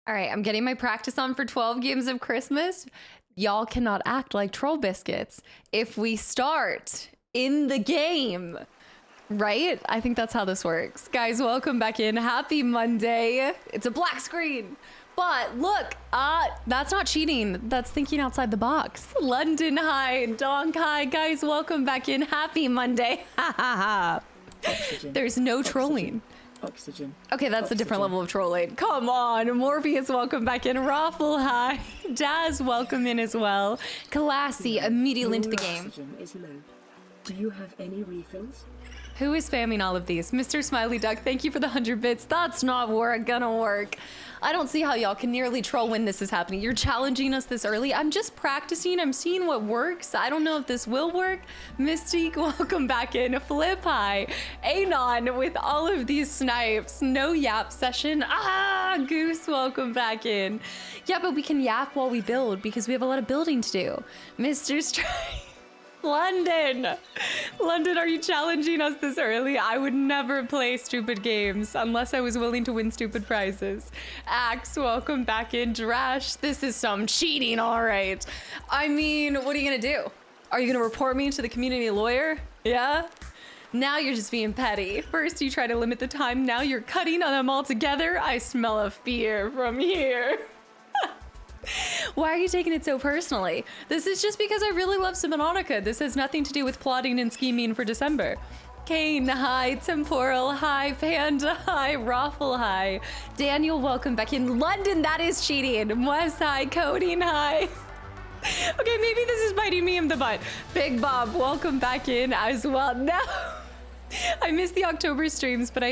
All right, I'm getting my practice on for 12 games of Christmas. Y'all cannot act like troll biscuits if we start in the game, right? I think that's how this works. Guys, welcome back in. Happy Monday. It's a black screen. But look, that's not cheating. That's thinking outside the box. London, hi. Donk, hi. Guys, welcome back in. Happy Monday. Ha ha ha. There's no trolling. Oxygen. Okay, that's a different level of trolling. Come on. Morpheus, welcome back in. Raffle, hi. Daz, welcome in as well. Classy, immediately into the game. Oxygen is low. Do you have any refills? Who is spamming all of these? Mr. Smiley Duck, thank you for the 100 bits. That's not gonna work. I don't see how y'all can nearly troll when this is happening. You're challenging us this early. I'm just practicing. I'm seeing what works. I don't know if this will work. Mystique, welcome back in. Flip high. Anon with all of these snipes. No yap session. Goose, welcome back in. Yeah, but we can yap while we build because we have a lot of building to do. Mr. Strike. London, are you challenging us this early? I would never play stupid games unless I was willing to win stupid prizes. Axe, welcome back in. Drash, this is some cheating, all right. I mean, what are you gonna do? Are you gonna report me to the community lawyer? Yeah? Now you're just being petty. First you try to limit the time, now you're cutting on them all together. I smell a fear from here. Why are you taking it so personally? This is just because I really love Subnautica. This has nothing to do with plotting and scheming for December. Kane, hi. Temporal, hi. Panda, hi. Raffle, hi. Daniel, welcome back in. London, that is cheating. Wes, hi. Coding, hi. Okay, maybe this is biting me in the butt. Big Bob, welcome back in as well. No. I missed the October streams, but I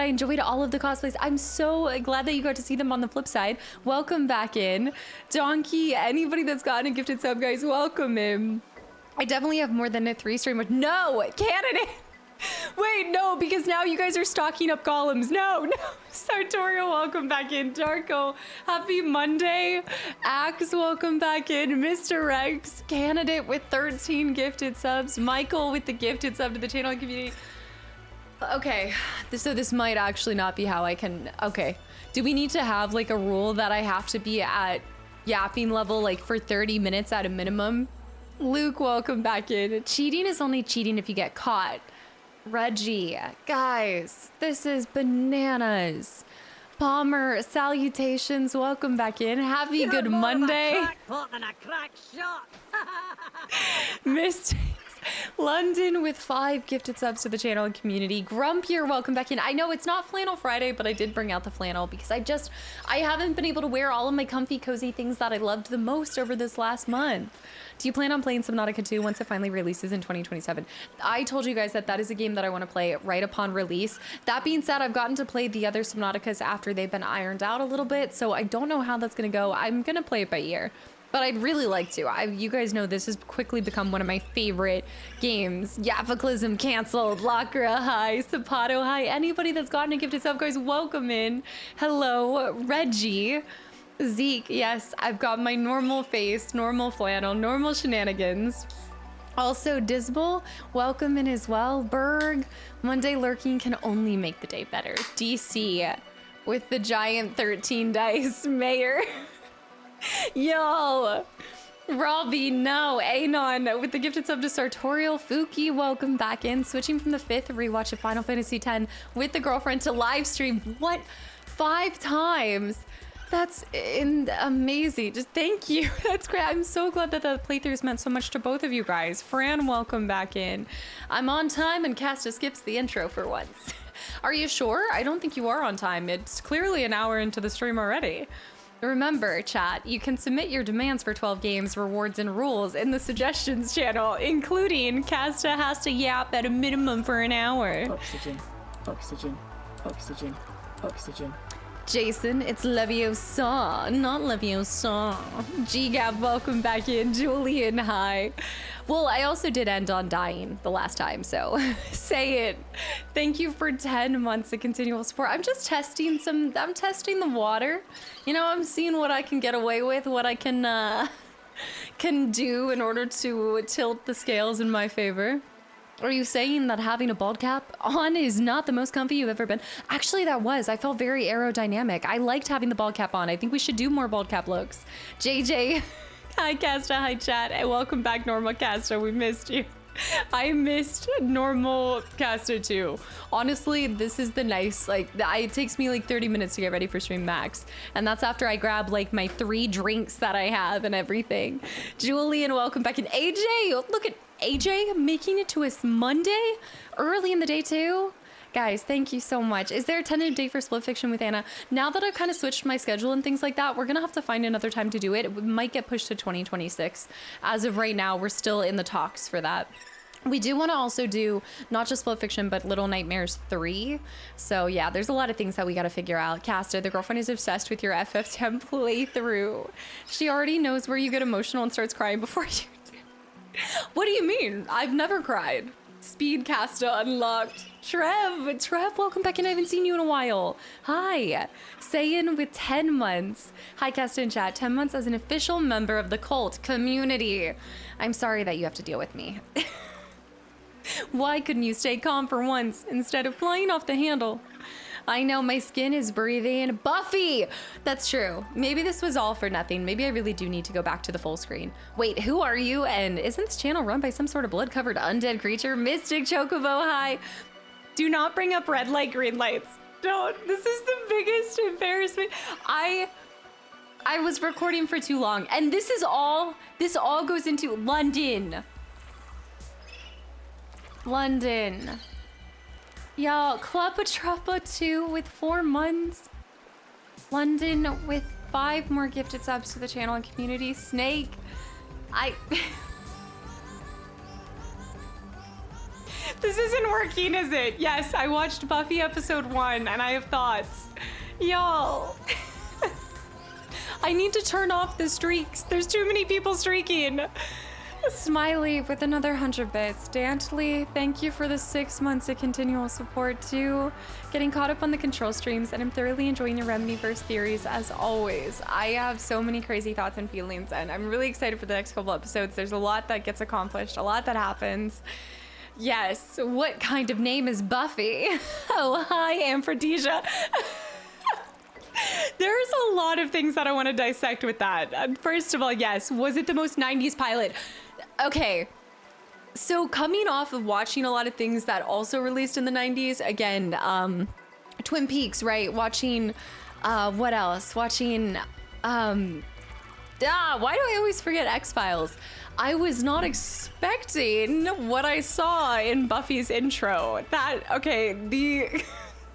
enjoyed all of the cosplays. I'm so glad that you got to see them on the flip side. Welcome back in. Donkey, anybody that's gotten a gifted sub, guys, welcome in. I definitely have more than a 3 streamer. No, candidate. Wait, no, because now you guys are stocking up columns. No. Sartorial, welcome back in. Darko, happy Monday. Axe, welcome back in. Mr. Rex, candidate with 13 gifted subs. Michael with the gifted sub to the channel community. Okay, so this might actually not be how I can, okay. Do we need to have like a rule that I have to be at yapping level like for 30 minutes at a minimum? Luke, welcome back in. Cheating is only cheating if you get caught. Reggie, guys, this is bananas. Palmer, salutations, welcome back in. Happy good Monday. Mistakes. London with 5 gifted subs to the channel and community. Grumpier, welcome back in. I know it's not Flannel Friday, but I did bring out the flannel because I haven't been able to wear all of my comfy, cozy things that I loved the most over this last month. Do you plan on playing Subnautica 2 once it finally releases in 2027? I told you guys that that is a game that I want to play right upon release. That being said, I've gotten to play the other Subnauticas after they've been ironed out a little bit, so I don't know how that's going to go. I'm going to play it by ear. But I'd really like to. You guys know this has quickly become one of my favorite games. Kastaclysm canceled. Lacra, hi. Sapato, hi. Anybody that's gotten a gifted sub, guys, welcome in. Hello, Reggie. Zeke, yes, I've got my normal face, normal flannel, normal shenanigans. Also, Dismal, welcome in as well. Berg, Monday lurking can only make the day better. DC, with the giant 13 dice. Mayor. Yo, Robbie, no. Anon with the gifted sub to Sartorial. Fuki, welcome back in. Switching from the 5th rewatch of Final Fantasy X with the girlfriend to live stream. What? 5 times? That's amazing. Just thank you. That's great. I'm so glad that the playthroughs meant so much to both of you guys. Fran, welcome back in. I'm on time and Casta skips the intro for once. Are you sure? I don't think you are on time. It's clearly an hour into the stream already. Remember, chat, you can submit your demands for 12 games, rewards, and rules in the suggestions channel, including Casta has to yap at a minimum for an hour. Oxygen. Oxygen. Oxygen. Oxygen. Jason, it's Leviosa, not Leviosa. G-Gab, welcome back in. Julian, hi. Well, I also did end on dying the last time, so say it. Thank you for 10 months of continual support. I'm just testing I'm testing the water. You know, I'm seeing what I can get away with, what I can do in order to tilt the scales in my favor. Are you saying that having a bald cap on is not the most comfy you've ever been? Actually, that was. I felt very aerodynamic. I liked having the bald cap on. I think we should do more bald cap looks. JJ, hi Casta, hi chat, and welcome back Normal Casta. We missed you. I missed Normal Casta too. Honestly, this is the nice, like, it takes me like 30 minutes to get ready for stream max. And that's after I grab like my 3 drinks that I have and everything. Julian, welcome back. And AJ, look at AJ making it to us Monday early in the day too. Guys, thank you so much. Is there a tentative date for Split Fiction with Anna? Now that I've kind of switched my schedule and things like that, we're gonna have to find another time to do it. It might get pushed to 2026. As of right now, we're still in the talks for that. We do want to also do not just Split Fiction, but Little Nightmares 3. So yeah, there's a lot of things that we got to figure out. Casta, the girlfriend is obsessed with your FF10 playthrough. She already knows where you get emotional and starts crying before you do. What do you mean? I've never cried. Speed Casta unlocked. Trev, welcome back in. I haven't seen you in a while. Hi. Sayin with 10 months. Hi, Casta in chat. 10 months as an official member of the cult community. I'm sorry that you have to deal with me. Why couldn't you stay calm for once instead of flying off the handle? I know my skin is breathing. Buffy! That's true. Maybe this was all for nothing. Maybe I really do need to go back to the full screen. Wait, who are you? And isn't this channel run by some sort of blood-covered undead creature? Mystic Chocobo, hi. Do not bring up red light, green lights. Don't. This is the biggest embarrassment. I was recording for too long. And this all goes into London. London. Y'all, Cleopatra 2 with 4 months. London with 5 more gifted subs to the channel and community. Snake. This isn't working, is it? Yes, I watched Buffy episode 1 and I have thoughts. Y'all. I need to turn off the streaks. There's too many people streaking. Smiley with another 100 bits. Dantley, thank you for the 6 months of continual support too. Getting caught up on the control streams, and I'm thoroughly enjoying your Remediverse theories as always. I have so many crazy thoughts and feelings, and I'm really excited for the next couple episodes. There's a lot that gets accomplished, a lot that happens. Yes, what kind of name is Buffy? Oh, hi, Amphithesia. There's a lot of things that I want to dissect with that. First of all, yes, was it the most 90s pilot? Okay, so coming off of watching a lot of things that also released in the 90s, again, Twin Peaks, right? Watching, what else? Watching, why do I always forget X-Files? I was not expecting what I saw in Buffy's intro.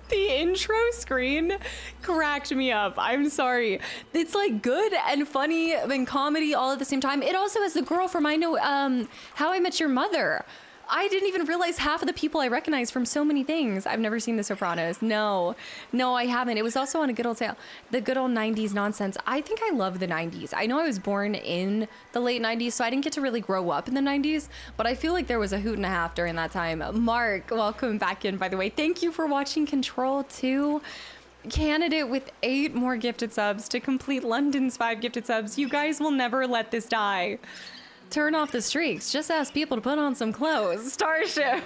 The intro screen cracked me up. I'm sorry. It's like good and funny and comedy all at the same time. It also has the girl from How I Met Your Mother. I didn't even realize half of the people I recognize from so many things. I've never seen The Sopranos. No, I haven't. It was also on a good old tale. The good old 90s nonsense. I think I love the 90s. I know I was born in the late 90s, so I didn't get to really grow up in the 90s, but I feel like there was a hoot and a half during that time. Mark, welcome back in, by the way. Thank you for watching Control 2. Candidate with 8 more gifted subs to complete London's 5 gifted subs. You guys will never let this die. Turn off the streaks. Just ask people to put on some clothes. Starship.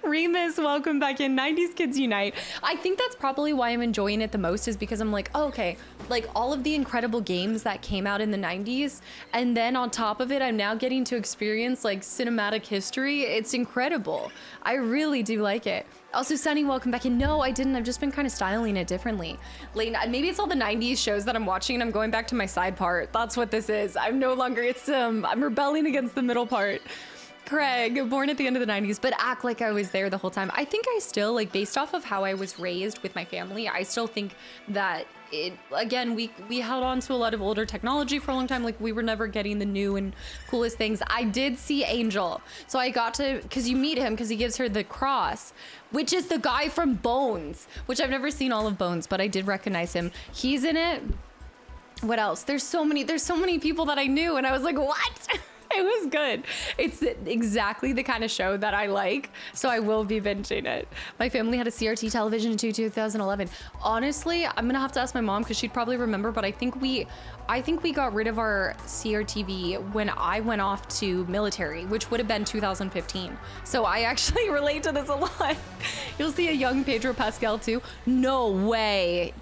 Remus, welcome back in. 90s Kids Unite. I think that's probably why I'm enjoying it the most, is because I'm like, oh, okay, like all of the incredible games that came out in the 90s, and then on top of it, I'm now getting to experience like cinematic history. It's incredible. I really do like it. Also, Sunny, welcome back in. No, I didn't. I've just been kind of styling it differently. Maybe it's all the 90s shows that I'm watching and I'm going back to my side part. That's what this is. I'm no longer, I'm rebelling against the middle part. Craig, born at the end of the 90s, but act like I was there the whole time. I think I still, like, based off of how I was raised with my family, I still think that again, we held on to a lot of older technology for a long time. Like, we were never getting the new and coolest things. I did see Angel. So I got to, because you meet him because he gives her the cross, which is the guy from Bones, which I've never seen all of Bones, but I did recognize him. He's in it. What else? There's so many people that I knew, and I was like, what? It was good. It's exactly the kind of show that I like, so I will be binging it. My family had a CRT television in 2011. Honestly, I'm gonna have to ask my mom because she'd probably remember, but I think we got rid of our CRTV when I went off to military, which would have been 2015. So I actually relate to this a lot. You'll see a young Pedro Pascal too. No way.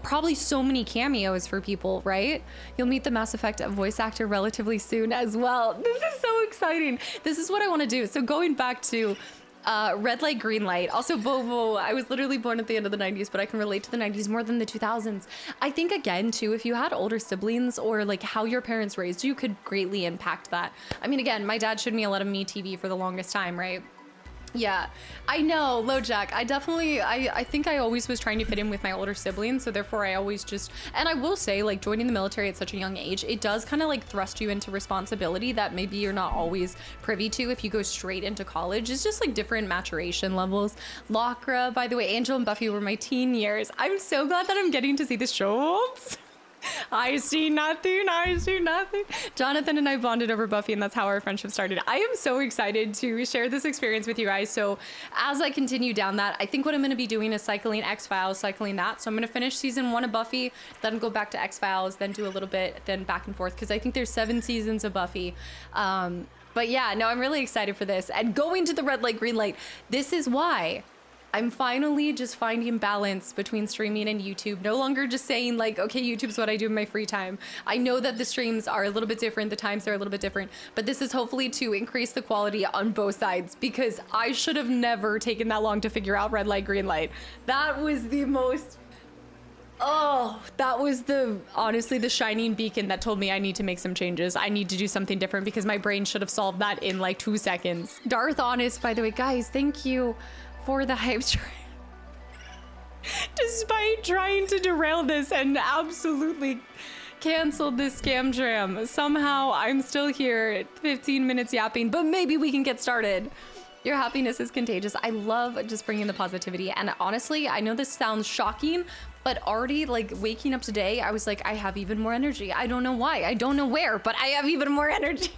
Probably so many cameos for people, right? You'll meet the Mass Effect voice actor relatively soon as well. This is so exciting. This is what I want to do. So going back to red light, green light. Also, Bovo, I was literally born at the end of the 90s, but I can relate to the 90s more than the 2000s. I think, again, too, if you had older siblings or like how your parents raised you could greatly impact that. I mean, again, my dad showed me a lot of Me TV for the longest time, right? Yeah, I know, LoJack. I think I always was trying to fit in with my older siblings, so therefore I always just, and I will say, like, joining the military at such a young age, it does kind of like thrust you into responsibility that maybe you're not always privy to if you go straight into college. It's just like different maturation levels. Locra, by the way, Angel and Buffy were my teen years. I'm so glad that I'm getting to see the shows. I see nothing. Jonathan and I bonded over Buffy, and that's how our friendship started. I am so excited to share this experience with you guys. So as I continue down that, I think what I'm going to be doing is cycling X-Files, cycling that. So I'm going to finish season 1 of Buffy, then go back to X-Files, then do a little bit, then back and forth, because I think there's 7 seasons of Buffy. But yeah, no, I'm really excited for this. And going to the red light, green light, this is why I'm finally just finding balance between streaming and YouTube. No longer just saying like, okay, YouTube's what I do in my free time. I know that the streams are a little bit different, the times are a little bit different, but this is hopefully to increase the quality on both sides, because I should have never taken that long to figure out red light, green light. That was the most, that was honestly the shining beacon that told me I need to make some changes. I need to do something different because my brain should have solved that in like 2 seconds. Darth Honest, by the way, guys, thank you for the hype train. Despite trying to derail this and absolutely canceled this scam tram, somehow I'm still here 15 minutes yapping, but maybe we can get started. Your happiness is contagious. I love just bringing the positivity, and honestly, I know this sounds shocking, but already like waking up today, I was like, I have even more energy. I don't know why, I don't know where, but I have even more energy.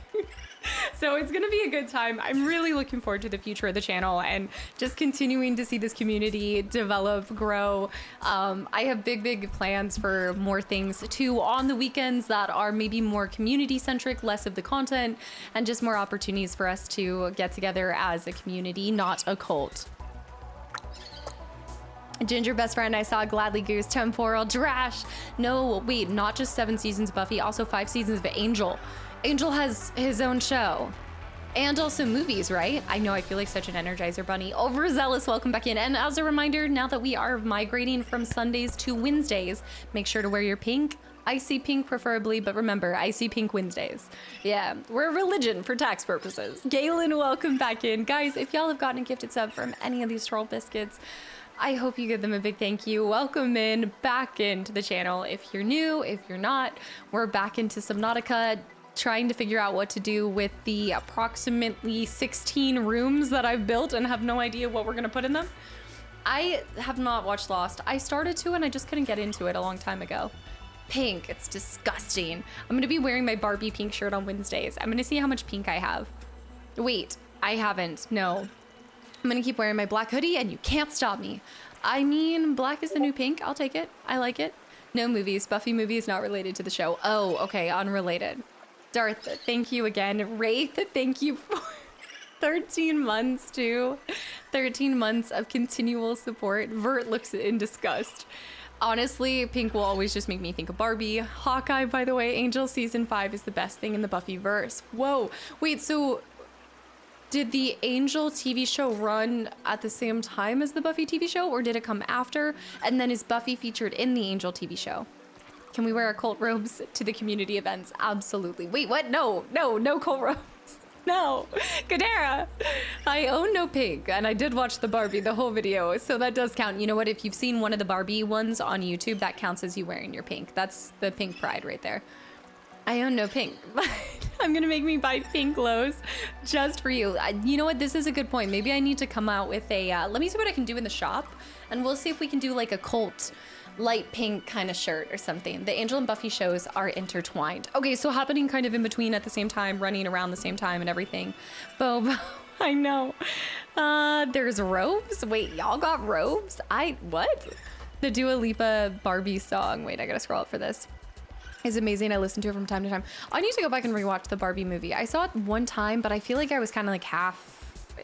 So it's gonna be a good time. I'm really looking forward to the future of the channel and just continuing to see this community develop, grow. I have big plans for more things too on the weekends that are maybe more community centric, less of the content, and just more opportunities for us to get together as a community, not a cult. Ginger best friend, I saw Gladly Goose, Temporal, Drash. No, wait, not just 7 seasons of Buffy, also 5 seasons of Angel. Angel has his own show. And also movies, right? I know, I feel like such an Energizer bunny. Overzealous, welcome back in. And as a reminder, now that we are migrating from Sundays to Wednesdays, make sure to wear your pink. Icy pink preferably, but remember, icy pink Wednesdays. Yeah, we're a religion for tax purposes. Galen, welcome back in. Guys, if y'all have gotten a gifted sub from any of these troll biscuits, I hope you give them a big thank you. Welcome in, back into the channel. If you're new, if you're not, we're back into Subnautica, trying to figure out what to do with the approximately 16 rooms that I've built and have no idea what we're gonna put in them. I have not watched Lost. I started to and I just couldn't get into it a long time ago. Pink, it's disgusting. I'm gonna be wearing my Barbie pink shirt on Wednesdays. I'm gonna see how much pink I have. Wait, I haven't, no. I'm gonna keep wearing my black hoodie and you can't stop me. I mean, black is the new pink, I'll take it, I like it. No movies, Buffy movie is not related to the show. Oh, okay, unrelated. Darth, thank you again. Wraith, thank you for 13 months too. 13 months of continual support. Vert looks in disgust. Honestly, pink will always just make me think of Barbie. Hawkeye, by the way, Angel season 5 is the best thing in the Buffy verse. Whoa, wait, so did the Angel TV show run at the same time as the Buffy TV show, or did it come after? And then is Buffy featured in the Angel TV show? Can we wear our cult robes to the community events? Absolutely. Wait, what? No cult robes. No. Kadera. I own no pink, and I did watch the Barbie, the whole video, so that does count. You know what? If you've seen one of the Barbie ones on YouTube, that counts as you wearing your pink. That's the pink pride right there. I own no pink, but I'm gonna make me buy pink lows just for you. You know what? This is a good point. Maybe I need to come out with a, let me see what I can do in the shop, and we'll see if we can do like a cult light pink kind of shirt or something. The Angel and Buffy shows are intertwined. Okay, so happening kind of in between at the same time, running around the same time and everything. Bobo, I know. There's robes. Wait, y'all got robes? What? The Dua Lipa Barbie song. Wait, I gotta scroll up for this. It's amazing. I listen to it from time to time. I need to go back and rewatch the Barbie movie. I saw it one time, but I feel like I was kind of like half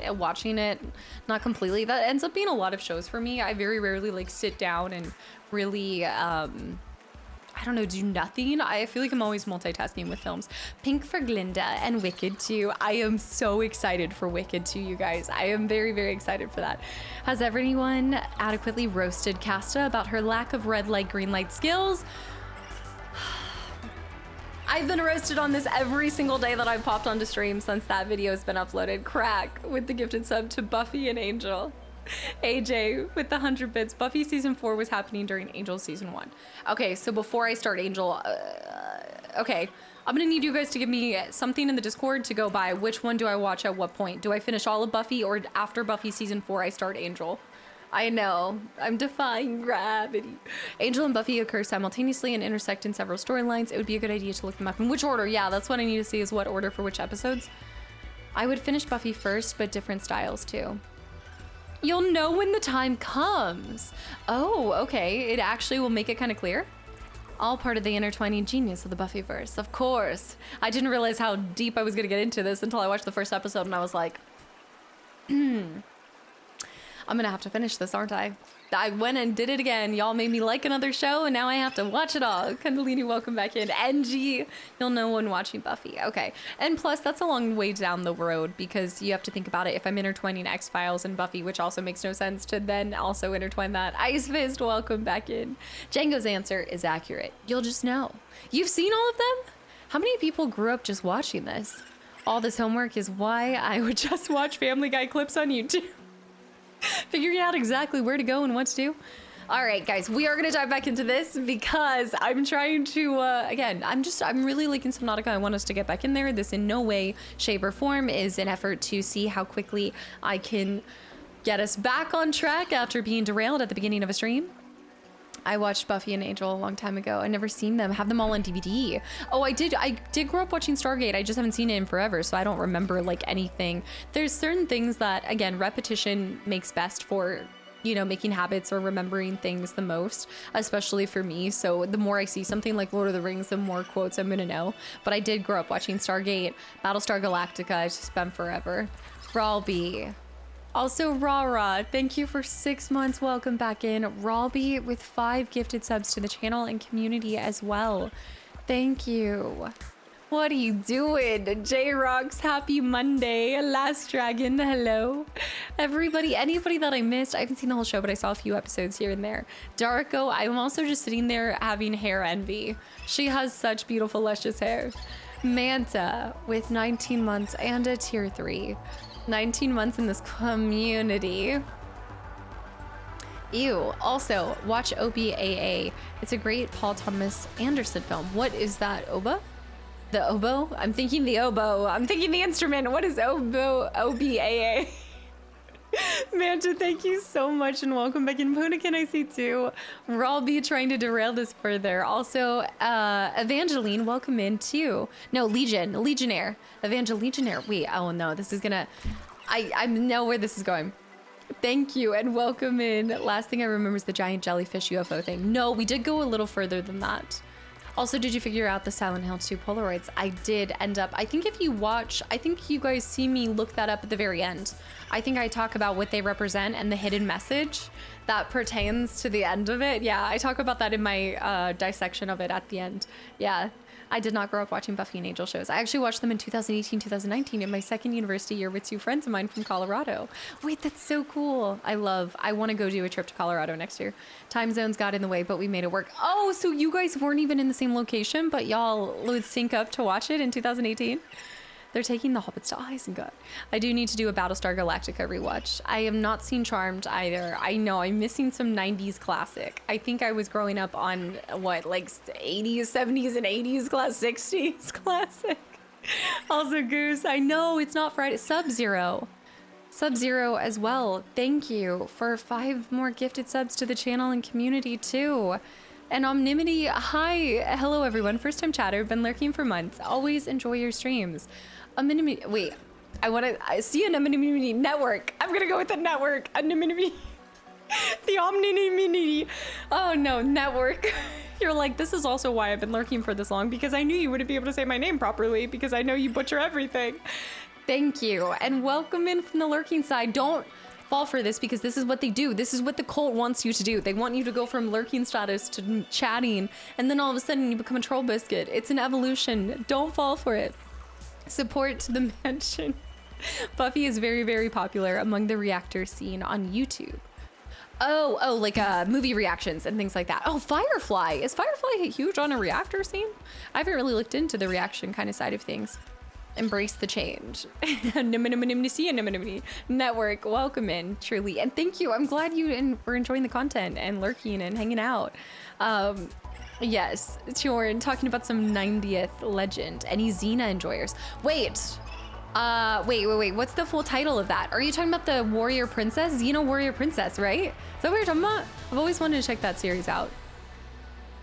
watching it, not completely. That ends up being a lot of shows for me. I very rarely like sit down and really I don't know, do nothing. I feel like I'm always multitasking with films. Pink for Glinda and Wicked 2. I am so excited for Wicked 2, you guys. I am very, very excited for that. Has everyone adequately roasted Casta about her lack of red light, green light skills? I've been roasted on this every single day that I've popped onto stream since that video has been uploaded. Crack with the gifted sub to Buffy and Angel. AJ with the 100 bits. Buffy season 4 was happening during Angel season 1. Okay, so before I start Angel, okay, I'm gonna need you guys to give me something in the Discord to go by. Which one do I watch at what point? Do I finish all of Buffy, or after Buffy season 4 I start Angel? I know, I'm defying gravity. Angel and Buffy occur simultaneously and intersect in several storylines. It would be a good idea to look them up. In which order? Yeah, that's what I need to see, is what order for which episodes. I would finish Buffy first, but different styles too. You'll know when the time comes. Oh, okay. It actually will make it kind of clear. All part of the intertwining genius of the Buffyverse, of course. I didn't realize how deep I was gonna get into this until I watched the first episode and I was like, I'm gonna have to finish this, aren't I? I went and did it again. Y'all made me like another show and now I have to watch it all. Kundalini, welcome back in. NG, you'll know when watching Buffy. Okay, and plus that's a long way down the road because you have to think about it. If I'm intertwining X-Files and Buffy, which also makes no sense to then also intertwine that. Ice Fist, welcome back in. Django's answer is accurate. You'll just know. You've seen all of them? How many people grew up just watching this? All this homework is why I would just watch Family Guy clips on YouTube. Figuring out exactly where to go and what to do. All right, guys, we are gonna dive back into this because I'm trying to, again, I'm really liking Subnautica. I want us to get back in there. This in no way, shape, or form is an effort to see how quickly I can get us back on track after being derailed at the beginning of a stream. I watched Buffy and Angel a long time ago. I've never seen them. Have them all on DVD. Oh, I did grow up watching Stargate. I just haven't seen it in forever, so I don't remember like anything. There's certain things that, again, repetition makes best for, you know, making habits or remembering things the most, especially for me. So the more I see something like Lord of the Rings, the more quotes I'm gonna know. But I did grow up watching Stargate, Battlestar Galactica. It's just been forever. Ralby. Also, Rara, thank you for 6 months. Welcome back in. Ralby with 5 gifted subs to the channel and community as well. Thank you. What are you doing? J-Rocks, happy Monday. Last Dragon, hello. Everybody, anybody that I missed, I haven't seen the whole show, but I saw a few episodes here and there. Darko, I'm also just sitting there having hair envy. She has such beautiful, luscious hair. Manta with 19 months and a tier 3. 19 months in this community. Ew. Also, watch OBAA. It's a great Paul Thomas Anderson film. What is that, Oba? The oboe? I'm thinking the oboe. I'm thinking the instrument. What is oboe? OBAA. Manta, thank you so much and welcome back in. Punican, I see too. Ralby trying to derail this further. Also, Evangeline, welcome in too. No, Legionnaire. Legionnaire. Wait, oh no, this is gonna, I know where this is going. Thank you and welcome in. Last thing I remember is the giant jellyfish UFO thing. No, we did go a little further than that. Also, did you figure out the Silent Hill 2 Polaroids? I did end up, I think if you watch, I think you guys see me look that up at the very end. I think I talk about what they represent and the hidden message that pertains to the end of it. Yeah, I talk about that in my dissection of it at the end. Yeah, I did not grow up watching Buffy and Angel shows. I actually watched them in 2018, 2019 in my second university year with 2 friends of mine from Colorado. Wait, that's so cool. I want to go do a trip to Colorado next year. Time zones got in the way, but we made it work. Oh, so you guys weren't even in the same location, but y'all would sync up to watch it in 2018? They're taking the Hobbits to Isengard. I do need to do a Battlestar Galactica rewatch. I have not seen Charmed either. I know I'm missing some 90s classic. I think I was growing up on what, like 80s, 70s, and 80s class, 60s classic. Also, Goose, I know it's not Friday. Sub-Zero. Sub-Zero as well. Thank you for 5 more gifted subs to the channel and community too. And Omnimity, hi. Hello everyone. First time chatter, been lurking for months. Always enjoy your streams. Omnimity, wait. I see an Omnimity network. I'm gonna go with the network. Omnimity. The Omnimity. Oh no, network. You're like, this is also why I've been lurking for this long, because I knew you wouldn't be able to say my name properly, because I know you butcher everything. Thank you, and welcome in from the lurking side. Don't fall for this, because this is what they do. This is what the cult wants you to do. They want you to go from lurking status to chatting, and then all of a sudden you become a troll biscuit. It's an evolution. Don't fall for it. Support to the mansion. Buffy is very, very popular among the reactor scene on YouTube. Oh, like movie reactions and things like that. Oh, Firefly. Is Firefly huge on a reactor scene? I haven't really looked into the reaction kind of side of things. Embrace the change. Network, welcome in, truly. And thank you. I'm glad you were enjoying the content and lurking and hanging out. Yes, Tjorn, talking about some 90th legend. Any Xena enjoyers? Wait. Wait. What's the full title of that? Are you talking about the Warrior Princess? Xena Warrior Princess, right? Is that what you're talking about? I've always wanted to check that series out.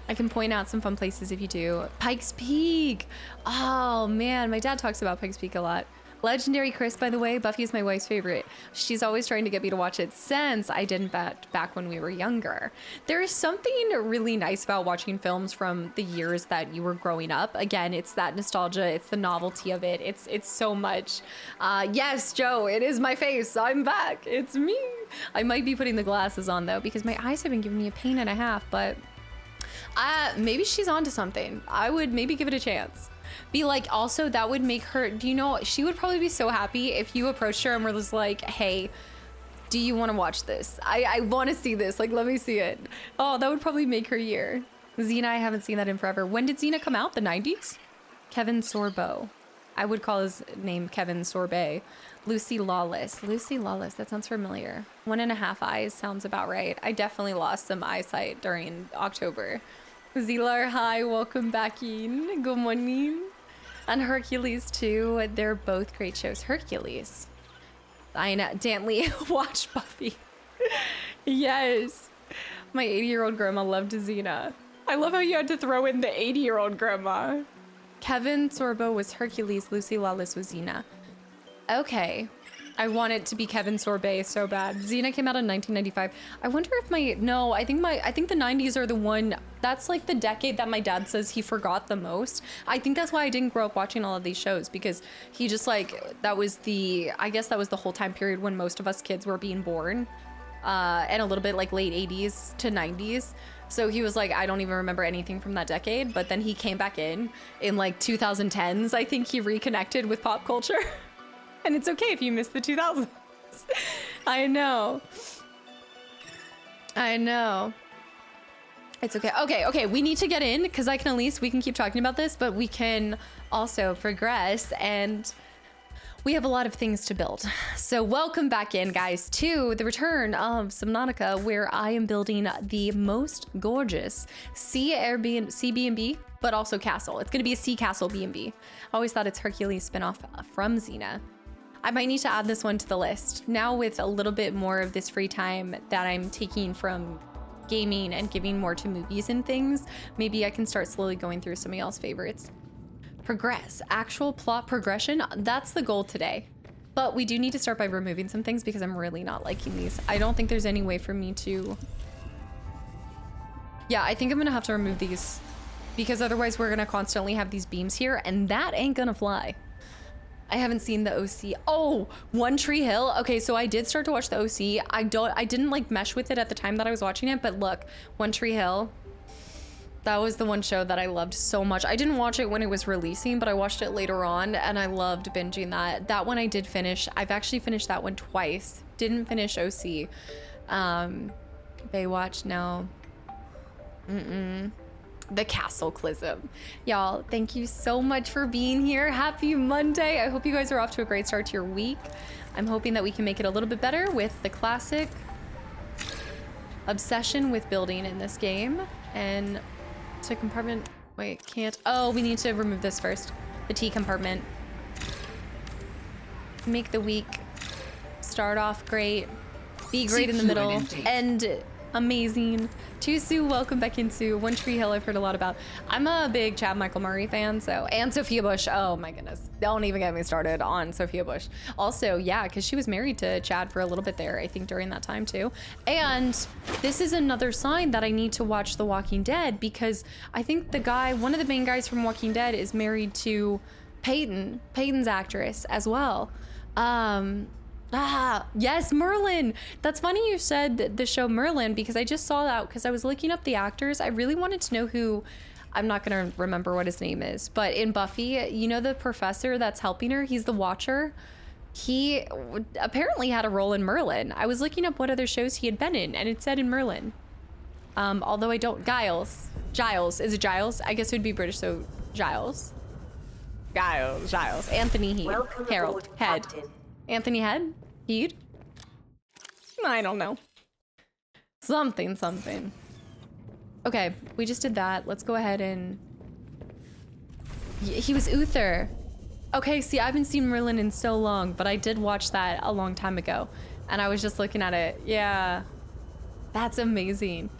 I can point out some fun places if you do. Pikes Peak. Oh man, my dad talks about Pikes Peak a lot. Legendary Chris, by the way, Buffy is my wife's favorite. She's always trying to get me to watch it since I didn't back when we were younger. There is something really nice about watching films from the years that you were growing up. Again, it's that nostalgia, it's the novelty of it. It's so much. Yes, Joe, it is my face. I'm back. It's me. I might be putting the glasses on though, because my eyes have been giving me a pain and a half, but maybe she's onto something. I would maybe give it a chance. Be like, also that would make her, do you know, she would probably be so happy if you approached her and were just like, hey, do you want to watch this? I want to see this. Like, let me see it. Oh, that would probably make her year. Xena, I haven't seen that in forever. When did Xena come out? The 90s? Kevin Sorbo. I would call his name Kevin Sorbet. Lucy Lawless. Lucy Lawless, that sounds familiar. 1.5 eyes sounds about right. I definitely lost some eyesight during October. Zilar, hi, welcome back in. Good morning. And Hercules too. They're both great shows. Hercules. I know. Dantley, watch Buffy. Yes. My 80-year-old grandma loved Xena. I love how you had to throw in the 80-year-old grandma. Kevin Sorbo was Hercules. Lucy Lawless was Xena. Okay. I want it to be Kevin Sorbet so bad. Xena came out in 1995. I wonder if I think the 90s are the one, that's like the decade that my dad says he forgot the most. I think that's why I didn't grow up watching all of these shows, because he just like, I guess that was the whole time period when most of us kids were being born. And a little bit like late 80s to 90s. So he was like, I don't even remember anything from that decade. But then he came back in like 2010s. I think he reconnected with pop culture. And it's okay if you missed the 2000s. I know. It's okay. Okay. We need to get in, because we can keep talking about this, but we can also progress, and we have a lot of things to build. So welcome back in, guys, to the return of Subnautica, where I am building the most gorgeous sea B&B, but also castle. It's gonna be a sea castle B&B. I always thought it's Hercules spinoff from Xena. I might need to add this one to the list. Now with a little bit more of this free time that I'm taking from gaming and giving more to movies and things, maybe I can start slowly going through some of y'all's favorites. Progress, actual plot progression, that's the goal today. But we do need to start by removing some things, because I'm really not liking these. I don't think there's any way for me to... Yeah, I think I'm gonna have to remove these, because otherwise we're gonna constantly have these beams here, and that ain't gonna fly. I haven't seen the OC. Oh, One Tree Hill. Okay, so I did start to watch the OC. I didn't like mesh with it at the time that I was watching it, but look, One Tree Hill. That was the one show that I loved so much. I didn't watch it when it was releasing, but I watched it later on, and I loved binging that. That one I did finish. I've actually finished that one twice. Didn't finish OC. Baywatch, no. The Kastaclysm. Y'all, thank you so much for being here. Happy Monday. I hope you guys are off to a great start to your week. I'm hoping that we can make it a little bit better with the classic obsession with building in this game. And to compartment, wait, can't. Oh, we need to remove this first. The T compartment. Make the week Start off great, be great in the middle, end amazing. To Sue, welcome back in, Sue. One Tree Hill I've heard a lot about. I'm a big Chad Michael Murray fan, so, and Sophia Bush. Oh my goodness. Don't even get me started on Sophia Bush. Also, yeah, because she was married to Chad for a little bit there, I think during that time too. And this is another sign that I need to watch The Walking Dead, because I think the guy, one of the main guys from Walking Dead is married to Peyton's actress as well. Yes, Merlin. That's funny you said the show Merlin, because I just saw that because I was looking up the actors. I really wanted to know who, I'm not going to remember what his name is, but in Buffy, you know, the professor that's helping her, he's the Watcher. He apparently had a role in Merlin. I was looking up what other shows he had been in, and it said in Merlin. Although I don't, Giles. Is it Giles? I guess it would be British, so Giles. Anthony Heed. Welcome Harold. aboard, Head. Captain. Anthony Head? Heed? I don't know. Something. Okay, we just did that. Let's go ahead and... He was Uther. Okay, see, I haven't seen Merlin in so long, but I did watch that a long time ago. And I was just looking at it. Yeah. That's amazing.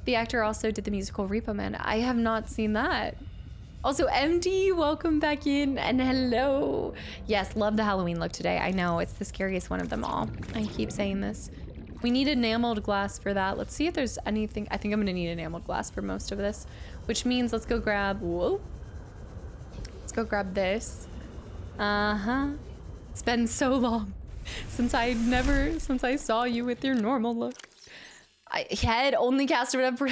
The actor also did the musical Repo Man. I have not seen that. Also, MD, welcome back in, and hello. Yes, love the Halloween look today. I know, it's the scariest one of them all. I keep saying this. We need enameled glass for that. Let's see if there's anything. I think I'm gonna need enameled glass for most of this, which means let's go grab, whoa. Let's go grab this. It's been so long since I saw you with your normal look. Head only cast it up for...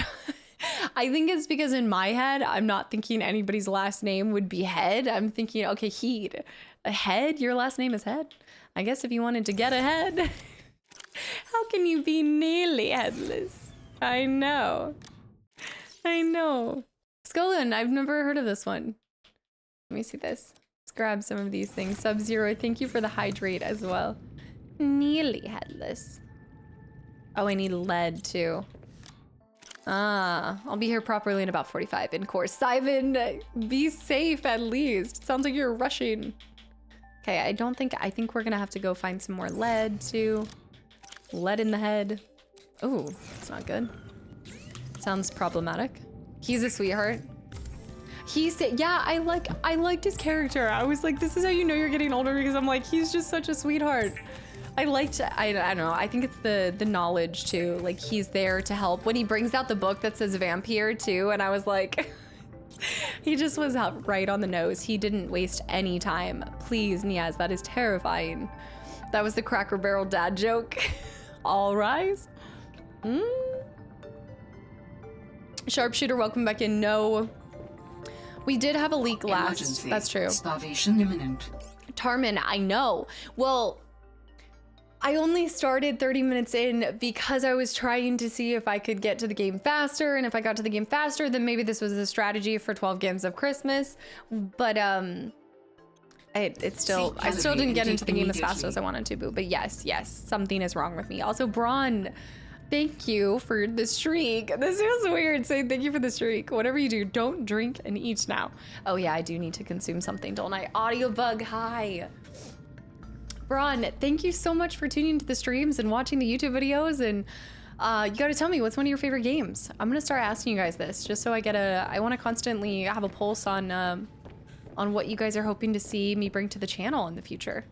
I think it's because in my head, I'm not thinking anybody's last name would be Head. I'm thinking, okay, Heed. A Head? Your last name is Head? I guess if you wanted to get ahead. How can you be nearly headless? I know. Skolin, I've never heard of this one. Let me see this. Let's grab some of these things. Sub-Zero, thank you for the hydrate as well. Nearly headless. Oh, I need lead too. I'll be here properly in about 45. In course, Simon, be safe at least. Sounds like you're rushing. Okay, I think we're gonna have to go find some more lead too. Lead in the head. Oh, that's not good. Sounds problematic. He's a sweetheart. He said, yeah, I liked his character. I was like, this is how you know you're getting older, because I'm like, he's just such a sweetheart. I don't know, I think it's the knowledge too. Like, he's there to help. When he brings out the book that says Vampire too, and I was like, he just was right on the nose. He didn't waste any time. Please, Niaz, that is terrifying. That was the Cracker Barrel dad joke. All rise. Sharpshooter, welcome back in. No, we did have a leak last. Emergency. That's true. Starvation imminent. Tarmin, I know. Well, I only started 30 minutes in because I was trying to see if I could get to the game faster, and if I got to the game faster, then maybe this was a strategy for 12 games of Christmas. But I still didn't get into the game as fast as I wanted to, Boo. But yes, something is wrong with me. Also, Braun, thank you for the streak. This feels weird saying thank you for the streak. Whatever you do, don't drink and eat now. Oh yeah, I do need to consume something, don't I? Audio bug, hi. Braun, thank you so much for tuning into the streams and watching the YouTube videos. And you gotta tell me, what's one of your favorite games? I'm gonna start asking you guys this, just so I wanna constantly have a pulse on what you guys are hoping to see me bring to the channel in the future.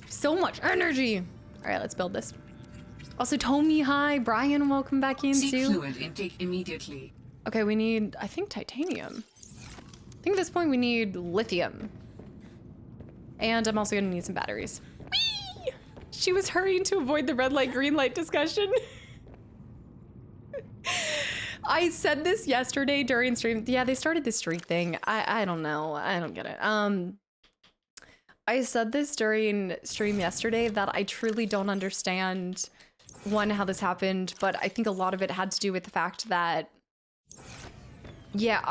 So much energy. All right, let's build this. Also, Tommy, hi. Brian, welcome back in Seek too. fluid intake immediately. Okay, we need, I think, titanium. I think at this point we need lithium. And I'm also gonna need some batteries. Whee! She was hurrying to avoid the red light, green light discussion. I said this yesterday during stream. Yeah, they started this streak thing. I don't know. I don't get it. I said this during stream yesterday that I truly don't understand, one, how this happened, but I think a lot of it had to do with the fact that, yeah,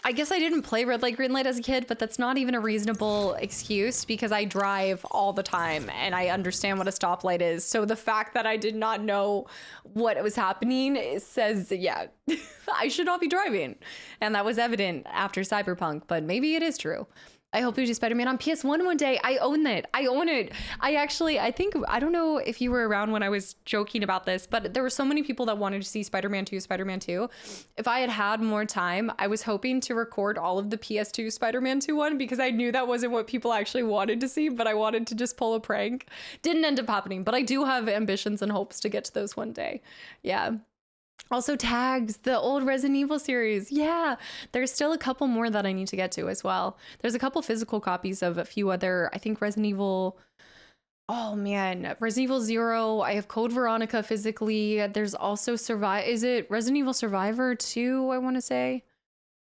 I guess I didn't play red light, green light as a kid, but that's not even a reasonable excuse because I drive all the time and I understand what a stoplight is. So the fact that I did not know what was happening says, yeah, I should not be driving. And that was evident after Cyberpunk, but maybe it is true. I hope we do Spider-Man on PS1 one day. I own it. I own it. I think, I don't know if you were around when I was joking about this, but there were so many people that wanted to see Spider-Man 2, Spider-Man 2. If I had had more time, I was hoping to record all of the PS2 Spider-Man 2 one because I knew that wasn't what people actually wanted to see, but I wanted to just pull a prank. Didn't end up happening, but I do have ambitions and hopes to get to those one day. Yeah. Also tags, the old Resident Evil series. Yeah, there's still a couple more that I need to get to as well. There's a couple physical copies of a few other, I think Resident Evil, oh man, Resident Evil 0. I have Code Veronica physically. There's also is it Resident Evil Survivor 2, I want to say?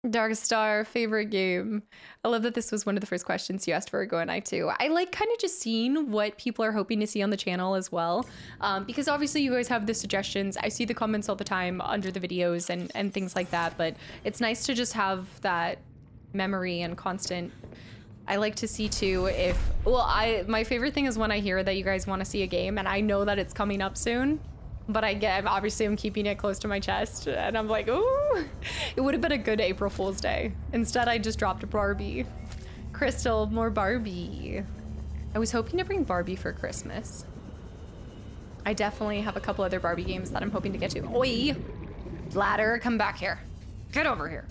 Dark Star, favorite game. I love that this was one of the first questions you asked for, Go and I too. I like kind of just seeing what people are hoping to see on the channel as well. Because obviously you guys have the suggestions. I see the comments all the time under the videos and things like that, but it's nice to just have that memory and constant. I like to see too if, my favorite thing is when I hear that you guys want to see a game and I know that it's coming up soon. But I'm keeping it close to my chest and I'm like, ooh, it would have been a good April Fool's Day. Instead, I just dropped a Barbie. Crystal, more Barbie. I was hoping to bring Barbie for Christmas. I definitely have a couple other Barbie games that I'm hoping to get to. Oi, ladder, come back here. Get over here.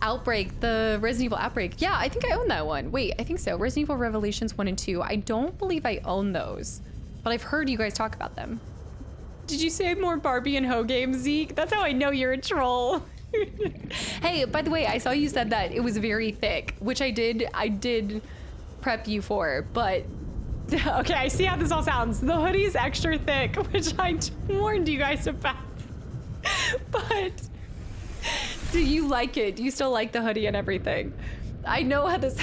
Outbreak, the Resident Evil Outbreak. Yeah, I think I own that one. Wait, I think so. Resident Evil Revelations 1 and 2. I don't believe I own those. But I've heard you guys talk about them. Did you say more Barbie and Ho games, Zeke? That's how I know you're a troll. Hey, by the way, I saw you said that it was very thick, which I did prep you for, but okay, I see how this all sounds. The hoodie's extra thick, which I warned you guys about. But do you like it? Do you still like the hoodie and everything? I know how this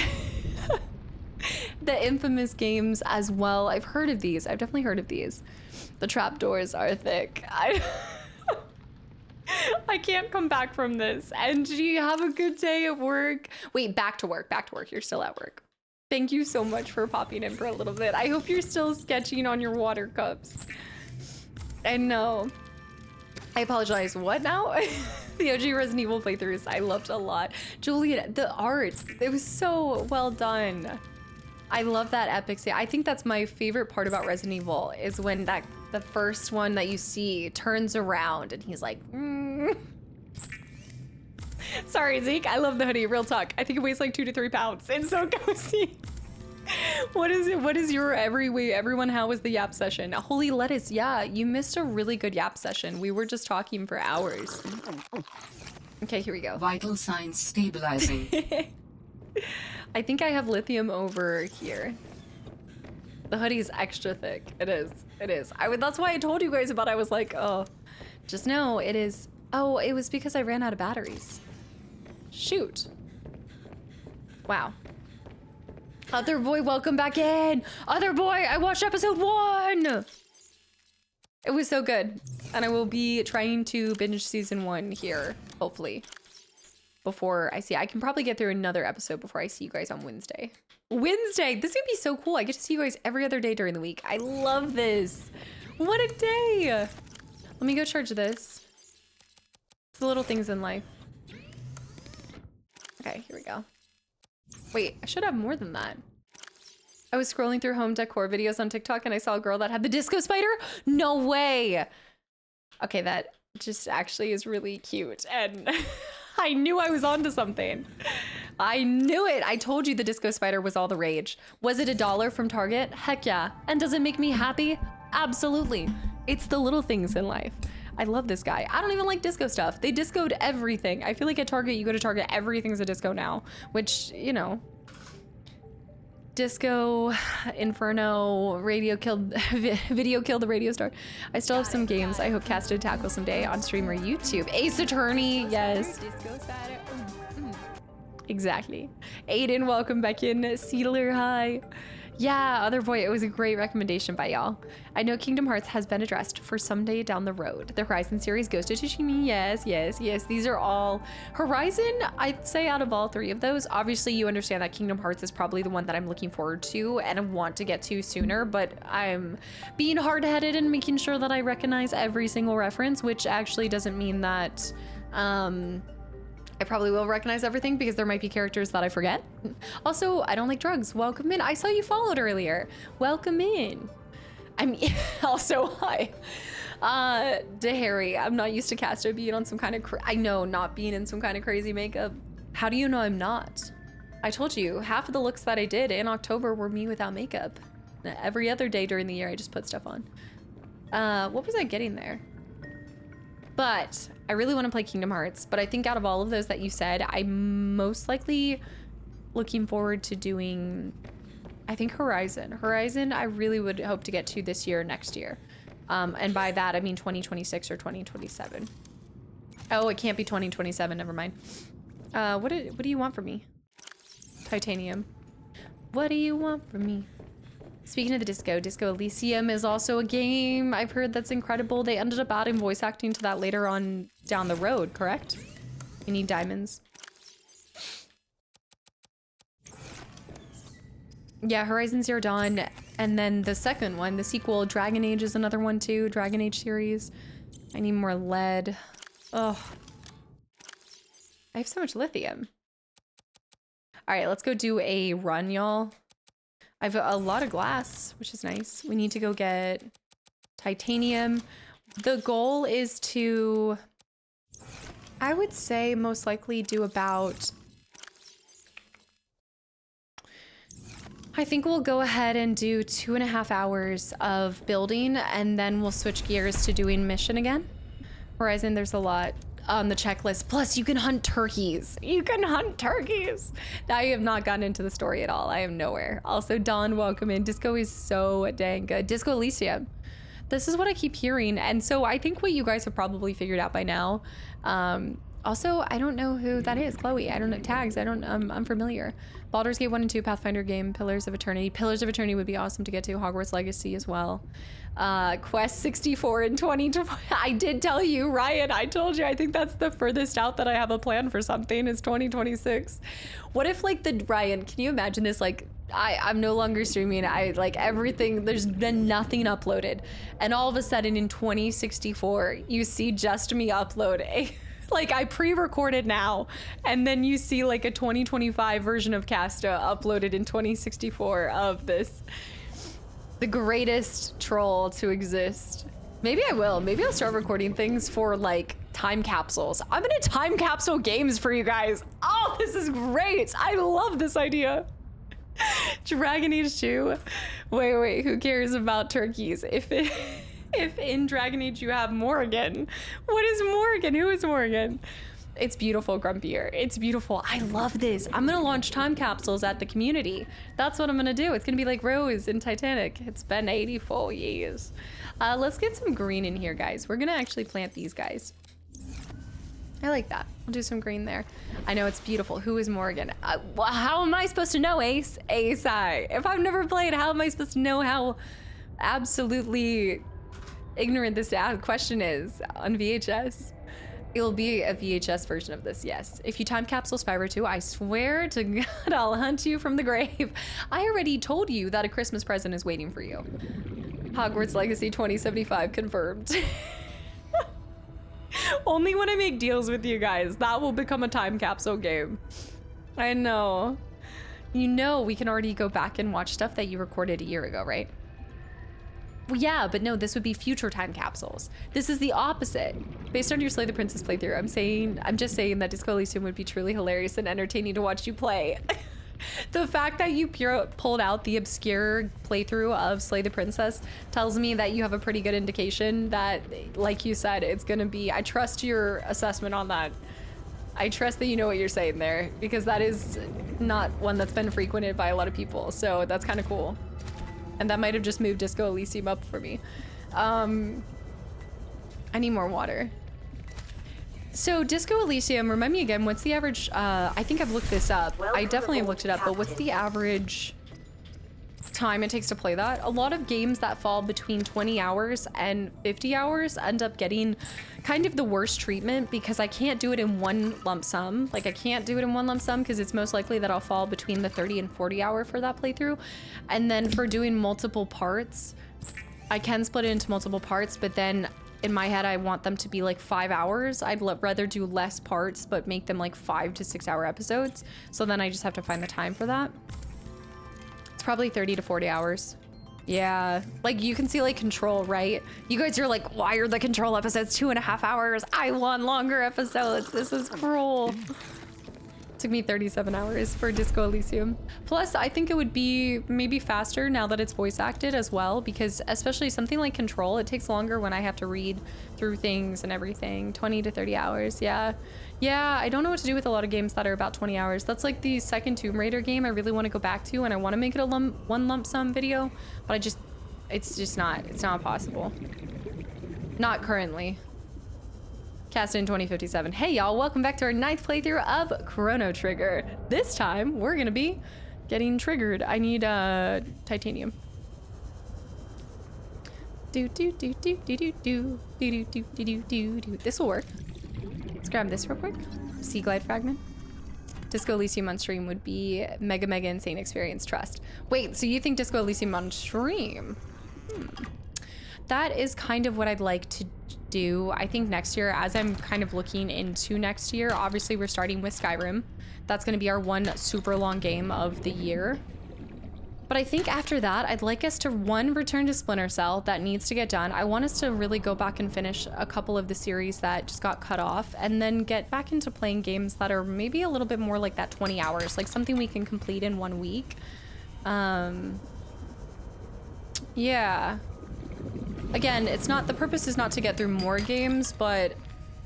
the infamous games as well. I've heard of these. I've definitely heard of these. The trapdoors are thick. I can't come back from this. Angie, have a good day at work. Wait, back to work. Back to work. You're still at work. Thank you so much for popping in for a little bit. I hope you're still sketching on your water cups. And no, I apologize. What now? The OG Resident Evil playthroughs I loved a lot. Juliet, the art, it was so well done. I love that epic scene. I think that's my favorite part about Resident Evil is when the first one that you see turns around and he's like, Sorry, Zeke. I love the hoodie. Real talk. I think it weighs like 2 to 3 pounds. It's so cozy. What is it? What is your everyone? How was the yap session? Holy lettuce. Yeah, you missed a really good yap session. We were just talking for hours. Okay, here we go. Vital signs stabilizing. I think I have lithium over here. The hoodie's extra thick. It is. It is. That's why I told you guys about it. I was like, oh, just know it is. Oh, it was because I ran out of batteries. Shoot. Wow. Other boy, welcome back in. Other boy, I watched episode 1. It was so good. And I will be trying to binge season 1 here, hopefully. Before I can probably get through another episode before I see you guys on Wednesday. Wednesday, this is gonna be so cool. I get to see you guys every other day during the week. I love this. What a day. Let me go charge this. It's the little things in life. Okay, here we go. Wait, I should have more than that. I was scrolling through home decor videos on TikTok and I saw a girl that had the disco spider. No way. Okay, that just actually is really cute. And I knew I was onto something. I knew it. I told you the disco spider was all the rage. Was it $1 from Target? Heck yeah. And does it make me happy? Absolutely. It's the little things in life. I love this guy. I don't even like disco stuff. They discoed everything. I feel like at Target, you go to Target, everything's a disco now, which, you know, disco, Inferno, video killed the radio star. I still have some games. I hope Cast to tackle someday on stream or YouTube. Ace Attorney, yes. Exactly. Aiden, welcome back in. Seedler, hi. Yeah, other boy, it was a great recommendation by y'all. I know Kingdom Hearts has been addressed for someday down the road. The Horizon series, Ghost of Tsushima, yes. These are all Horizon. I'd say out of all 3 of those, obviously you understand that Kingdom Hearts is probably the one that I'm looking forward to and I want to get to sooner, but I'm being hard-headed and making sure that I recognize every single reference, which actually doesn't mean that I probably will recognize everything because there might be characters that I forget. Also, I don't like drugs. Welcome in. I saw you followed earlier. Welcome in. I'm also, hi. DeHarry, I'm not used to Castro being on some kind of, I know, not being in some kind of crazy makeup. How do you know I'm not? I told you, half of the looks that I did in October were me without makeup. Every other day during the year, I just put stuff on. What was I getting there? But I really want to play Kingdom Hearts, but I think out of all of those that you said, I'm most likely looking forward to doing, I think Horizon. Horizon, I really would hope to get to this year or next year. And by that, I mean 2026 or 2027. Oh, it can't be 2027, never mind. What do you want from me? Titanium. What do you want from me? Speaking of the Disco Elysium is also a game I've heard that's incredible. They ended up adding voice acting to that later on down the road, correct? You need diamonds. Yeah, Horizon Zero Dawn, and then the second one, the sequel, Dragon Age is another one too, Dragon Age series. I need more lead. Oh, I have so much lithium. All right, let's go do a run, y'all. I have a lot of glass, which is nice. We need to go get titanium. The goal is to, I would say most likely do about, I think we'll go ahead and do 2.5 hours of building and then we'll switch gears to doing mission again. Horizon, there's a lot on the checklist. Plus, you can hunt turkeys. You can hunt turkeys. I have not gotten into the story at all. I am nowhere. Also, Dawn, welcome in. Disco is so dang good. Disco Elysium. This is what I keep hearing. And so I think what you guys have probably figured out by now. Also, I don't know who that is. Chloe. I don't know tags. I'm familiar. Baldur's Gate 1 and 2, Pathfinder game, Pillars of Eternity. Pillars of Eternity would be awesome to get to. Hogwarts Legacy as well. Quest 64 in 2020. I did tell you, Ryan, I told you, I think that's the furthest out that I have a plan for something is 2026. What if like Ryan, can you imagine this? Like I'm no longer streaming. I like everything, there's been nothing uploaded. And all of a sudden in 2064, you see just me upload like I pre-recorded now, and then you see like a 2025 version of Casta uploaded in 2064 of this. The greatest troll to exist. Maybe I will. Maybe I'll start recording things for like time capsules. I'm gonna time capsule games for you guys. Oh, this is great. I love this idea. Dragon Age 2. Wait, who cares about turkeys? If in Dragon Age you have Morrigan. What is Morrigan? Who is Morrigan? It's beautiful, Grumpier. It's beautiful. I love this. I'm gonna launch time capsules at the community. That's what I'm gonna do. It's gonna be like Rose in Titanic. It's been 84 years. Let's get some green in here, guys. We're gonna actually plant these guys. I like that. We'll do some green there. I know it's beautiful. Who is Morgan? Well, how am I supposed to know, Ace? Ace, if I've never played, how am I supposed to know how absolutely ignorant this question is on VHS? It'll be a VHS version of this, yes. If you time capsule Spyro 2, I swear to God, I'll hunt you from the grave. I already told you that a Christmas present is waiting for you. Hogwarts Legacy 2075 confirmed. Only when I make deals with you guys, that will become a time capsule game. I know. You know we can already go back and watch stuff that you recorded a year ago, right? Well, yeah, but no, this would be future time capsules. This is the opposite. Based on your Slay the Princess playthrough, I'm just saying that Disco Elysium would be truly hilarious and entertaining to watch you play. The fact that you pulled out the obscure playthrough of Slay the Princess tells me that you have a pretty good indication that, like you said, it's gonna be, I trust your assessment on that. I trust that you know what you're saying there, because that is not one that's been frequented by a lot of people, so that's kind of cool. And that might have just moved Disco Elysium up for me. I need more water. So Disco Elysium, remind me again, what's the average, I think I've looked this up. I definitely have looked it up, but what's the average time it takes to play that? A lot of games that fall between 20 hours and 50 hours end up getting kind of the worst treatment because I can't do it in one lump sum. Like I can't do it in one lump sum because it's most likely that I'll fall between the 30 and 40 hour for that playthrough. And then for doing multiple parts, I can split it into multiple parts, but then in my head, I want them to be like 5 hours. I'd rather do less parts, but make them like 5 to 6 hour episodes. So then I just have to find the time for that. It's probably 30 to 40 hours. Yeah, like you can see like Control, right? You guys are like, why are the Control episodes 2.5 hours? I want longer episodes. This is cruel. Took me 37 hours for Disco Elysium. Plus, I think it would be maybe faster now that it's voice acted as well, because especially something like Control, it takes longer when I have to read through things and everything. 20 to 30 hours, yeah. Yeah, I don't know what to do with a lot of games that are about 20 hours. That's like the second Tomb Raider game I really want to go back to, and I want to make it a one lump sum video, but it's not possible. Not currently. Cast in 2057. Hey y'all, welcome back to our 9th playthrough of Chrono Trigger. This time, we're gonna be getting triggered. I need titanium. This will work. Let's grab this real quick. Sea Glide Fragment. Disco Elysium on stream would be mega insane experience, trust. Wait, so you think Disco Elysium on stream? That is kind of what I'd like to do. I think next year, as I'm kind of looking into next year, obviously we're starting with Skyrim. That's going to be our one super long game of the year. But I think after that, I'd like us to return to Splinter Cell. That needs to get done. I want us to really go back and finish a couple of the series that just got cut off, and then get back into playing games that are maybe a little bit more like that 20 hours, like something we can complete in 1 week. Yeah. Again, the purpose is not to get through more games, but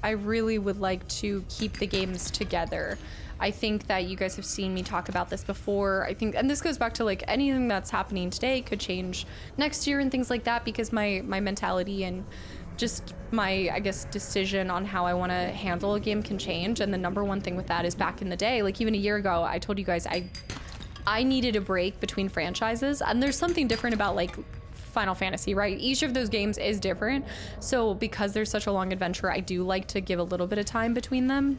I really would like to keep the games together. I think that you guys have seen me talk about this before. I think, and this goes back to like anything that's happening today could change next year and things like that, because my mentality and just my, I guess, decision on how I want to handle a game can change. And the number one thing with that is back in the day, like even a year ago, I told you guys I needed a break between franchises, and there's something different about like Final Fantasy, right? Each of those games is different. So because there's such a long adventure, I do like to give a little bit of time between them.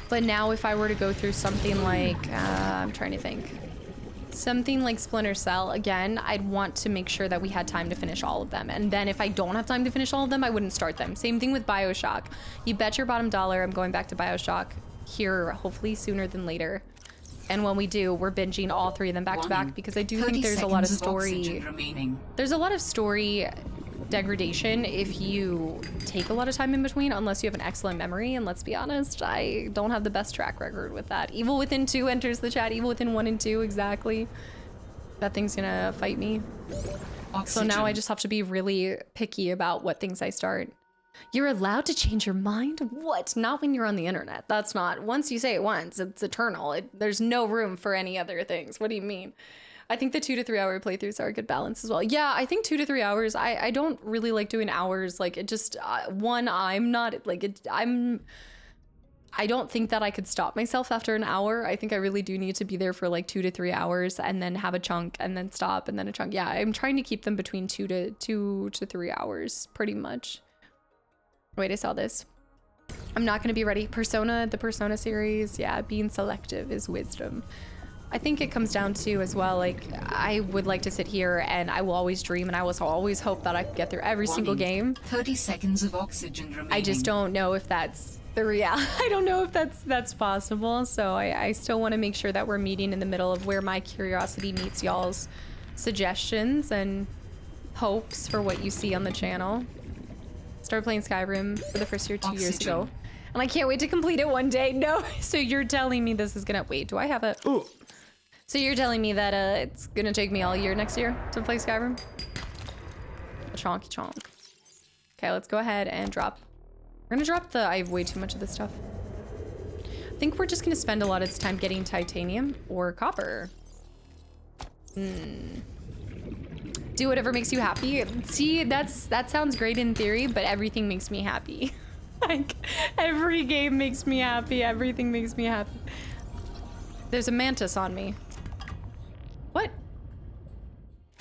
But now if I were to go through something like, I'm trying to think, something like Splinter Cell, again, I'd want to make sure that we had time to finish all of them. And then if I don't have time to finish all of them, I wouldn't start them. Same thing with BioShock. You bet your bottom dollar I'm going back to BioShock here, hopefully sooner than later. And when we do, we're binging all 3 of them back to back, because I do think there's a lot of story. There's a lot of story degradation if you take a lot of time in between, unless you have an excellent memory. And let's be honest, I don't have the best track record with that. Evil Within 2 enters the chat. Evil Within 1 and 2, exactly. That thing's gonna fight me. So now I just have to be really picky about what things I start. You're allowed to change your mind? What? Not when you're on the internet. That's not. Once you say it once, it's eternal. There's no room for any other things. What do you mean? I think the 2 to 3 hour playthroughs are a good balance as well. Yeah, I think 2 to 3 hours. I don't really like doing hours. Like it just, I'm not like it. I don't think that I could stop myself after an hour. I think I really do need to be there for like 2 to 3 hours and then have a chunk and then stop and then a chunk. Yeah, I'm trying to keep them between 2 to 3 hours pretty much. Wait, I saw this. I'm not going to be ready. The Persona series. Yeah, being selective is wisdom. I think it comes down to as well, like, I would like to sit here and I will always dream and I will always hope that I could get through every single game. 30 seconds of oxygen remaining. I just don't know if that's the reality. I don't know if that's possible. So I still want to make sure that we're meeting in the middle of where my curiosity meets y'all's suggestions and hopes for what you see on the channel. Started playing Skyrim for the first year 2 years ago. And I can't wait to complete it one day. No, so you're telling me this is gonna, wait, do I have a, ooh. So you're telling me that it's gonna take me all year next year to play Skyrim? A chonky chonk. Okay, let's go ahead and drop. We're gonna drop I have way too much of this stuff. I think we're just gonna spend a lot of this time getting titanium or copper. Do whatever makes you happy. See, that sounds great in theory, but everything makes me happy. Like, every game makes me happy. Everything makes me happy. There's a mantis on me. What?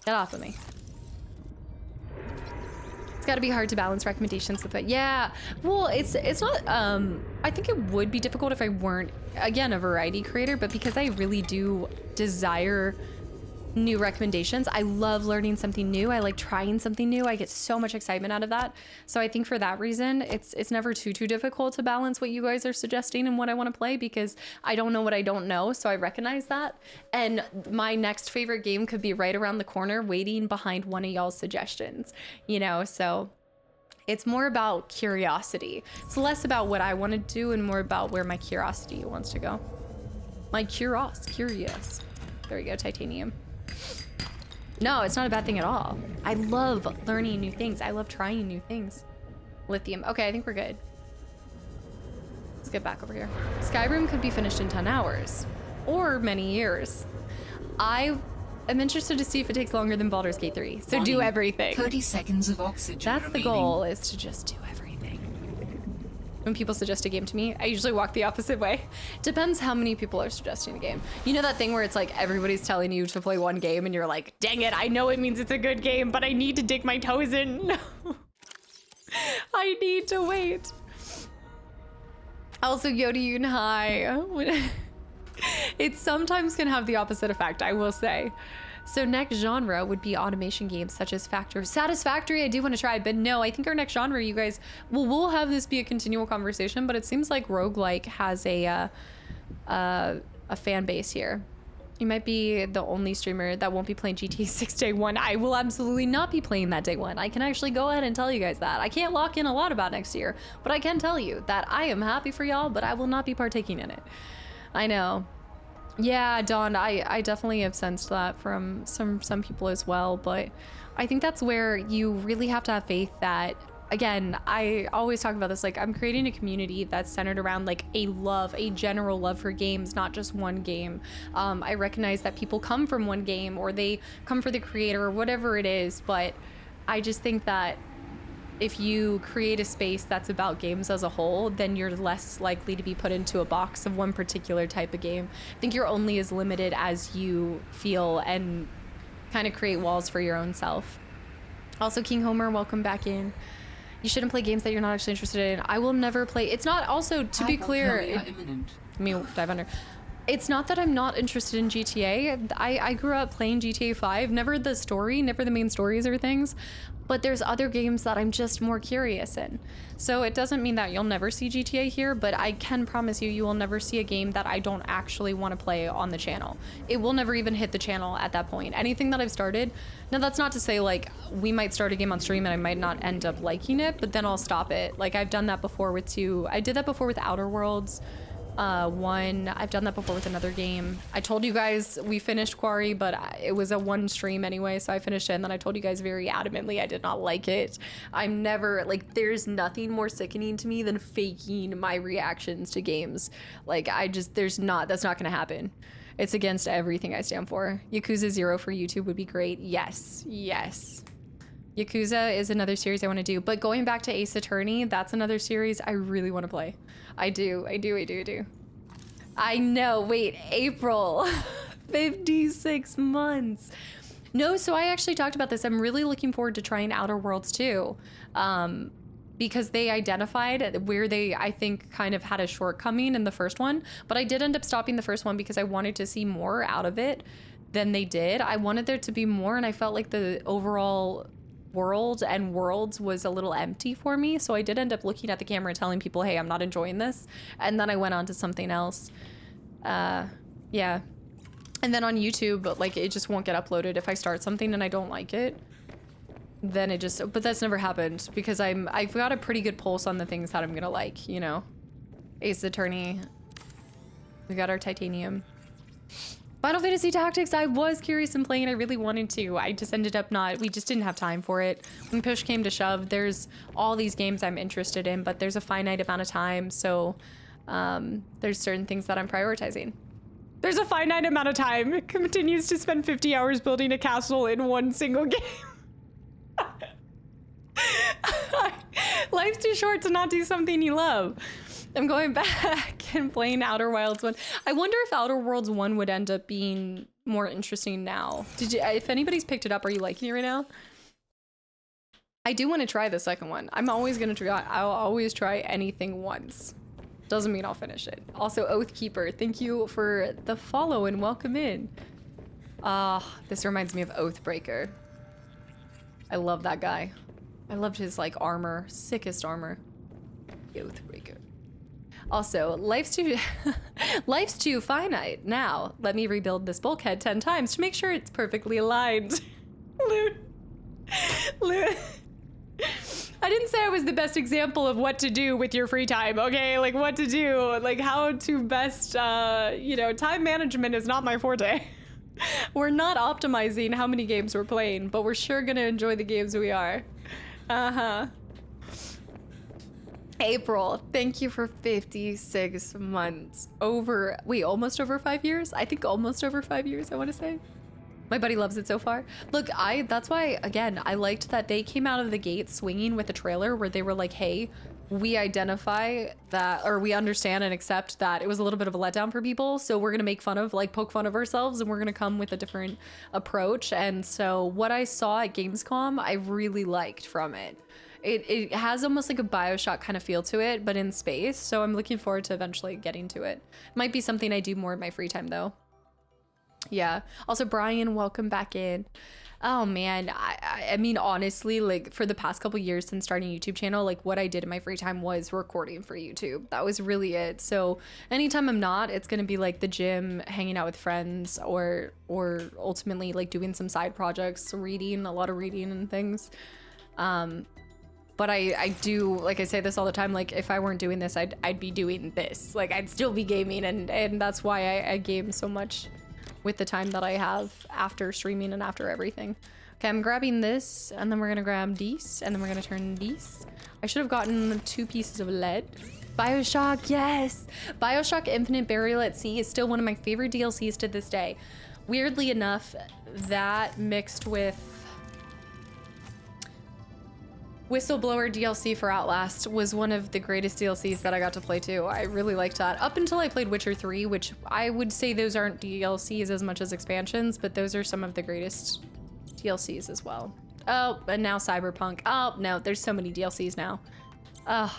Get off of me. It's gotta be hard to balance recommendations with that. Yeah, well, it's not, I think it would be difficult if I weren't, again, a variety creator, but because I really do desire new recommendations. I love learning something new. I like trying something new. I get so much excitement out of that. So I think for that reason, it's never too difficult to balance what you guys are suggesting and what I want to play, because I don't know what I don't know. So I recognize that. And my next favorite game could be right around the corner waiting behind one of y'all's suggestions, you know? So it's more about curiosity. It's less about what I want to do and more about where my curiosity wants to go. My curious. There we go, titanium. No, it's not a bad thing at all. I love learning new things. I love trying new things. Lithium. Okay, I think we're good. Let's get back over here. Skyrim could be finished in 10 hours or many years. I am interested to see if it takes longer than Baldur's Gate 3. So do everything. 30 seconds of oxygen That's the remaining. goal, is to just do everything. When people suggest a game to me, I usually walk the opposite way. Depends how many people are suggesting a game. You know that thing where it's like everybody's telling you to play one game and you're like, dang it, I know it means it's a good game, but I need to dig my toes in. No. I need to wait. Also, Yodi and Hi. It sometimes can have the opposite effect, I will say. So next genre would be automation games such as Satisfactory. I do want to try, but no, I think our next genre, you guys, well, we'll have this be a continual conversation, but it seems like roguelike has a fan base here. You might be the only streamer that won't be playing GTA 6 day one. I will absolutely not be playing that day one. I can actually go ahead and tell you guys that. I can't lock in a lot about next year, but I can tell you that I am happy for y'all, but I will not be partaking in it. I know. Yeah, Dawn, I definitely have sensed that from some people as well, but I think that's where you really have to have faith that, again, I always talk about this, like I'm creating a community that's centered around like a general love for games, not just one game. I recognize that people come from one game or they come for the creator or whatever it is, but I just think that if you create a space that's about games as a whole, then you're less likely to be put into a box of one particular type of game. I think you're only as limited as you feel and kind of create walls for your own self. Also, King Homer, welcome back in. You shouldn't play games that you're not actually interested in. I will never play. It's not, also, to be clear, let me dive under. It's not that I'm not interested in GTA. I grew up playing GTA 5, never the story, never the main stories or things, but there's other games that I'm just more curious in. So it doesn't mean that you'll never see GTA here, but I can promise you, you will never see a game that I don't actually want to play on the channel. It will never even hit the channel at that point. Anything that I've started, now that's not to say like we might start a game on stream and I might not end up liking it, but then I'll stop it. Like I've done that before with I did that before with Outer Worlds. I've done that before with another game. I told you guys we finished Quarry, but it was a one stream anyway, so I finished it, and then I told you guys very adamantly I did not like it. I'm never, like, there's nothing more sickening to me than faking my reactions to games. Like, that's not gonna happen. It's against everything I stand for. Yakuza 0 for YouTube would be great. Yes. Yakuza is another series I want to do, but going back to Ace Attorney, that's another series I really want to play. I do. I know, wait, April, 56 months. No, so I actually talked about this. I'm really looking forward to trying Outer Worlds too, because they identified where they, I think, kind of had a shortcoming in the first one, but I did end up stopping the first one because I wanted to see more out of it than they did. I wanted there to be more, and I felt like the overall world and worlds was a little empty for me, so I did end up looking at the camera and telling people, hey, I'm not enjoying this, and then I went on to something else. Yeah, and then on YouTube, like, it just won't get uploaded if I start something and I don't like it, then it just, but that's never happened because I've got a pretty good pulse on the things that I'm gonna like, you know. Ace Attorney, we got our titanium. Final Fantasy Tactics, I was curious in playing. I really wanted to. I just ended up we just didn't have time for it. When push came to shove, there's all these games I'm interested in, but there's a finite amount of time, so there's certain things that I'm prioritizing. There's a finite amount of time. It continues to spend 50 hours building a castle in one single game. Life's too short to not do something you love. I'm going back and playing Outer Wilds 1. I wonder if Outer Worlds 1 would end up being more interesting now. If anybody's picked it up, are you liking it right now? I do want to try the second one. I'm always going to try. I'll always try anything once. Doesn't mean I'll finish it. Also, Oathkeeper, thank you for the follow and welcome in. Ah, this reminds me of Oathbreaker. I love that guy. I loved his like armor, sickest armor. The Oathbreaker. Also, life's too life's too finite. Now, let me rebuild this bulkhead 10 times to make sure it's perfectly aligned. Loot. I didn't say I was the best example of what to do with your free time, okay? Like what to do, like how to best, you know, time management is not my forte. We're not optimizing how many games we're playing, but we're sure gonna enjoy the games we are. Uh-huh. April, thank you for 56 months. Almost over 5 years? I think almost over 5 years, I want to say. My buddy loves it so far. Look, that's why, again, I liked that they came out of the gate swinging with a trailer where they were like, hey, we identify that, or we understand and accept that it was a little bit of a letdown for people. So we're going to make fun of, like, poke fun of ourselves, and we're going to come with a different approach. And so what I saw at Gamescom, I really liked from it. It has almost like a BioShock kind of feel to it, but in space. So I'm looking forward to eventually getting to it. Might be something I do more in my free time, though. Yeah. Also, Brian, welcome back in. Oh man, I mean, honestly, like for the past couple years since starting a YouTube channel, like what I did in my free time was recording for YouTube. That was really it. So anytime I'm not, it's gonna be like the gym, hanging out with friends, or ultimately like doing some side projects, reading, a lot of reading and things. But I do, like I say this all the time, like if I weren't doing this, I'd be doing this. Like I'd still be gaming, and that's why I game so much with the time that I have after streaming and after everything. Okay, I'm grabbing this, and then we're gonna grab these, and then we're gonna turn these. I should have gotten 2 pieces of lead. BioShock, yes! BioShock Infinite Burial at Sea is still one of my favorite DLCs to this day. Weirdly enough, that mixed with Whistleblower DLC for Outlast was one of the greatest DLCs that I got to play too. I really liked that. Up until I played Witcher 3, which I would say those aren't DLCs as much as expansions, but those are some of the greatest DLCs as well. Oh, and now Cyberpunk. Oh, no, there's so many DLCs now. I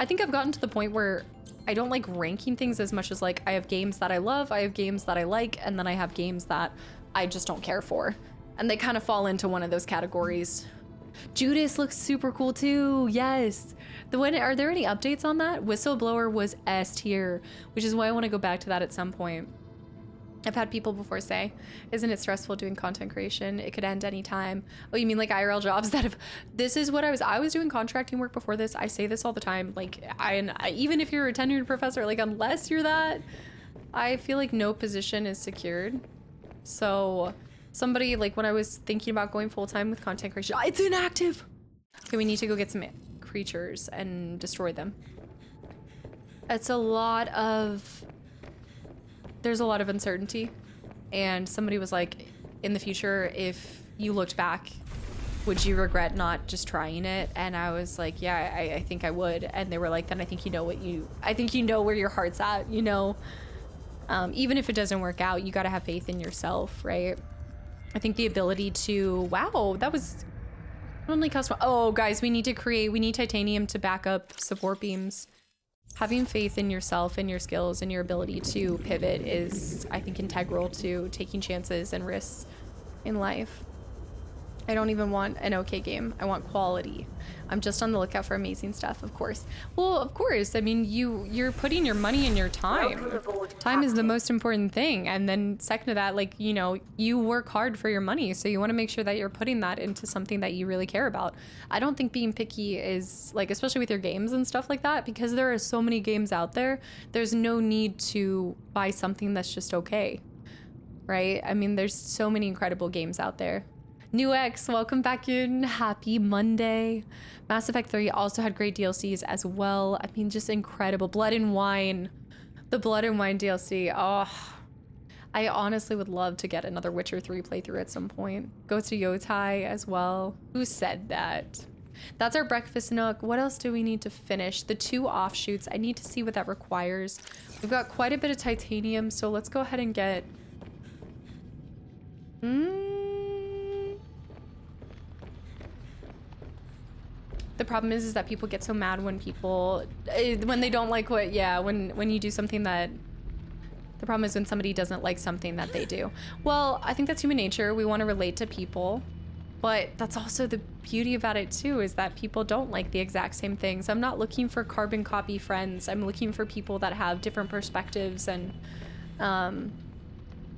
think I've gotten to the point where I don't like ranking things as much as like I have games that I love, I have games that I like, and then I have games that I just don't care for. And they kind of fall into one of those categories. Judas looks super cool too. Yes. Are there any updates on that? Whistleblower was S tier, which is why I want to go back to that at some point. I've had people before say, isn't it stressful doing content creation? It could end anytime. Oh, you mean like IRL jobs that have, this is what I was doing contracting work before this. I say this all the time. Like even if you're a tenured professor, like unless you're that, I feel like no position is secured. So somebody, like when I was thinking about going full-time with content creation, it's inactive. Okay, we need to go get some creatures and destroy them. There's a lot of uncertainty. And somebody was like, in the future, if you looked back, would you regret not just trying it? And I was like, yeah, I think I would. And they were like, then I think you know where your heart's at, you know? Even if it doesn't work out, you gotta have faith in yourself, right? I think the ability to, wow, that was only custom. Oh, guys, we need titanium to back up support beams. Having faith in yourself and your skills and your ability to pivot is, I think, integral to taking chances and risks in life. I don't even want an okay game. I want quality. I'm just on the lookout for amazing stuff, of course. Well, of course. I mean, you're putting your money and your time. Time is the most important thing. And then second to that, like, you know, you work hard for your money. So you want to make sure that you're putting that into something that you really care about. I don't think being picky is, like, especially with your games and stuff like that, because there are so many games out there, there's no need to buy something that's just okay, right? I mean, there's so many incredible games out there. New X, welcome back in. Happy Monday. Mass Effect 3 also had great DLCs as well. I mean, just incredible. Blood and Wine. The Blood and Wine DLC. Oh, I honestly would love to get another Witcher 3 playthrough at some point. Go to Yotai as well. Who said that? That's our breakfast nook. What else do we need to finish? The 2 offshoots. I need to see what that requires. We've got quite a bit of titanium, so let's go ahead and get... The problem is that people get so mad when they don't like when you do something that The problem is when somebody doesn't like something that they do. Well, I think that's human nature. We want to relate to people, but that's also the beauty about it too, is that people don't like the exact same things. I'm not looking for carbon copy friends. I'm looking for people that have different perspectives and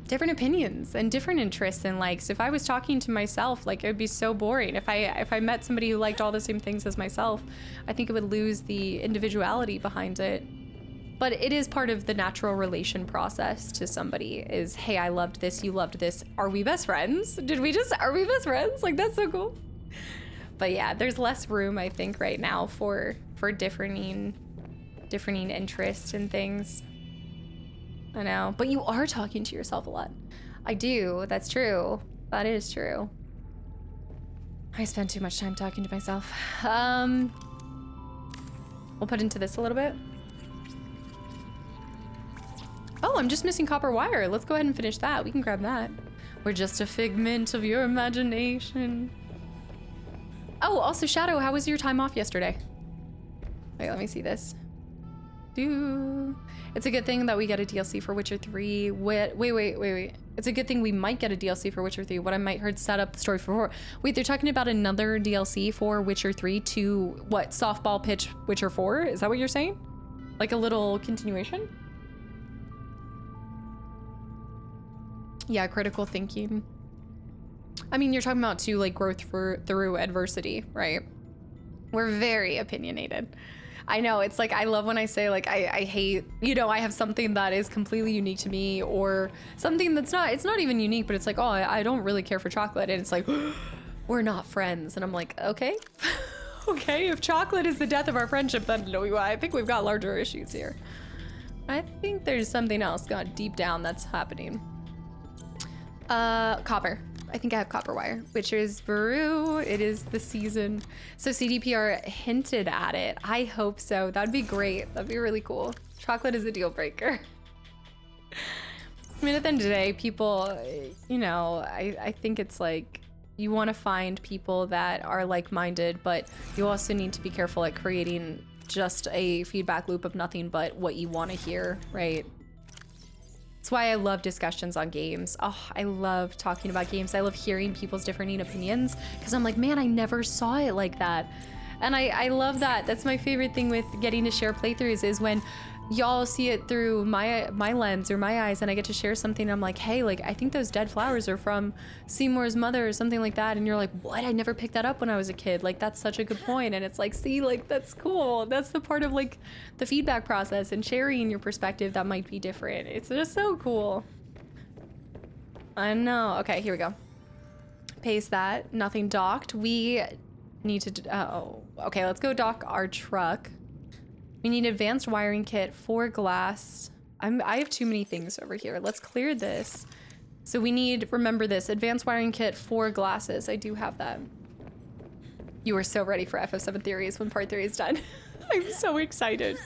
different opinions and different interests and likes. If I was talking to myself, like, it would be so boring. If I met somebody who liked all the same things as myself, I think it would lose the individuality behind it. But it is part of the natural relation process to somebody is, hey, I loved this, you loved this. Are we best friends? Are we best friends? Like, that's so cool. But yeah, there's less room, I think, right now for differing interests and things. I know, but you are talking to yourself a lot. I do, that's true. That is true. I spend too much time talking to myself. We'll put into this a little bit. Oh, I'm just missing copper wire. Let's go ahead and finish that. We can grab that. We're just a figment of your imagination. Oh, also Shadow, how was your time off yesterday? Wait, let me see this. It's a good thing that we get a DLC for Witcher 3. Wait. It's a good thing we might get a DLC for Witcher 3. What I might heard set up the story for 4. Wait, they're talking about another DLC for Witcher 3 to what? Softball pitch Witcher 4? Is that what you're saying? Like a little continuation? Yeah, critical thinking. I mean, you're talking about to like growth through adversity, right? We're very opinionated. I know, it's like, I love when I say like, I hate, you know, I have something that is completely unique to me, or something that's not, it's not even unique, but it's like, oh, I don't really care for chocolate. And it's like, we're not friends. And I'm like, okay. Okay, if chocolate is the death of our friendship, then I think we've got larger issues here. I think there's something else got deep down that's happening. Copper. I think I have copper wire, which is brew. It is the season. So CDPR hinted at it. I hope so. That'd be great. That'd be really cool. Chocolate is a deal breaker. I mean, at the end of the day, people, you know, I think it's like, you want to find people that are like-minded, but you also need to be careful at creating just a feedback loop of nothing but what you want to hear, right? That's why I love discussions on games. Oh, I love talking about games. I love hearing people's differing opinions because I'm like, man, I never saw it like that. And I love that. That's my favorite thing with getting to share playthroughs is when y'all see it through my lens or my eyes and I get to share something and I'm like, hey, like, I think those dead flowers are from Seymour's mother or something like that. And you're like, what? I never picked that up when I was a kid. Like, that's such a good point. And it's like, see, like, that's cool. That's the part of like the feedback process and sharing your perspective that might be different. It's just so cool. I know. Okay, here we go. Paste that. Nothing docked. We need to, oh, okay, let's go dock our truck. We need advanced wiring kit, 4 glass. I have too many things over here. Let's clear this. So we need, remember this, advanced wiring kit, 4 glasses. I do have that. You are so ready for FF7 theories when part 3 is done. I'm so excited.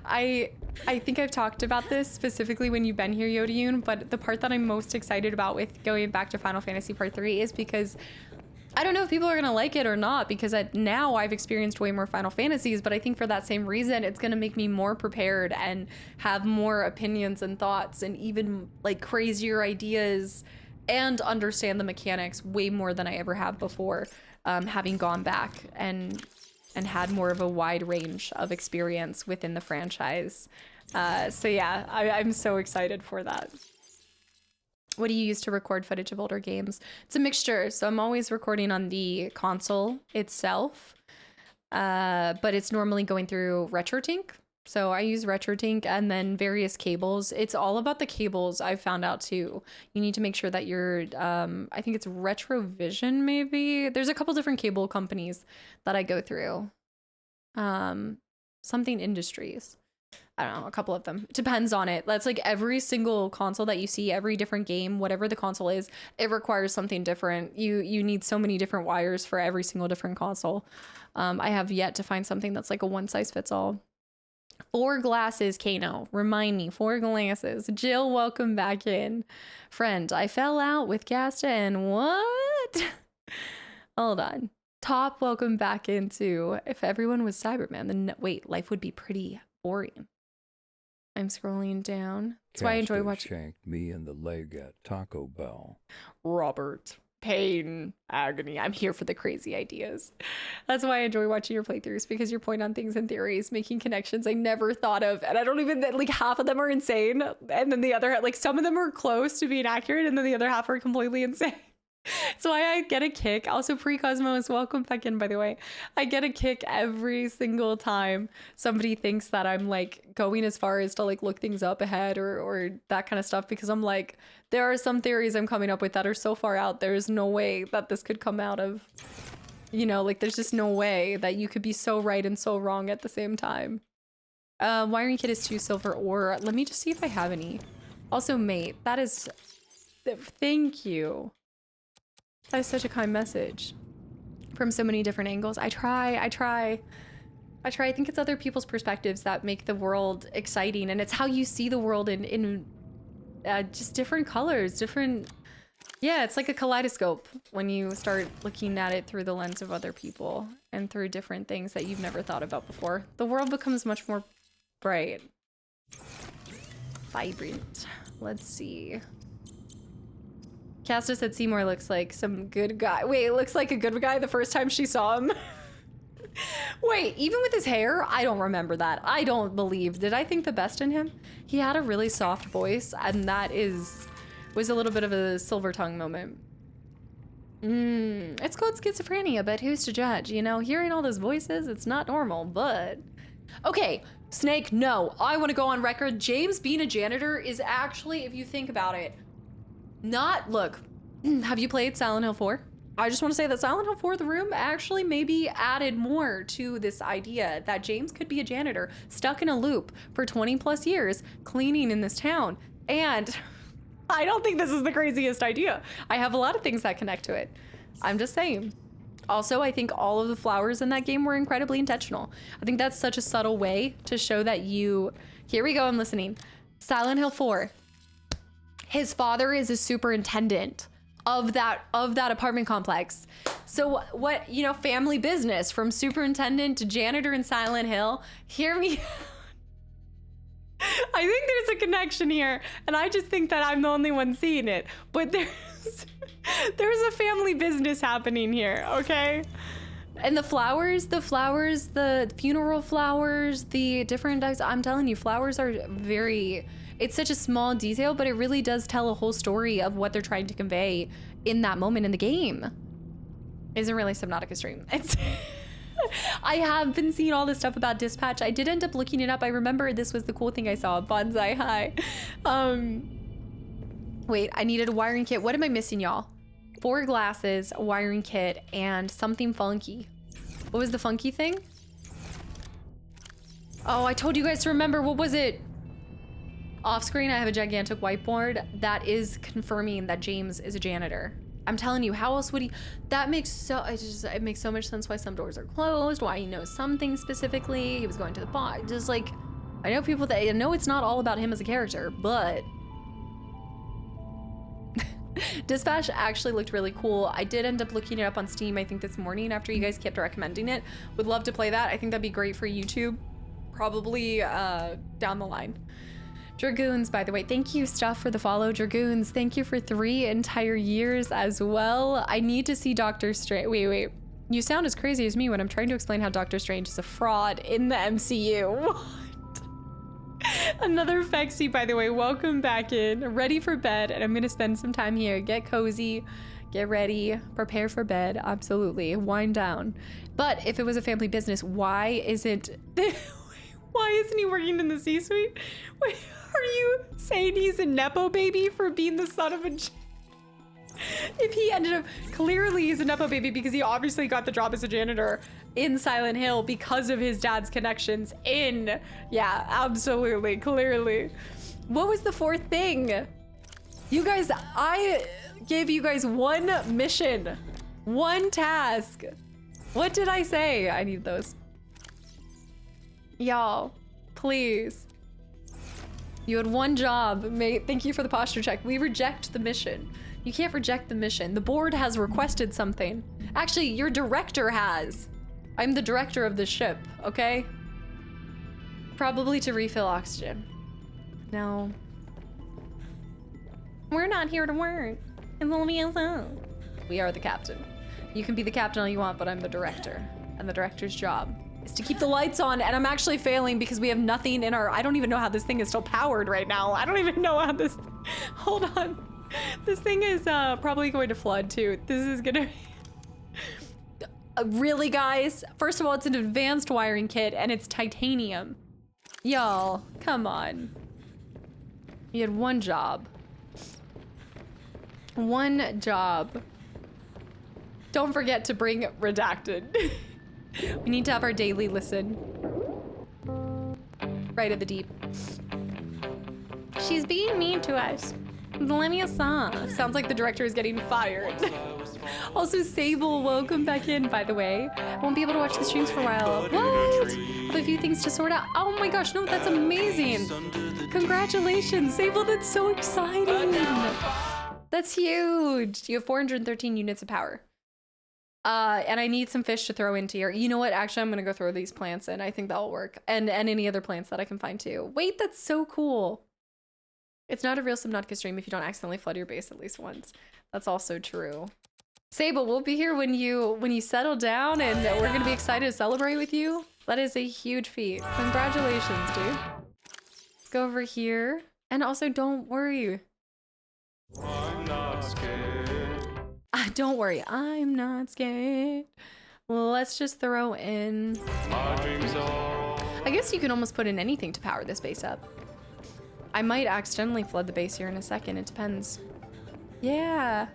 I think I've talked about this specifically when you've been here, Yodiun, but the part that I'm most excited about with going back to Final Fantasy Part 3 is because I don't know if people are gonna like it or not, because now I've experienced way more Final Fantasies, but I think for that same reason, it's gonna make me more prepared and have more opinions and thoughts and even like crazier ideas and understand the mechanics way more than I ever have before, having gone back and had more of a wide range of experience within the franchise. So yeah, I'm so excited for that. What do you use to record footage of older games? It's a mixture. So I'm always recording on the console itself, but it's normally going through RetroTink. So I use RetroTink and then various cables. It's all about the cables, I've found out too. You need to make sure that you're, I think it's Retrovision maybe. There's a couple different cable companies that I go through. Something Industries. I don't know, a couple of them. It depends on it. That's like every single console that you see, every different game, whatever the console is, it requires something different. You need so many different wires for every single different console. I have yet to find something that's like a one size fits all. 4 glasses, Kano. Remind me, 4 glasses. Jill, welcome back in. Friend, I fell out with Gasta and what? Hold on. Top, welcome back into. If everyone was Cyberman, then wait, life would be pretty boring. I'm scrolling down. That's why I enjoy Castro watching. shanked me in the leg at Taco Bell. Robert, pain, agony. I'm here for the crazy ideas. That's why I enjoy watching your playthroughs, because you're pointing on things and theories, making connections I never thought of. And I don't even, like, half of them are insane. And then the other, like, some of them are close to being accurate, and then the other half are completely insane. So I get a kick. Also, Pre-Cosmos, welcome back in, by the way. I get a kick every single time somebody thinks that I'm, like, going as far as to, like, look things up ahead or that kind of stuff, because I'm like, there are some theories I'm coming up with that are so far out, there's no way that this could come out of, you know, like, there's just no way that you could be so right and so wrong at the same time. Wiring kit is 2 silver ore. Let me just see if I have any. Also, mate, that is... Thank you. That is such a kind message from so many different angles. I try. I think it's other people's perspectives that make the world exciting, and it's how you see the world in just different colors, different. Yeah, it's like a kaleidoscope when you start looking at it through the lens of other people and through different things that you've never thought about before. The world becomes much more bright, vibrant. Let's see. Casta said Seymour looks like some good guy. Wait, it looks like a good guy the first time she saw him? Wait, even with his hair? I don't remember that. I don't believe. Did I think the best in him? He had a really soft voice, and that was a little bit of a silver tongue moment. It's called schizophrenia, but who's to judge? You know, hearing all those voices, it's not normal, but... Okay, Snake, no. I want to go on record. James being a janitor is actually, if you think about it, look, have you played Silent Hill 4? I just want to say that Silent Hill 4 The Room actually maybe added more to this idea that James could be a janitor stuck in a loop for 20 plus years cleaning in this town. And I don't think this is the craziest idea. I have a lot of things that connect to it. I'm just saying. Also, I think all of the flowers in that game were incredibly intentional. I think that's such a subtle way to show that you... Here we go, I'm listening. Silent Hill 4. His father is a superintendent of that apartment complex. So what, you know, family business from superintendent to janitor in Silent Hill. Hear me. I think there's a connection here, and I just think that I'm the only one seeing it. But there's a family business happening here, okay? And the flowers, the funeral flowers, the different types, I'm telling you, flowers are very... It's such a small detail, but it really does tell a whole story of what they're trying to convey in that moment in the game. Isn't really Subnautica stream. It's I have been seeing all this stuff about Dispatch. I did end up looking it up. I remember this was the cool thing I saw, Bonsai High. Wait, I needed a wiring kit. What am I missing, y'all? 4 glasses, a wiring kit, and something funky. What was the funky thing? Oh, I told you guys to remember. What was it? Off screen, I have a gigantic whiteboard that is confirming that James is a janitor. I'm telling you, how else would he? That makes it makes so much sense why some doors are closed, why he knows some things specifically. He was going to the bar. Just like, I know people that, I know it's not all about him as a character, but Dispatch actually looked really cool. I did end up looking it up on Steam, I think this morning after you guys kept recommending it. Would love to play that. I think that'd be great for YouTube, probably down the line. Dragoons, by the way, thank you, Stuff, for the follow. Dragoons, thank you for 3 entire years as well. I need to see Doctor Strange. Wait. You sound as crazy as me when I'm trying to explain how Doctor Strange is a fraud in the MCU. What? Another Fexy, by the way, welcome back in. Ready for bed, and I'm gonna spend some time here. Get cozy, get ready, prepare for bed, absolutely. Wind down. But if it was a family business, why isn't he working in the C-suite? Wait, are you saying he's a Nepo baby for being the son of a... If he ended up... Clearly he's a Nepo baby because he obviously got the job as a janitor in Silent Hill because of his dad's connections in... Yeah, absolutely, clearly. What was the 4th thing? You guys, I gave you guys 1 mission. 1 task. What did I say? I need those. Y'all, please. You had 1 job, mate. Thank you for the posture check. We reject the mission. You can't reject the mission. The board has requested something. Actually, your director has. I'm the director of the ship, okay? Probably to refill oxygen. No. We're not here to work. It's only us. We are the captain. You can be the captain all you want, but I'm the director. And the director's job is to keep the lights on. And I'm actually failing because we have nothing in our... I don't even know how this thing is still powered right now. I don't even know how this... Hold on. This thing is probably going to flood too. This is gonna... Really, guys? First of all, it's an advanced wiring kit and it's titanium. Y'all, come on. You had one job. One job. Don't forget to bring redacted. We need to have our daily listen. Right at the deep. She's being mean to us. Let me a song. Sounds like the director is getting fired. Also, Sable, welcome back in, by the way. I won't be able to watch the streams for a while. What? I have a few things to sort out. Oh my gosh, no, that's amazing. Congratulations, Sable, that's so exciting. That's huge. You have 413 units of power. And I need some fish to throw into here. You know what? Actually, I'm gonna go throw these plants in. I think that'll work. And any other plants that I can find too. Wait, that's so cool. It's not a real Subnautica stream if you don't accidentally flood your base at least once. That's also true. Sable, we'll be here when you settle down, and we're gonna be excited to celebrate with you. That is a huge feat. Congratulations, dude. Let's go over here. And also, don't worry. I'm not scared. Don't worry, I'm not scared. Let's just throw in... My dreams are... I guess you can almost put in anything to power this base up. I might accidentally flood the base here in a second, it depends. Yeah.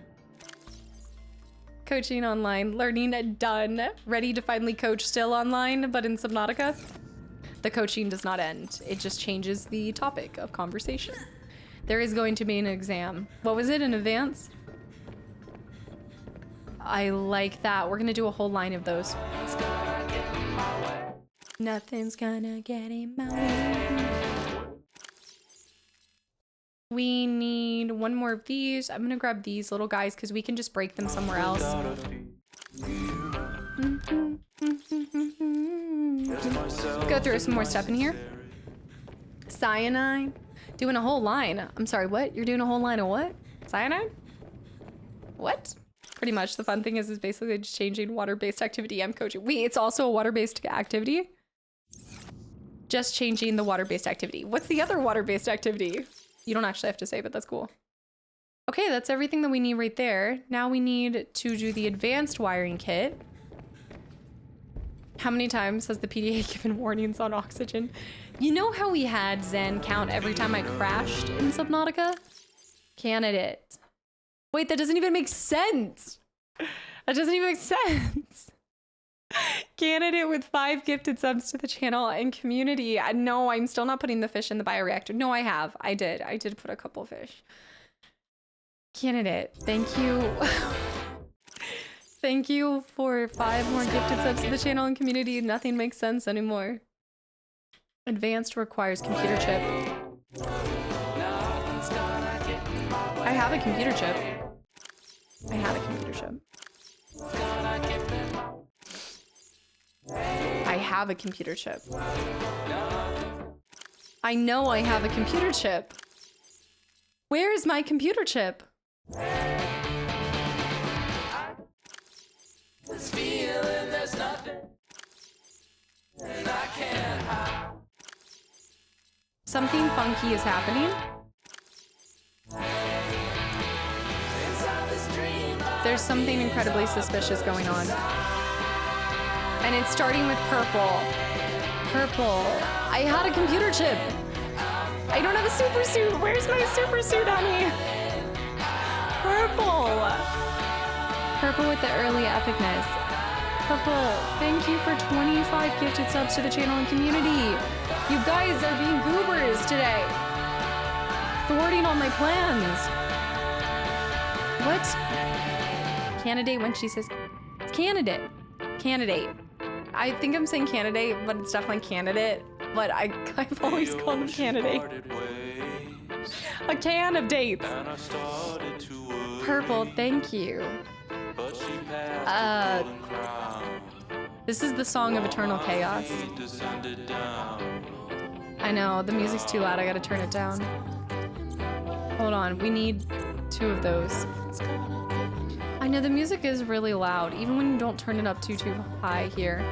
Coaching online, learning done. Ready to finally coach, still online, but in Subnautica. The coaching does not end. It just changes the topic of conversation. There is going to be an exam. What was it, in advance? I like that. We're gonna do a whole line of those. Nothing's gonna get in my way. We need one more of these. I'm gonna grab these little guys because we can just break them somewhere else. Go through some more stuff in here. Cyanide. Doing a whole line. I'm sorry, what? You're doing a whole line of what? Cyanide? What? Pretty much the fun thing is basically just changing water-based activity. I'm coaching. Wait, it's also a water-based activity? Just changing the water-based activity. What's the other water-based activity? You don't actually have to say, but that's cool. Okay, that's everything that we need right there. Now we need to do the advanced wiring kit. How many times has the PDA given warnings on oxygen? You know how we had Zen count every time I crashed in Subnautica? Candidate. Wait, that doesn't even make sense. That doesn't even make sense. Candidate with 5 gifted subs to the channel and community. No, I'm still not putting the fish in the bioreactor. No, I have. I did put a couple fish. Candidate, thank you. Thank you for 5 more gifted subs to the channel and community. Nothing makes sense anymore. Advanced requires computer chip. I have a computer chip. I have a computer chip. I have a computer chip. I know I have a computer chip. Where is my computer chip? This feeling, there's nothing and I can't hide. Something funky is happening. There's something incredibly suspicious going on. And it's starting with purple. Purple. I had a computer chip. I don't have a super suit. Where's my super suit, honey? Purple. Purple with the early epicness. Purple, thank you for 25 gifted subs to the channel and community. You guys are being goobers today. Thwarting all my plans. What? Candidate when she says, it's candidate. Candidate. I think I'm saying candidate, but it's definitely candidate. But I've always called them candidate. A can of dates. Purple, thank you. This is the song of eternal chaos. I know, the music's too loud. I gotta turn it down. Hold on, we need 2 of those. I know the music is really loud, even when you don't turn it up too high here.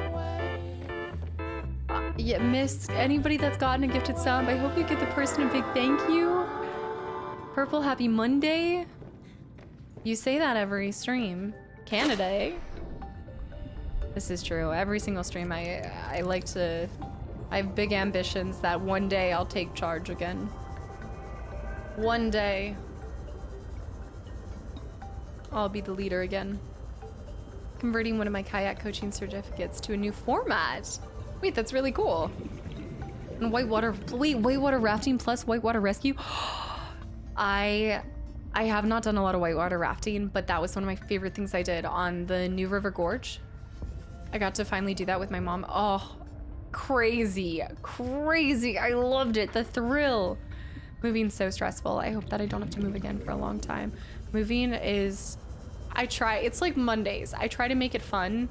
Yeah, missed anybody that's gotten a gifted sub. I hope you give the person a big thank you. Purple, happy Monday. You say that every stream. Canada, eh? This is true. Every single stream, I like to... I have big ambitions that one day I'll take charge again. One day. I'll be the leader again. Converting one of my kayak coaching certificates to a new format. Wait, that's really cool. And whitewater rafting plus whitewater rescue. I have not done a lot of whitewater rafting, but that was one of my favorite things I did on the New River Gorge. I got to finally do that with my mom. Oh, crazy, crazy. I loved it. The thrill. Moving's so stressful. I hope that I don't have to move again for a long time. Moving is, it's like Mondays. I try to make it fun,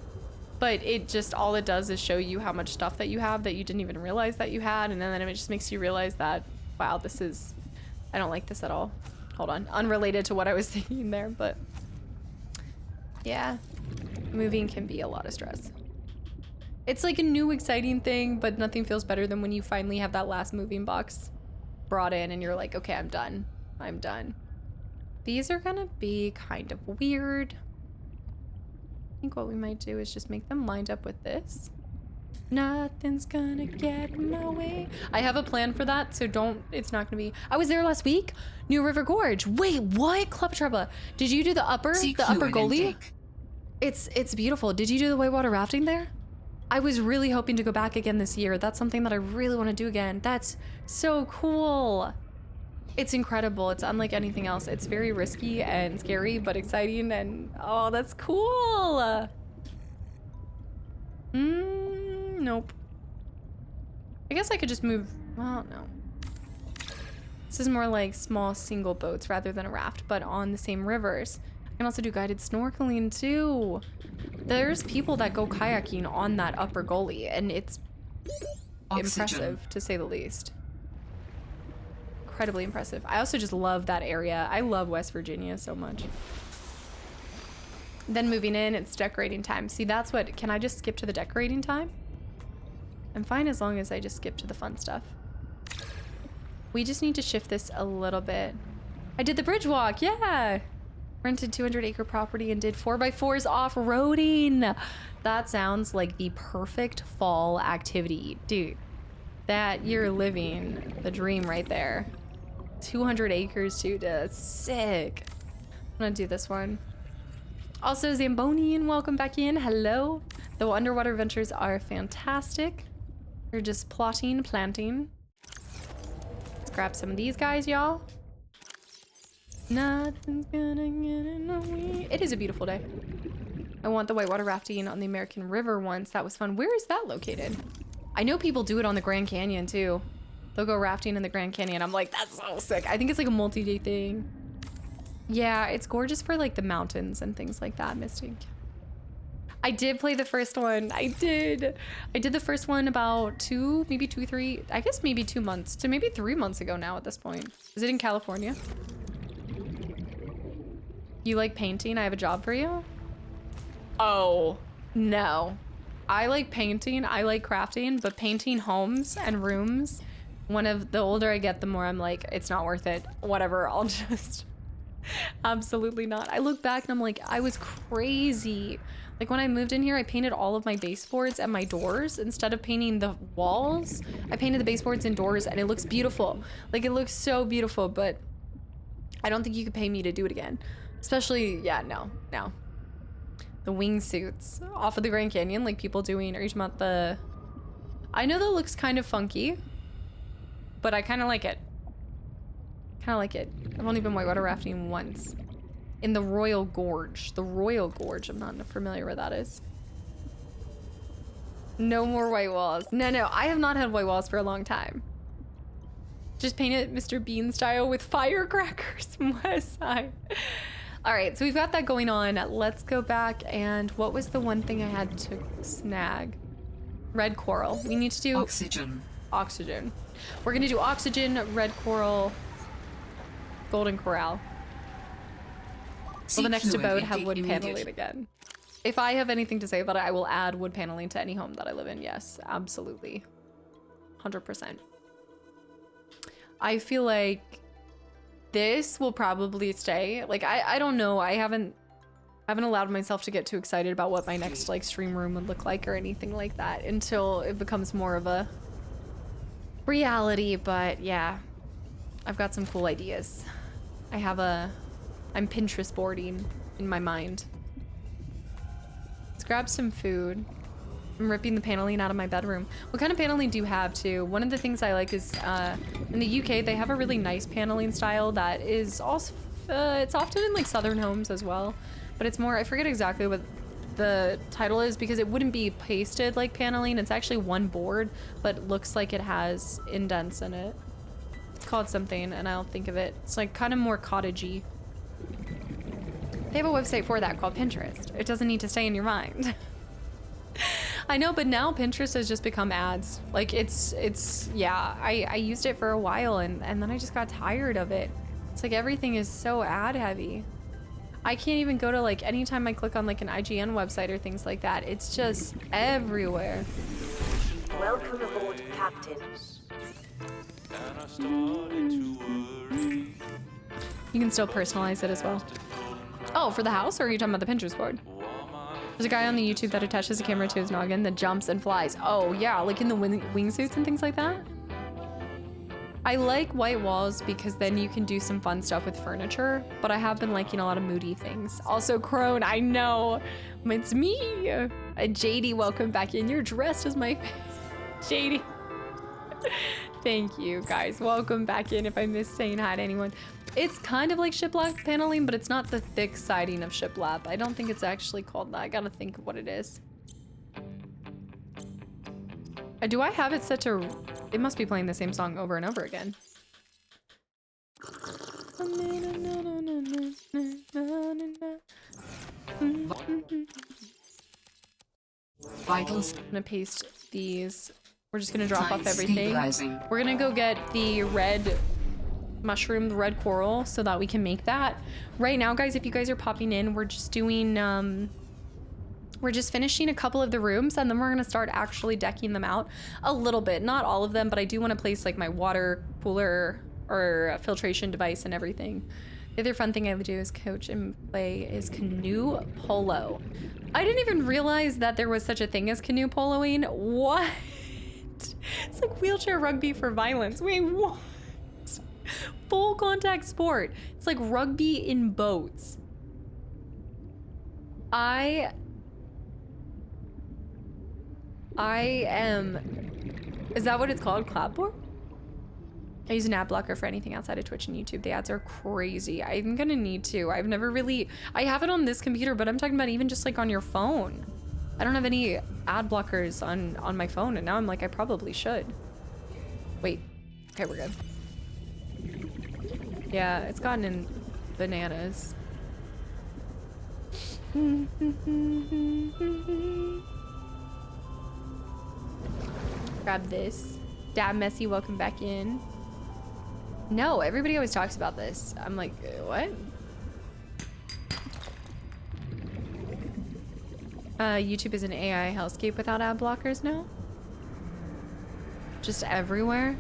but it just, all it does is show you how much stuff that you have that you didn't even realize that you had. And then it just makes you realize that, wow, I don't like this at all. Hold on, unrelated to what I was thinking there, but yeah, moving can be a lot of stress. It's like a new exciting thing, but nothing feels better than when you finally have that last moving box brought in and you're like, okay, I'm done. I'm done. These are gonna be kind of weird. I think what we might do is just make them lined up with this. Nothing's gonna get in my way. I have a plan for that, so it's not gonna be. I was there last week. New River Gorge. Wait, what? Club Trouble. Did you do the upper goalie? It's beautiful. Did you do the whitewater rafting there? I was really hoping to go back again this year. That's something that I really want to do again. That's so cool. It's incredible. It's unlike anything else. It's very risky and scary, but exciting, and oh, that's cool. Nope. I guess I could just move. Well, no. This is more like small single boats rather than a raft, but on the same rivers. I can also do guided snorkeling too. There's people that go kayaking on that upper goalie, and it's impressive to say the least. Incredibly impressive. I also just love that area. I love West Virginia so much. Then moving in, it's decorating time. See, that's what, can I just skip to the decorating time? I'm fine as long as I just skip to the fun stuff. We just need to shift this a little bit. I did the bridge walk, yeah. Rented 200-acre property and did 4x4s off-roading. That sounds like the perfect fall activity. Dude, that you're living the dream right there. 200 acres too, that's sick. I'm gonna do this one. Also, Zambonian, welcome back in. Hello. The underwater ventures are fantastic. We're just planting. Let's grab some of these guys, y'all. Nothing's gonna get in the way. It is a beautiful day. I want the whitewater rafting on the American River once. That was fun. Where is that located? I know people do it on the Grand Canyon too. They'll go rafting in the Grand Canyon. I'm like, that's so sick. I think it's like a multi-day thing. Yeah, it's gorgeous for like the mountains and things like that, Mystic. I did play the first one. I did the first one about 2 months to maybe 3 months ago now at this point. Is it in California? You like painting? I have a job for you? Oh, no. I like painting, I like crafting, but painting homes and rooms, the older I get, the more I'm like, it's not worth it. Whatever, I'll just, absolutely not. I look back and I'm like, I was crazy. Like when I moved in here, I painted all of my baseboards and my doors. Instead of painting the walls, I painted the baseboards and doors, and it looks beautiful. Like it looks so beautiful, but I don't think you could pay me to do it again. Especially, yeah, no. The wingsuits off of the Grand Canyon, like people doing, are you talking about the... I know that looks kind of funky, but I kind of like it. I've only been whitewater rafting once. In the Royal Gorge. The Royal Gorge, I'm not familiar where that is. No more white walls. No, I have not had white walls for a long time. Just paint it Mr. Bean style with firecrackers. West Side. All right, so we've got that going on. Let's go back, and what was the one thing I had to snag? Red coral. We need to do Oxygen. Oxygen. We're gonna do oxygen, red coral, golden corral. Will the next abode have wood paneling again? If I have anything to say about it, I will add wood paneling to any home that I live in. Yes, absolutely. 100%. I feel like this will probably stay. Like, I don't know. I haven't allowed myself to get too excited about what my next like stream room would look like or anything like that until it becomes more of a reality. But yeah, I've got some cool ideas. I'm Pinterest boarding in my mind. Let's grab some food. I'm ripping the paneling out of my bedroom. What kind of paneling do you have too? One of the things I like is in the UK they have a really nice paneling style that is also it's often in like southern homes as well, but it's more, I forget exactly what the title is because it wouldn't be pasted like paneling. It's actually one board but looks like it has indents in it. It's called something and I'll think of it. It's like kind of more cottagey. They have a website for that called Pinterest. It doesn't need to stay in your mind. I know, but now Pinterest has just become ads. Like it's yeah, I used it for a while and then I just got tired of it. It's like everything is so ad heavy. I can't even go to like anytime I click on like an IGN website or things like that. It's just everywhere. Welcome aboard, Captain. And I started to worry. You can still personalize it as well. Oh, for the house, or are you talking about the Pinterest board? There's a guy on the YouTube that attaches a camera to his noggin that jumps and flies. Oh yeah, like in the wingsuits and things like that. I like white walls because then you can do some fun stuff with furniture, but I have been liking a lot of moody things. Also Crone, I know, it's me. JD, welcome back in. You're dressed as my JD. Thank you guys, welcome back in if I missed saying hi to anyone. It's kind of like shiplap paneling, but it's not the thick siding of shiplap. I don't think it's actually called that. I gotta think of what it is. Do I have it set to... It must be playing the same song over and over again. Vitals. I'm gonna paste these. We're just gonna drop off Science everything. stabilizing. We're gonna go get the red mushroom, the red coral, so that we can make that. Right now, guys, if you guys are popping in, we're just doing, we're just finishing a couple of the rooms and then we're gonna start actually decking them out a little bit. Not all of them, but I do wanna place like my water cooler or filtration device and everything. The other fun thing I do is coach and play is canoe polo. I didn't even realize that there was such a thing as canoe poloing. What? It's like wheelchair rugby for violence. Wait, what? Full contact sport. It's like rugby in boats. I am... Is that what it's called? Clapboard? I use an ad blocker for anything outside of Twitch and YouTube. The ads are crazy. I'm gonna need to. I've never really... I have it on this computer, but I'm talking about even just like on your phone. I don't have any ad blockers on my phone, and now I'm like, I probably should. Wait. Okay, we're good. Yeah, it's gotten in bananas. Grab this. Dad Messy, welcome back in. No, everybody always talks about this. I'm like, what? YouTube is an AI hellscape without ad blockers now? Just everywhere?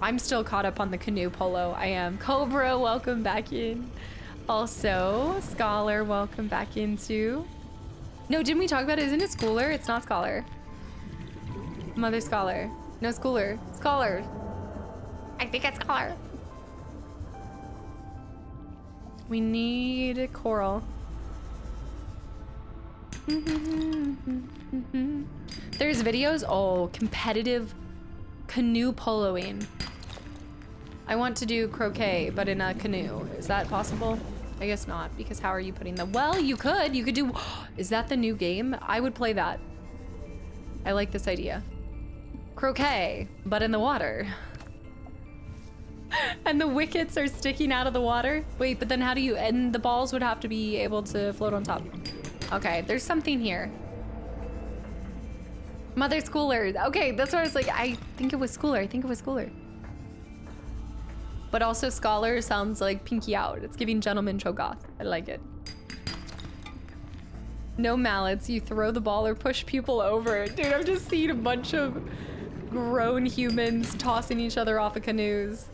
I'm still caught up on the canoe polo. I am. Cobra, welcome back in. Also, Scholar, welcome back in too. No, didn't we talk about it? Isn't it Schooler? It's not Scholar. Mother Scholar. No, Schooler. Scholar. I think it's Scholar. We need a coral. There's videos. Oh, competitive canoe poloing. I want to do croquet, but in a canoe. Is that possible? I guess not, because how are you putting the... Well, you could do... Is that the new game? I would play that. I like this idea. Croquet, but in the water. And the wickets are sticking out of the water? Wait, but then how do you... And the balls would have to be able to float on top. Okay, there's something here. Mother Schooler. Okay, that's what I was like. I think it was schooler. But also scholar sounds like pinky out. It's giving gentleman cho'gath. I like it. No mallets. You throw the ball or push people over. Dude, I've just seen a bunch of grown humans tossing each other off of canoes.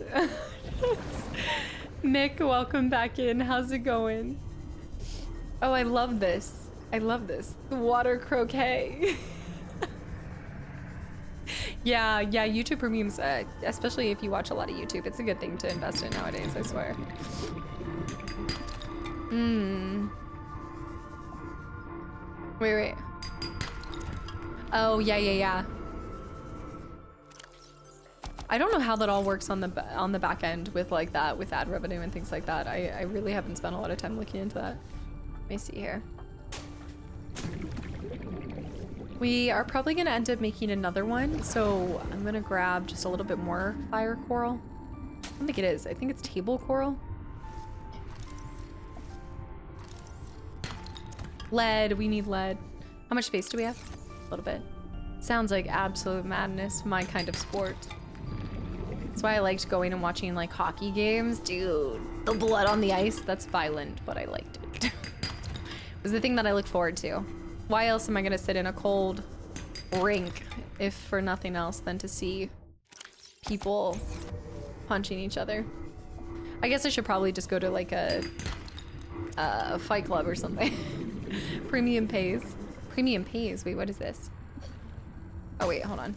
Nick, welcome back in. How's it going? Oh, I love this. I love this. The water croquet. Yeah, YouTube premiums, especially if you watch a lot of YouTube, it's a good thing to invest in nowadays, I swear. Wait. Oh, yeah. I don't know how that all works on the back end with like that, with ad revenue and things like that. I really haven't spent a lot of time looking into that. Let me see here. We are probably gonna end up making another one, so I'm gonna grab just a little bit more fire coral. I don't think it is. I think it's table coral. Lead. We need lead. How much space do we have? A little bit. Sounds like absolute madness. My kind of sport. That's why I liked going and watching like hockey games. Dude, the blood on the ice. That's violent, but I liked it. It was the thing that I looked forward to. Why else am I gonna sit in a cold rink if for nothing else than to see people punching each other? I guess I should probably just go to like a fight club or something. Premium pays. Premium pays. Wait, what is this? Oh wait, hold on.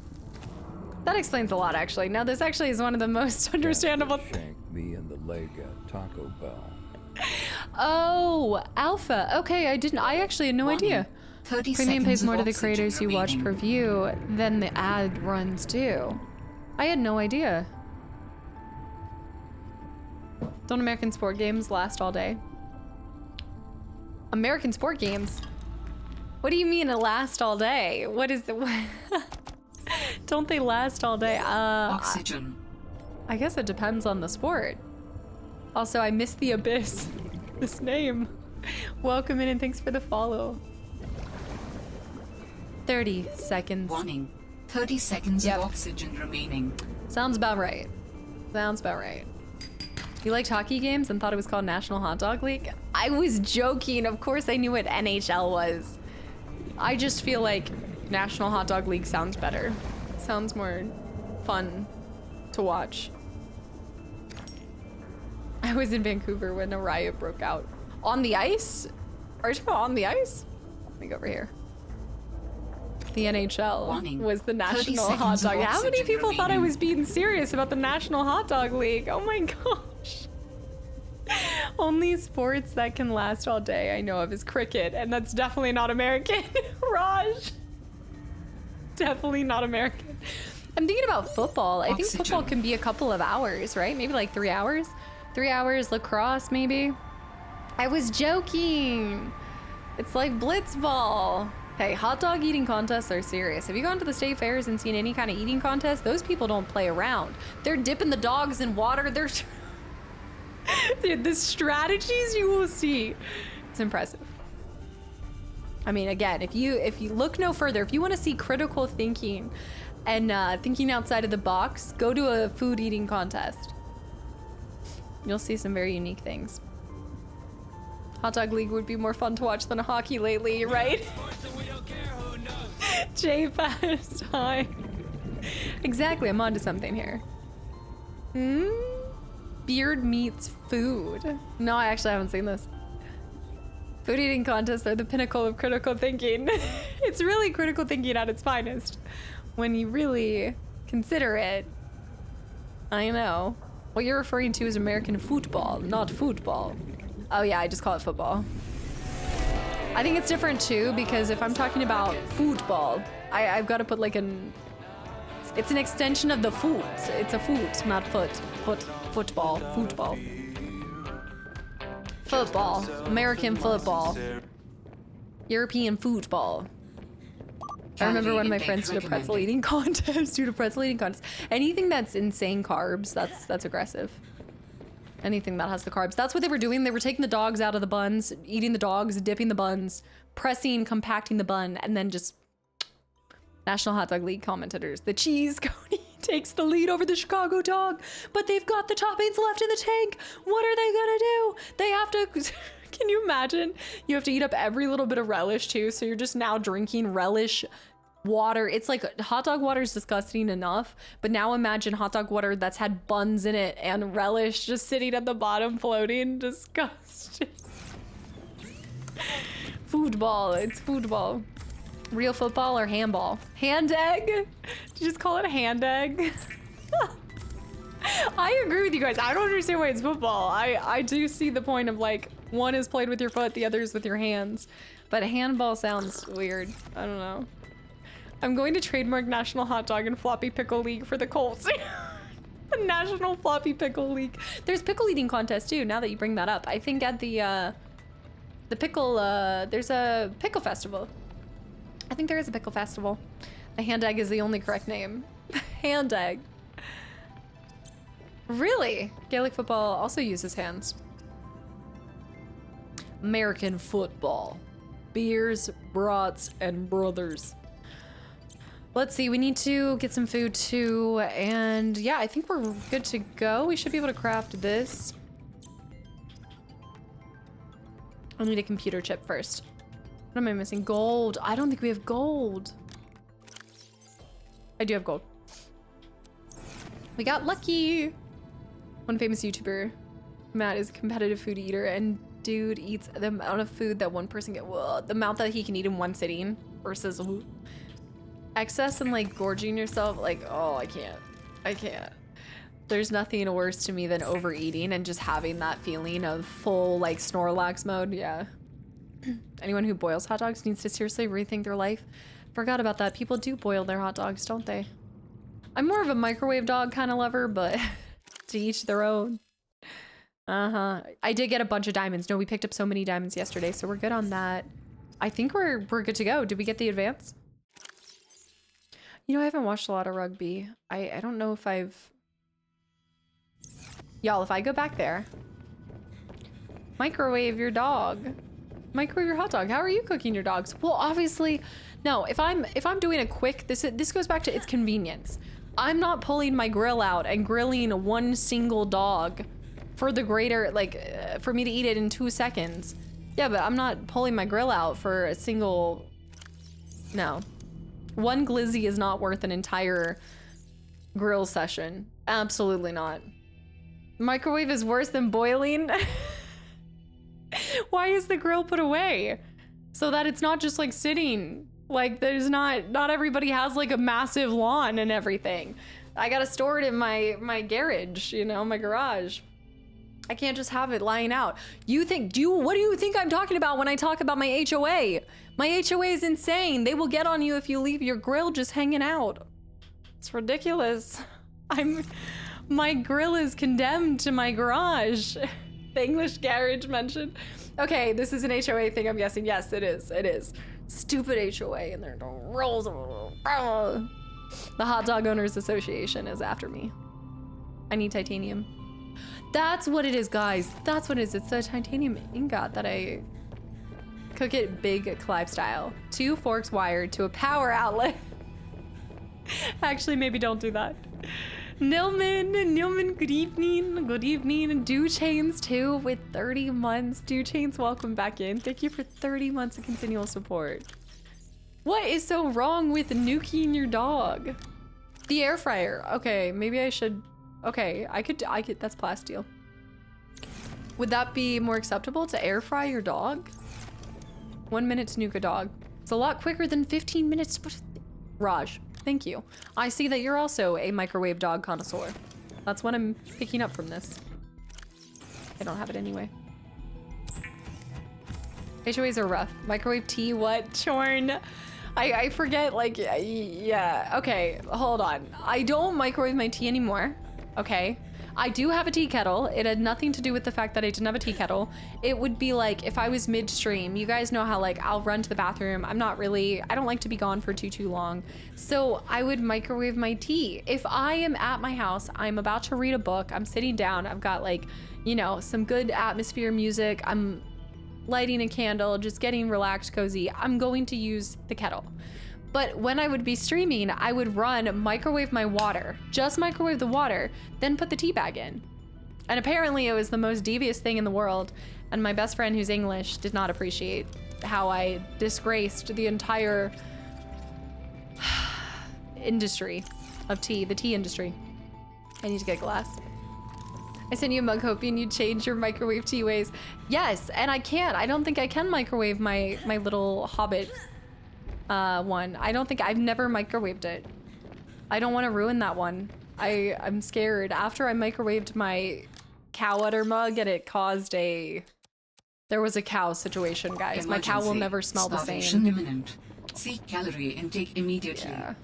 That explains a lot actually. Now this actually is one of the most understandable. Shank me in the leg at Taco Bell. Oh, alpha. Okay, I actually had no idea. 30 Premium pays seconds more to of the oxygen creators you watch remaining. per view than the ad runs do. I had no idea. Don't American sport games last all day? American sport games? What do you mean it last all day? What is the... Don't they last all day? Oxygen. I guess it depends on the sport. Also, I missed the Abyss. This name. Welcome in and thanks for the follow. 30 seconds. Warning. 30 seconds Yep. of oxygen remaining. Sounds about right. Sounds about right. You liked hockey games and thought it was called National Hot Dog League? I was joking. Of course I knew what NHL was. I just feel like National Hot Dog League sounds better. Sounds more fun to watch. I was in Vancouver when a riot broke out. On the ice? Are you talking about on the ice? Let me go over here. The NHL Warning. was the 30 National Hot seconds of Dog. How many oxygen people thought I remaining. was being serious about the National Hot Dog League? Oh my gosh. Only sports that can last all day I know of is cricket, and that's definitely not American. Raj. Definitely not American. I'm thinking about football. I think Oxygen. football can be a couple of hours, right? Maybe like 3 hours? 3 hours lacrosse, maybe? I was joking. It's like blitzball. Hey, hot dog eating contests are serious. Have you gone to the state fairs and seen any kind of eating contest? Those people don't play around. They're dipping the dogs in water. They're... Dude, the strategies you will see. It's impressive. I mean, again, if you look no further, if you want to see critical thinking and thinking outside of the box, go to a food eating contest. You'll see some very unique things. Hot Dog League would be more fun to watch than a hockey lately, right? J-Fast, hi. Exactly, I'm onto something here. Beard meets food. No, I actually haven't seen this. Food eating contests are the pinnacle of critical thinking. It's really critical thinking at its finest. When you really consider it. I know. What you're referring to is American football, not football. Oh yeah, I just call it football. I think it's different too, because if I'm talking about football, I've got to put like it's an extension of the foot. It's a foot, not foot. Football. Football. American football. European football. I remember one of my friends did a pretzel eating contest. Anything that's insane carbs, that's aggressive. Anything that has the carbs. That's what they were doing. They were taking the dogs out of the buns, eating the dogs, dipping the buns, pressing, compacting the bun, and then just National Hot Dog League commentators. The cheese coating. takes the lead over the Chicago dog, but they've got the toppings left in the tank. What are they gonna do? They have to, can you imagine? You have to eat up every little bit of relish too, so you're just now drinking relish water. It's like hot dog water is disgusting enough, but now imagine hot dog water that's had buns in it and relish just sitting at the bottom floating. Disgusting. Football, it's football. Real football or handball? Hand egg? Did you just call it hand egg? I agree with you guys. I don't understand why it's football. I do see the point of like, one is played with your foot, the other is with your hands. But handball sounds weird. I don't know. I'm going to trademark National Hot Dog and Floppy Pickle League for the Colts. The National Floppy Pickle League. There's pickle eating contest too, now that you bring that up. I think at the pickle, there's a pickle festival. I think there is a pickle festival. The hand egg is the only correct name. Hand egg. Really? Gaelic football also uses hands. American football. Beers, brats, and brothers. Let's see, we need to get some food too, and yeah, I think we're good to go. We should be able to craft this. I need a computer chip first. What am I missing? Gold. I don't think we have gold. I do have gold. We got lucky. One famous YouTuber, Matt, is a competitive food eater, and dude eats the amount of food that one person get. Whoa, the amount that he can eat in one sitting versus excess and like gorging yourself. Like, oh, I can't. There's nothing worse to me than overeating and just having that feeling of full like Snorlax mode. Yeah. Anyone who boils hot dogs needs to seriously rethink their life. Forgot about that. People do boil their hot dogs, don't they? I'm more of a microwave dog kind of lover, but to each their own. I did get a bunch of diamonds. No, we picked up so many diamonds yesterday, so we're good on that. I think we're good to go. Did we get the advance? You know, I haven't watched a lot of rugby. I don't know if I've... Y'all, if I go back there, microwave your dog. Microwave your hot dog. How are you cooking your dogs? Well, obviously, no. If I'm doing a quick, this goes back to its convenience. I'm not pulling my grill out and grilling one single dog for the greater, like, for me to eat it in 2 seconds. Yeah, but I'm not pulling my grill out for a single, no. One glizzy is not worth an entire grill session. Absolutely not. Microwave is worse than boiling. Why is the grill put away? So that it's not just like sitting. Like there's not everybody has like a massive lawn and everything. I gotta store it in my garage, you know, my garage. I can't just have it lying out. What do you think I'm talking about when I talk about my HOA? My HOA is insane. They will get on you if you leave your grill just hanging out. It's ridiculous. My grill is condemned to my garage. The English garage mentioned. Okay, this is an HOA thing, I'm guessing. Yes, it is. It is. Stupid HOA and their rules. The Hot Dog Owners Association is after me. I need titanium. That's what it is, guys. That's what it is. It's the titanium ingot that I cook it big Clive style. 2 forks wired to a power outlet. Actually, maybe don't do that. Nilman, good evening. Good evening. Do Chains too with 30 months. Do Chains, welcome back in. Thank you for 30 months of continual support. What is so wrong with nuking your dog? The air fryer. Okay, maybe I should. Okay, I could, that's plasteel. Would that be more acceptable to air fry your dog? 1 minute to nuke a dog. It's a lot quicker than 15 minutes. Raj, thank you. I see that you're also a microwave dog connoisseur. That's what I'm picking up from this. I don't have it anyway. HOAs are rough. Microwave tea, what? Chorn. I forget, like, yeah. Okay, hold on. I don't microwave my tea anymore. Okay. I do have a tea kettle. It had nothing to do with the fact that I didn't have a tea kettle. It would be like if I was midstream. You guys know how like I'll run to the bathroom. I don't like to be gone for too long. So I would microwave my tea. If I am at my house, I'm about to read a book, I'm sitting down, I've got like, you know, some good atmosphere music, I'm lighting a candle, just getting relaxed, cozy, I'm going to use the kettle. But when I would be streaming, I would microwave my water, just microwave the water, then put the tea bag in. And apparently it was the most devious thing in the world. And my best friend, who's English, did not appreciate how I disgraced the entire industry of tea, the tea industry. I need to get glass. I sent you a mug hoping you'd change your microwave tea ways. Yes, and I can't. I don't think I can microwave my little Hobbit one. I've never microwaved it. I don't want to ruin that one. I'm scared. After I microwaved my cow udder mug and it caused there was a cow situation, guys. My cow will never smell the Starvation same. imminent. Seek calorie intake immediately. Yeah.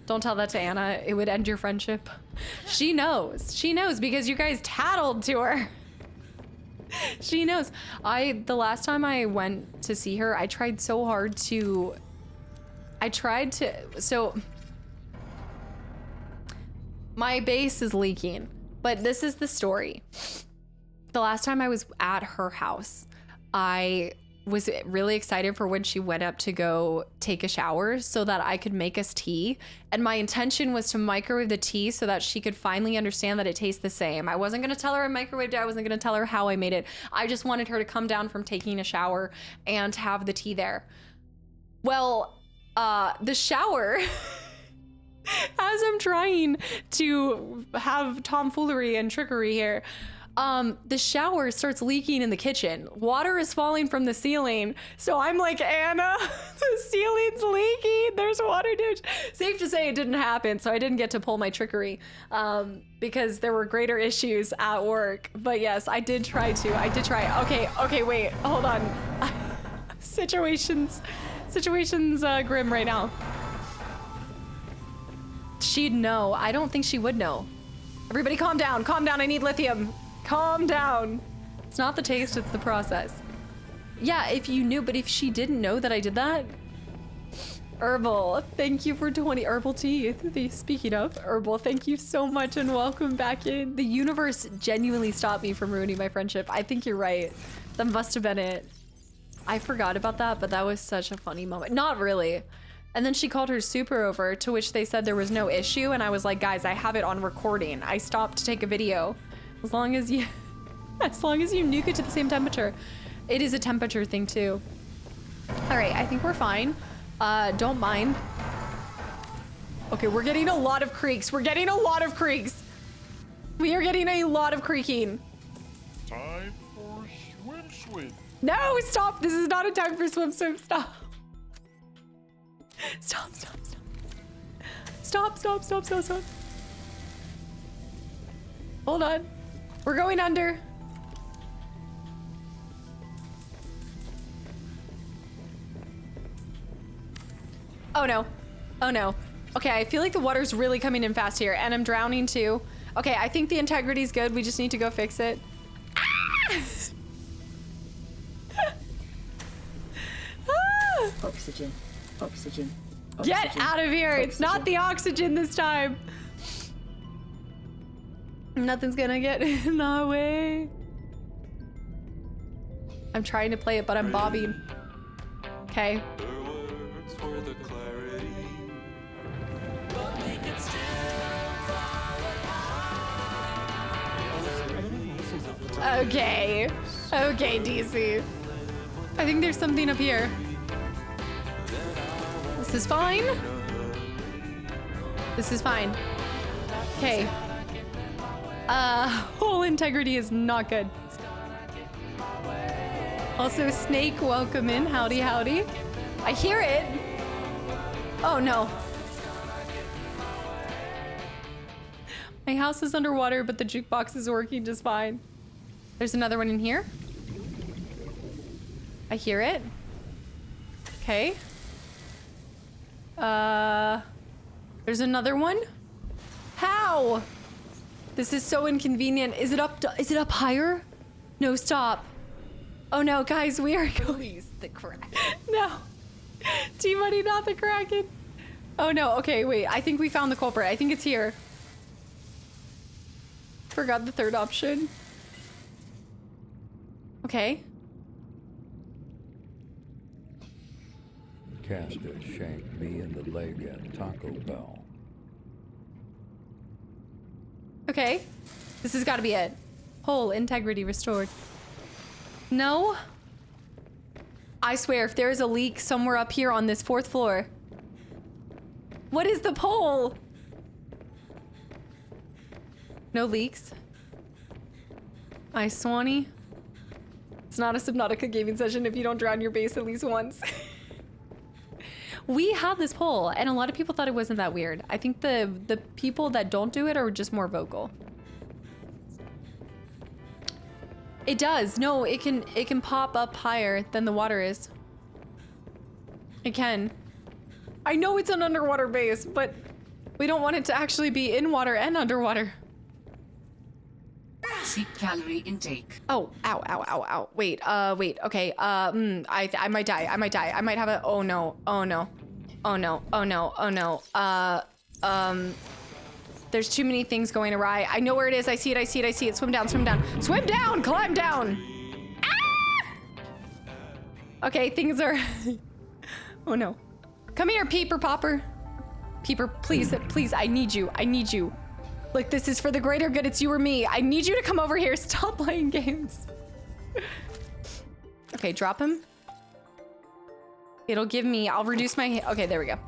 Don't tell that to Anna. It would end your friendship. She knows. She knows because you guys tattled to her. She knows. The last time I went to see her, I tried so hard to... So... My base is leaking, but this is the story. The last time I was at her house, I was really excited for when she went up to go take a shower so that I could make us tea. And my intention was to microwave the tea so that she could finally understand that it tastes the same. I wasn't gonna tell her I microwaved it. I wasn't gonna tell her how I made it. I just wanted her to come down from taking a shower and have the tea there. Well, the shower, as I'm trying to have tomfoolery and trickery here, the shower starts leaking in the kitchen. Water is falling from the ceiling. So I'm like, Anna, the ceiling's leaking. There's water damage. Safe to say it didn't happen. So I didn't get to pull my trickery because there were greater issues at work. But yes, I did try. Okay, wait, hold on. Situation's grim right now. She'd know. I don't think she would know. Everybody calm down. Calm down. I need lithium. Calm down. It's not the taste, it's the process. Yeah, if you knew, but if she didn't know that I did that. Herbal, thank you for 20 herbal tea. Speaking of herbal, thank you so much and welcome back in. The universe genuinely stopped me from ruining my friendship. I think you're right. That must have been it. I forgot about that, but that was such a funny moment. Not really. And then she called her super over, to which they said there was no issue. And I was like, guys, I have it on recording. I stopped to take a video. As long as you nuke it to the same temperature. It is a temperature thing too. All right, I think we're fine. Don't mind. Okay, we're getting a lot of creaks. We are getting a lot of creaking. Time for swim. No, stop. This is not a time for swim. Stop. Stop. Hold on. We're going under. Oh no. Okay, I feel like the water's really coming in fast here, and I'm drowning too. Okay, I think the integrity's good. We just need to go fix it. Ah! Oxygen. Get out of here! It's not the oxygen this time. Nothing's gonna get in our way. I'm trying to play it, but I'm bobbing. Okay. Okay, DC. I think there's something up here. This is fine. Okay. Whole integrity is not good. Also, Snake, welcome in. Howdy. I hear it. Oh no. My house is underwater, but the jukebox is working just fine. There's another one in here. I hear it. Okay. There's another one. How? This is so inconvenient. Is it up higher? No, stop. Oh no, guys, we are going. Release the crack. No. T-Money, not the Kraken. Oh no, okay, wait. I think we found the culprit. I think it's here. Forgot the third option. Okay. Casta shanked me in the leg at Taco Bell. Okay. This has got to be it. Whole integrity restored. No. I swear, if there is a leak somewhere up here on this 4th floor. What is the pole? No leaks. Ice Swanee. It's not a Subnautica gaming session if you don't drown your base at least once. We had this poll, and a lot of people thought it wasn't that weird. I think the people that don't do it are just more vocal. It does. No, it can pop up higher than the water is. It can. I know it's an underwater base, but we don't want it to actually be in water and underwater. Seek calorie intake. Oh, ow, ow, ow, ow. Wait, okay, I might die, I might have a, oh no, oh no, oh no, oh no, oh no, there's too many things going awry. I know where it is, I see it, swim down, climb down! Ah! Okay, things are, oh no. Come here, Peeper Popper. Peeper, please, I need you. Like, this is for the greater good, it's you or me. I need you to come over here, stop playing games. Okay, drop him. It'll give me, I'll reduce my, okay, there we go.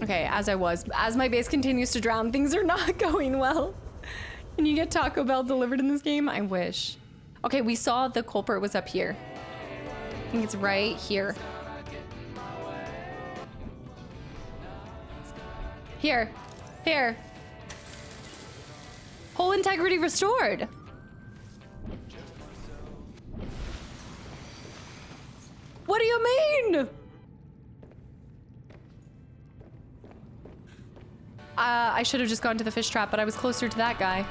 Okay, as my base continues to drown, things are not going well. Can you get Taco Bell delivered in this game? I wish. Okay, we saw the culprit was up here. I think it's right here. Here. Whole integrity restored. What do you mean? I should have just gone to the fish trap, but I was closer to that guy.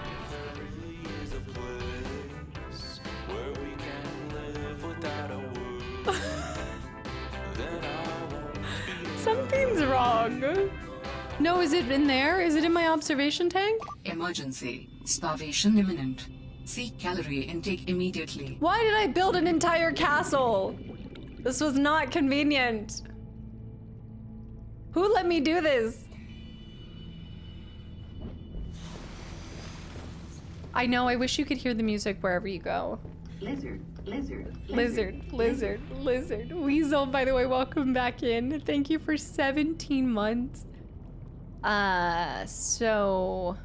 Something's wrong. No, is it in there? Is it in my observation tank? Emergency. Starvation imminent. Seek calorie intake immediately. Why did I build an entire castle? This was not convenient. Who let me do this? I know, I wish you could hear the music wherever you go. Lizard. Weasel, by the way, welcome back in. Thank you for 17 months. So...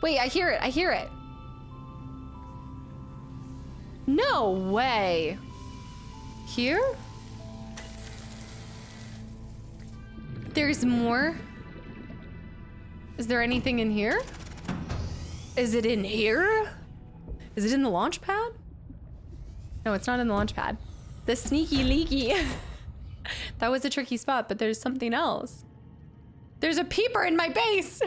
Wait, I hear it. No way. Here? There's more? Is there anything in here? Is it in here? Is it in the launch pad? No, it's not in the launch pad. The sneaky leaky. That was a tricky spot, but there's something else. There's a peeper in my base!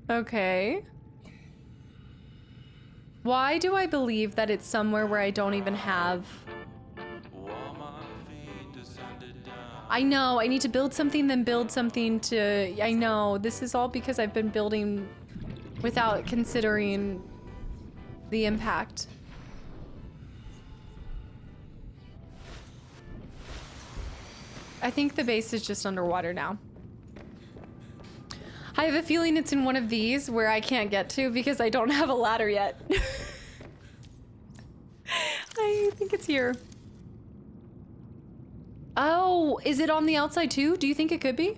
Okay. Why do I believe that it's somewhere where I don't even have... I know, I need to build something, then build something to... I know, this is all because I've been building without considering the impact. I think the base is just underwater now. I have a feeling it's in one of these where I can't get to because I don't have a ladder yet. I think it's here. Oh, is it on the outside too? Do you think it could be?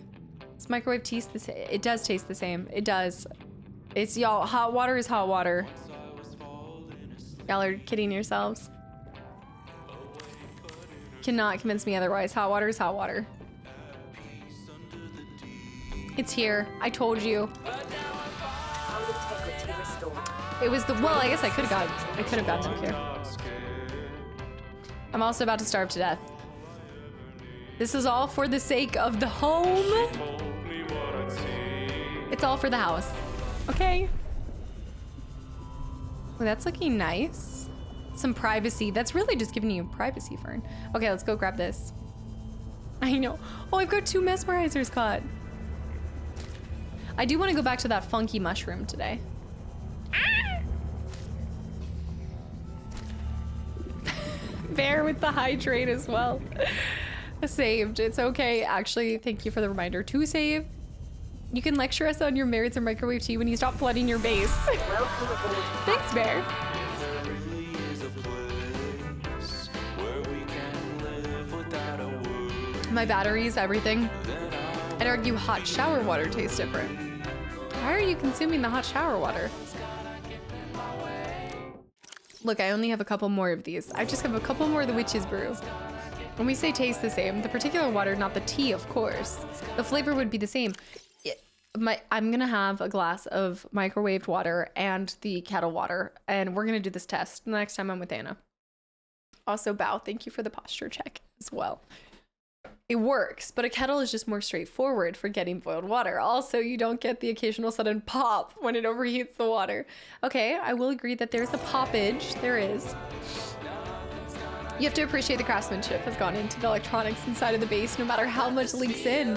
It's microwave taste the same. It does taste the same. It does. It's y'all. Hot water is hot water. Y'all are kidding yourselves. Cannot convince me otherwise. Hot water is hot water. It's here. I told you. Integrity restored. It was the, well, I guess I could have gotten up here. I'm also about to starve to death. This is all for the sake of the home. It's all for the house. Okay. Well, that's looking nice. Some privacy. That's really just giving you privacy, Fern. Okay, let's go grab this. I know. Oh, I've got 2 mesmerizers caught. I do want to go back to that funky mushroom today. Ah! Bear with the hydrate as well. Saved. It's okay. Actually, thank you for the reminder to save. You can lecture us on your merits of microwave tea when you stop flooding your base. Welcome aboard. Thanks, Bear. My batteries, everything. I'd argue hot shower water tastes different. Why are you consuming the hot shower water? Look, I only have a couple more of these. I just have a couple more of the witch's brew. When we say taste the same, the particular water, not the tea, of course. The flavor would be the same. I'm gonna have a glass of microwaved water and the kettle water, and we're gonna do this test the next time I'm with Anna. Also, Bao, thank you for the posture check as well. It works, but a kettle is just more straightforward for getting boiled water. Also, you don't get the occasional sudden pop when it overheats the water. Okay, I will agree that there's a poppage. There is. You have to appreciate the craftsmanship has gone into the electronics inside of the base, no matter how much leaks in.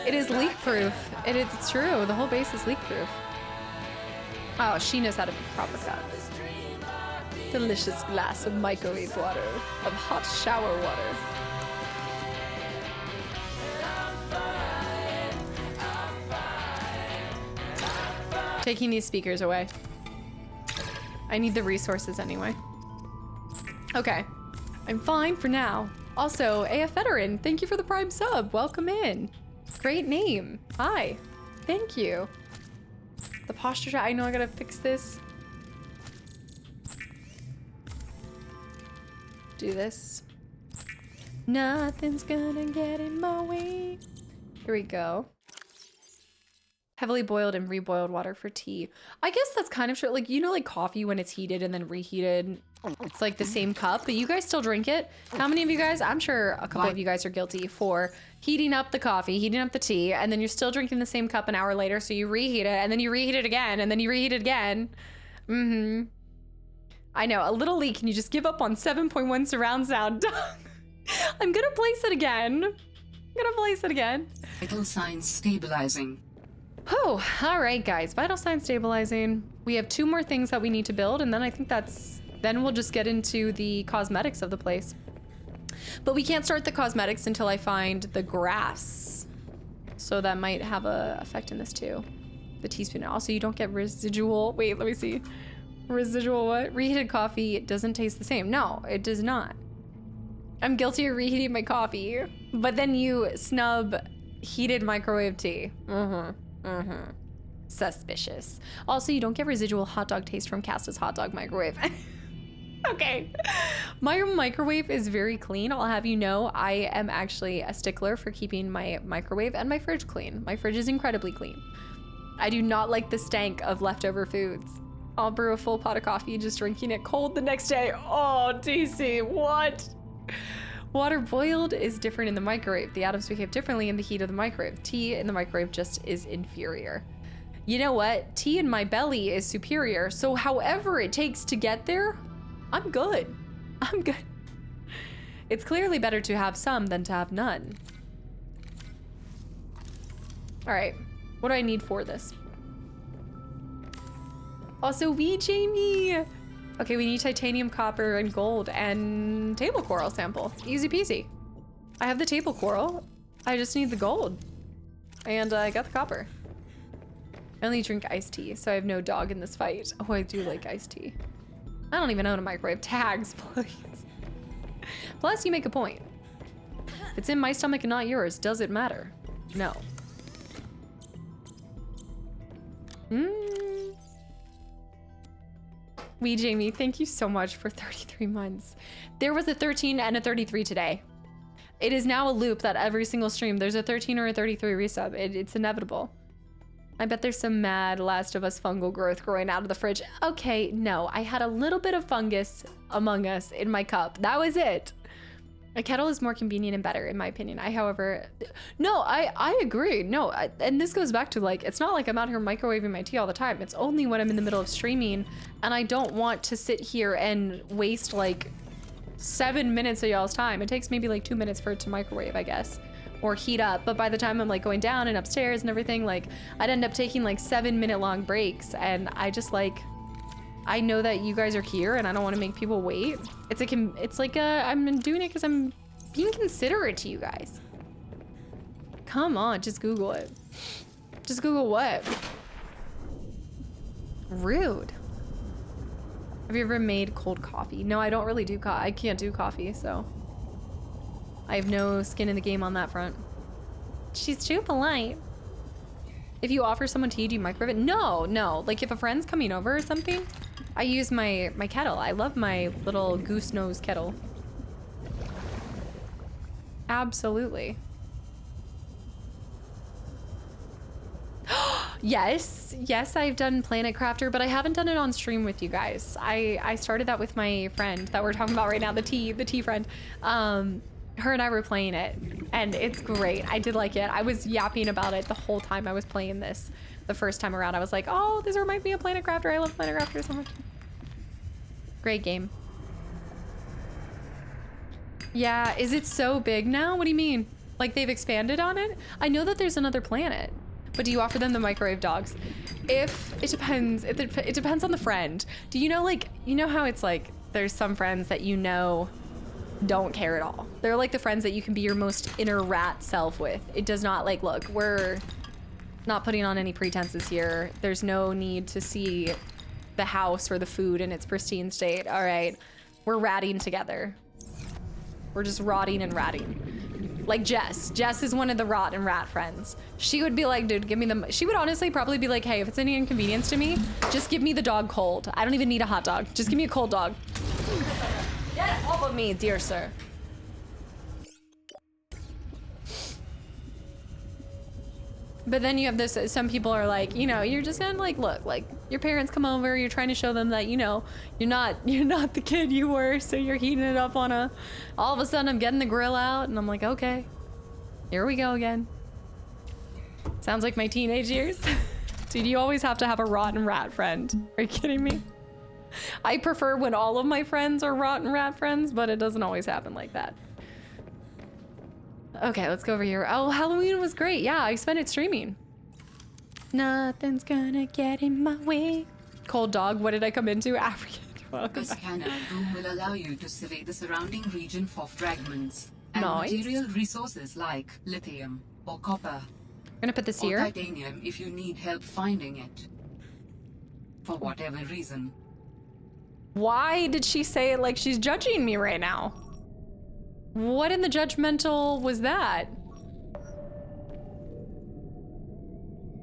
It is leak-proof. It's true. The whole base is leak-proof. Oh, she knows how to be proper cut. Delicious glass of microwave water, of hot shower water. Taking these speakers away. I need the resources anyway. Okay, I'm fine for now. Also, AF Veteran, thank you for the Prime sub. Welcome in. Great name. Hi. Thank you. The posture, I know I gotta fix this. Do this. Nothing's gonna get in my way. Here we go. Heavily boiled and reboiled water for tea. I guess that's kind of true. Like, you know, like coffee when it's heated and then reheated, it's like the same cup, but you guys still drink it. How many of you guys, I'm sure a couple of you guys are guilty for heating up the coffee, heating up the tea, and then you're still drinking the same cup an hour later. So you reheat it and then you reheat it again and then you reheat it again. I know, a little leak and you just give up on 7.1 surround sound. I'm gonna place it again. Vital signs stabilizing. Oh, all right, guys. Vital sign stabilizing. We have 2 more things that we need to build, and then I think then we'll just get into the cosmetics of the place. But we can't start the cosmetics until I find the grass. So that might have a effect in this too. The teaspoon. Also, you don't get residual. Wait, let me see. Residual what? Reheated coffee doesn't taste the same. No, it does not. I'm guilty of reheating my coffee, but then you snub heated microwave tea. Suspicious. Also, you don't get residual hot dog taste from Casta's hot dog microwave. Okay. My microwave is very clean. I'll have you know, I am actually a stickler for keeping my microwave and my fridge clean. My fridge is incredibly clean. I do not like the stank of leftover foods. I'll brew a full pot of coffee, just drinking it cold the next day. Oh, DC, what? Water boiled is different in the microwave. The atoms behave differently in the heat of the microwave. Tea in the microwave just is inferior. You know what? Tea in my belly is superior. So however it takes to get there, I'm good. I'm good. It's clearly better to have some than to have none. All right, what do I need for this? Also, Jamie. Okay, we need titanium, copper, and gold, and table coral sample. Easy peasy. I have the table coral. I just need the gold. And I got the copper. I only drink iced tea, so I have no dog in this fight. Oh, I do like iced tea. I don't even own a microwave. Tags, please. Plus, you make a point. If it's in my stomach and not yours, does it matter? No. Jamie, thank you so much for 33 months. There was a 13 and a 33 today. It is now a loop that every single stream, there's a 13 or a 33 resub. It's inevitable. I bet there's some mad Last of Us fungal growth growing out of the fridge. Okay, no, I had a little bit of fungus among us in my cup. That was it. A kettle is more convenient and better, in my opinion. I agree. No, and this goes back to, like, it's not like I'm out here microwaving my tea all the time. It's only when I'm in the middle of streaming and I don't want to sit here and waste like 7 minutes of y'all's time. It takes maybe like 2 minutes for it to microwave, I guess, or heat up. But by the time I'm like going down and upstairs and everything, like I'd end up taking like 7-minute long breaks, and I just like, I know that you guys are here and I don't want to make people wait. It's like I'm doing it because I'm being considerate to you guys. Come on, just Google it. Just Google what? Rude. Have you ever made cold coffee? No, I don't really do I can't do coffee, so I have no skin in the game on that front. She's too polite. If you offer someone tea, do you microwave it? No. Like if a friend's coming over or something, I use my kettle. I love my little goose nose kettle. Absolutely. Yes, I've done Planet Crafter, but I haven't done it on stream with you guys. I started that with my friend that we're talking about right now, the tea friend. Her and I were playing it, and it's great. I did like it. I was yapping about it the whole time I was playing this. The first time around, I was like, oh, this reminds me of Planet Crafter. I love Planet Crafter so much. Great game. Yeah, is it so big now? What do you mean? Like they've expanded on it? I know that there's another planet. But do you offer them the microwave dogs? It depends. It depends on the friend. Do you know, like, you know how it's like there's some friends that you know don't care at all. They're like the friends that you can be your most inner rat self with. It does not like, look, we're not putting on any pretenses here. There's no need to see the house or the food in its pristine state. All right, we're ratting together. We're just rotting and ratting. Like Jess is one of the rot and rat friends. She would be like, dude, give me the, she would honestly probably be like, hey, if it's any inconvenience to me, just give me the dog cold. I don't even need a hot dog. Just give me a cold dog. Get off of me, dear sir. But then you have this, some people are like, you know, you're just gonna like, look, like your parents come over, you're trying to show them that, you know, you're not the kid you were, so you're heating it up on a, all of a sudden I'm getting the grill out and I'm like, okay, here we go again. Sounds like my teenage years. Dude, you always have to have a rotten rat friend. Are you kidding me? I prefer when all of my friends are rotten rat friends, but it doesn't always happen like that. Okay, let's go over here. Oh, Halloween was great. Yeah, I spent it streaming. Nothing's gonna get in my way. Cold dog, what did I come into? African. Welcome A back. scanner room will allow you to survey the surrounding region for fragments and Nice. material resources like lithium or copper I'm gonna put this or here. titanium if you need help finding it. For whatever reason. Why did she say it like she's judging me right now? What in the judgmental was that?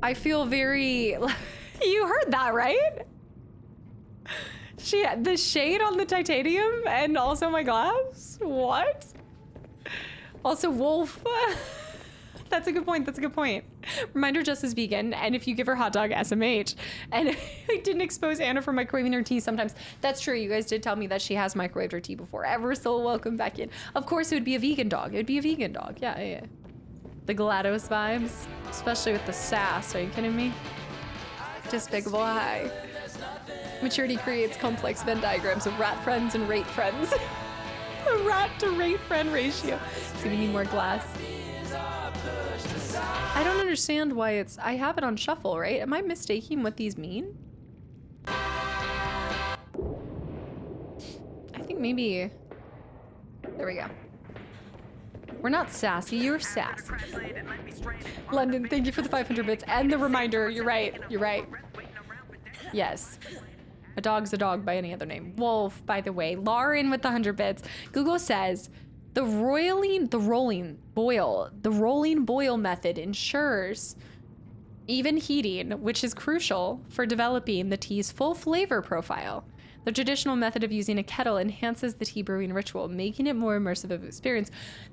I feel very, you heard that, right? She had the shade on the titanium and also my glass? What? Also wolf. That's a good point, that's a good point. Reminder, Jess is vegan, and if you give her hot dog, SMH. And I didn't expose Anna for microwaving her tea sometimes. That's true, you guys did tell me that she has microwaved her tea before. Ever so welcome back in. Of course it would be a vegan dog. It would be a vegan dog, yeah. The GLaDOS vibes, especially with the sass, are you kidding me? Despicable high. Maturity creates complex Venn diagrams of rat friends and rate friends. A rat to rate friend ratio. So we need more glass. I don't understand why it's, I have it on shuffle, right? Am I mistaking what these mean? I think maybe, there we go. We're not sassy, you're sassy. London, thank you for the 500 bits and the reminder. You're right, you're right. Yes. A dog's a dog by any other name. Wolf, by the way. Lauren with the 100 bits. Google says, the rolling boil method ensures even heating, which is crucial for developing the tea's full flavor profile. The traditional method of using a kettle enhances the tea brewing ritual, making it more immersive of experience.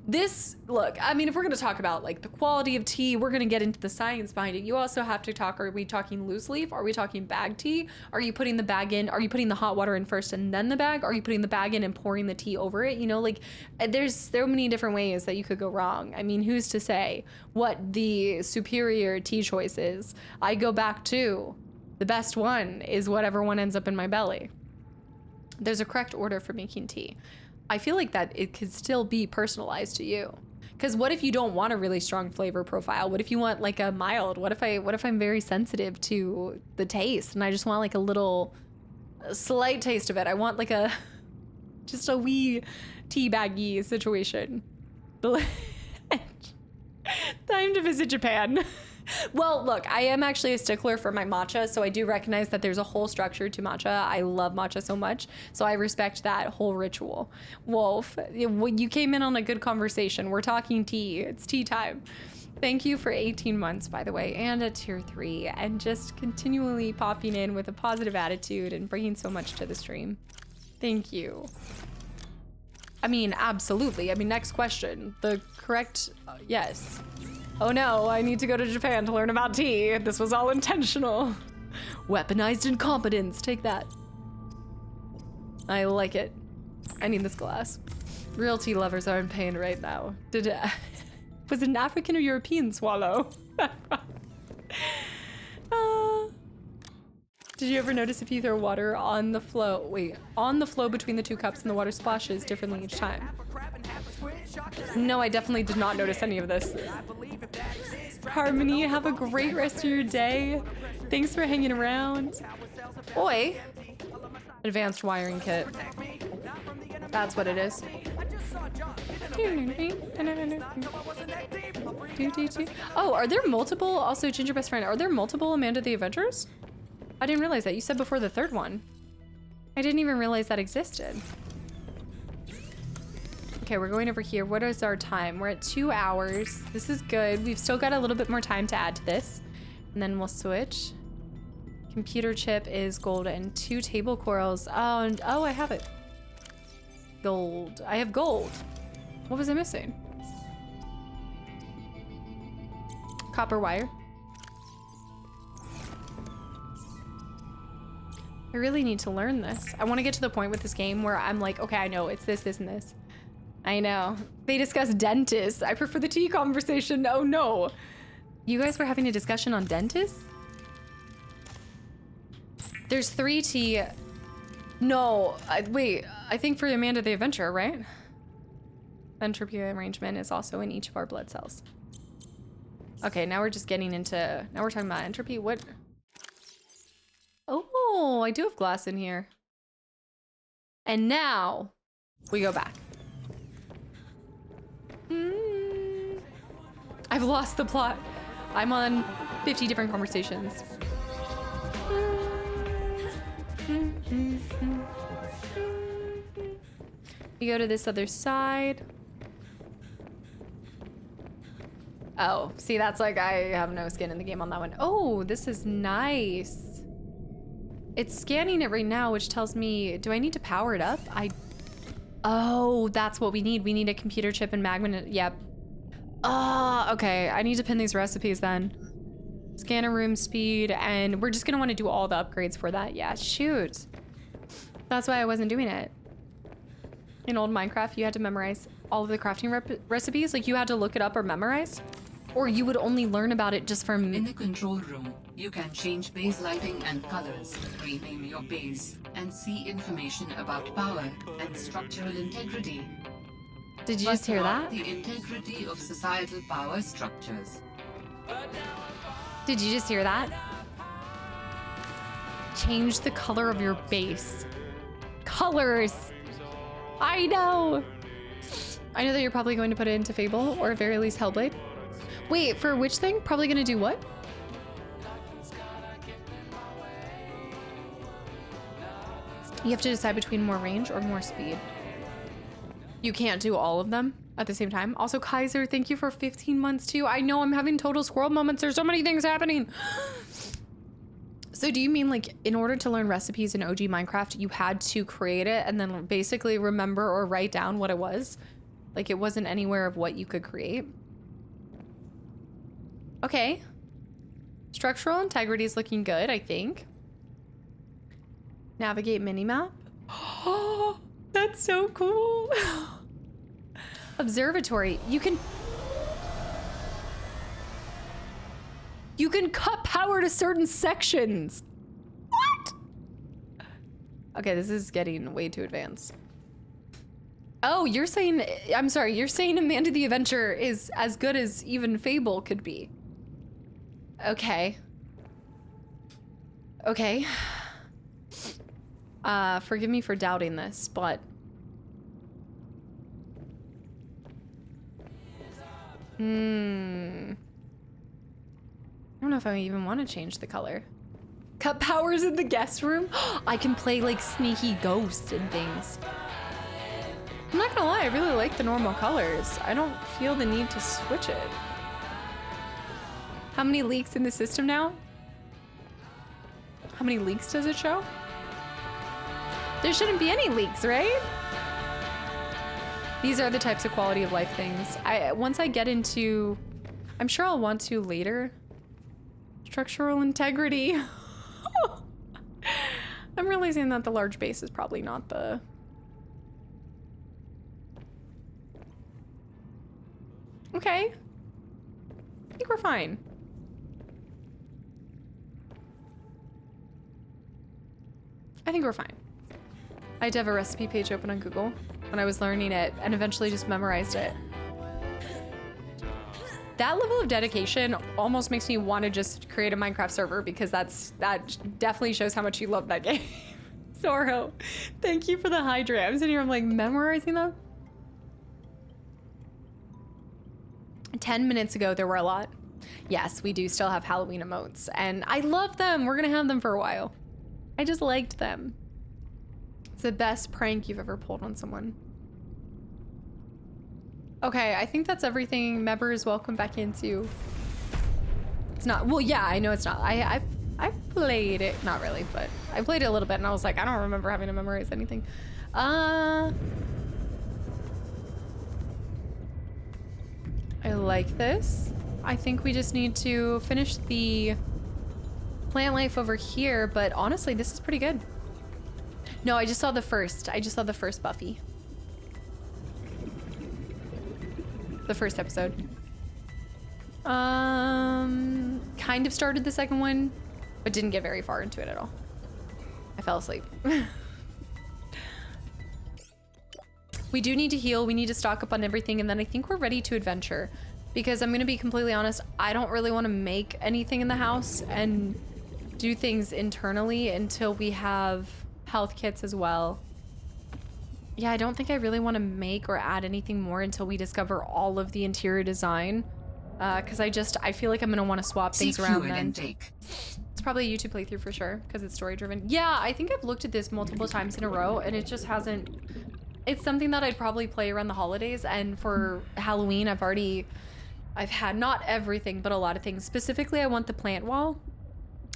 This, look, I mean, if we're gonna talk about like the quality of tea, we're gonna get into the science behind it. You also have to talk, are we talking loose leaf? Are we talking bag tea? Are you putting the bag in? Are you putting the hot water in first and then the bag? Are you putting the bag in and pouring the tea over it? You know, like there's so many different ways that you could go wrong. I mean, who's to say what the superior tea choice is? I go back to the best one is whatever one ends up in my belly. There's a correct order for making tea. I feel like that it could still be personalized to you. Because what if you don't want a really strong flavor profile? What if you want like a mild? What if I'm very sensitive to the taste and I just want like a little a slight taste of it. I want like a, just a wee tea baggy situation. Time to visit Japan. Well, look, I am actually a stickler for my matcha, so I do recognize that there's a whole structure to matcha. I love matcha so much, so I respect that whole ritual. Wolf, you came in on a good conversation. We're talking tea. It's tea time. Thank you for 18 months, by the way, and a tier 3, and just continually popping in with a positive attitude and bringing so much to the stream. Thank you. I mean, absolutely. I mean, next question. The correct, yes. Oh no, I need to go to Japan to learn about tea. This was all intentional. Weaponized incompetence, take that. I like it. I need this glass. Real tea lovers are in pain right now. Was it an African or European swallow? Did you ever notice if you throw water on the flow, on the flow between the two cups and the water splashes differently each time? No, I definitely did not notice any of this. Harmony, have a great rest of your day. Thanks for hanging around. Oi. Advanced wiring kit. That's what it is. Oh, are there multiple, also Ginger Best Friend, are there multiple Amanda the Avengers? I didn't realize that. You said before the third one. I didn't even realize that existed. Okay, we're going over here. What is our time? We're at 2 hours. This is good. We've still got a little bit more time to add to this. And then we'll switch. Computer chip is gold and 2 table corals. Oh, and oh, I have it. Gold. I have gold. What was I missing? Copper wire. I really need to learn this. I want to get to the point with this game where I'm like, okay, I know it's this, this, and this. I know. They discuss dentists. I prefer the tea conversation. Oh no. You guys were having a discussion on dentists? There's 3 tea. No, wait, I think for Amanda the Adventurer, right? Entropy arrangement is also in each of our blood cells. Okay, now we're just getting into, now we're talking about entropy. What? Oh, I do have glass in here. And now we go back. I've lost the plot. I'm on 50 different conversations. We go to this other side. Oh, see, that's like, I have no skin in the game on that one. Oh, this is nice. It's scanning it right now, which tells me, do I need to power it up? Oh, that's what we need. We need a computer chip and magnet. Yep. Okay. I need to pin these recipes then. Scanner room speed, and we're just gonna want to do all the upgrades for that. Yeah, shoot. That's why I wasn't doing it. In old Minecraft, you had to memorize all of the crafting recipes. Like, you had to look it up or memorize, or you would only learn about it just from... In the control room, you can change base lighting and colors, rename your base, and see information about power and structural integrity. Did you just hear that? The integrity of societal power structures. Did you just hear that? Change the color of your base. Colors! I know! I know that you're probably going to put it into Fable, or at very least Hellblade. Wait, for which thing? Probably gonna do what? You have to decide between more range or more speed. You can't do all of them at the same time. Also, Kaiser, thank you for 15 months too. I know I'm having total squirrel moments. There's so many things happening. So do you mean like in order to learn recipes in OG Minecraft, you had to create it and then basically remember or write down what it was? Like it wasn't anywhere of what you could create? Okay. Structural integrity is looking good, I think. Navigate minimap. Oh, that's so cool. Observatory. You can cut power to certain sections. What? Okay, this is getting way too advanced. Oh, you're saying, I'm sorry, you're saying Amanda the Adventurer is as good as even Fable could be. Okay. Okay. Forgive me for doubting this, but... I don't know if I even want to change the color. Cut powers in the guest room? I can play like sneaky ghosts and things. I'm not gonna lie, I really like the normal colors. I don't feel the need to switch it. How many leaks in the system now? How many leaks does it show? There shouldn't be any leaks, right? These are the types of quality of life things. Once I get into, I'm sure I'll want to later. Structural integrity. I'm realizing that the large base is probably not the... Okay. I think we're fine. I think we're fine. I had to have a recipe page open on Google when I was learning it and eventually just memorized it. That level of dedication almost makes me want to just create a Minecraft server because that definitely shows how much you love that game. Zorro, thank you for the hydrate. I'm sitting here, I'm like memorizing them. 10 minutes ago, there were a lot. Yes, we do still have Halloween emotes and I love them. We're gonna have them for a while. I just liked them. It's the best prank you've ever pulled on someone. Okay, I think that's everything. Members, welcome back into. It's not, well, yeah, I know it's not. I played it, not really, but I played it a little bit and I was like, I don't remember having to memorize anything. I like this. I think we just need to finish the plant life over here, but honestly, this is pretty good. No, I just saw the first. I just saw the first Buffy. The first episode. Kind of started the second one, but didn't get very far into it at all. I fell asleep. We do need to heal. We need to stock up on everything, and then I think we're ready to adventure. Because I'm gonna be completely honest, I don't really want to make anything in the house and do things internally until we have health kits as well. Yeah, I don't think I really want to make or add anything more until we discover all of the interior design. Because I feel like I'm gonna want to swap things around then. Intake. It's probably a YouTube playthrough for sure, because it's story driven. Yeah, I think I've looked at this multiple times in a row and it just hasn't... It's something that I'd probably play around the holidays, and for Halloween I've had not everything, but a lot of things. Specifically, I want the plant wall.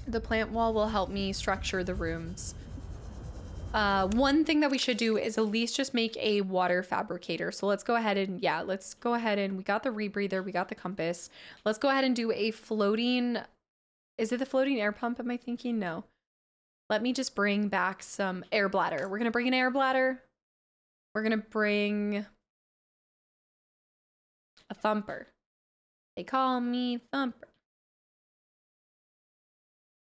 The plant wall will help me structure the rooms. One thing that we should do is at least just make a water fabricator. So let's go ahead and, yeah, let's go ahead and we got the rebreather, we got the compass. Let's go ahead and do a floating, is it the floating air pump? Am I thinking? No. Let me just bring back some air bladder. We're going to bring an air bladder. We're going to bring a thumper. They call me Thumper.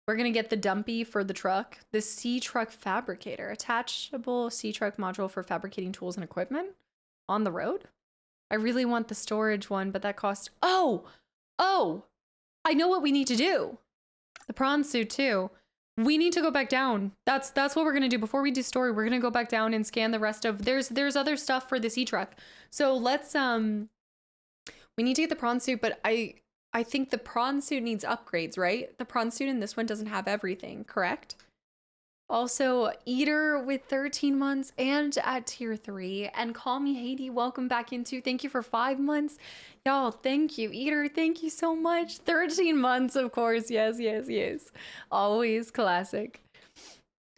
We're gonna get the dumpy for the truck. The C-Truck Fabricator. Attachable C-Truck module for fabricating tools and equipment on the road. I really want the storage one, but that costs... Oh! I know what we need to do. The prawn suit too. We need to go back down. That's what we're gonna do. Before we do story, we're gonna go back down and scan the rest of... There's other stuff for the C-Truck. So let's... We need to get the prawn suit, but I think the prawn suit needs upgrades, right? The prawn suit in this one doesn't have everything, correct? Also, Eater with 13 months and at tier 3. And Call Me Haiti, welcome back into. Thank you for 5 months. Y'all, thank you. Eater, thank you so much. 13 months, of course. Yes. Always classic.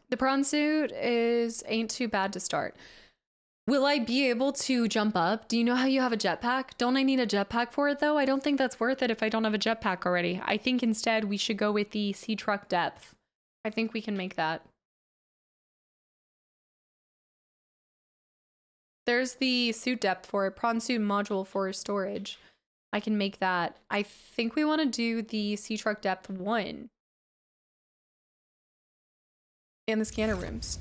The prawn suit ain't too bad to start. Will I be able to jump up? Do you know how you have a jetpack? Don't I need a jetpack for it though? I don't think that's worth it if I don't have a jetpack already. I think instead we should go with the C-Truck depth. I think we can make that. There's the suit depth for it. Prawn suit module for storage. I can make that. I think we want to do the C-Truck depth 1. In the scanner rooms.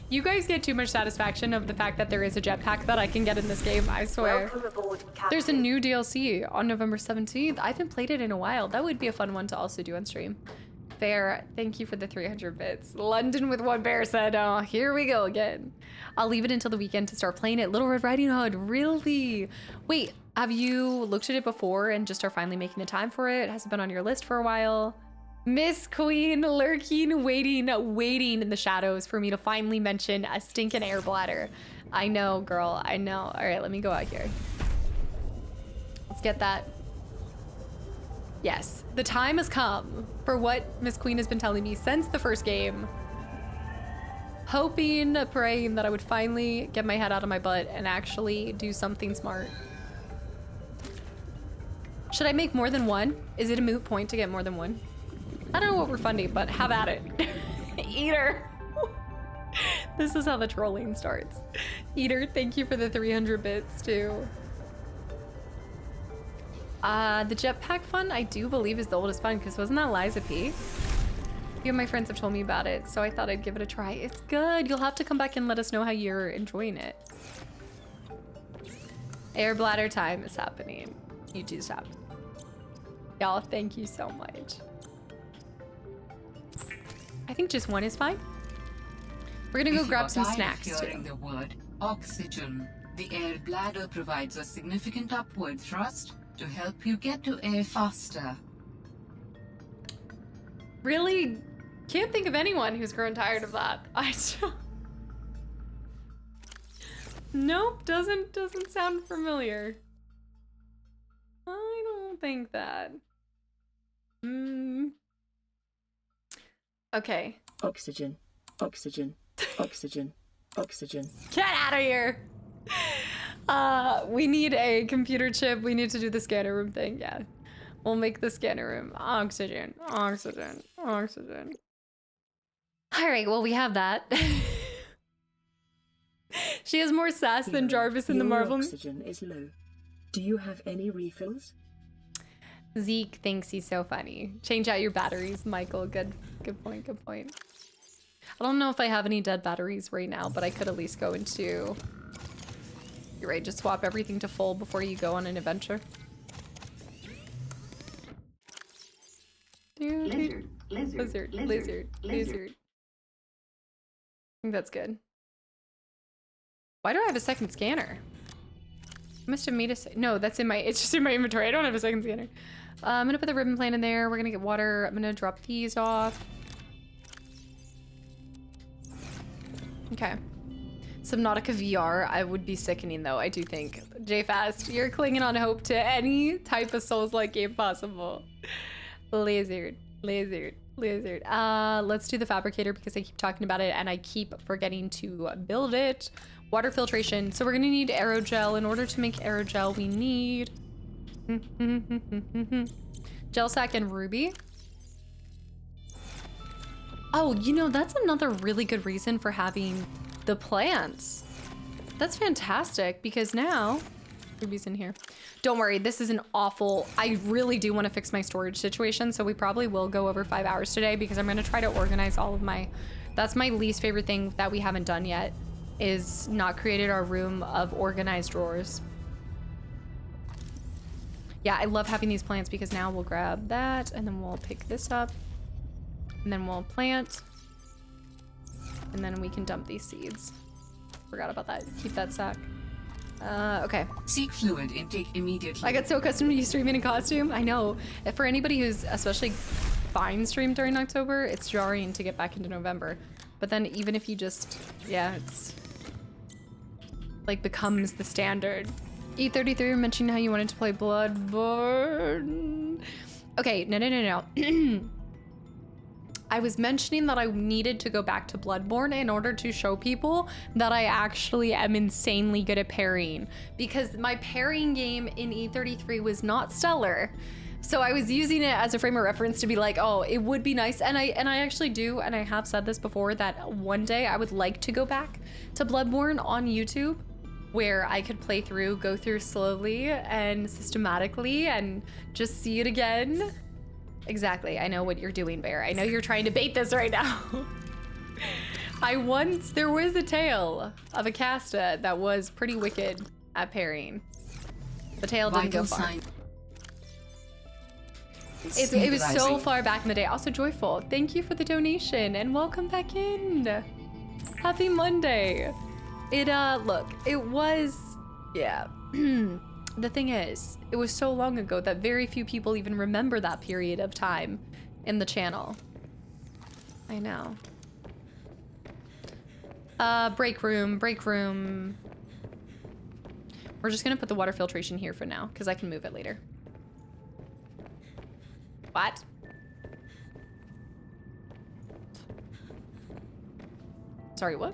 You guys get too much satisfaction of the fact that there is a jetpack that I can get in this game, I swear. Welcome aboard, Captain. There's a new DLC on November 17th. I haven't played it in a while. That would be a fun one to also do on stream. Bear, thank you for the 300 bits. London with one bear said, oh, here we go again. I'll leave it until the weekend to start playing it. Little Red Riding Hood, really? Wait, have you looked at it before and just are finally making the time for it? Has it been on your list for a while? Miss Queen lurking, waiting in the shadows for me to finally mention a stinking air bladder. I know, girl, I know. All right, let me go out here. Let's get that. Yes, the time has come for what Miss Queen has been telling me since the first game. Hoping, praying that I would finally get my head out of my butt and actually do something smart. Should I make more than one? Is it a moot point to get more than one? I don't know what we're funding, but have at it. Eater. This is how the trolling starts. Eater, thank you for the 300 bits too. The jetpack fun, I do believe, is the oldest fun, because wasn't that Liza P? A few of my friends have told me about it, so I thought I'd give it a try. It's good. You'll have to come back and let us know how you're enjoying it. Air bladder time is happening. You do stop. Y'all, thank you so much. I think just one is fine. We're gonna go grab some snacks too. Hearing the word oxygen, the air bladder provides a significant upward thrust to help you get to air faster. Really can't think of anyone who's grown tired of that. Nope, doesn't sound familiar. I don't think that. Okay. Oxygen. Oxygen. Oxygen. Oxygen. Get out of here. We need a computer chip. We need to do the scanner room thing. Yeah. We'll make the scanner room. Oxygen. Oxygen. Oxygen. All right, well, we have that. She has more sass than Jarvis in the Your Marvel. oxygen is low. Do you have any refills? Zeke thinks he's so funny. Change out your batteries, Michael. Good point, good point. I don't know if I have any dead batteries right now, but I could at least go into... You're right, just swap everything to full before you go on an adventure. Lizard. Lizard. I think that's good. Why do I have a second scanner? I must have made a... No, that's in my... It's just in my inventory. I don't have a second scanner. I'm gonna put the ribbon plant in there. We're gonna get water. I'm gonna drop these off. Okay. Subnautica VR, I would be sickening though, I do think. JFast, you're clinging on hope to any type of Souls-like game possible. Lizard. Let's do the fabricator because I keep talking about it and I keep forgetting to build it. Water filtration. So we're gonna need aerogel. In order to make aerogel, we need gel sack and ruby. Oh, you know, that's another really good reason for having the plants. That's fantastic because now ruby's in here. Don't worry, this is an awful... I really do want to fix my storage situation, so we probably will go over 5 hours today because I'm going to try to organize all of my... That's my least favorite thing that we haven't done yet, is not created our room of organized drawers. Yeah, I love having these plants because now we'll grab that and then we'll pick this up and then we'll plant and then we can dump these seeds. Forgot about that. Keep that sack. Okay. Seek fluid intake immediately. I got so accustomed to you streaming in costume. I know. For anybody who's especially fine streamed during October, it's jarring to get back into November. But then even if you just, yeah, it's like becomes the standard. E33, you're mentioning how you wanted to play Bloodborne. Okay, no. I was mentioning that I needed to go back to Bloodborne in order to show people that I actually am insanely good at parrying, because my parrying game in E33 was not stellar. So I was using it as a frame of reference to be like, oh, it would be nice. And I actually do, and I have said this before, that one day I would like to go back to Bloodborne on YouTube, where I could play through, go through slowly and systematically and just see it again. Exactly, I know what you're doing, Bear. I know you're trying to bait this right now. There was a tale of a casta that was pretty wicked at parrying. The tale didn't go far. It was so Stabilizing. far back in the day. Also, Joyful, thank you for the donation and welcome back in. Happy Monday. Look, it was, yeah. The thing is, it was so long ago that very few people even remember that period of time in the channel. I know. Break room, break room. We're just gonna put the water filtration here for now, because I can move it later. What? Sorry, what?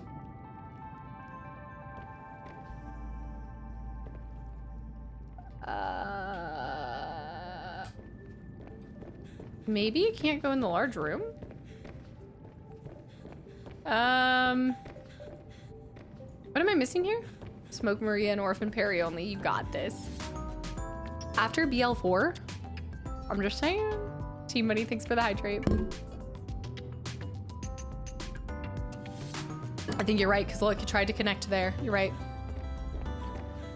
Maybe it can't go in the large room? What am I missing here? Smoke Maria and Orphan Perry only. You got this. After BL4? I'm just saying. Team Money, thanks for the hydrate. I think you're right, because look, you tried to connect there. You're right.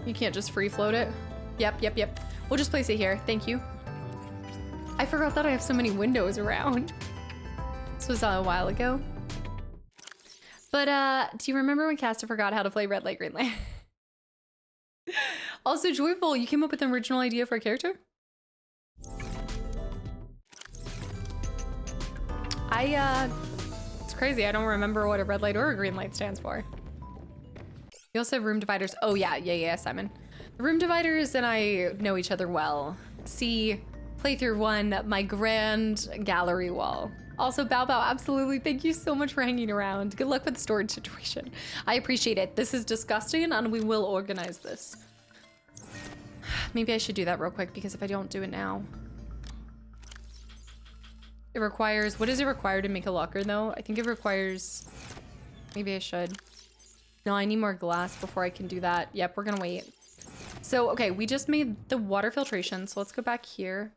You can't just free float it. Yep. We'll just place it here. Thank you. I forgot that I have so many windows around. This was a while ago. But do you remember when Casta forgot how to play Red Light, Green Light? Also, Joyful, you came up with an original idea for a character? It's crazy. I don't remember what a red light or a green light stands for. You also have room dividers. Oh yeah, Simon. The room dividers and I know each other well. See playthrough 1, my grand gallery wall. Also, Bao, absolutely. Thank you so much for hanging around. Good luck with the storage situation. I appreciate it. This is disgusting and we will organize this. Maybe I should do that real quick because if I don't do it now. It requires, what does it require to make a locker though? I think it requires, maybe I should. No, I need more glass before I can do that. Yep, we're gonna wait. So, okay, we just made the water filtration. So let's go back here.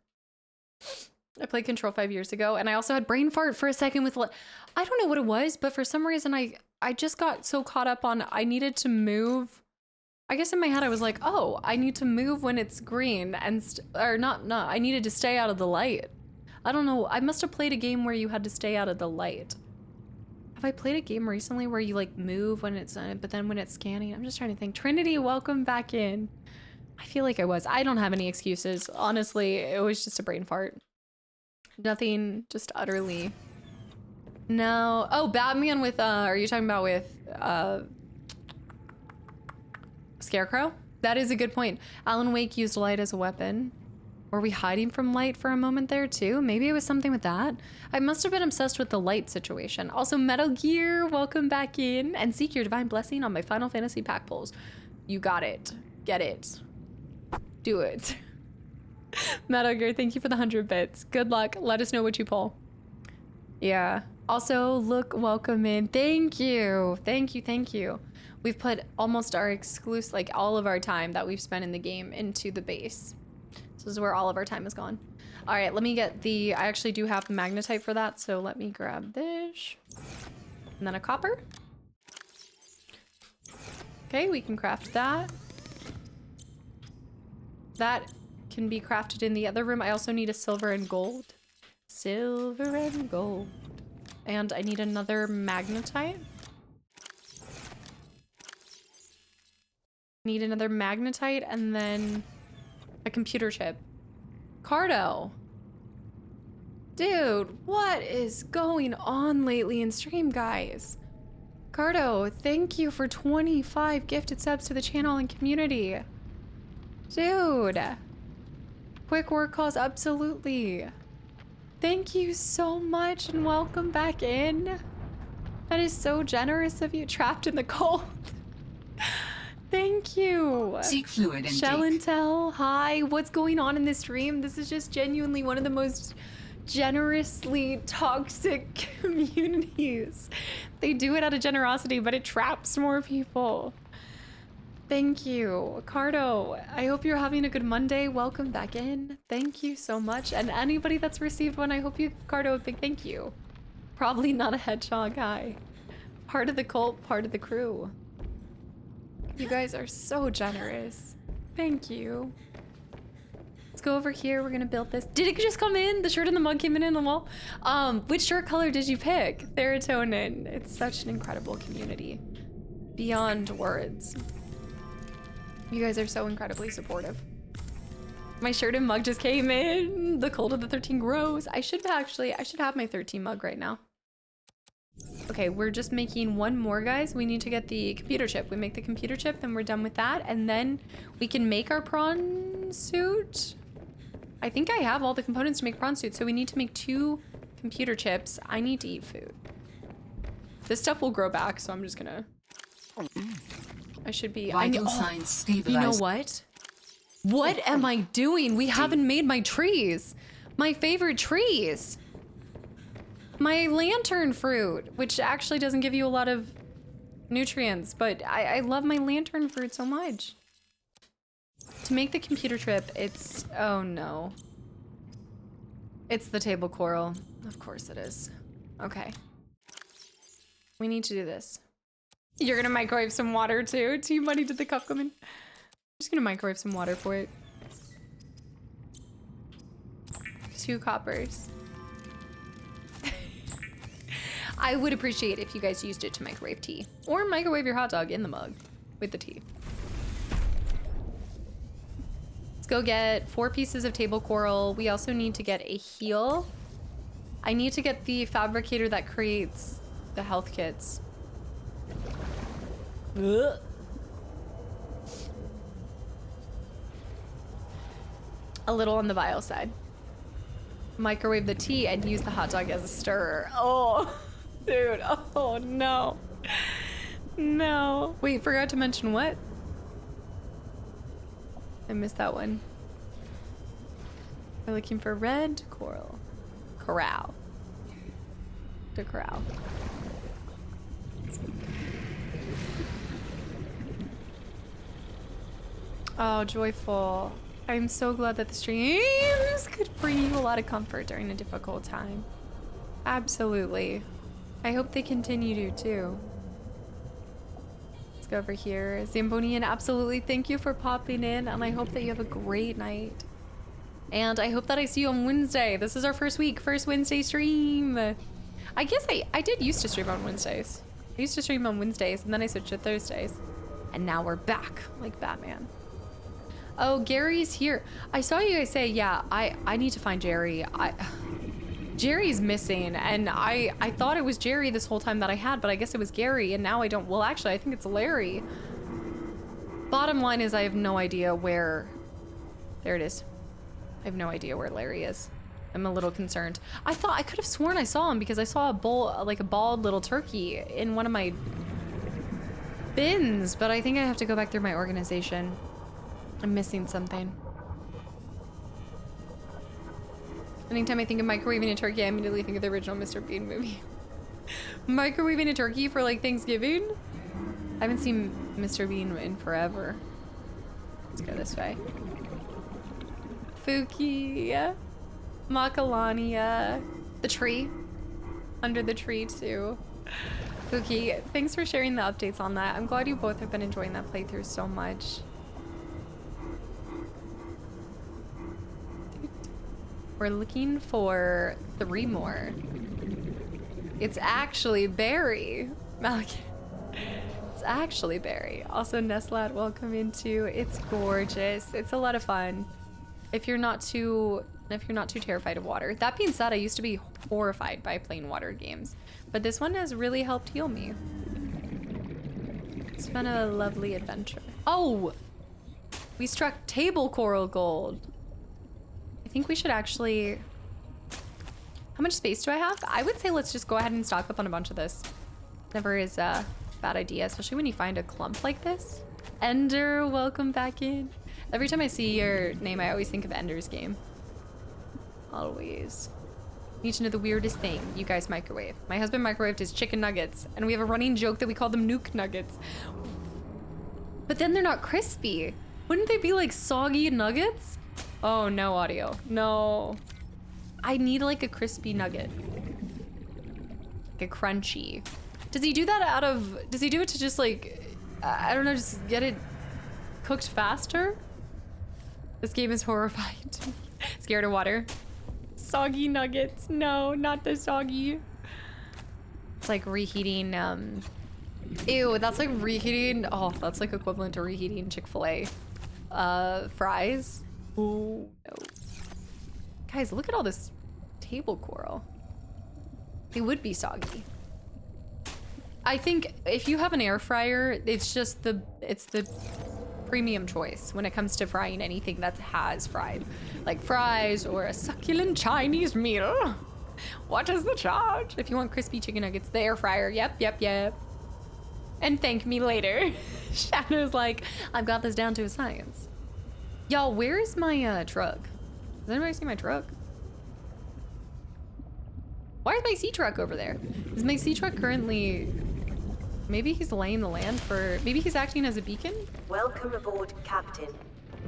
I played Control 5 years ago and I also had brain fart for a second with, I don't know what it was, but for some reason I just got so caught up on, I needed to move. I guess in my head I was like, oh, I need to move when it's green and, I needed to stay out of the light. I don't know. I must have played a game where you had to stay out of the light. Have I played a game recently where you like move when it's, but then when it's scanning? I'm just trying to think. Trinity, welcome back in. I feel like I was. I don't have any excuses. Honestly, it was just a brain fart. Nothing, just utterly. No. Oh, Batman with, are you talking about with, Scarecrow? That is a good point. Alan Wake used light as a weapon. Were we hiding from light for a moment there too? Maybe it was something with that. I must have been obsessed with the light situation. Also, Metal Gear, welcome back in. And seek your divine blessing on my Final Fantasy pack pulls. You got it. Get it. Do it. Metal Gear, thank you for the 100 bits. Good luck. Let us know what you pull. Yeah. Also, look, welcome in. Thank you. Thank you. We've put almost our exclusive, like all of our time that we've spent in the game into the base. This is where all of our time is gone. All right, let me get the, I actually do have the magnetite for that, so let me grab this. And then a copper. Okay, we can craft that. That can be crafted in the other room. I also need a silver and gold. Silver and gold. And I need another magnetite. Need another magnetite and then a computer chip. Cardo. Dude, what is going on lately in stream, guys? Cardo, thank you for 25 gifted subs to the channel and community. Dude. Quick work calls, absolutely. Thank you so much and welcome back in. That is so generous of you, trapped in the cold. Thank you. Seek fluid intake. Shell and Tell, hi. What's going on in this stream? This is just genuinely one of the most generously toxic communities. They do it out of generosity, but it traps more people. Thank you. Cardo, I hope you're having a good Monday. Welcome back in. Thank you so much. And anybody that's received one, I hope you, Cardo, a big thank you. Probably not a headshot guy. Part of the cult, part of the crew. You guys are so generous. Thank you. Let's go over here. We're gonna build this. Did it just come in? The shirt and the mug came in the wall? Which shirt color did you pick? Serotonin. It's such an incredible community. Beyond words. You guys are so incredibly supportive. My shirt and mug just came in. The cold of the 13 grows. I should have my 13 mug right now. Okay, we're just making one more, guys. We need to get the computer chip. We make the computer chip, then we're done with that. And then we can make our prawn suit. I think I have all the components to make prawn suit. So we need to make 2 computer chips. I need to eat food. This stuff will grow back, so I'm just gonna... I should be... Vital signs stabilized. You know what? What am I doing? We haven't made my trees. My favorite trees. My lantern fruit, which actually doesn't give you a lot of nutrients, but I love my lantern fruit so much. To make the computer chip, it's... Oh no. It's the table coral. Of course it is. Okay. We need to do this. You're gonna microwave some water too? Team Money, did the cup come in? I'm just gonna microwave some water for it. 2 coppers. I would appreciate if you guys used it to microwave tea. Or microwave your hot dog in the mug with the tea. Let's go get 4 pieces of table coral. We also need to get a heel. I need to get the fabricator that creates the health kits. Ugh. A little on the vile side. Microwave the tea and use the hot dog as a stirrer. Oh, dude. Oh, no. No. Wait, forgot to mention what? I missed that one. We're looking for red coral. Corral. The corral. Oh, joyful. I'm so glad that the streams could bring you a lot of comfort during a difficult time. Absolutely. I hope they continue to, too. Let's go over here. Zambonian, absolutely. Thank you for popping in, and I hope that you have a great night. And I hope that I see you on Wednesday. This is our first week, first Wednesday stream. I guess I did used to stream on Wednesdays. I used to stream on Wednesdays, and then I switched to Thursdays. And now we're back, like Batman. Oh, Gary's here. I saw you guys say, yeah, I need to find Jerry. Jerry's missing, and I thought it was Jerry this whole time that I had, but I guess it was Gary, and now I don't. Well, actually, I think it's Larry. Bottom line is I have no idea where... There it is. I have no idea where Larry is. I'm a little concerned. I could have sworn I saw him because I saw a bowl, like a bald little turkey in one of my bins, but I think I have to go back through my organization. I'm missing something. Anytime I think of microwaving a turkey, I immediately think of the original Mr. Bean movie. Microwaving a turkey for like Thanksgiving? I haven't seen Mr. Bean in forever. Let's go this way. Fuki. Makalania. The tree. Under the tree too. Fuki, thanks for sharing the updates on that. I'm glad you both have been enjoying that playthrough so much. We're looking for 3 more. It's actually Barry. Malik. It's actually Barry. Also, Nestlad, welcome into. It's gorgeous. It's a lot of fun. If you're not too terrified of water. That being said, I used to be horrified by playing water games, but this one has really helped heal me. It's been a lovely adventure. Oh, we struck table coral gold. I think we should actually... How much space do I have? I would say let's just go ahead and stock up on a bunch of this. Never is a bad idea, especially when you find a clump like this. Ender, welcome back in. Every time I see your name, I always think of Ender's Game. Always. Need to know the weirdest thing you guys microwave. My husband microwaved his chicken nuggets, and we have a running joke that we call them nuke nuggets. But then they're not crispy. Wouldn't they be like soggy nuggets? Oh, no audio. No. I need like a crispy nugget. Like a crunchy. Does he do that out of... Does he do it to just like... I don't know, just get it cooked faster? This game is horrified. Scared of water. Soggy nuggets. No, not the soggy. It's like reheating, ew, that's like reheating. Oh, that's like equivalent to reheating Chick-fil-A fries. Ooh, no. Guys, look at all this table coral. It would be soggy. I think if you have an air fryer, it's the premium choice when it comes to frying anything that has fried, like fries or a succulent Chinese meal. What is the charge? If you want crispy chicken nuggets, the air fryer. Yep. And thank me later. Shadow's like, I've got this down to a science. Y'all, where's my truck? Does anybody see my truck? Why is my sea truck over there? Is my sea truck currently... Maybe he's laying the land for... Maybe he's acting as a beacon? Welcome aboard, Captain.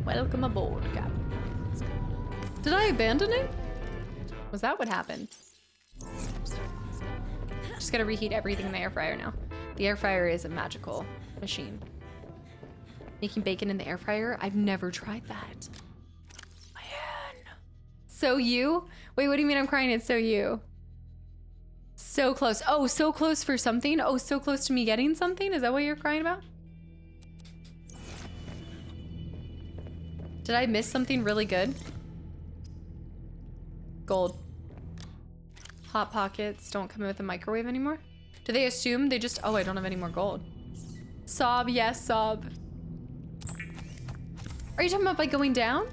Welcome aboard, Captain. Did I abandon it? Was that what happened? Just gotta reheat everything in the air fryer now. The air fryer is a magical machine. Making bacon in the air fryer? I've never tried that. Man. So you? Wait, what do you mean I'm crying? It's so you. So close. Oh, so close for something? Oh, so close to me getting something? Is that what you're crying about? Did I miss something really good? Gold. Hot Pockets don't come with a microwave anymore? Do they assume they just... Oh, I don't have any more gold. Sob, yes, sob. Are you talking about by going down?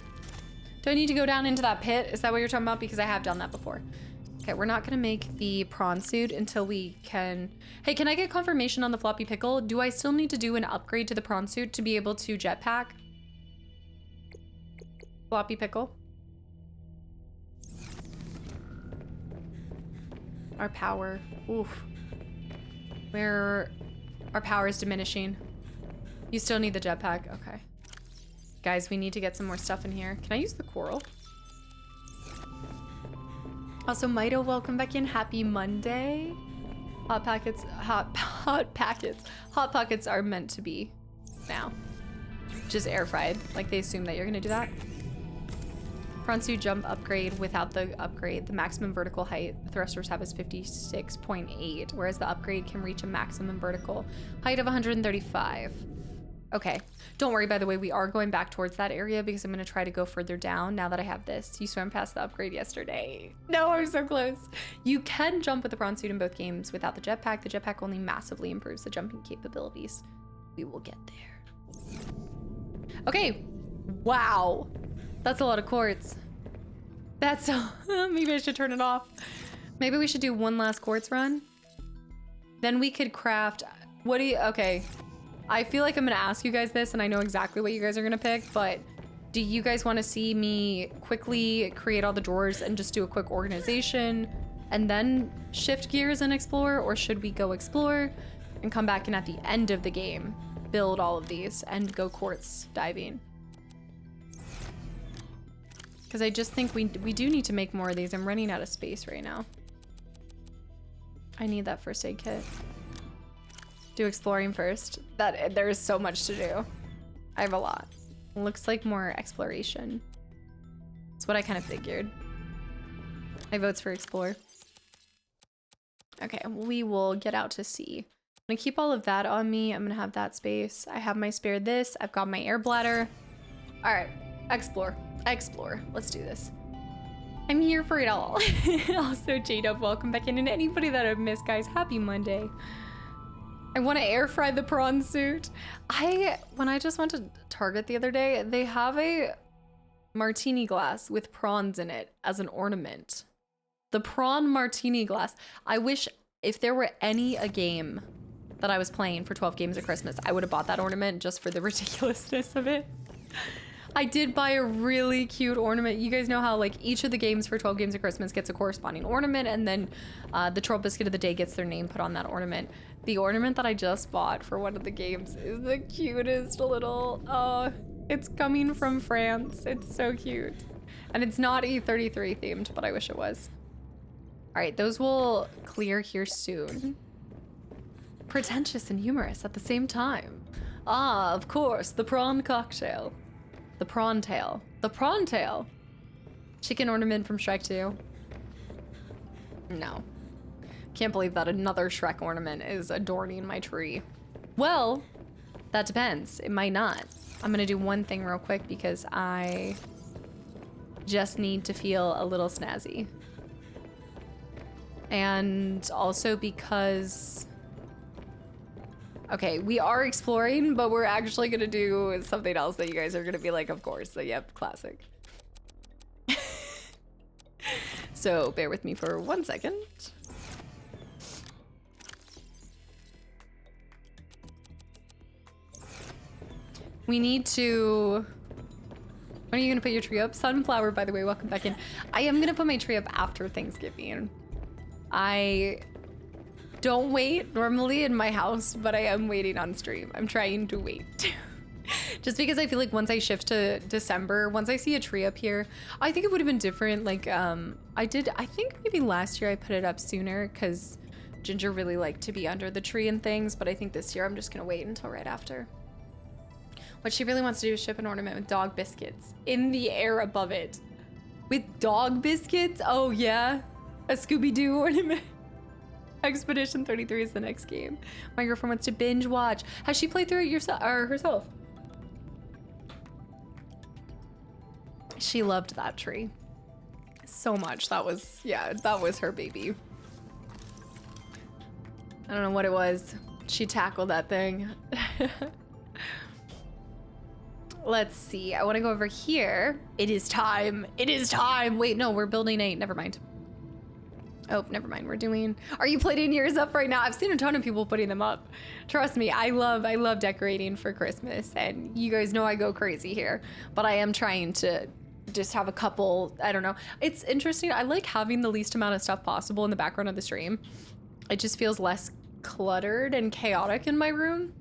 Do I need to go down into that pit? Is that what you're talking about? Because I have done that before. Okay, we're not gonna make the prawn suit until we can... Hey, can I get confirmation on the floppy pickle? Do I still need to do an upgrade to the prawn suit to be able to jetpack? Floppy pickle. Our power. Oof. Where our power is diminishing. You still need the jetpack. Okay. Guys, we need to get some more stuff in here. Can I use the coral? Also, Mito, welcome back in. Happy Monday. Hot packets, hot packets. Hot pockets are meant to be now. Just air fried. Like they assume that you're gonna do that. Prawn suit jump upgrade without the upgrade. The maximum vertical height the thrusters have is 56.8, whereas the upgrade can reach a maximum vertical height of 135. Okay. Don't worry, by the way, we are going back towards that area because I'm going to try to go further down now that I have this. You swam past the upgrade yesterday. No, I'm so close. You can jump with the prawn suit in both games without the jetpack. The jetpack only massively improves the jumping capabilities. We will get there. Okay. Wow. That's a lot of quartz. That's... Maybe I should turn it off. Maybe we should do one last quartz run. Then we could craft... What do you... Okay. I feel like I'm gonna ask you guys this and I know exactly what you guys are gonna pick, but do you guys want to see me quickly create all the drawers and just do a quick organization and then shift gears and explore, or should we go explore and come back and at the end of the game build all of these and go quartz diving? Because I just think we do need to make more of these. I'm running out of space right now. I need that first aid kit. Do exploring first. There is so much to do. I have a lot. Looks like more exploration. That's what I kind of figured. My vote's for explore. Okay, we will get out to sea. I'm gonna keep all of that on me. I'm gonna have that space. I have my spare this. I've got my air bladder. All right, explore. Explore. Let's do this. I'm here for it all. Also, J-Dub, welcome back in. And anybody that I've missed, guys, happy Monday. I want to air fry the prawn suit. When I just went to Target the other day, they have a martini glass with prawns in it as an ornament. The prawn martini glass. I wish if there were a game that I was playing for 12 games of Christmas, I would have bought that ornament just for the ridiculousness of it. I did buy a really cute ornament. You guys know how like each of the games for 12 games of Christmas gets a corresponding ornament, and then the troll biscuit of the day gets their name put on that ornament. The ornament that I just bought for one of the games is the cutest little, it's coming from France. It's so cute. And it's not E33 themed, but I wish it was. All right, those will clear here soon. Pretentious and humorous at the same time. Ah, of course, the prawn cocktail. The prawn tail. The prawn tail. Chicken ornament from Shrek 2. No. Can't believe that another Shrek ornament is adorning my tree. Well, that depends. It might not. I'm gonna do one thing real quick because I just need to feel a little snazzy. And also because... Okay, we are exploring, but we're actually gonna do something else that you guys are gonna be like, of course. So, yep, classic. So, bear with me for 1 second. We need to... When are you gonna put your tree up? Sunflower, by the way, welcome back in. I am gonna put my tree up after Thanksgiving. I don't wait normally in my house, but I am waiting on stream. I'm trying to wait. Just because I feel like once I shift to December, once I see a tree up here, I think it would have been different. Like, I think maybe last year I put it up sooner because Ginger really liked to be under the tree and things, but I think this year I'm just gonna wait until right after. What she really wants to do is ship an ornament with dog biscuits in the air above it. With dog biscuits? Oh yeah, a Scooby-Doo ornament. Expedition 33 is the next game. My girlfriend wants to binge watch. Has she played through it herself? She loved that tree so much. That was her baby. I don't know what it was. She tackled that thing. Let's see. I want to go over here. It is time. It is time. Wait, no, we're building 8. Never mind. Oh, never mind. We're doing... Are you putting yours up right now? I've seen a ton of people putting them up. Trust me, I love decorating for Christmas, and you guys know I go crazy here. But I am trying to just have a couple... I don't know. It's interesting. I like having the least amount of stuff possible in the background of the stream. It just feels less cluttered and chaotic in my room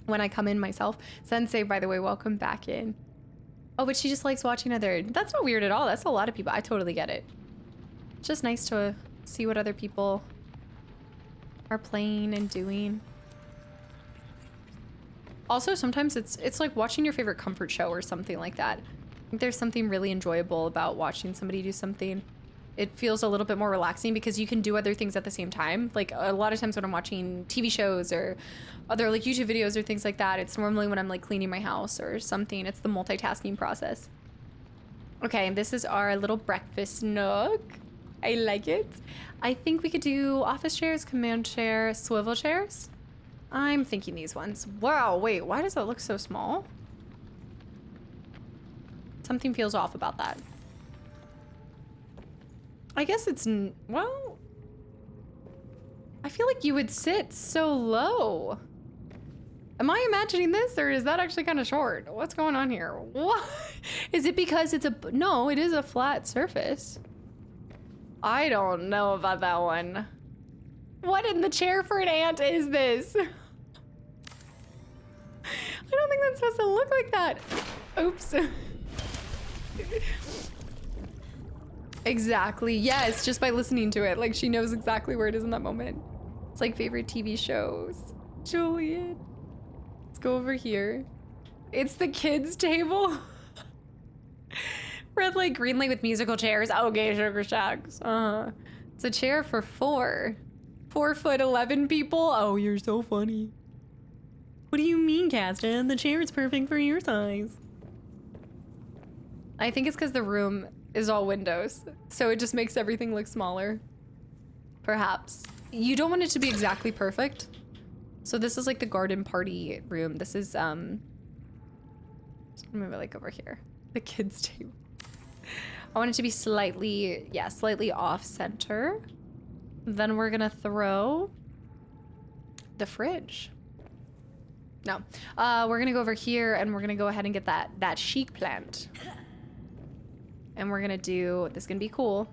when I come in myself. Sensei, by the way, welcome back in. Oh, but she just likes watching other... That's not weird at all. That's a lot of people. I totally get it. It's just nice to see what other people are playing and doing. Also, sometimes it's like watching your favorite comfort show or something like that. I think there's something really enjoyable about watching somebody do something. It feels a little bit more relaxing because you can do other things at the same time. Like a lot of times when I'm watching TV shows or other like YouTube videos or things like that, it's normally when I'm like cleaning my house or something. It's the multitasking process. Okay, and this is our little breakfast nook. I like it. I think we could do office chairs, command chair, swivel chairs. I'm thinking these ones. Wow, wait, why does that look so small? Something feels off about that. I guess it's, well, I feel like you would sit so low. Am I imagining this, or is that actually kind of short? What's going on here? What? Is it because it's a, no, it is a flat surface. I don't know about that one. What in the chair for an ant is this? I don't think that's supposed to look like that. Oops. Exactly. Yes, just by listening to it. Like, she knows exactly where it is in that moment. It's like favorite TV shows. Julian. Let's go over here. It's the kids' table. Red light, green light with musical chairs. Okay, Sugar Shacks. It's a chair for 4. 4'11" people. Oh, you're so funny. What do you mean, Caston? The chair is perfect for your size. I think it's because the room is all windows, so it just makes everything look smaller. Perhaps. You don't want it to be exactly perfect. So this is like the garden party room. This is, just move it like over here. The kids' table. I want it to be slightly, yeah, slightly off center. Then we're gonna throw the fridge. No, we're gonna go over here and we're gonna go ahead and get that chic plant. And we're gonna do, this is gonna be cool.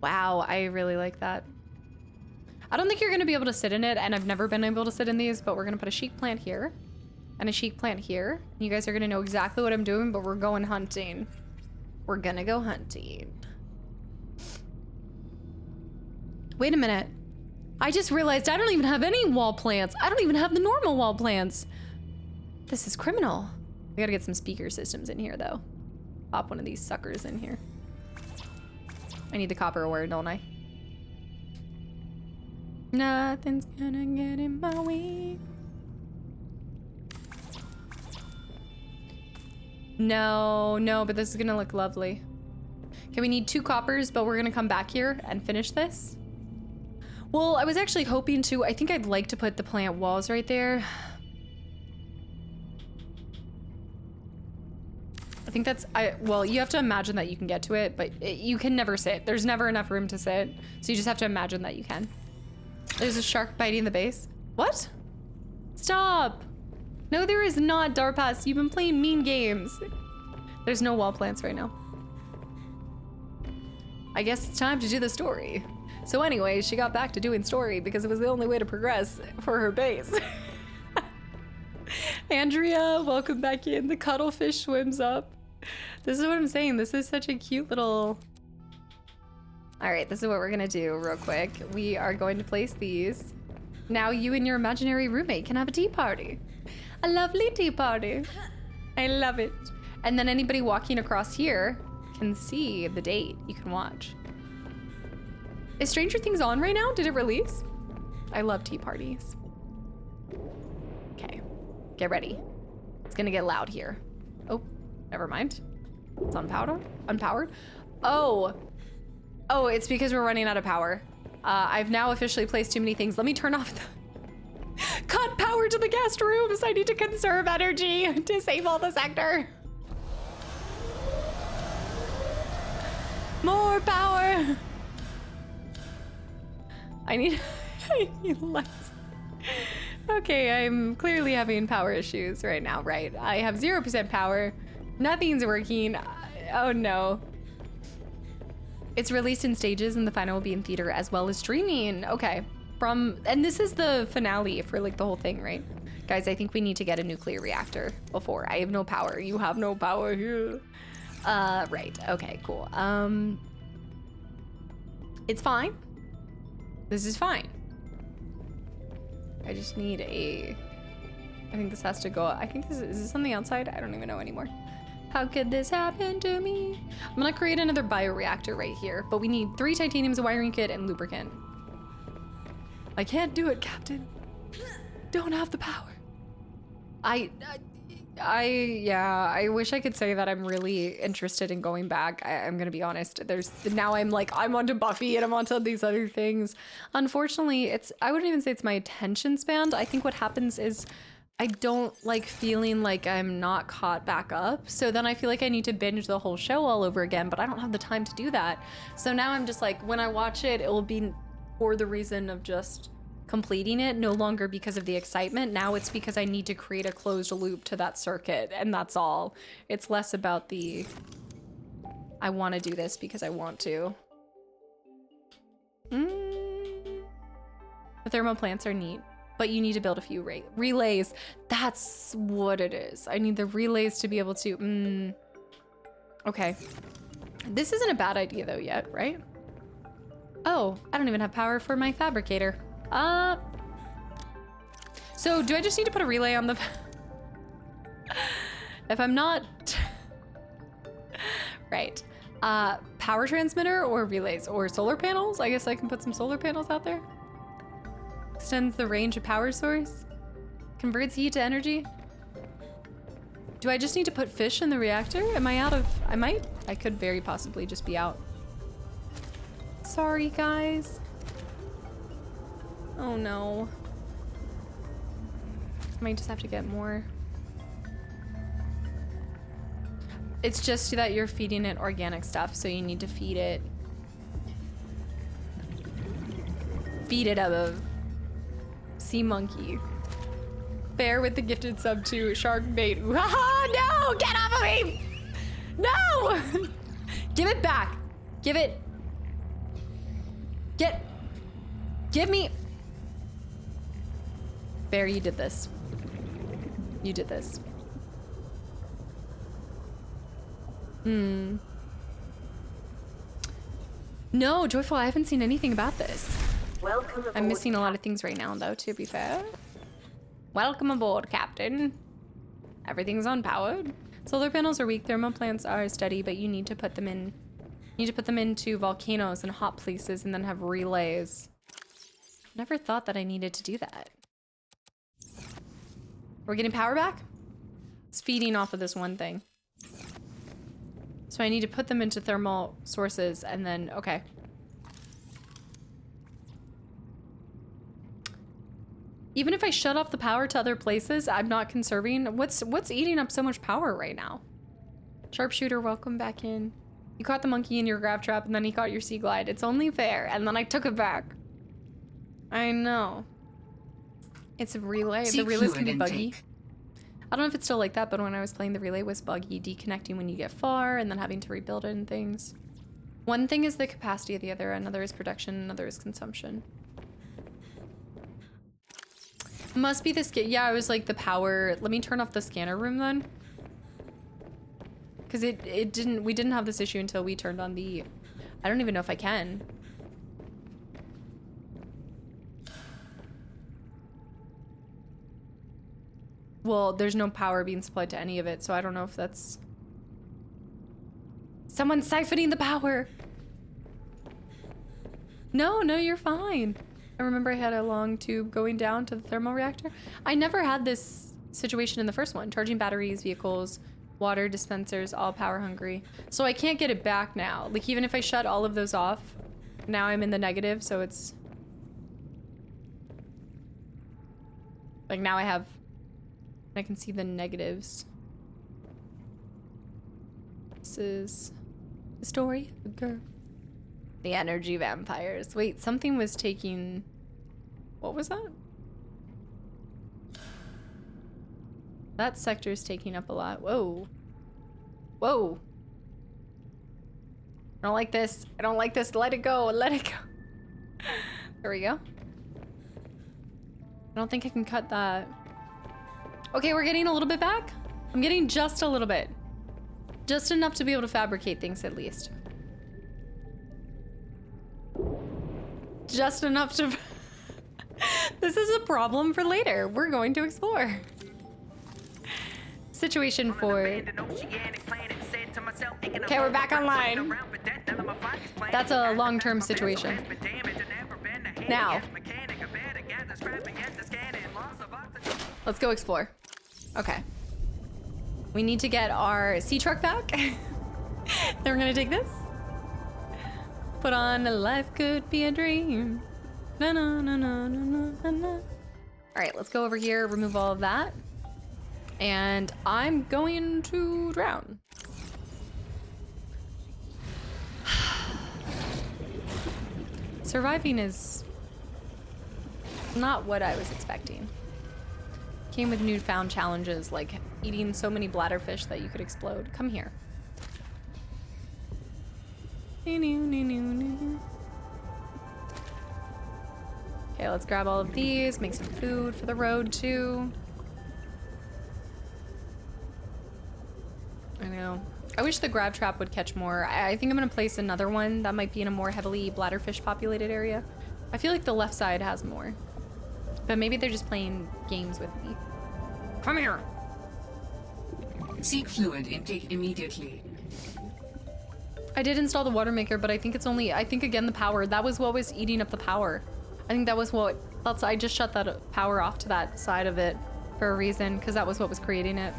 Wow, I really like that. I don't think you're gonna be able to sit in it, and I've never been able to sit in these, but we're gonna put a chic plant here and a chic plant here. You guys are gonna know exactly what I'm doing, but we're going hunting. We're gonna go hunting. Wait a minute. I just realized I don't even have any wall plants. I don't even have the normal wall plants. This is criminal. We gotta get some speaker systems in here, though. Pop one of these suckers in here. I need the copper ore, don't I? Nothing's gonna get in my way. No, but this is gonna look lovely. Okay, we need 2 coppers, but we're gonna come back here and finish this. Well, I was actually hoping to, I think I'd like to put the plant walls right there. I think that's, well, you have to imagine that you can get to it, but you can never sit. There's never enough room to sit, so you just have to imagine that you can. There's a shark biting the base. What? Stop. No, there is not, Darpass. You've been playing mean games. There's no wall plants right now. I guess it's time to do the story. So anyway, she got back to doing story because it was the only way to progress for her base. Andrea, welcome back in. The cuttlefish swims up. This is what I'm saying. This is such a cute little... All right, this is what we're gonna do real quick. We are going to place these. Now you and your imaginary roommate can have a tea party. A lovely tea party. I love it. And then anybody walking across here can see the date you can watch. Is Stranger Things on right now? Did it release? I love tea parties. Okay, get ready. It's gonna get loud here. Oh, never mind. It's unpowered. Oh, it's because we're running out of power. I've now officially placed too many things. Let me turn off the... Cut power to the guest rooms. I need to conserve energy. Disable the sector. More power. I need less. Okay, I'm clearly having power issues right now, right? I have 0% power. Nothing's working. Oh no. It's released in stages and the final will be in theater as well as streaming. Okay. And this is the finale for like the whole thing, right? Guys, I think we need to get a nuclear reactor before. I have no power. You have no power here. Right. Okay, cool. It's fine. This is fine. I just need I think this has to go. I think is this something outside? I don't even know anymore. How could this happen to me? I'm gonna create another bioreactor right here, but we need 3 titaniums, a wiring kit, and lubricant. I can't do it, Captain. Don't have the power. Yeah, I wish I could say that I'm really interested in going back. I'm gonna be honest. Now I'm onto Buffy and I'm onto these other things. Unfortunately, I wouldn't even say it's my attention span. I think what happens is I don't like feeling like I'm not caught back up. So then I feel like I need to binge the whole show all over again, but I don't have the time to do that. So now I'm just like, when I watch it, it will be for the reason of just completing it, no longer because of the excitement. Now it's because I need to create a closed loop to that circuit, and that's all. It's less about the, I want to do this because I want to. The thermal plants are neat, but you need to build a few relays. That's what it is. I need the relays to be able to, okay. This isn't a bad idea though yet, right? Oh, I don't even have power for my fabricator. So do I just need to put a relay on the... If I'm not... Right. Power transmitter or relays or solar panels? I guess I can put some solar panels out there. Extends the range of power source. Converts heat to energy. Do I just need to put fish in the reactor? Am I out of... I could very possibly just be out. Sorry, guys. Oh no. Might just have to get more. It's just that you're feeding it organic stuff, so you need to feed it a sea monkey. Bear with the gifted sub to shark bait. Ah, no! Get off of me! No! Give it back. Give it. Give me. Bear, you did this. You did this. No, Joyful, I haven't seen anything about this. Welcome aboard. I'm missing a lot of things right now, though, to be fair. Welcome aboard, Captain. Everything's unpowered. Solar panels are weak, thermal plants are steady, but you need to put them into volcanoes and hot places and then have relays. Never thought that I needed to do that. We're getting power back? It's feeding off of this one thing. So I need to put them into thermal sources and then, okay. Even if I shut off the power to other places, I'm not conserving. What's eating up so much power right now? Sharpshooter, welcome back in. You caught the monkey in your grab trap and then he caught your sea glide. It's only fair. And then I took it back. I know. It's a relay. The relays can be buggy. I don't know if it's still like that, but when I was playing, the relay was buggy, deconnecting when you get far and then having to rebuild it and things. One thing is the capacity of the other, another is production, another is consumption. Must be the yeah, I was like the power. Let me turn off the scanner room then. Cause we didn't have this issue until we turned on the, I don't even know if I can. Well, there's no power being supplied to any of it, so I don't know if that's... Someone's siphoning the power! No, you're fine. I remember I had a long tube going down to the thermal reactor. I never had this situation in the first one. Charging batteries, vehicles, water dispensers, all power hungry. So I can't get it back now. Like, even if I shut all of those off, now I'm in the negative, so it's... Like, now I can see the negatives. This is the story of a girl. The energy vampires. Wait, something was taking... What was that? That sector's taking up a lot. Whoa. Whoa. I don't like this. I don't like this. Let it go. Let it go. There we go. I don't think I can cut that. Okay, we're getting a little bit back. I'm getting just a little bit. Just enough to be able to fabricate things at least. Just enough to... This is a problem for later. We're going to explore. Situation 4. Okay, we're back online. That's a long-term situation. Now. Let's go explore. Okay. We need to get our sea truck back. Then we're gonna take this. Put on life could be a dream. Na na na na na na na. All right, let's go over here, remove all of that. And I'm going to drown. Surviving is not what I was expecting. Came with newfound challenges, like eating so many bladderfish that you could explode. Come here. Okay, let's grab all of these, make some food for the road too. I know. I wish the grab trap would catch more. I think I'm gonna place another one that might be in a more heavily bladderfish populated area. I feel like the left side has more. But maybe they're just playing games with me. Come here! Seek fluid intake immediately. I did install the water maker, but I think it's only, I think again the power. That was what was eating up the power. I think that was what, I just shut that power off to that side of it for a reason, because that was what was creating it.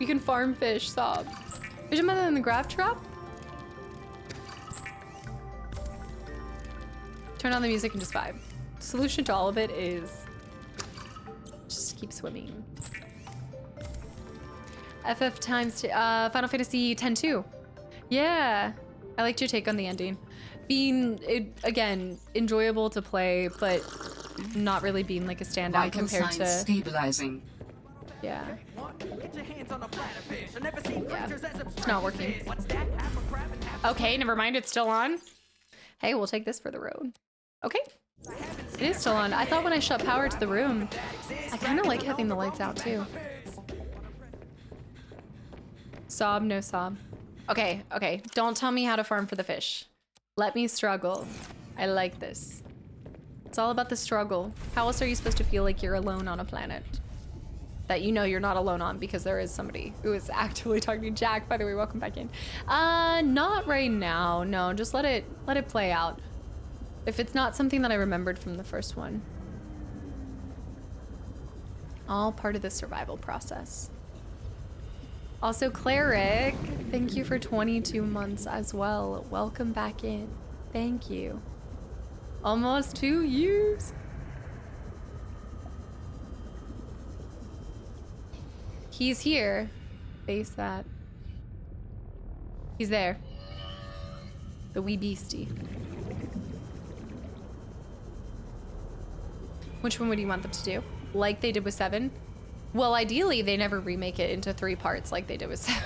You can farm fish, sob. Is your mother in the grab trap? Turn on the music and just vibe. Solution to all of it is just keep swimming. FF times Final Fantasy X-2. Yeah, I liked your take on the ending. Being again enjoyable to play, but not really being like a standout Vital compared to. Stabilizing. Yeah. Yeah, it's not working. Okay, never mind. It's still on. Hey, we'll take this for the road. Okay. It is still on. I thought when I shut power to the room, I kind of like having the lights out too. Sob, no sob. Okay, okay. Don't tell me how to farm for the fish. Let me struggle. I like this. It's all about the struggle. How else are you supposed to feel like you're alone on a planet that you know you're not alone on because there is somebody who is actively talking to you? Jack, by the way, welcome back in. Not right now. No, just let it play out. If it's not something that I remembered from the first one. All part of the survival process. Also, Cleric, thank you for 22 months as well. Welcome back in. Thank you. Almost 2 years. He's here. Face that. He's there. The wee beastie. Which one would you want them to do? Like they did with 7? Well, ideally, they never remake it into 3 parts like they did with 7.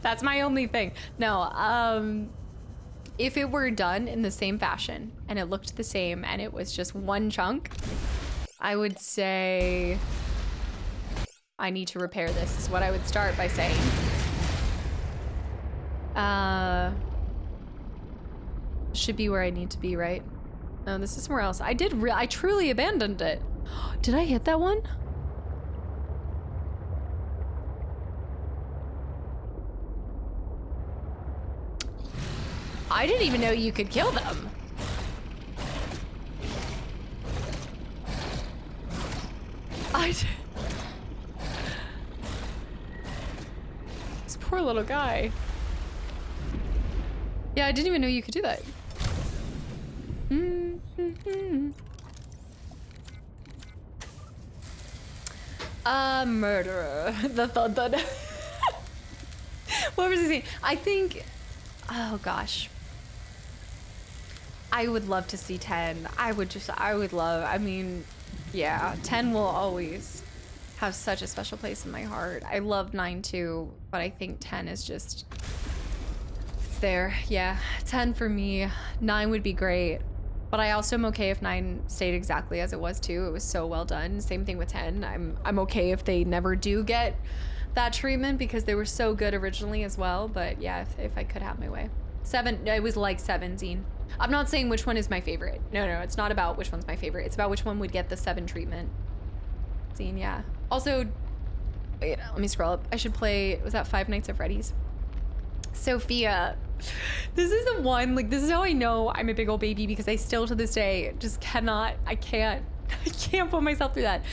That's my only thing. No, if it were done in the same fashion and it looked the same and it was just one chunk, I would say I need to repair this is what I would start by saying. Should be where I need to be, right? No, this is somewhere else. I truly abandoned it. Did I hit that one? I didn't even know you could kill them. This poor little guy. Yeah, I didn't even know you could do that. Murderer. The thud. What was he saying? I think, oh gosh. I would love to see 10. I mean, yeah, 10 will always have such a special place in my heart. I love 9 too, but I think 10 is just, it's there. Yeah, 10 for me. 9 would be great, but I also am okay if 9 stayed exactly as it was too. It was so well done. Same thing with 10. I'm okay if they never do get that treatment because they were so good originally as well. But yeah, if I could have my way. 7, I was like 7, Zine. I'm not saying which one is my favorite. No, it's not about which one's my favorite. It's about which one would get the 7 treatment. Zine, yeah. Also, wait, let me scroll up. I should play, was that Five Nights at Freddy's? Sophia. This is the one, like, this is how I know I'm a big old baby because I still to this day just cannot, I can't put myself through that.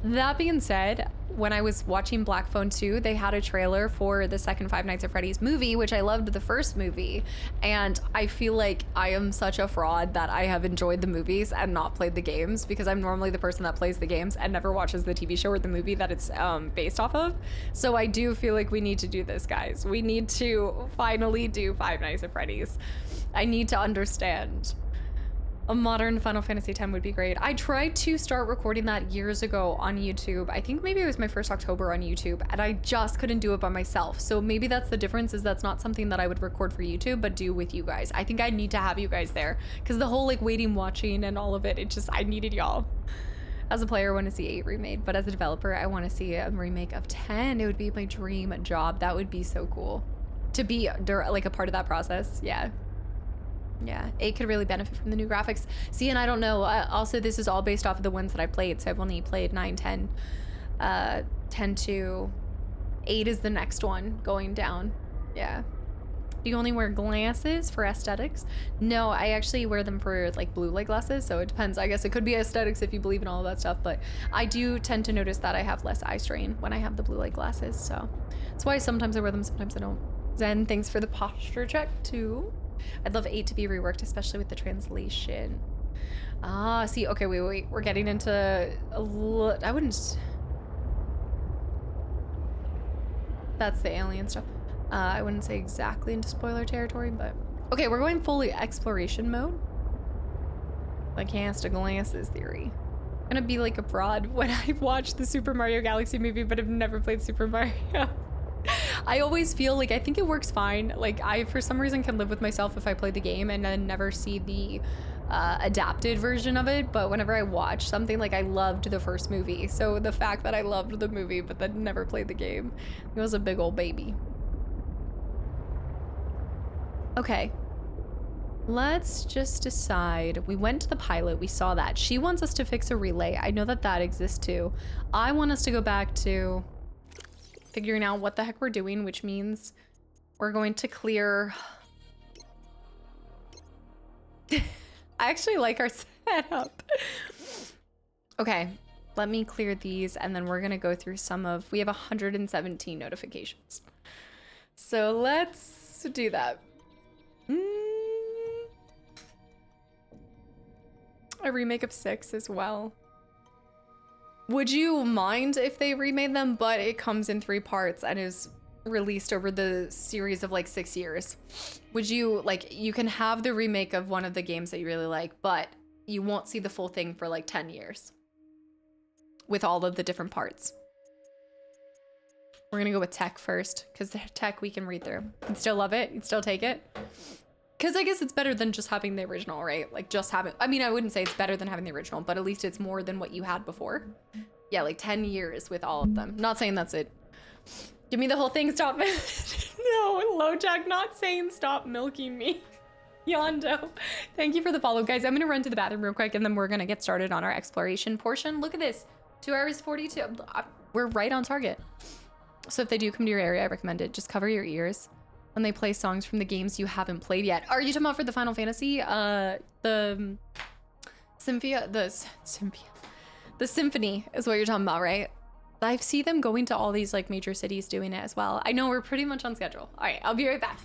That being said, when I was watching Black Phone 2, they had a trailer for the second Five Nights at Freddy's movie, which I loved the first movie. And I feel like I am such a fraud that I have enjoyed the movies and not played the games because I'm normally the person that plays the games and never watches the TV show or the movie that it's based off of. So I do feel like we need to do this, guys. We need to finally do Five Nights at Freddy's. I need to understand. A modern Final Fantasy X would be great. I tried to start recording that years ago on YouTube. I think maybe it was my first October on YouTube, and I just couldn't do it by myself. So maybe that's the difference, is that's not something that I would record for YouTube, but do with you guys. I think I need to have you guys there, because the whole like waiting, watching, and all of it, I needed y'all. As a player, I want to see 8 remade, but as a developer, I want to see a remake of 10. It would be my dream job. That would be so cool to be like a part of that process. Yeah. Yeah, 8 could really benefit from the new graphics. See, and I don't know. Also, this is all based off of the ones that I played, so I've only played 9, 10. 10 to 8 is the next one going down. Yeah. Do you only wear glasses for aesthetics? No, I actually wear them for like blue light glasses, so it depends. I guess it could be aesthetics if you believe in all of that stuff, but I do tend to notice that I have less eye strain when I have the blue light glasses, so that's why sometimes I wear them, sometimes I don't. Zen, thanks for the posture check too. I'd love 8 to be reworked, especially with the translation. Ah, see, okay, wait. We're getting into I wouldn't. That's the alien stuff. I wouldn't say exactly into spoiler territory, but okay, we're going fully exploration mode. Like cast a glasses theory. I'm gonna be like a fraud when I watch the Super Mario Galaxy movie, but I've never played Super Mario. I always feel like I think it works fine. Like I, for some reason, can live with myself if I play the game and then never see the adapted version of it. But whenever I watch something, like I loved the first movie. So the fact that I loved the movie but then never played the game, it was a big old baby. Okay. Let's just decide. We went to the pilot. We saw that. She wants us to fix a relay. I know that that exists too. I want us to go back to figuring out what the heck we're doing, which means we're going to clear... I actually like our setup. Okay, let me clear these and then we're gonna go through some of... We have 117 notifications. So let's do that. A remake of 6 as well. Would you mind if they remade them, but it comes in 3 parts and is released over the series of like 6 years? Would you, like, you can have the remake of one of the games that you really like, but you won't see the full thing for like 10 years with all of the different parts. We're gonna go with tech first, because the tech we can read through. You'd still love it? You'd still take it? Because I guess it's better than just having the original, right? Like just having, I mean, I wouldn't say it's better than having the original, but at least it's more than what you had before. Yeah, like 10 years with all of them. Not saying that's it. Give me the whole thing, stop. No, LoJack, not saying stop milking me. Yondo, thank you for the follow. Guys, I'm gonna run to the bathroom real quick and then we're gonna get started on our exploration portion. Look at this, 2 hours 42. We're right on target. So if they do come to your area, I recommend it. Just cover your ears when they play songs from the games you haven't played yet. Are you talking about for the Final Fantasy? The Symphony is what you're talking about, right? I see them going to all these like major cities doing it as well. I know we're pretty much on schedule. All right, I'll be right back.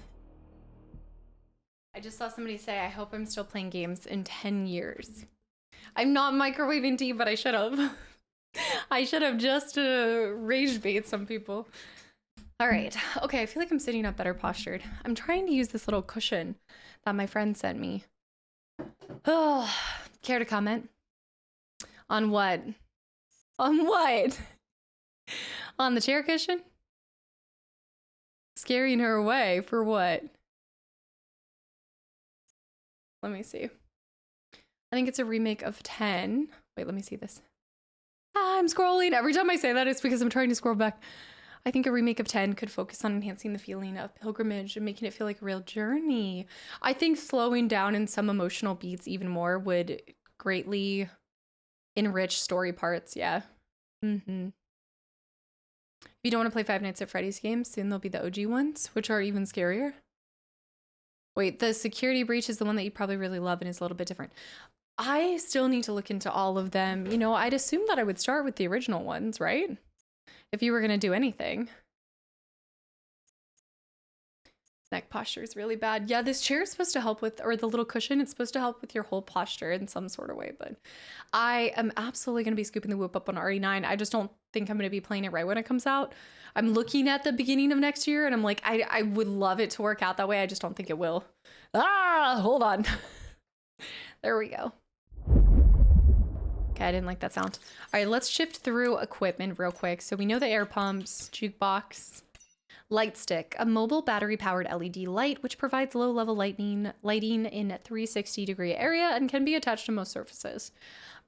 I just saw somebody say, I hope I'm still playing games in 10 years. I'm not microwaving tea, but I should have. I should have just rage bait some people. All right. Okay, I feel like I'm sitting up better postured. I'm trying to use this little cushion that my friend sent me. Oh, care to comment? On what? On what? On the chair cushion? Scaring her away for what? Let me see. I think it's a remake of 10. Wait, let me see this. I'm scrolling. Every time I say that, it's because I'm trying to scroll back. I think a remake of 10 could focus on enhancing the feeling of pilgrimage and making it feel like a real journey. I think slowing down in some emotional beats even more would greatly enrich story parts. Yeah. If you don't want to play Five Nights at Freddy's games, soon there'll be the OG ones, which are even scarier. Wait, the security breach is the one that you probably really love and is a little bit different. I still need to look into all of them. You know, I'd assume that I would start with the original ones, right? If you were going to do anything. Neck posture is really bad. Yeah, this chair is supposed to help with, or the little cushion, it's supposed to help with your whole posture in some sort of way, but I am absolutely going to be scooping the whoop up on RE9. I just don't think I'm going to be playing it right when it comes out. I'm looking at the beginning of next year and I'm like, I would love it to work out that way. I just don't think it will. Ah, hold on. There we go. Okay, I didn't like that sound. All right, let's shift through equipment real quick. So we know the air pumps, jukebox, light stick, a mobile battery-powered LED light, which provides low-level lighting in a 360-degree area and can be attached to most surfaces.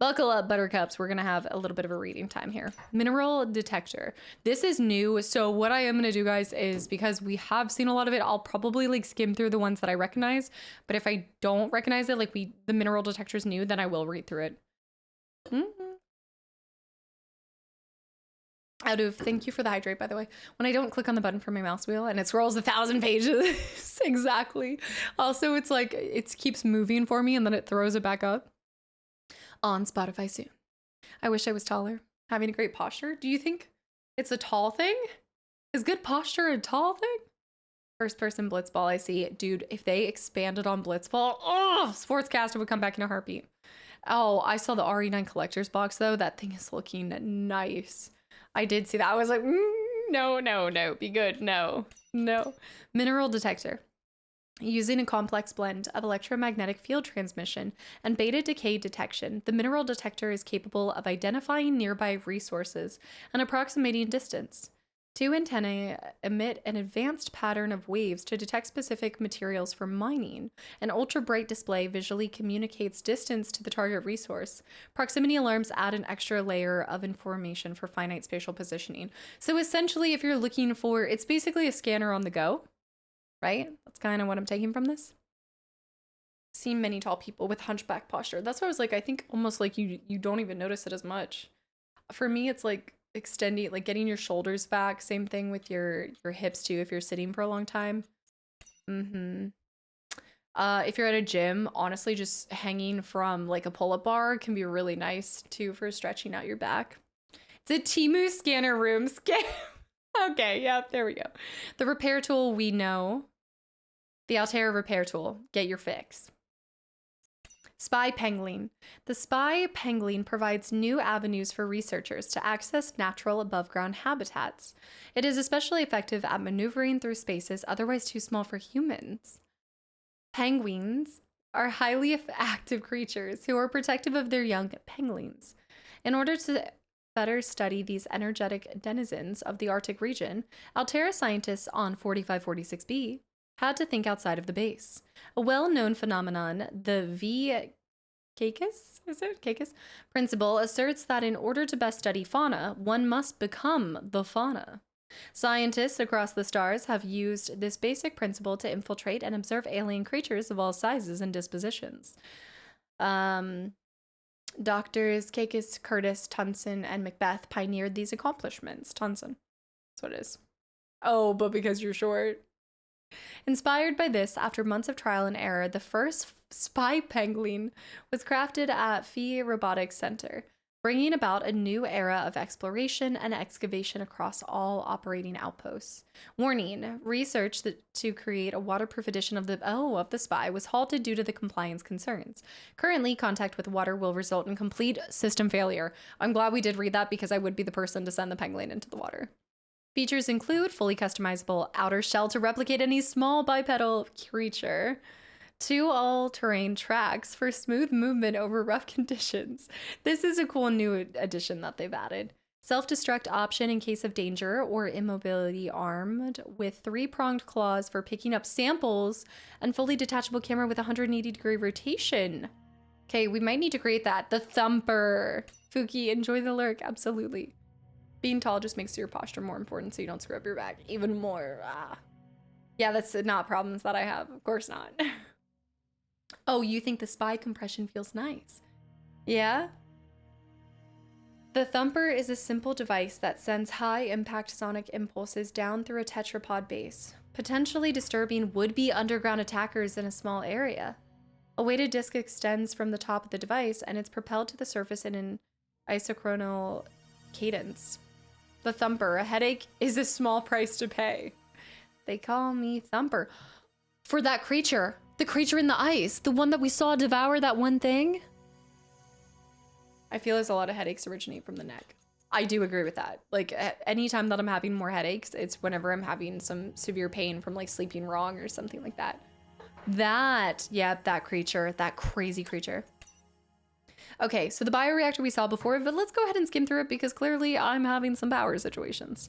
Buckle up, buttercups. We're going to have a little bit of a reading time here. Mineral detector. This is new. So what I am going to do, guys, is because we have seen a lot of it, I'll probably like skim through the ones that I recognize. But if I don't recognize it, like the mineral detector is new, then I will read through it. Out of, thank you for the hydrate, by the way. When I don't click on the button for my mouse wheel and it scrolls 1,000 pages. Exactly. Also, it's like, it keeps moving for me and then it throws it back up. On Spotify soon. I wish I was taller. Having a great posture. Do you think it's a tall thing? Is good posture a tall thing? First person Blitzball, I see. Dude, if they expanded on Blitzball, oh, Sportscaster would come back in a heartbeat. Oh, I saw the RE9 collector's box though. That thing is looking nice. I did see that. I was like, no, be good. No. Mineral detector. Using a complex blend of electromagnetic field transmission and beta decay detection, the mineral detector is capable of identifying nearby resources and approximating distance. 2 antennae emit an advanced pattern of waves to detect specific materials for mining. An ultra-bright display visually communicates distance to the target resource. Proximity alarms add an extra layer of information for finite spatial positioning. So essentially, if you're looking for, it's basically a scanner on the go, right? That's kind of what I'm taking from this. seen many tall people with hunchback posture. That's why I was like, I think almost like you don't even notice it as much. For me, it's like extending, like getting your shoulders back. Same thing with your hips too if you're sitting for a long time. If you're at a gym, honestly, just hanging from like a pull-up bar can be really nice too for stretching out your back. It's a Temu scanner room scan. Okay, yeah, there we go. The repair tool we know. The Altair repair tool. Get your fix. Spy Pangolin. The Spy Pangolin provides new avenues for researchers to access natural above-ground habitats. It is especially effective at maneuvering through spaces otherwise too small for humans. Penguins are highly active creatures who are protective of their young pangolins. In order to better study these energetic denizens of the Arctic region, Altair scientists on 4546b had to think outside of the base. A well-known phenomenon, the Caicus principle, asserts that in order to best study fauna, one must become the fauna. Scientists across the stars have used this basic principle to infiltrate and observe alien creatures of all sizes and dispositions. Doctors Caicus, Curtis, Tunson, and Macbeth pioneered these accomplishments. Tunson. That's what it is. Oh, but because you're short. Inspired by this, after months of trial and error, the first spy pangolin was crafted at Phi Robotics Center, bringing about a new era of exploration and excavation across all operating outposts. Warning, research to create a waterproof edition of the spy was halted due to the compliance concerns. Currently, contact with water will result in complete system failure. I'm glad we did read that because I would be the person to send the pangolin into the water. Features include fully customizable outer shell to replicate any small bipedal creature, 2 all-terrain tracks for smooth movement over rough conditions. This is a cool new addition that they've added. Self-destruct option in case of danger or immobility, armed with 3-pronged claws for picking up samples, and fully detachable camera with 180-degree rotation. Okay, we might need to create that. The Thumper. Fuki, enjoy the lurk. Absolutely. Being tall just makes your posture more important so you don't screw up your back even more. Yeah, that's not problems that I have. Of course not. Oh, you think the spy compression feels nice? Yeah? The Thumper is a simple device that sends high-impact sonic impulses down through a tetrapod base, potentially disturbing would-be underground attackers in a small area. A weighted disc extends from the top of the device, and it's propelled to the surface in an isochronal cadence. The Thumper, a headache is a small price to pay. They call me Thumper. For that creature. The creature in the ice. The one that we saw devour that one thing. I feel as a lot of headaches originate from the neck. I do agree with that. Like, anytime that I'm having more headaches, it's whenever I'm having some severe pain from, like, sleeping wrong or something like that. That creature. That crazy creature. Okay, so the bioreactor we saw before, but let's go ahead and skim through it because clearly I'm having some power situations.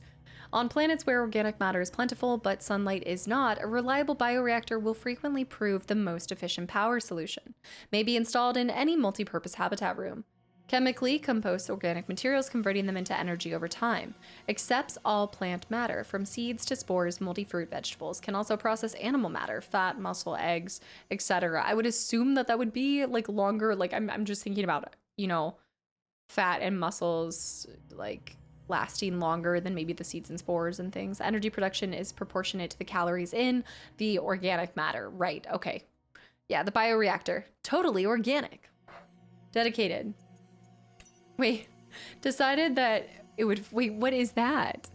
On planets where organic matter is plentiful but sunlight is not, a reliable bioreactor will frequently prove the most efficient power solution. May be installed in any multi-purpose habitat room. Chemically composes organic materials, converting them into energy over time. Accepts all plant matter, from seeds to spores, moldy fruit, vegetables. Can also process animal matter, fat, muscle, eggs, etc. I would assume that would be like longer. Like I'm just thinking about, you know, fat and muscles like lasting longer than maybe the seeds and spores and things. Energy production is proportionate to the calories in the organic matter. Right. Okay. Yeah, the bioreactor. Totally organic. Dedicated. Wait, decided that it would, wait, what is that?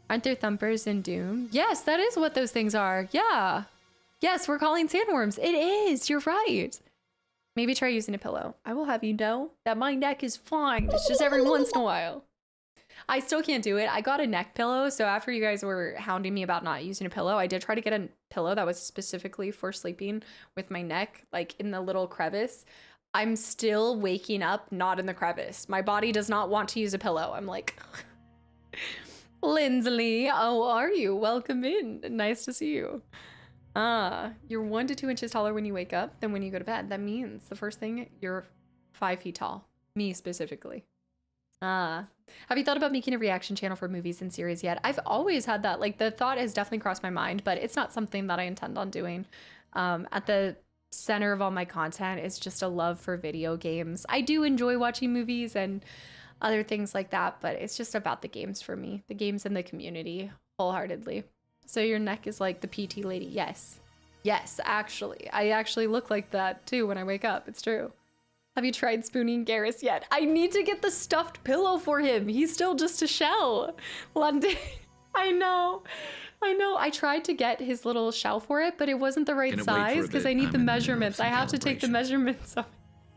Aren't there thumpers in Doom? Yes, that is what those things are. Yeah. Yes, we're calling sandworms. It is, you're right. Maybe try using a pillow. I will have you know that my neck is fine. It's just every once in a while. I still can't do it. I got a neck pillow. So after you guys were hounding me about not using a pillow, I did try to get a pillow that was specifically for sleeping with my neck, like in the little crevice. I'm still waking up not in the crevice. My body does not want to use a pillow. I'm like, Lindsley, how are you? Welcome in. Nice to see you. You're 1 to 2 inches taller when you wake up than when you go to bed. That means the first thing, you're 5 feet tall. Me specifically. Have you thought about making a reaction channel for movies and series yet? I've always had that. Like, the thought has definitely crossed my mind, but it's not something that I intend on doing. At the center of all my content is just a love for video games. I do enjoy watching movies and other things like that, but it's just about the games for me. The games and the community, wholeheartedly. So your neck is like the PT lady. Yes. Yes, actually. I actually look like that too when I wake up. It's true. Have you tried spooning Garrus yet? I need to get the stuffed pillow for him. He's still just a shell. London. I know. I tried to get his little shell for it, but it wasn't the right size because I need the measurements. I have to take the measurements of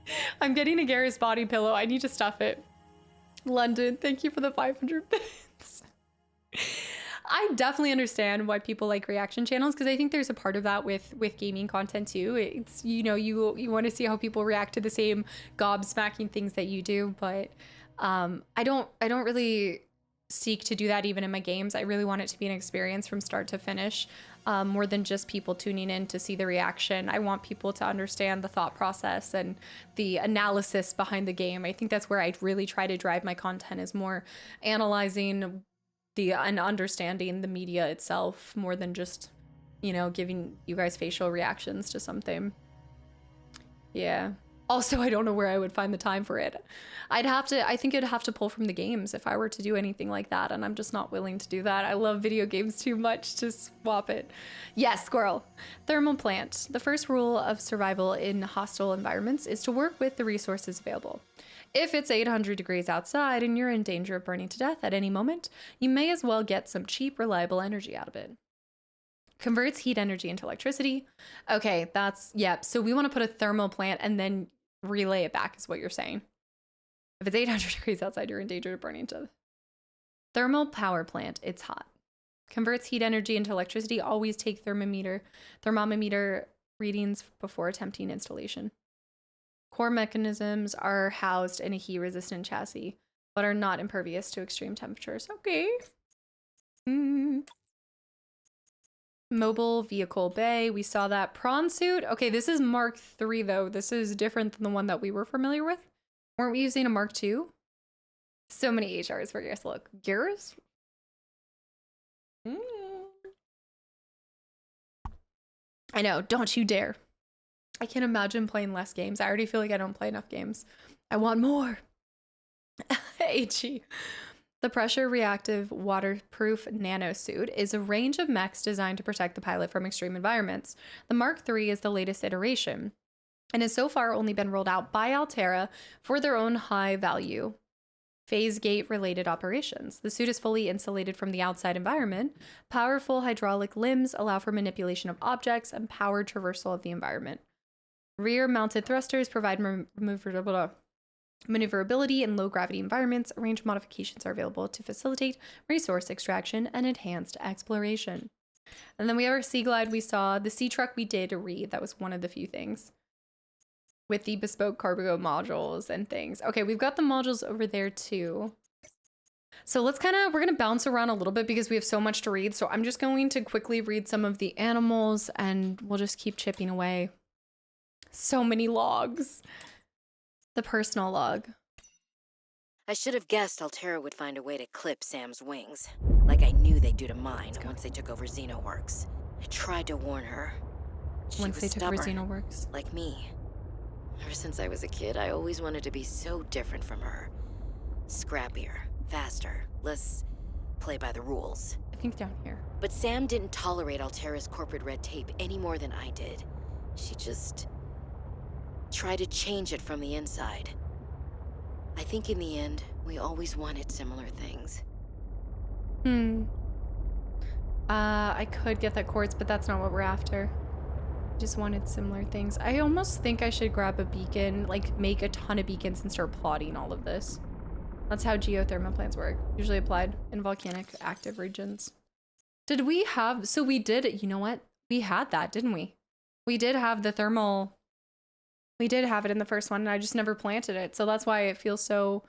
it. I'm getting a Garrus body pillow. I need to stuff it. London, thank you for the 500 bits. I definitely understand why people like reaction channels, because I think there's a part of that with gaming content too. It's, you know, you want to see how people react to the same gobsmacking things that you do, but I don't really seek to do that even in my games. I really want it to be an experience from start to finish, more than just people tuning in to see the reaction. I want people to understand the thought process and the analysis behind the game. I think that's where I really try to drive my content, is more analyzing and understanding the media itself more than just, you know, giving you guys facial reactions to something. Yeah. Also, I don't know where I would find the time for it. I think I'd have to pull from the games if I were to do anything like that, and I'm just not willing to do that. I love video games too much to swap it. Yes, squirrel. Thermal plant. The first rule of survival in hostile environments is to work with the resources available. If it's 800 degrees outside and you're in danger of burning to death at any moment, you may as well get some cheap, reliable energy out of it. Converts heat energy into electricity. Okay, yep. So we want to put a thermal plant and then relay it back, is what you're saying. If it's 800 degrees outside, you're in danger of burning to death. Thermal power plant. It's hot. Converts heat energy into electricity. Always take thermometer readings before attempting installation. Core mechanisms are housed in a heat-resistant chassis, but are not impervious to extreme temperatures. Okay. Mobile vehicle bay. We saw that. Prawn suit. Okay, this is Mark 3, though. This is different than the one that we were familiar with. Weren't we using a Mark 2? So many HRs for Garrus. Look. Garrus? I know. Don't you dare. I can't imagine playing less games. I already feel like I don't play enough games. I want more. HE. The pressure reactive waterproof nanosuit is a range of mechs designed to protect the pilot from extreme environments. The Mark III is the latest iteration and has so far only been rolled out by Altera for their own high value phase gate related operations. The suit is fully insulated from the outside environment. Powerful hydraulic limbs allow for manipulation of objects and powered traversal of the environment. Rear-mounted thrusters provide maneuverability in low-gravity environments. Range modifications are available to facilitate resource extraction and enhanced exploration. And then we have our Sea Glide. We saw the Sea Truck. We did read. That was one of the few things with the bespoke cargo modules and things. Okay, we've got the modules over there too. So we're going to bounce around a little bit because we have so much to read. So I'm just going to quickly read some of the animals and we'll just keep chipping away. So many logs. The personal log. I should have guessed Altera would find a way to clip Sam's wings, like I knew they'd do to mine once they took over Xenoworks. I tried to warn her. Once they took over Xenoworks. Like me. Ever since I was a kid, I always wanted to be so different from her. Scrappier, faster, less play by the rules. I think down here. But Sam didn't tolerate Altera's corporate red tape any more than I did. She just try to change it from the inside. I think in the end, we always wanted similar things. I could get that quartz, but that's not what we're after. Just wanted similar things. I almost think I should grab a beacon, like make a ton of beacons and start plotting all of this. That's how geothermal plants work. Usually applied in volcanic active regions. Did we have, so we did, you know what? We had that, didn't we? We did have the thermal. We did have it in the first one, and I just never planted it. So that's why it feels so,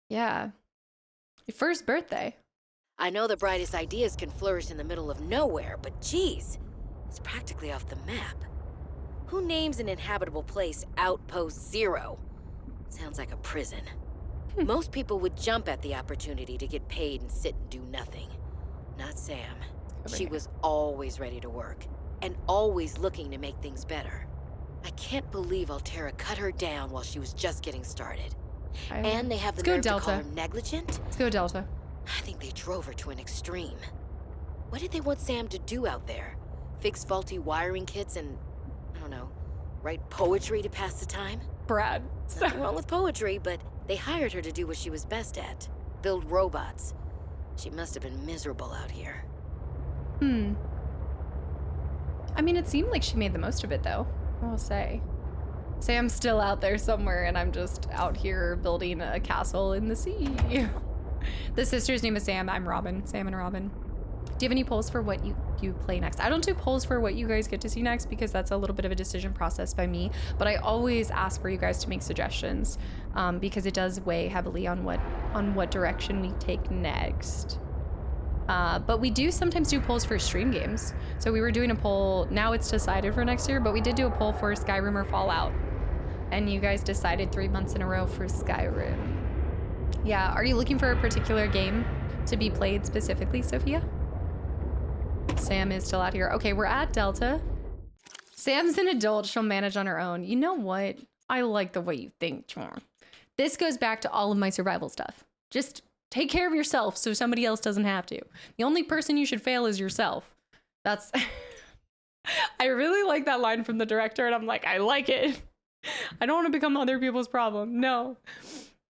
yeah. Your first birthday. I know the brightest ideas can flourish in the middle of nowhere, but geez, it's practically off the map. Who names an inhabitable place Outpost Zero? Sounds like a prison. Most people would jump at the opportunity to get paid and sit and do nothing. Not Sam. She was always ready to work, and always looking to make things better. I can't believe Altera cut her down while she was just getting started. I- And they have the Let's go, nerve to call Delta. her negligent? Let's go, Delta. I think they drove her to an extreme. What did they want Sam to do out there? Fix faulty wiring kits and, I don't know, write poetry to pass the time? Brad. Nothing wrong with poetry, but they hired her to do what she was best at. Build robots. She must have been miserable out here. I mean, it seemed like she made the most of it, though, I will say. Sam's still out there somewhere, and I'm just out here building a castle in the sea. The sister's name is Sam. I'm Robin. Sam and Robin. Do you have any polls for what you play next? I don't do polls for what you guys get to see next because that's a little bit of a decision process by me, but I always ask for you guys to make suggestions because it does weigh heavily on what direction we take next. But we do sometimes do polls for stream games. So we were doing a poll, now it's decided for next year, but we did do a poll for Skyrim or Fallout. And you guys decided 3 months in a row for Skyrim. Yeah, are you looking for a particular game to be played specifically, Sophia? Sam is still out here. Okay, we're at Delta. Sam's an adult, she'll manage on her own. You know what? I like the way you think, Chorn. This goes back to all of my survival stuff. Just take care of yourself so somebody else doesn't have to. The only person you should fail is yourself. That's... I really like that line from the director, and I'm like, I like it. I don't want to become other people's problem. No.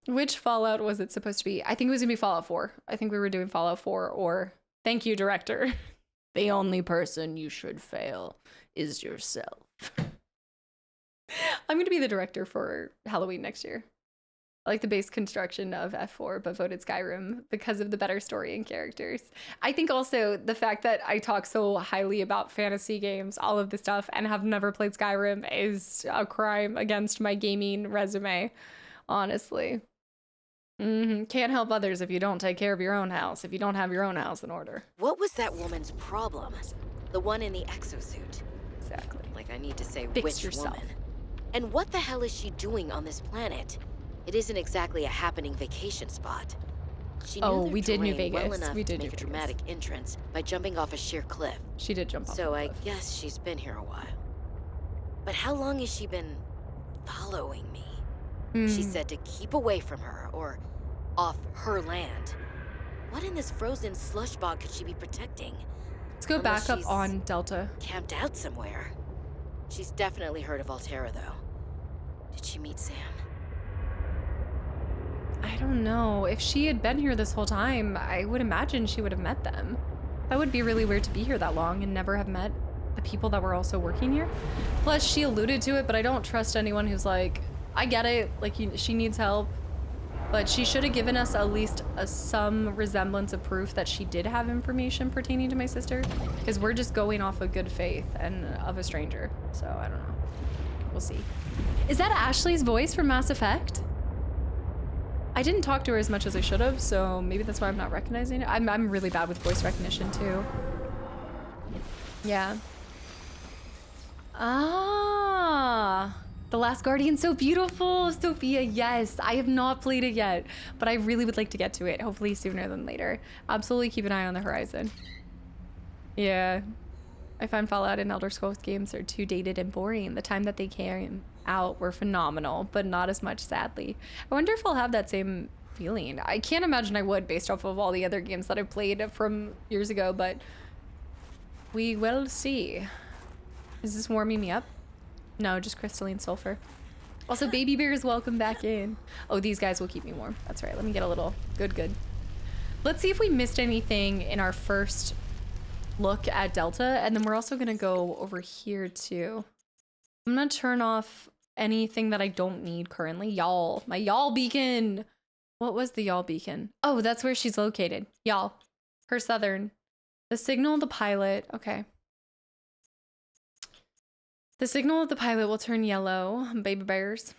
Which Fallout was it supposed to be? I think it was going to be Fallout 4. I think we were doing Fallout 4 or... Thank you, director. The only person you should fail is yourself. I'm going to be the director for Halloween next year. I like the base construction of F4, but voted Skyrim because of the better story and characters. I think also the fact that I talk so highly about fantasy games, all of this stuff, and have never played Skyrim is a crime against my gaming resume, honestly. Can't help others if you don't take care of your own house, if you don't have your own house in order. What was that woman's problem? The one in the exosuit. Exactly. Like I need to say Fix which yourself. woman. And what the hell is she doing on this planet? It isn't exactly a happening vacation spot. She knew their we did New terrain well Vegas. enough We did to New make a Vegas. dramatic entrance by jumping off a sheer cliff. She did jump off. So the I cliff. guess she's been here a while. But how long has she been following me? She said to keep away from her, or off her land. What in this frozen slush bog could she be protecting? Let's go Unless back up she's on Delta. camped out somewhere. She's definitely heard of Altera, though. Did she meet Sam? I don't know. If she had been here this whole time, I would imagine she would have met them. That would be really weird to be here that long and never have met the people that were also working here. Plus, she alluded to it, but I don't trust anyone who's like, I get it, like she needs help. But she should have given us at least some resemblance of proof that she did have information pertaining to my sister. Because we're just going off of good faith and of a stranger. So, I don't know. We'll see. Is that Ashley's voice from Mass Effect? I didn't talk to her as much as I should have, so maybe that's why I'm not recognizing it. I'm really bad with voice recognition, too. Yeah. Ah. The Last Guardian, so beautiful, Sophia. Yes, I have not played it yet, but I really would like to get to it, hopefully sooner than later. Absolutely keep an eye on the horizon. Yeah, I find Fallout and Elder Scrolls games are too dated and boring. The time that they came out were phenomenal, but not as much, sadly. I wonder if I'll have that same feeling. I can't imagine I would based off of all the other games that I played from years ago, but we will see. Is this warming me up? No, just crystalline sulfur. Also, baby bears, welcome back in. Oh, these guys will keep me warm. That's right. Let me get a little good. Let's see if we missed anything in our first look at Delta, and then we're also gonna go over here too. I'm gonna turn off anything that I don't need currently. Y'all, my y'all beacon. What was the y'all beacon? Oh, that's where she's located. Y'all, her southern. The signal of the pilot. Okay. The signal of the pilot will turn yellow, baby bears.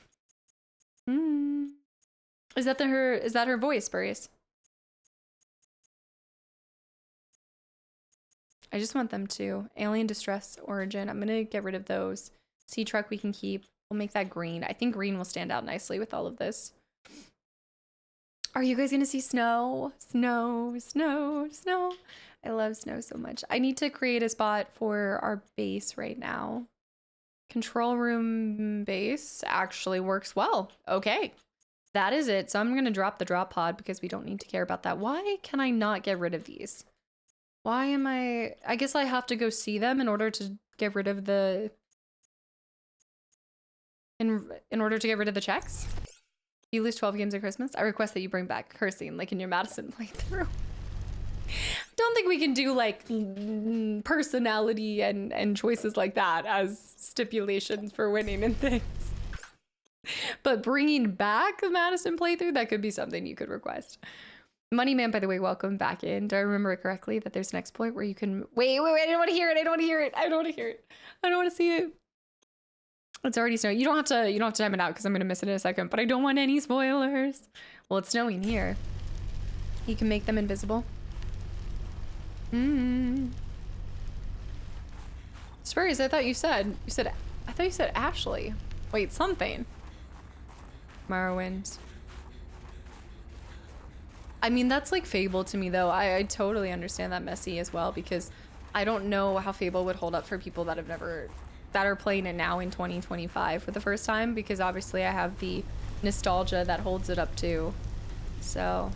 Is that her voice, Burries? I just want them to. Alien Distress Origin. I'm gonna get rid of those. Sea Truck we can keep. We'll make that green. I think green will stand out nicely with all of this. Are you guys gonna see snow? Snow. I love snow so much. I need to create a spot for our base right now. Control room base actually works well. Okay. That is it. So I'm going to drop the drop pod because we don't need to care about that. Why can I not get rid of these? Why am I guess I have to go see them in order to get rid of the... In order to get rid of the checks? You lose 12 games at Christmas? I request that you bring back cursing like in your Madison playthrough. Don't think we can do like personality and choices like that as stipulations for winning and things. But bringing back the Madison playthrough, that could be something you could request. Moneyman, by the way, welcome back in. Do I remember it correctly that there's an exploit where you can... Wait, I don't want to hear it. I don't want to hear it. I don't want to hear it. I don't want to see it. It's already snowing. You don't have to time it out because I'm going to miss it in a second, but I don't want any spoilers. Well, it's snowing here. You can make them invisible. Spurs, I thought you said Ashley. Wait, something. Morrowind. I mean, that's like Fable to me though. I totally understand that messy as well because I don't know how Fable would hold up for people that are playing it now in 2025 for the first time, because obviously I have the nostalgia that holds it up too. So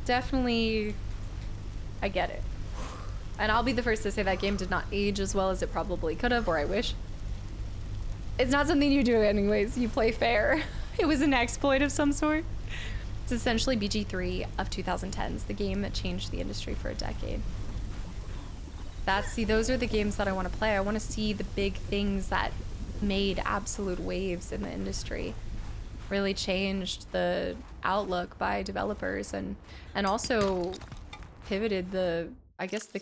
definitely I get it. And I'll be the first to say that game did not age as well as it probably could have, or I wish. It's not something you do anyways. You play fair. It was an exploit of some sort. It's essentially BG3 of 2010s, the game that changed the industry for a decade. Those are the games that I want to play. I want to see the big things that made absolute waves in the industry. Really changed the outlook by developers and also pivoted the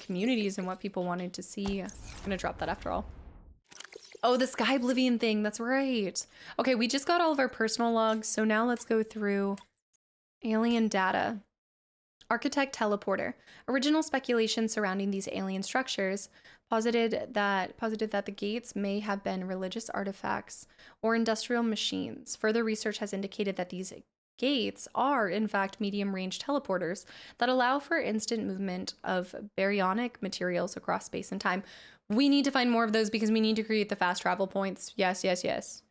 communities and what people wanted to see. I'm gonna drop that after all. Oh, the Sky Oblivion thing, that's right. Okay, we just got all of our personal logs, so now let's go through alien data. Architect teleporter. Original speculation surrounding these alien structures posited that the gates may have been religious artifacts or industrial machines. Further research has indicated that these gates are, in fact, medium-range teleporters that allow for instant movement of baryonic materials across space and time. We need to find more of those because we need to create the fast travel points. Yes, yes, yes.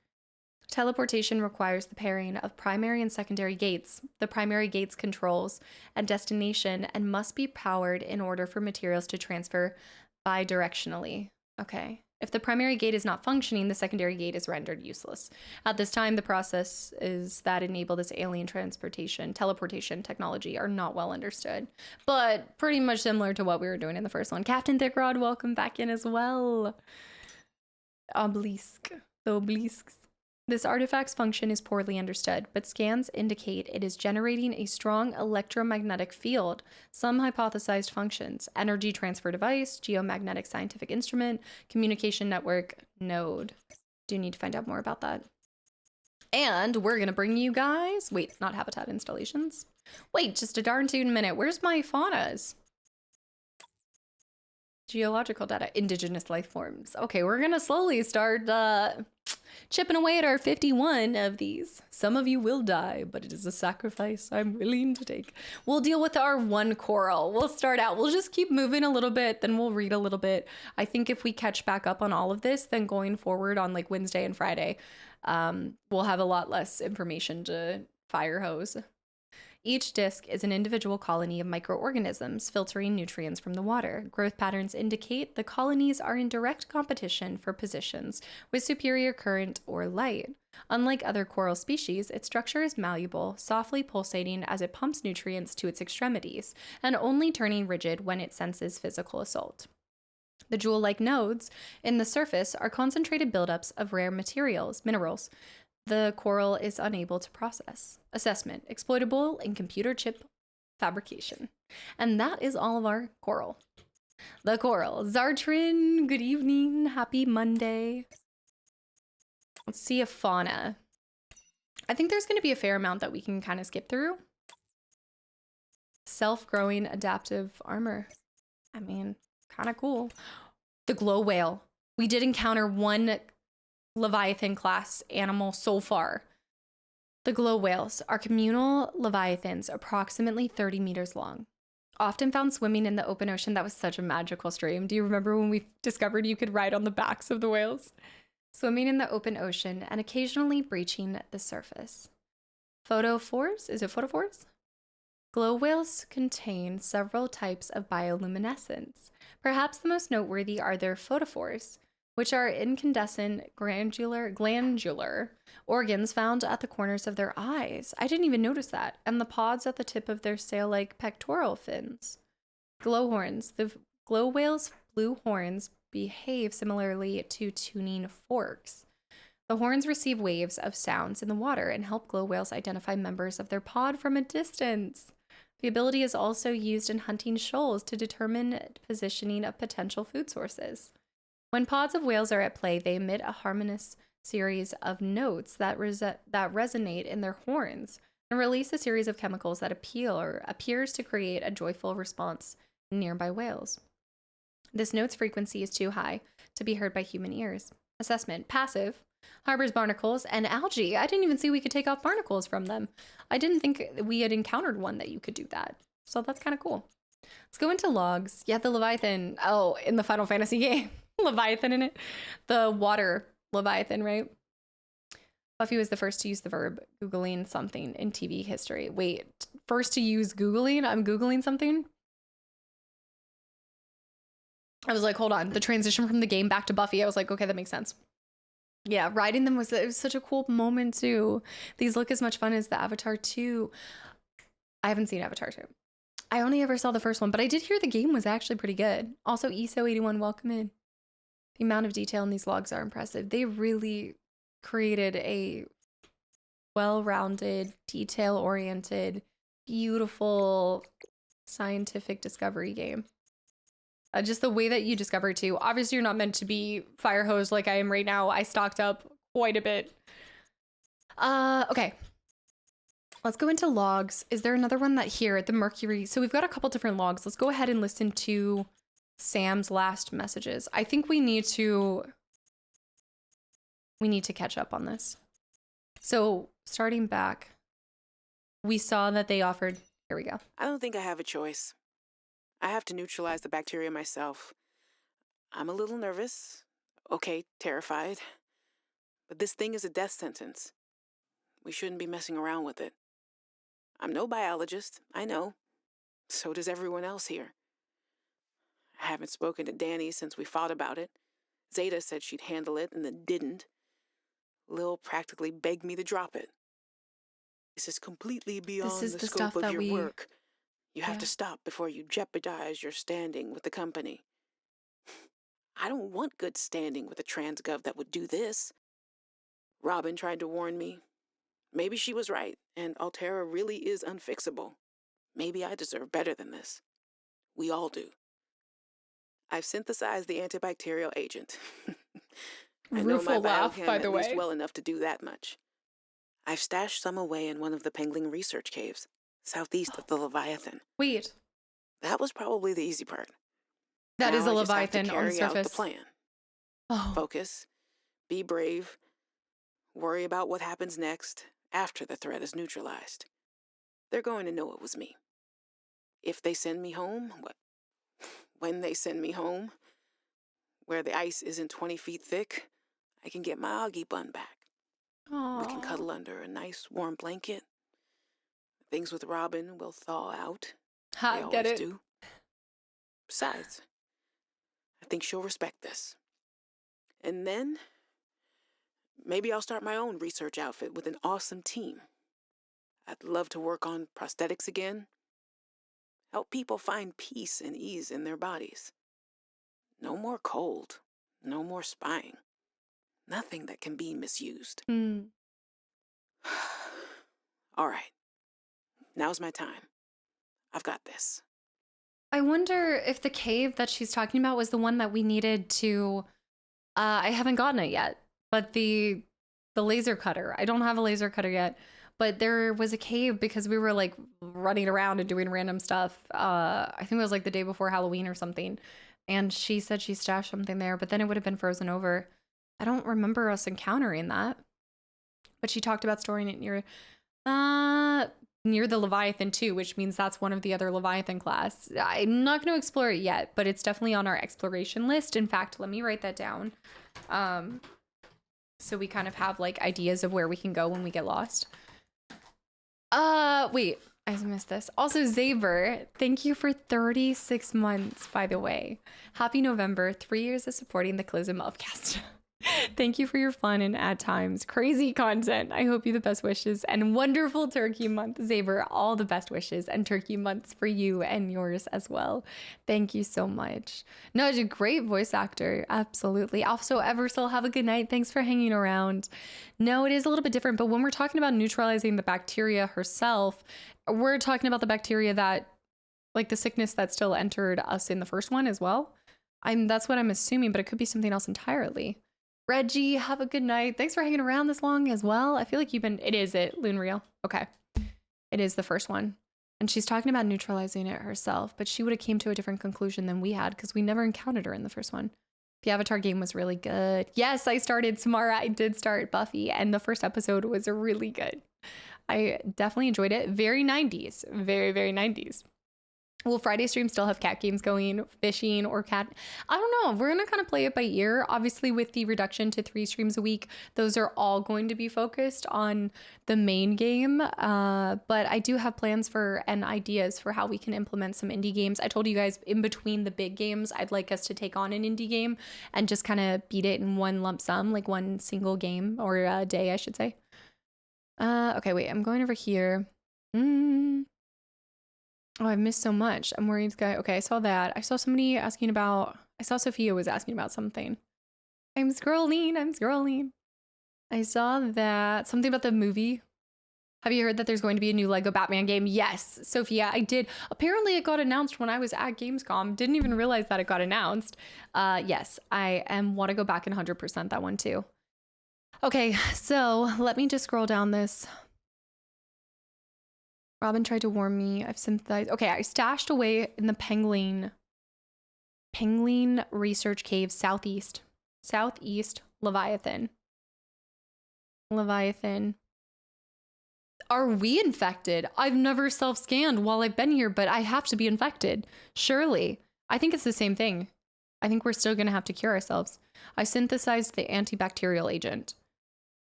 Teleportation requires the pairing of primary and secondary gates. The primary gates controls and destination and must be powered in order for materials to transfer bidirectionally. Okay. If the primary gate is not functioning, the secondary gate is rendered useless. At this time, the processes that enable this alien teleportation technology are not well understood, but pretty much similar to what we were doing in the first one. Captain Thickrod, welcome back in as well. The obelisks. This artifact's function is poorly understood, but scans indicate it is generating a strong electromagnetic field. Some hypothesized functions: energy transfer device, geomagnetic scientific instrument, communication network, node. Do need to find out more about that. And we're gonna bring you guys... Wait, not habitat installations. Wait, just a darn tune minute. Where's my faunas? Geological data, indigenous life forms. Okay, we're gonna slowly start chipping away at our 51 of these. Some of you will die, but it is a sacrifice I'm willing to take. We'll deal with our one coral. We'll start out. We'll just keep moving a little bit, then we'll read a little bit. I think if we catch back up on all of this, then going forward on like Wednesday and Friday, we'll have a lot less information to fire hose. Each disc is an individual colony of microorganisms filtering nutrients from the water. Growth patterns indicate the colonies are in direct competition for positions with superior current or light. Unlike other coral species, its structure is malleable, softly pulsating as it pumps nutrients to its extremities, and only turning rigid when it senses physical assault. The jewel-like nodes in the surface are concentrated buildups of rare minerals. The coral is unable to process. Assessment: exploitable in computer chip fabrication. And that is all of our coral. The coral. Zartrin, good evening. Happy Monday. Let's see a fauna. I think there's going to be a fair amount that we can kind of skip through. Self-growing adaptive armor. I mean, kind of cool. The glow whale. We did encounter one Leviathan class animal so far. The glow whales are communal leviathans approximately 30 meters long. Often found swimming in the open ocean. That was such a magical stream. Do you remember when we discovered you could ride on the backs of the whales? swimming in the open ocean and occasionally breaching the surface. Photophores? Is it photophores? Glow whales contain several types of bioluminescence. Perhaps the most noteworthy are their photophores, which are incandescent glandular organs found at the corners of their eyes. I didn't even notice that. And the pods at the tip of their sail-like pectoral fins. Glowhorns. The glow whale's blue horns behave similarly to tuning forks. The horns receive waves of sounds in the water and help glow whales identify members of their pod from a distance. The ability is also used in hunting shoals to determine positioning of potential food sources. When pods of whales are at play, they emit a harmonious series of notes that resonate in their horns and release a series of chemicals that appears to create a joyful response in nearby whales. This note's frequency is too high to be heard by human ears. Assessment: passive. Harbors barnacles and algae. I didn't even see we could take off barnacles from them. I didn't think we had encountered one that you could do that. So that's kind of cool. Let's go into logs. Yeah, the Leviathan. Oh, in the Final Fantasy game. Leviathan in it. The water Leviathan, right? Buffy was the first to use the verb Googling something in TV history. Wait, first to use Googling? I'm Googling something? I was like, hold on. The transition from the game back to Buffy, I was like, okay, that makes sense. Yeah, riding them was such a cool moment too. These look as much fun as the Avatar 2. I haven't seen Avatar 2. I only ever saw the first one, but I did hear the game was actually pretty good. Also, ESO81, welcome in. The amount of detail in these logs are impressive. They really created a well-rounded, detail-oriented, beautiful scientific discovery game. Just the way that you discover too. Obviously, you're not meant to be fire hose like I am right now. I stocked up quite a bit. Okay. Let's go into logs. Is there another one that here at the Mercury? So we've got a couple different logs. Let's go ahead and listen to Sam's last messages. I think we need to catch up on this. So starting back, we saw that they offered, here we go. I don't think I have a choice. I have to neutralize the bacteria myself. I'm a little nervous. Okay, terrified. But this thing is a death sentence. We shouldn't be messing around with it. I'm no biologist, I know. So does everyone else here. I haven't spoken to Danny since we fought about it. Zeta said she'd handle it and then didn't. Lil practically begged me to drop it. This is completely beyond the scope of your work. You have to stop before you jeopardize your standing with the company. I don't want good standing with a transgov that would do this. Robin tried to warn me. Maybe she was right, and Altera really is unfixable. Maybe I deserve better than this. We all do. I've synthesized the antibacterial agent. I know my biochem at least well enough to do that much. I've stashed some away in one of the Pengling research caves, southeast of the Leviathan. Wait. That was probably the easy part. That now is a I just have Leviathan to on the carry out surface. the plan. Oh. Focus, be brave, worry about what happens next after the threat is neutralized. They're going to know it was me. If they send me home, when they send me home, where the ice isn't 20 feet thick, I can get my Augie bun back. Aww. We can cuddle under a nice warm blanket. Things with Robin will thaw out. They always do. Besides, I think she'll respect this. And then, maybe I'll start my own research outfit with an awesome team. I'd love to work on prosthetics again. Help people find peace and ease in their bodies. No more cold. No more spying. Nothing that can be misused. All right. Now's my time. I've got this. I wonder if the cave that she's talking about was the one that we needed to... I haven't gotten it yet, but the laser cutter. I don't have a laser cutter yet, but there was a cave because we were like running around and doing random stuff. I think it was like the day before Halloween or something. And she said she stashed something there, but then it would have been frozen over. I don't remember us encountering that. But she talked about storing it near the Leviathan too, which means that's one of the other Leviathan class. I'm not going to explore it yet, but it's definitely on our exploration list. In fact, let me write that down. so we kind of have like ideas of where we can go when we get lost. Wait, I missed this. Also, Zaber, thank you for 36 months, by the way. Happy November, 3 years of supporting the Clism of Cast. Thank you for your fun and at times crazy content. I hope you the best wishes and wonderful turkey month, Zaber. All the best wishes and turkey months for you and yours as well. Thank you so much. No, it's a great voice actor. Absolutely. Also, Eversol, have a good night. Thanks for hanging around. No, it is a little bit different, but when we're talking about neutralizing the bacteria herself, we're talking about the bacteria that, like the sickness that still entered us in the first one as well. That's what I'm assuming, but it could be something else entirely. Reggie, have a good night. Thanks for hanging around this long as well. I feel like it is Loonreal. Okay. It is the first one. And she's talking about neutralizing it herself, but she would have came to a different conclusion than we had because we never encountered her in the first one. The Avatar game was really good. Yes, I started Samara. I did start Buffy, and the first episode was really good. I definitely enjoyed it. Very 90s. Very, very 90s. Will Friday stream still have cat games going, fishing or cat? I don't know. We're going to kind of play it by ear. Obviously, with the reduction to 3 streams a week, those are all going to be focused on the main game. But I do have plans for and ideas for how we can implement some indie games. I told you guys in between the big games, I'd like us to take on an indie game and just kind of beat it in one lump sum, like one single game or day, I should say. Okay, wait, I'm going over here. Oh, I've missed so much. I'm worried. Okay, I saw that. I saw somebody asking about, I saw Sophia was asking about something. I'm scrolling. I saw that something about the movie. Have you heard that there's going to be a new Lego Batman game? Yes, Sophia, I did. Apparently it got announced when I was at Gamescom. Didn't even realize that it got announced. Yes, I want to go back and 100% that one too. Okay, so let me just scroll down this. Robin tried to warn me. I've sympathized. Okay, I stashed away in the Pengling Research Cave, southeast Leviathan. Are we infected? I've never self-scanned while I've been here, but I have to be infected. Surely. I think it's the same thing. I think we're still going to have to cure ourselves. I synthesized the antibacterial agent.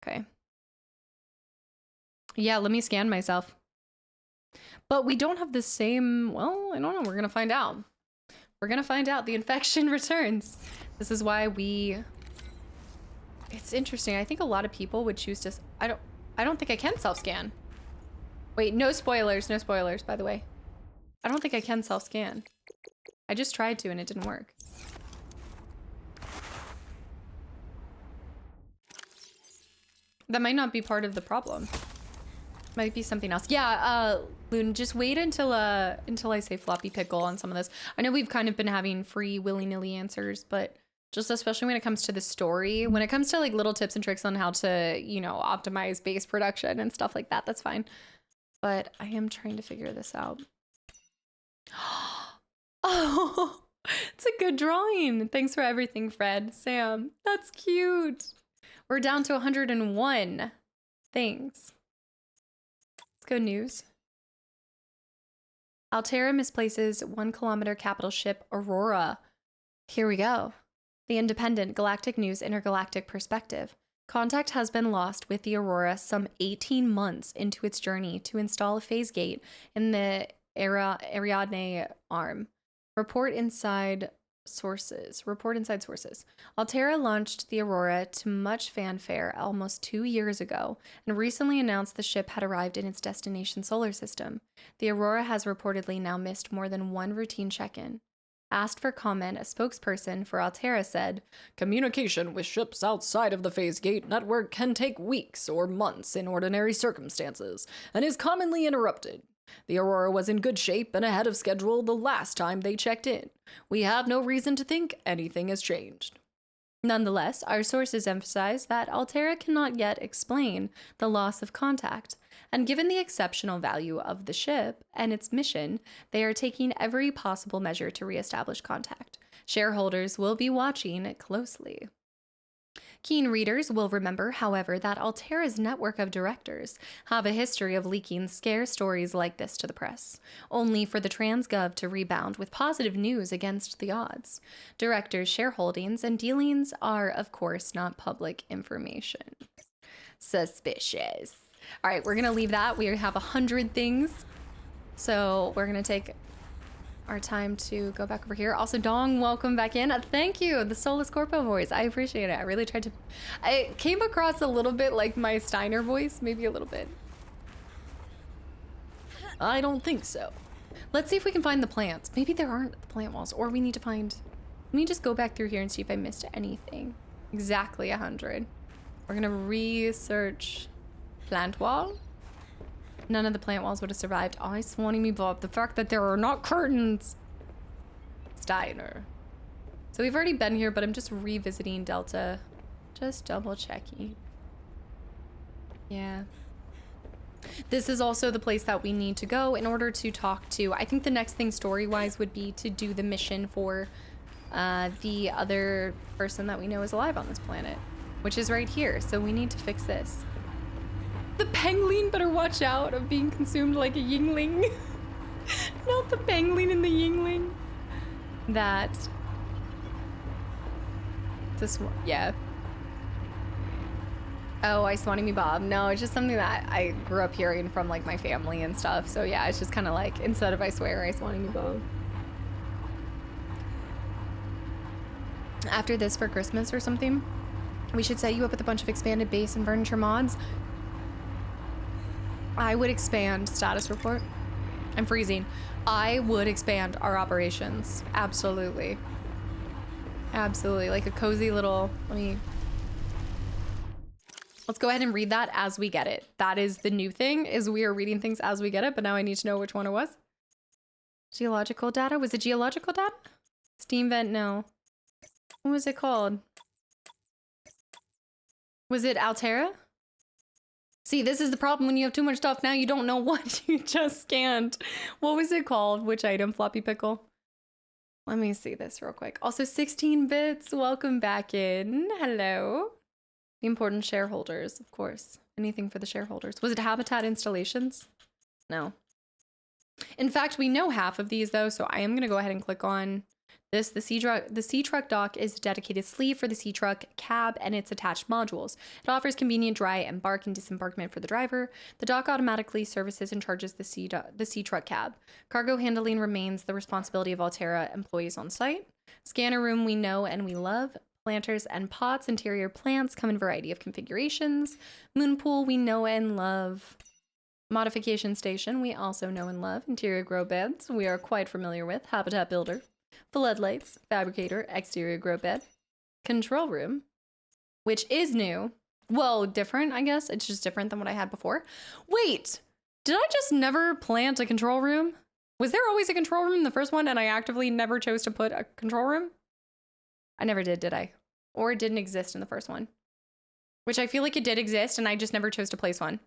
Okay. Yeah, let me scan myself. But we don't have the same, well, I don't know. We're going to find out. We're going to find out. The infection returns. This is why it's interesting. I think a lot of people would choose to, I don't think I can self-scan. Wait, no spoilers, by the way. I don't think I can self-scan. I just tried to and it didn't work. That might not be part of the problem. Might be something else. Yeah, Loon, just wait until I say floppy pickle on some of this. I know we've kind of been having free willy-nilly answers, but just especially when it comes to the story, when it comes to like little tips and tricks on how to, you know, optimize base production and stuff like that, that's fine. But I am trying to figure this out. Oh, it's a good drawing. Thanks for everything, Fred. Sam, that's cute. We're down to 101. Thanks. Let's go news. Altera misplaces 1 kilometer capital ship Aurora. Here we go. The Independent Galactic News Intergalactic Perspective. Contact has been lost with the Aurora some 18 months into its journey to install a phase gate in the Ariadne arm. Report inside sources. Altera launched the Aurora to much fanfare almost 2 years ago and recently announced the ship had arrived in its destination solar system. The Aurora has reportedly now missed more than 1 routine check-in. Asked for comment, a spokesperson for Altera said, "Communication with ships outside of the phase gate network can take weeks or months in ordinary circumstances and is commonly interrupted. The Aurora was in good shape and ahead of schedule the last time they checked in. We have no reason to think anything has changed." Nonetheless, our sources emphasize that Altera cannot yet explain the loss of contact, and given the exceptional value of the ship and its mission, they are taking every possible measure to reestablish contact. Shareholders will be watching closely. Keen readers will remember, however, that Altera's network of directors have a history of leaking scare stories like this to the press, only for the TransGov to rebound with positive news against the odds. Directors' shareholdings and dealings are, of course, not public information. Suspicious. All right, we're going to leave that. We have 100 things, so we're going to take our time to go back over here. Also, Dong, welcome back in. Thank you, the Solus Corpo voice. I appreciate it. I really tried to... I came across a little bit like my Steiner voice, maybe a little bit. I don't think so. Let's see if we can find the plants. Maybe there aren't the plant walls, or we need to find... Let me just go back through here and see if I missed anything. Exactly 100. We're gonna research plant wall. None of the plant walls would have survived. Oh, I swanny me Bob. The fact that there are not curtains. Steiner. So we've already been here, but I'm just revisiting Delta. Just double checking. Yeah. This is also the place that we need to go in order to talk to. I think the next thing story-wise would be to do the mission for the other person that we know is alive on this planet, which is right here. So we need to fix this. The pangolin better watch out of being consumed like a yingling. Not the pangolin and the yingling. That. This one, yeah. Oh, I swanny me Bob. No, it's just something that I grew up hearing from like my family and stuff. So yeah, it's just kind of like, instead of I swear, I swanny me Bob. After this for Christmas or something, we should set you up with a bunch of expanded base and furniture mods. I would expand status report. I'm freezing. I would expand our operations. Absolutely. Absolutely. Like a cozy little, let's go ahead and read that as we get it. That is the new thing, is we are reading things as we get it, but now I need to know which one it was. Geological data? Was it geological data? Steam vent? No. What was it called? Was it Altera? See, this is the problem when you have too much stuff. Now you don't know what you just scanned. What was it called? Which item? Floppy pickle? Let me see this real quick. Also, 16 bits. Welcome back in. Hello. The important shareholders, of course. Anything for the shareholders. Was it habitat installations? No. In fact, we know half of these though, so I am going to go ahead and click on this. The sea truck dock is a dedicated sleeve for the sea truck cab and its attached modules. It offers convenient dry embark and disembarkment for the driver. The dock automatically services and charges the sea truck cab. Cargo handling remains the responsibility of Altera employees on site. Scanner room we know and we love. Planters and pots. Interior plants come in a variety of configurations. Moon pool we know and love. Modification station we also know and love. Interior grow beds we are quite familiar with. Habitat builder. Floodlights, fabricator, exterior grow bed, control room, which is new. Well, different, I guess. It's just different than what I had before. Wait, did I just never plant a control room? Was there always a control room in the first one and I actively never chose to put a control room? I never did I? Or it didn't exist in the first one? Which I feel like it did exist and I just never chose to place one.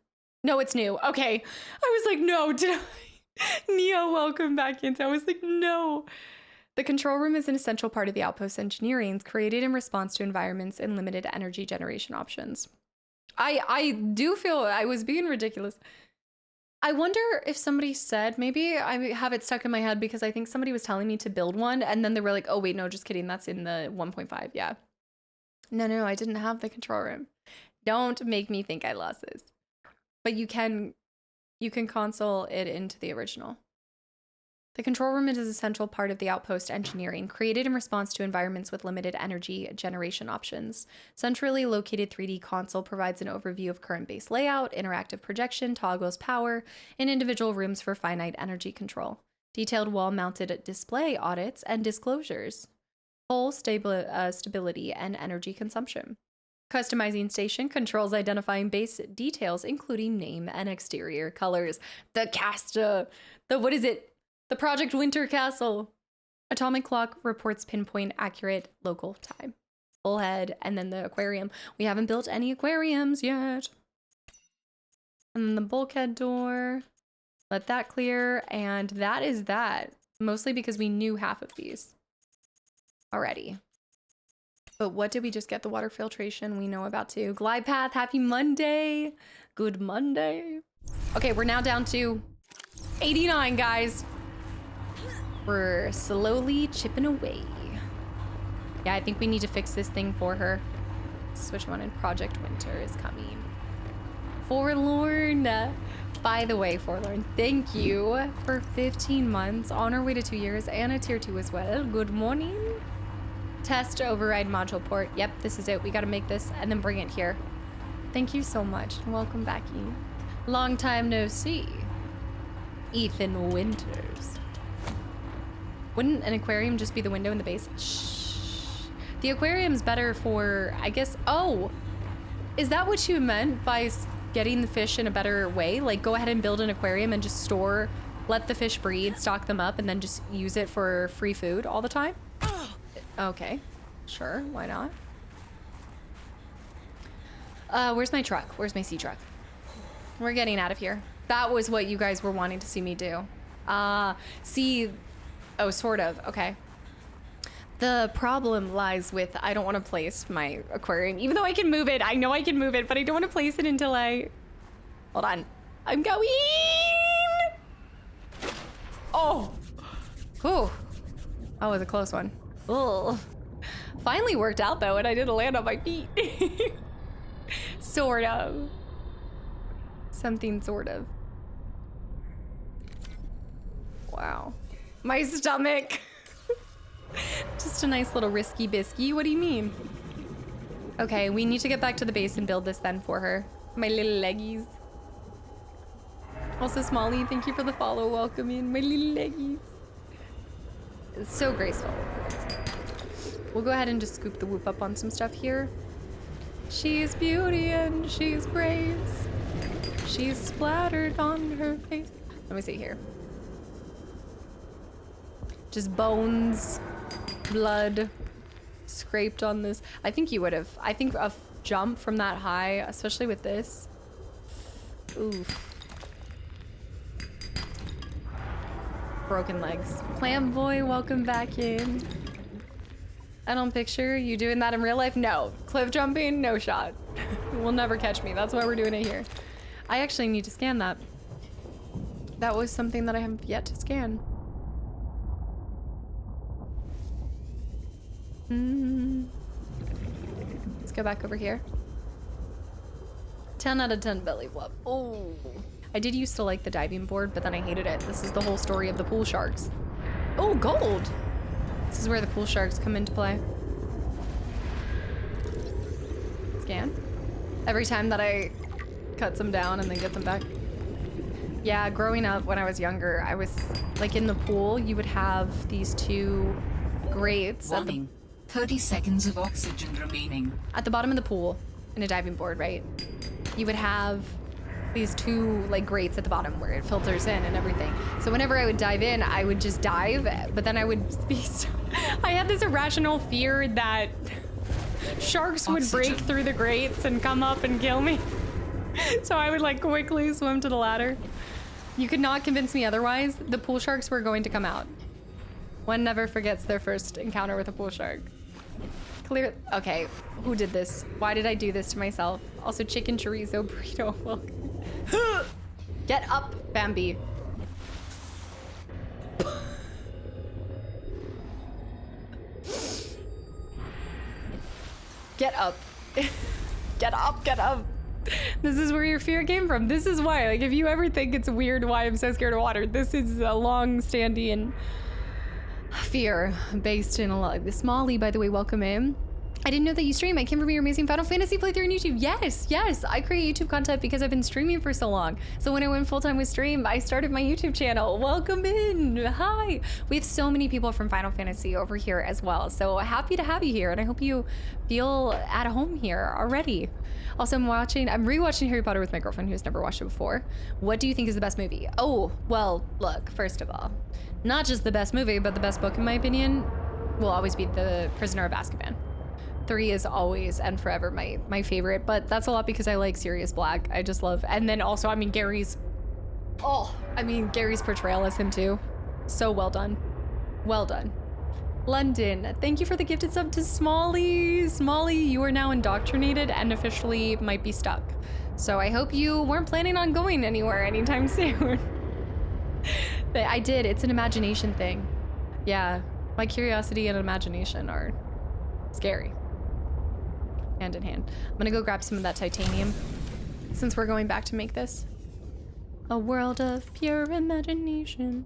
No, it's new. Okay. I was like, no, did I? Neo, welcome back in. I was like, no. The control room is an essential part of the outpost engineering created in response to environments and limited energy generation options. I do feel I was being ridiculous. I wonder if somebody said, maybe I have it stuck in my head because I think somebody was telling me to build one and then they were like, oh wait, no, just kidding. That's in the 1.5. Yeah. No, I didn't have the control room. Don't make me think I lost this. But you can console it into the original. The control room is an essential part of the outpost engineering, created in response to environments with limited energy generation options. Centrally located 3D console provides an overview of current base layout, interactive projection, toggles power, and individual rooms for finite energy control. Detailed wall-mounted display audits and disclosures. Hull stability and energy consumption. Customizing station controls identifying base details, including name and exterior colors. What is it? The Project Winter Castle. Atomic clock reports pinpoint accurate local time. Full head, and then the aquarium. We haven't built any aquariums yet. And then the bulkhead door. Let that clear, and that is that. Mostly because we knew half of these already. But what did we just get? The water filtration we know about too. Glide path, happy Monday. Good Monday. Okay, we're now down to 89, guys. We're slowly chipping away. Yeah, I think we need to fix this thing for her. Switch one in Project Winter is coming. Forlorn. By the way, Forlorn, thank you for 15 months, on our way to 2 years, and a tier 2 as well. Good morning. Test override module port. Yep, this is it. We gotta make this and then bring it here. Thank you so much. Welcome back, Ethan. Long time no see. Ethan Winters. Wouldn't an aquarium just be the window in the base? Shh. The aquarium's better for, I guess, oh, is that what you meant by getting the fish in a better way? Like, go ahead and build an aquarium and just store, let the fish breed, stock them up, and then just use it for free food all the time? Okay, sure, why not? Where's my truck? Where's my sea truck? We're getting out of here. That was what you guys were wanting to see me do. See, oh, sort of, okay. The problem lies with, I don't want to place my aquarium, even though I can move it. I know I can move it, but I don't want to place it until I, hold on. I'm going. Oh, whew. That was a close one. Ugh. Finally worked out though, and I didn't land on my feet. Sort of. Something sort of. Wow. My stomach. Just a nice little risky bisky. What do you mean? Okay, we need to get back to the base and build this then for her. My little leggies. Also, Smalley, thank you for the follow. Welcome in, my little leggies. It's so graceful. We'll go ahead and just scoop the whoop up on some stuff here. She's beauty and she's grace. She's splattered on her face. Let me see here. Just bones, blood, scraped on this. I think you would have. I think a jump from that high, especially with this. Oof. Broken legs. Clam boy, welcome back in. I don't picture you doing that in real life. No. Cliff jumping, no shot. Will never catch me. That's why we're doing it here. I actually need to scan that. That was something that I have yet to scan. Let's go back over here. 10 out of 10 belly flop. Oh. I did used to like the diving board, but then I hated it. This is the whole story of the pool sharks. Oh, gold! This is where the pool sharks come into play. Scan. Every time that I cut them down and then get them back. Yeah, growing up when I was younger, I was like in the pool, you would have these two grates. Warning. 30 seconds of oxygen remaining. At the bottom of the pool, in a diving board, right? You would have these two like grates at the bottom where it filters in and everything. So whenever I would dive in, I would just dive, but then I would be I had this irrational fear that sharks would break through the grates and come up and kill me. So I would like quickly swim to the ladder. You could not convince me otherwise. The pool sharks were going to come out. One never forgets their first encounter with a pool shark. Clear. Okay, who did this? Why did I do this to myself? Also, chicken chorizo burrito. Welcome. Get up, Bambi. Get up. Get up, get up. This is where your fear came from. This is why, like, if you ever think it's weird why I'm so scared of water, this is a long-standing fear based in a lot. This Molly, by the way, welcome in. I didn't know that you stream. I came from your amazing Final Fantasy playthrough on YouTube. Yes, I create YouTube content because I've been streaming for so long. So when I went full-time with stream, I started my YouTube channel. Welcome in. Hi. We have so many people from Final Fantasy over here as well. So happy to have you here, and I hope you feel at home here already. Also, I'm rewatching Harry Potter with my girlfriend who's never watched it before. What do you think is the best movie? Oh, well, look, first of all, not just the best movie, but the best book in my opinion will always be The Prisoner of Azkaban. 3 is always and forever my favorite, but that's a lot because I like Sirius Black. I just love, and then also, I mean, Gary's portrayal as him too. So well done. Well done. London, thank you for the gifted sub to Smalley. Smalley, you are now indoctrinated and officially might be stuck. So I hope you weren't planning on going anywhere anytime soon. But I did, it's an imagination thing. Yeah, my curiosity and imagination are scary. Hand in hand. I'm gonna go grab some of that titanium since we're going back to make this. A world of pure imagination.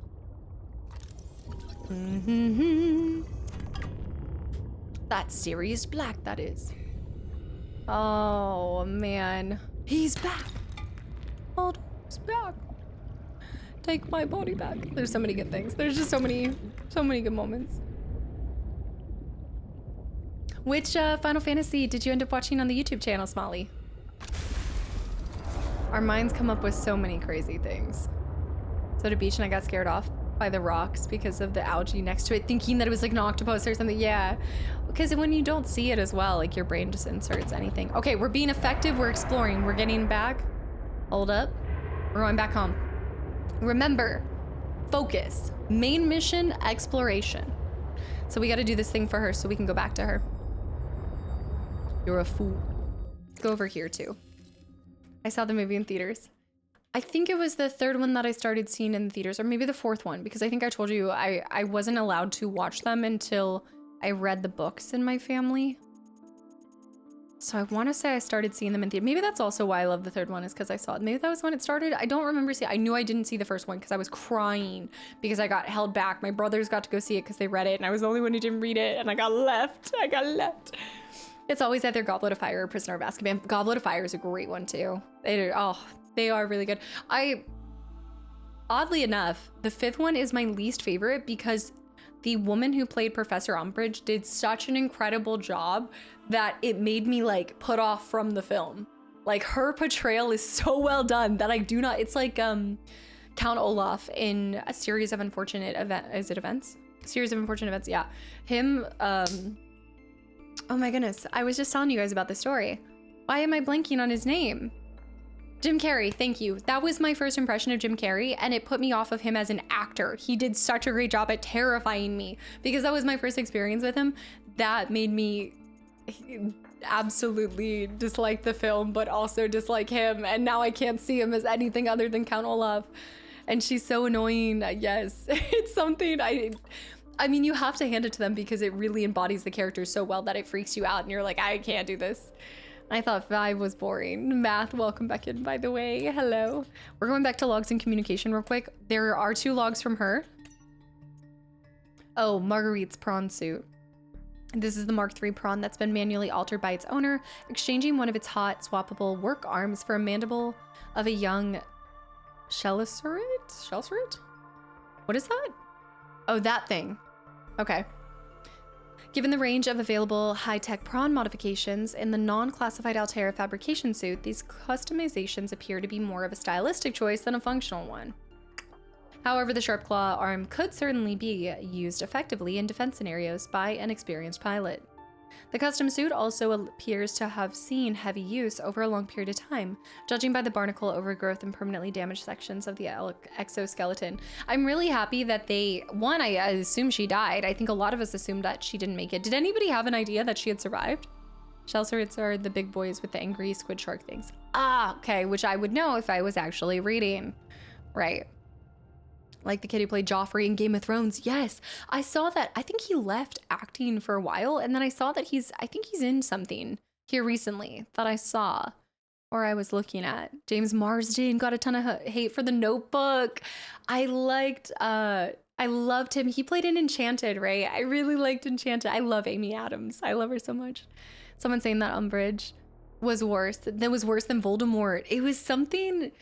That's Sirius Black, that is. Oh man, he's back. Oh, he's back. Take my body back. There's so many good things. There's just so many good moments. Which Final Fantasy did you end up watching on the YouTube channel, Smalley? Our minds come up with so many crazy things. So to beach and I got scared off by the rocks because of the algae next to it, thinking that it was like an octopus or something. Yeah, because when you don't see it as well, like your brain just inserts anything. Okay, we're being effective. We're exploring. We're getting back. Hold up. We're going back home. Remember, focus. Main mission, exploration. So we got to do this thing for her so we can go back to her. You're a fool. Let's go over here too. I saw the movie in theaters. I think it was the third one that I started seeing in the theaters, or maybe the fourth one, because I think I told you I wasn't allowed to watch them until I read the books in my family. So I want to say I started seeing them in theater. Maybe that's also why I love the third one, is because I saw it. Maybe that was when it started. I don't remember seeing. I knew I didn't see the first one because I was crying because I got held back. My brothers got to go see it because they read it, and I was the only one who didn't read it, and I got left. It's always either Goblet of Fire or Prisoner of Azkaban. Goblet of Fire is a great one too. They are really good. Oddly enough, the fifth one is my least favorite because the woman who played Professor Umbridge did such an incredible job that it made me like put off from the film. Like her portrayal is so well done that I do not. It's like Count Olaf in A Series of Unfortunate Events. Is it Events? Series of Unfortunate Events. Yeah, him. Oh my goodness, I was just telling you guys about the story. Why am I blanking on his name? Jim Carrey, thank you. That was my first impression of Jim Carrey, and it put me off of him as an actor. He did such a great job at terrifying me because that was my first experience with him. That made me absolutely dislike the film, but also dislike him, and now I can't see him as anything other than Count Olaf. And she's so annoying, yes. It's something I mean, you have to hand it to them because it really embodies the character so well that it freaks you out and you're like, I can't do this. I thought 5 was boring. Math, welcome back in, by the way. Hello. We're going back to logs and communication real quick. There are 2 logs from her. Oh, Marguerite's prawn suit. This is the Mark III prawn that's been manually altered by its owner, exchanging one of its hot, swappable work arms for a mandible of a young Shelcerate? What is that? Oh, that thing. Okay. Given the range of available high-tech prawn modifications in the non-classified Altera fabrication suit, these customizations appear to be more of a stylistic choice than a functional one. However, the sharp claw arm could certainly be used effectively in defense scenarios by an experienced pilot. The custom suit also appears to have seen heavy use over a long period of time, judging by the barnacle overgrowth and permanently damaged sections of the exoskeleton. I'm really happy that I assume she died. I think a lot of us assumed that she didn't make it. Did anybody have an idea that she had survived? Shellswords are the big boys with the angry squid shark things. Ah, okay, which I would know if I was actually reading. Right. Like the kid who played Joffrey in Game of Thrones. Yes, I saw that. I think he left acting for a while, and then I saw that I think he's in something here recently that I saw, or I was looking at. James Marsden got a ton of hate for The Notebook. I loved him. He played in Enchanted, right? I really liked Enchanted. I love Amy Adams. I love her so much. Someone saying that Umbridge was worse. That was worse than Voldemort. It was something...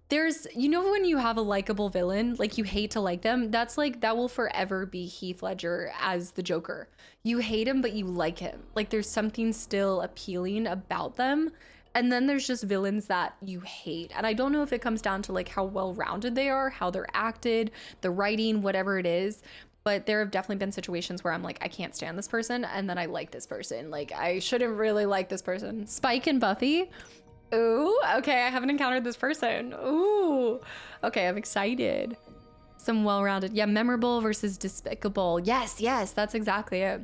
when you have a likable villain, like you hate to like them, that's like, that will forever be Heath Ledger as the Joker. You hate him, but you like him. Like there's something still appealing about them. And then there's just villains that you hate. And I don't know if it comes down to like how well-rounded they are, how they're acted, the writing, whatever it is. But there have definitely been situations where I'm like, I can't stand this person. And then I like this person. Like I shouldn't really like this person. Spike and Buffy. Ooh, okay, I haven't encountered this person. Ooh, okay, I'm excited. Some well-rounded, yeah, memorable versus despicable. Yes, that's exactly it.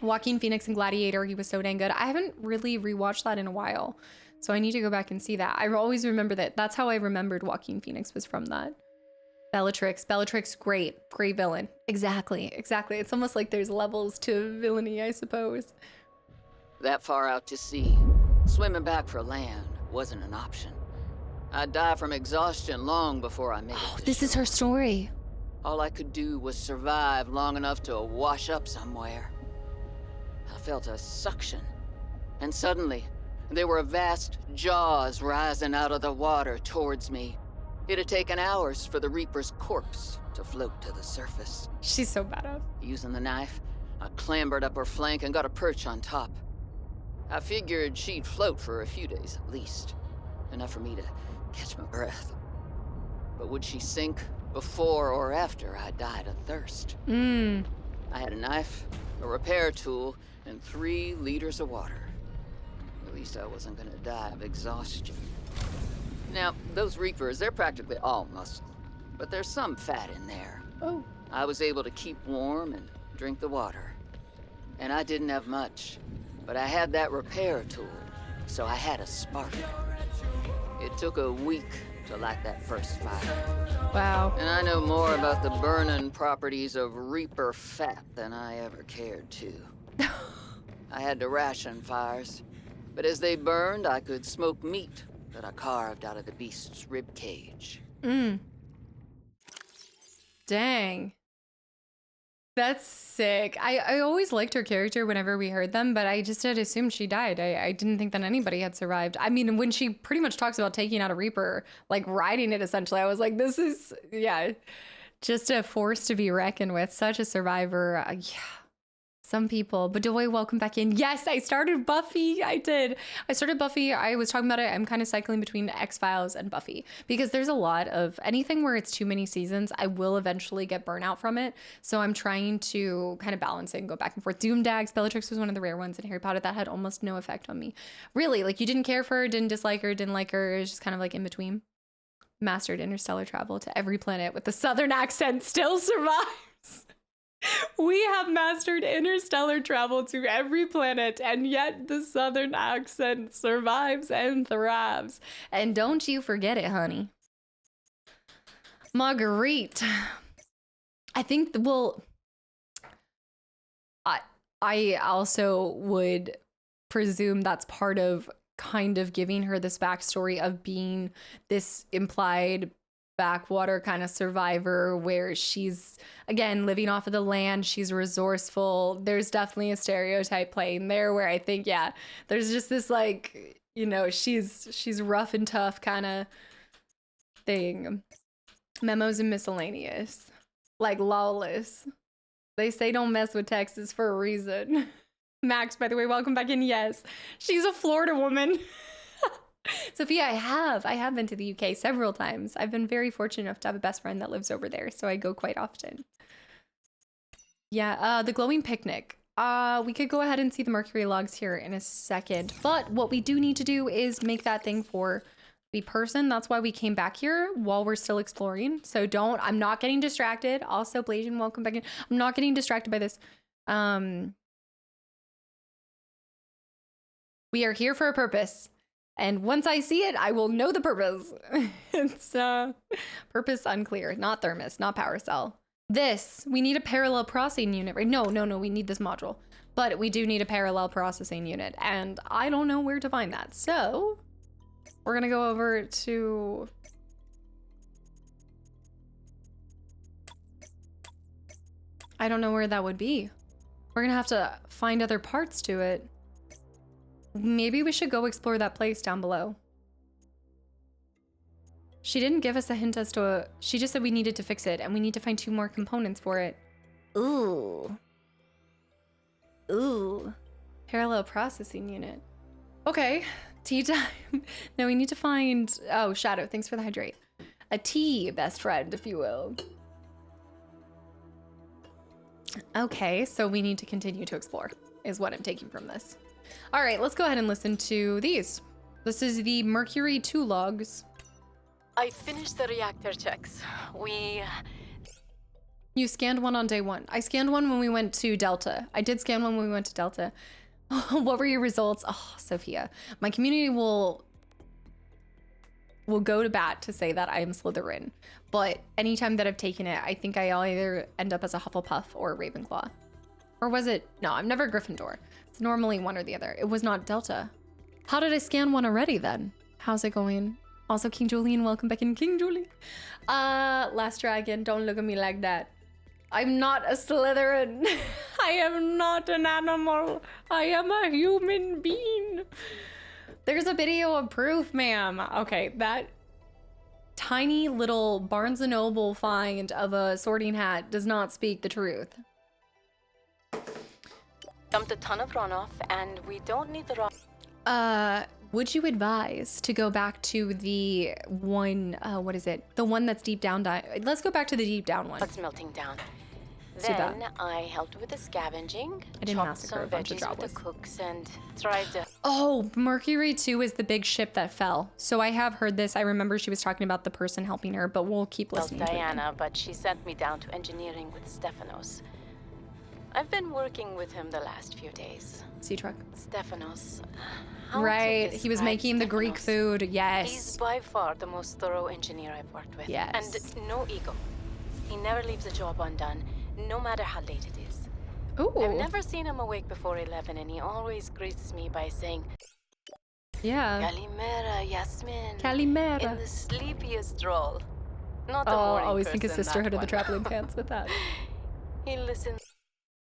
Joaquin Phoenix and Gladiator, he was so dang good. I haven't really rewatched that in a while, so I need to go back and see that. I always remember that. That's how I remembered Joaquin Phoenix was from that. Bellatrix, great villain. Exactly. It's almost like there's levels to villainy, I suppose. That far out to sea, swimming back for land wasn't an option. I'd die from exhaustion long before I made it. Oh, this is her story. All I could do was survive long enough to wash up somewhere. I felt a suction, and suddenly, there were vast jaws rising out of the water towards me. It had taken hours for the Reaper's corpse to float to the surface. She's so badass. Using the knife, I clambered up her flank and got a perch on top. I figured she'd float for a few days at least, enough for me to catch my breath. But would she sink before or after I died of thirst? I had a knife, a repair tool, and 3 liters of water. At least I wasn't gonna die of exhaustion. Now, those Reapers, they're practically all muscle, but there's some fat in there. Oh. I was able to keep warm and drink the water. And I didn't have much, but I had that repair tool, so I had a spark. It took a week to light that first fire. Wow. And I know more about the burning properties of Reaper fat than I ever cared to. I had to ration fires, but as they burned, I could smoke meat that I carved out of the beast's rib cage. Dang. That's sick. I always liked her character whenever we heard them, but I just had assumed she died. I didn't think that anybody had survived. I mean, when she pretty much talks about taking out a Reaper, like riding it essentially, I was like, this is, yeah, just a force to be reckoned with. Such a survivor. Yeah. Some people. Bedoy, welcome back in. Yes, I started Buffy. I did. I started Buffy. I was talking about it. I'm kind of cycling between X-Files and Buffy because there's a lot of anything where it's too many seasons. I will eventually get burnout from it. So I'm trying to kind of balance it and go back and forth. Doom Dags, Bellatrix was one of the rare ones in Harry Potter that had almost no effect on me. Really, like you didn't care for her, didn't dislike her, didn't like her. It was just kind of like in between. Mastered interstellar travel to every planet with the southern accent still survives. We have mastered interstellar travel to every planet, and yet the southern accent survives and thrives. And don't you forget it, honey. Marguerite. I think, well, I also would presume that's part of kind of giving her this backstory of being this implied backwater kind of survivor where she's again living off of the land, she's resourceful. There's definitely a stereotype playing there where I think, yeah, there's just this like, you know, she's rough and tough kind of thing. Memos and miscellaneous, like lawless. They say don't mess with Texas for a reason. Max, by the way, welcome back in. Yes, she's a Florida woman. Sophia, I have been to the UK several times. I've been very fortunate enough to have a best friend that lives over there, so I go quite often. Yeah, the glowing picnic. We could go ahead and see the mercury logs here in a second, but what we do need to do is make that thing for the person. That's why we came back here while we're still exploring. So I'm not getting distracted. Also, Blasian, welcome back in. I'm not getting distracted by this. We are here for a purpose. And once I see it, I will know the purpose. It's purpose unclear, not thermos, not power cell. We need a parallel processing unit, right? No, we need this module. But we do need a parallel processing unit, and I don't know where to find that. So we're gonna go over to... I don't know where that would be. We're gonna have to find other parts to it. Maybe we should go explore that place down below. She didn't give us a hint as to she just said we needed to fix it and we need to find 2 more components for it. Ooh. Parallel processing unit. Okay, tea time. No, we need to find, oh, Shadow, thanks for the hydrate. A tea best friend, if you will. Okay, so we need to continue to explore, is what I'm taking from this. All right, let's go ahead and listen to these. This is the Mercury 2 logs. I finished the reactor checks. You scanned one on day 1. I scanned one when we went to Delta. I did scan one when we went to Delta. What were your results? Oh, Sophia. My community will go to bat to say that I am Slytherin. But anytime that I've taken it, I think I'll either end up as a Hufflepuff or a Ravenclaw. Or was it? No, I'm never Gryffindor. It's normally one or the other. It was not Delta. How did I scan one already then? How's it going? Also, King Julian, welcome back in, King Julie. Last Dragon, don't look at me like that. I'm not a Slytherin. I am not an animal. I am a human being. There's a video of proof, ma'am. Okay, that tiny little Barnes & Noble find of a sorting hat does not speak the truth. Dumped a ton of runoff, and we don't need the runoff. Would you advise to go back to the one, what is it? The one that's deep down. Let's go back to the deep down one. It's melting down. Too bad. Then I helped with the scavenging, I didn't chopped massacre some a bunch of veggies with the Jawas. cooks, and tried to... Oh, Mercury 2 is the big ship that fell. So I have heard this. I remember she was talking about the person helping her, but we'll keep listening to it. Diana, but she sent me down to engineering with Stefanos. I've been working with him the last few days. Sea truck. Stefanos. How Right, to he was describe making the Greek Stefanos? food. He's Yes. by far the most thorough engineer I've worked with. Yes. And no ego. He never leaves a job undone, no matter how late it is. Ooh. I've never seen him awake before 11, and he always greets me by saying, Yeah. Kalimera, Yasmin. Kalimera. In the sleepiest drawl. Not the Oh, morning always think of person, Sisterhood that of the one. Traveling Pants with that. He listens.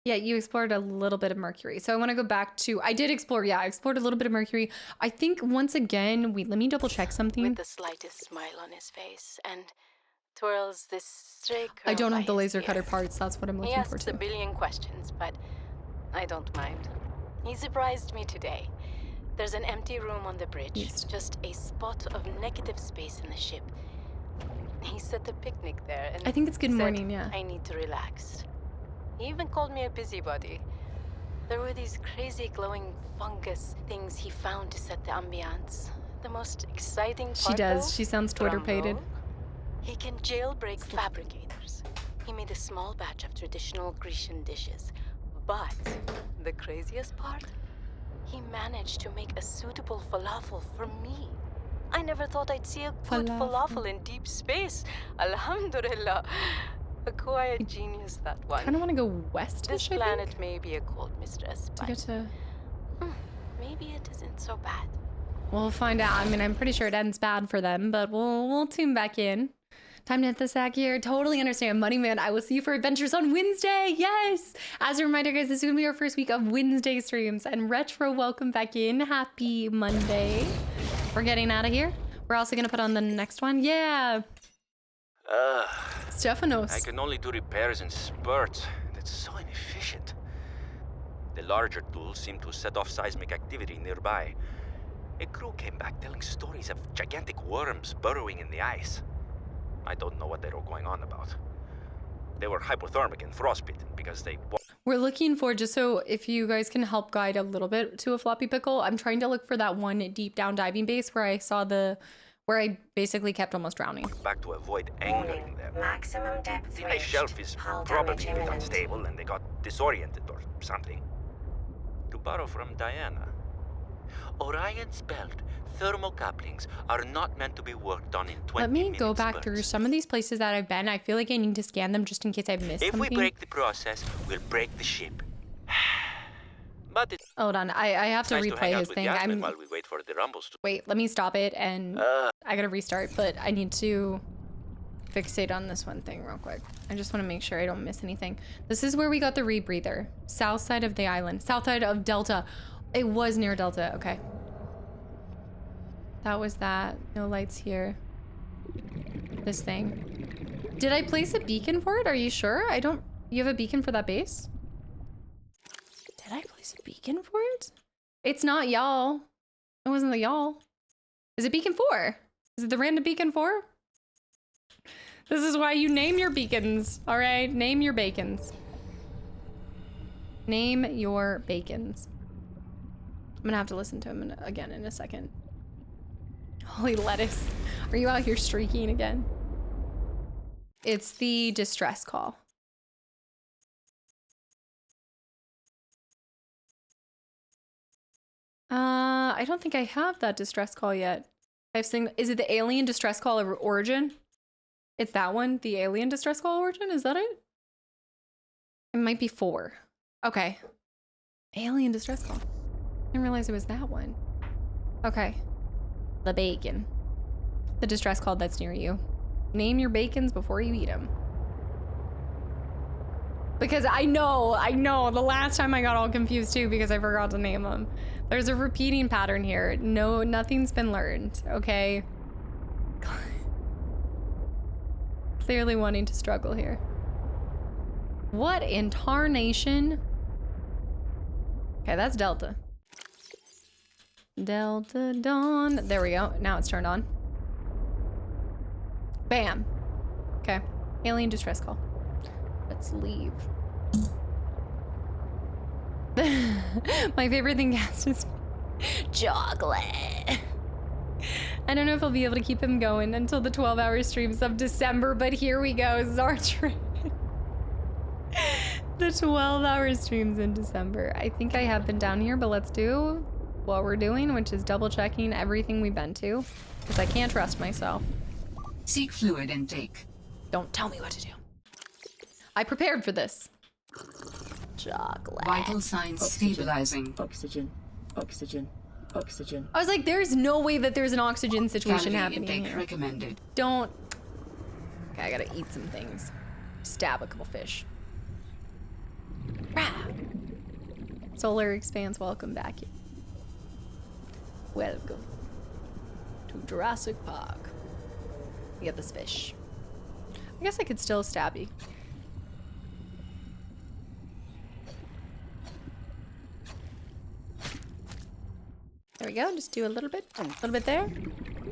Yeah, you explored a little bit of Mercury. So I want to go back to, I did explore, yeah, I explored a little bit of Mercury. I think once again, let me double check something. With the slightest smile on his face and twirls this stray curl I don't by have the his laser beard. cutter parts. That's what I'm He looking for asks a too. billion questions, but I don't mind. He surprised me today. There's an empty room on the bridge, East. just a spot of negative space in the ship. He set a picnic there and I think it's good said, morning, yeah. I need to relax. He even called me a busybody. There were these crazy glowing fungus things he found to set the ambiance. The most exciting part, She does. though, She sounds Twitter-pated. drum roll, he can jailbreak fabricators. He made a small batch of traditional Grecian dishes. But the craziest part? He managed to make a suitable falafel for me. I never thought I'd see a good falafel in deep space. Alhamdulillah. A quiet genius, that one. I kind of want to go west. This planet may be a cold mistress, to but get to. maybe it isn't so bad. We'll find out. I mean, I'm pretty sure it ends bad for them, but we'll tune back in. Time to hit the sack here. Totally understand. Money Man, I will see you for adventures on Wednesday. Yes. As a reminder, guys, this is going to be our first week of Wednesday streams. And Retro, welcome back in. Happy Monday. We're getting out of here. We're also going to put on the next one. Yeah. Stefanos. I can only do repairs in spurts, and it's so inefficient. The larger tools seem to set off seismic activity nearby. A crew came back telling stories of gigantic worms burrowing in the ice. I don't know what they were going on about. They were hypothermic and frostbitten because they... We're looking for, just so if you guys can help guide a little bit to a floppy pickle, I'm trying to look for that one deep down diving base where I saw where I basically kept almost drowning. Back to avoid angering them. Maximum depth The ice shelf is probably a bit unstable and they got disoriented or something. To borrow from Diana, Orion's belt thermocouplings are not meant to be worked on in 20 Let me minute go back spurts. through some of these places that I've been. I feel like I need to scan them just in case I've missed If something. we break the process, we'll break the ship. But it's Hold on, I have to nice to hang replay out his with thing. Yasmin while we wait for the rumbles to... Wait, let me stop it and I gotta restart, but I need to fixate on this one thing real quick. I just want to make sure I don't miss anything. This is where we got the rebreather. South side of the island. South side of Delta. It was near Delta. Okay. That was that. No lights here. This thing. Did I place a beacon for it? Are you sure? I don't... You have a beacon for that base? Did I place a beacon for it? It's not y'all. It wasn't the y'all. Is it beacon 4? Is it the random beacon 4? This is why you name your beacons. All right, name your bacons. Name your bacons. I'm gonna have to listen to him again in a second. Holy lettuce. Are you out here streaking again? It's the distress call. I don't think I have that distress call yet. I've seen, is it the alien distress call of origin? It's that one, the alien distress call origin, is that it? It might be 4. Okay. Alien distress call. I didn't realize it was that one. Okay. The bacon. The distress call that's near you. Name your bacons before you eat them. Because I know, the last time I got all confused too because I forgot to name them. There's a repeating pattern here. No, nothing's been learned, okay? Clearly wanting to struggle here. What in tarnation? Okay, that's Delta. Delta Dawn. There we go. Now it's turned on. Bam. Okay. Alien distress call. Let's leave. My favorite thing is chocolate. I don't know if I'll be able to keep him going until the 12-hour streams of December, but here we go. This is our trip. The 12-hour streams in December. I think I have been down here, but let's do what we're doing, which is double checking everything we've been to, because I can't trust myself. Seek fluid intake. Don't tell me what to do. I prepared for this. Chocolate. Vital signs stabilizing. Oxygen. Oxygen. Oxygen. I was like, there's no way that there's an oxygen situation Calorie happening intake here. recommended. Don't. Okay, I gotta eat some things. Stab a couple fish. Rah. Solar Expanse, welcome back. Welcome to Jurassic Park. We get this fish. I guess I could still stab you. There we go. Just do a little bit there.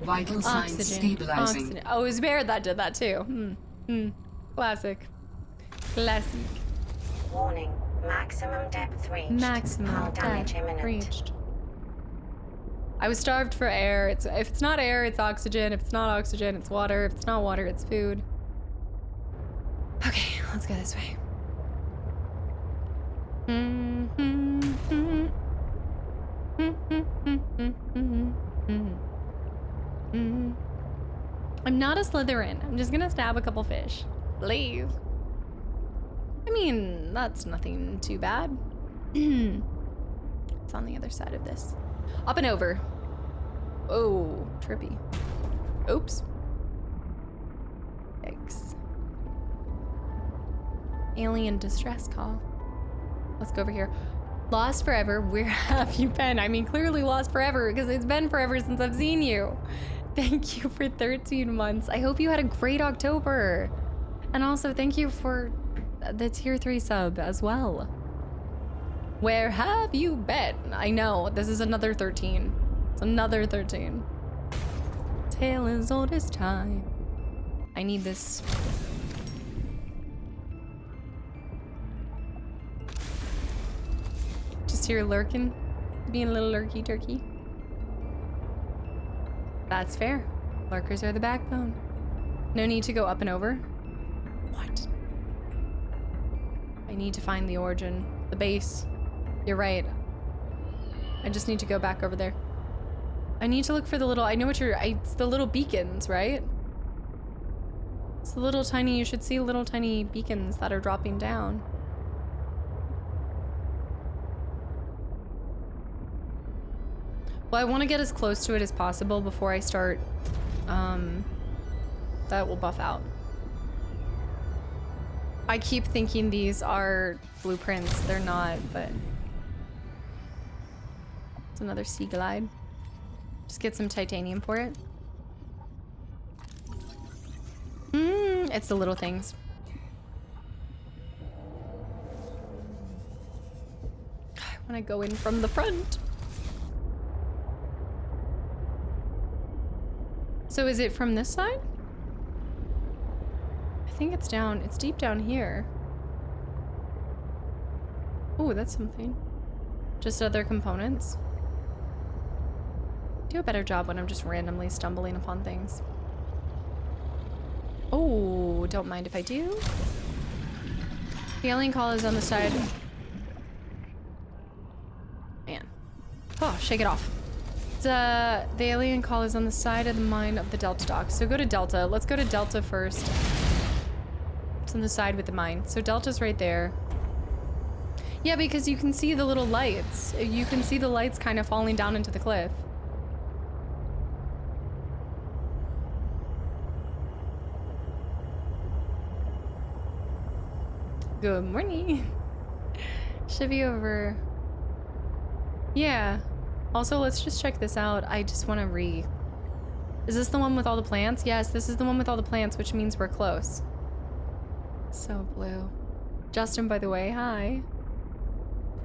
Vital signs stabilizing. Oxygen. Oh, it was Bear that did that too. Classic. Classic. Warning. Maximum depth reached. Maximum Hull damage depth imminent. reached. I was starved for air. If it's not air, it's oxygen. If it's not oxygen, it's water. If it's not water, it's food. Okay, let's go this way. I'm not a Slytherin. I'm just gonna stab a couple fish. Leave. I mean, that's nothing too bad. It's on the other side of this. Up and over. Oh, trippy. Oops. Yikes. Alien distress call. Let's go over here. Lost forever. Where have you been? I mean, clearly lost forever because it's been forever since I've seen you. Thank you for 13 months. I hope you had a great October. And also thank you for the tier 3 sub as well. Where have you been? I know, this is another 13. It's another 13. Tale as old as time. I need this. Just here lurking, being a little lurky turkey. That's fair. Lurkers are the backbone. No need to go up and over. What? I need to find the origin, the base. You're right. I just need to go back over there. I need to look for the little, I know what you're, it's the little beacons, right? It's the little tiny, you should see little tiny beacons that are dropping down. Well, I want to get as close to it as possible before I start, that will buff out. I keep thinking these are blueprints. They're not, but it's another sea glide. Just get some titanium for it. It's the little things. I want to go in from the front. So is it from this side? I think it's down, it's deep down here. Oh, that's something. Just other components. Do a better job when I'm just randomly stumbling upon things. Oh, don't mind if I do. The alien call is on the side. Man. Oh, shake it off. It's, the alien call is on the side of the mine of the Delta dock. So go to Delta. Let's go to Delta first. It's on the side with the mine. So Delta's right there. Yeah, because you can see the little lights. You can see the lights kind of falling down into the cliff. Good morning. Should be over. Yeah. Also, let's just check this out. I just want to Is this the one with all the plants? Yes, this is the one with all the plants, which means we're close. So blue. Justin, by the way, hi.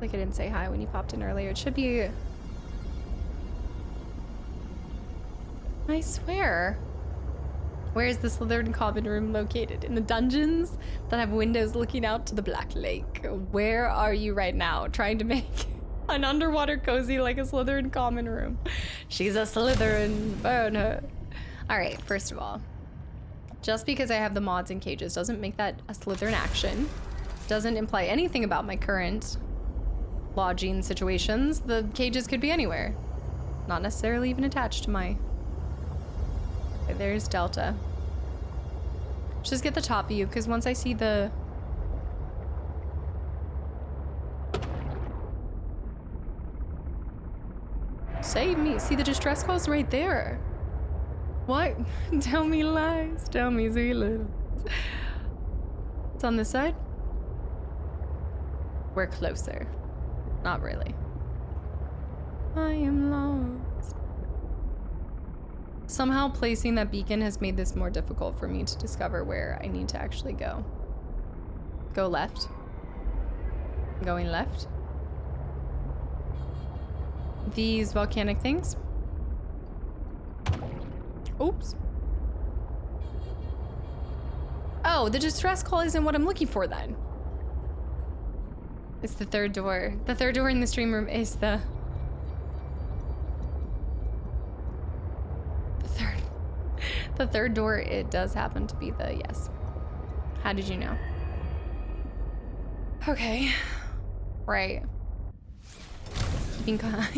Like I didn't say hi when you popped in earlier. It should be... I swear. Where is the Slytherin common room located? In the dungeons that have windows looking out to the Black Lake. Where are you right now? Trying to make an underwater cozy like a Slytherin common room. She's a Slytherin. Burn her. Alright, first of all. Just because I have the mods and cages doesn't make that a Slytherin action. Doesn't imply anything about my current lodging situations. The cages could be anywhere. Not necessarily even attached to my... Okay, there's Delta. Just get the top view, because once I see the... Save me. See the distress calls right there. What? Tell me lies. Tell me sweet little. It's on this side. We're closer. Not really. I am lost. Somehow placing that beacon has made this more difficult for me to discover where I need to actually go. Go left. Going left. These volcanic things. Oops. Oh, the distress call isn't what I'm looking for then. It's the third door. The third door in the stream room is the third. The third door, it does happen to be the yes. How did you know? Okay. Right.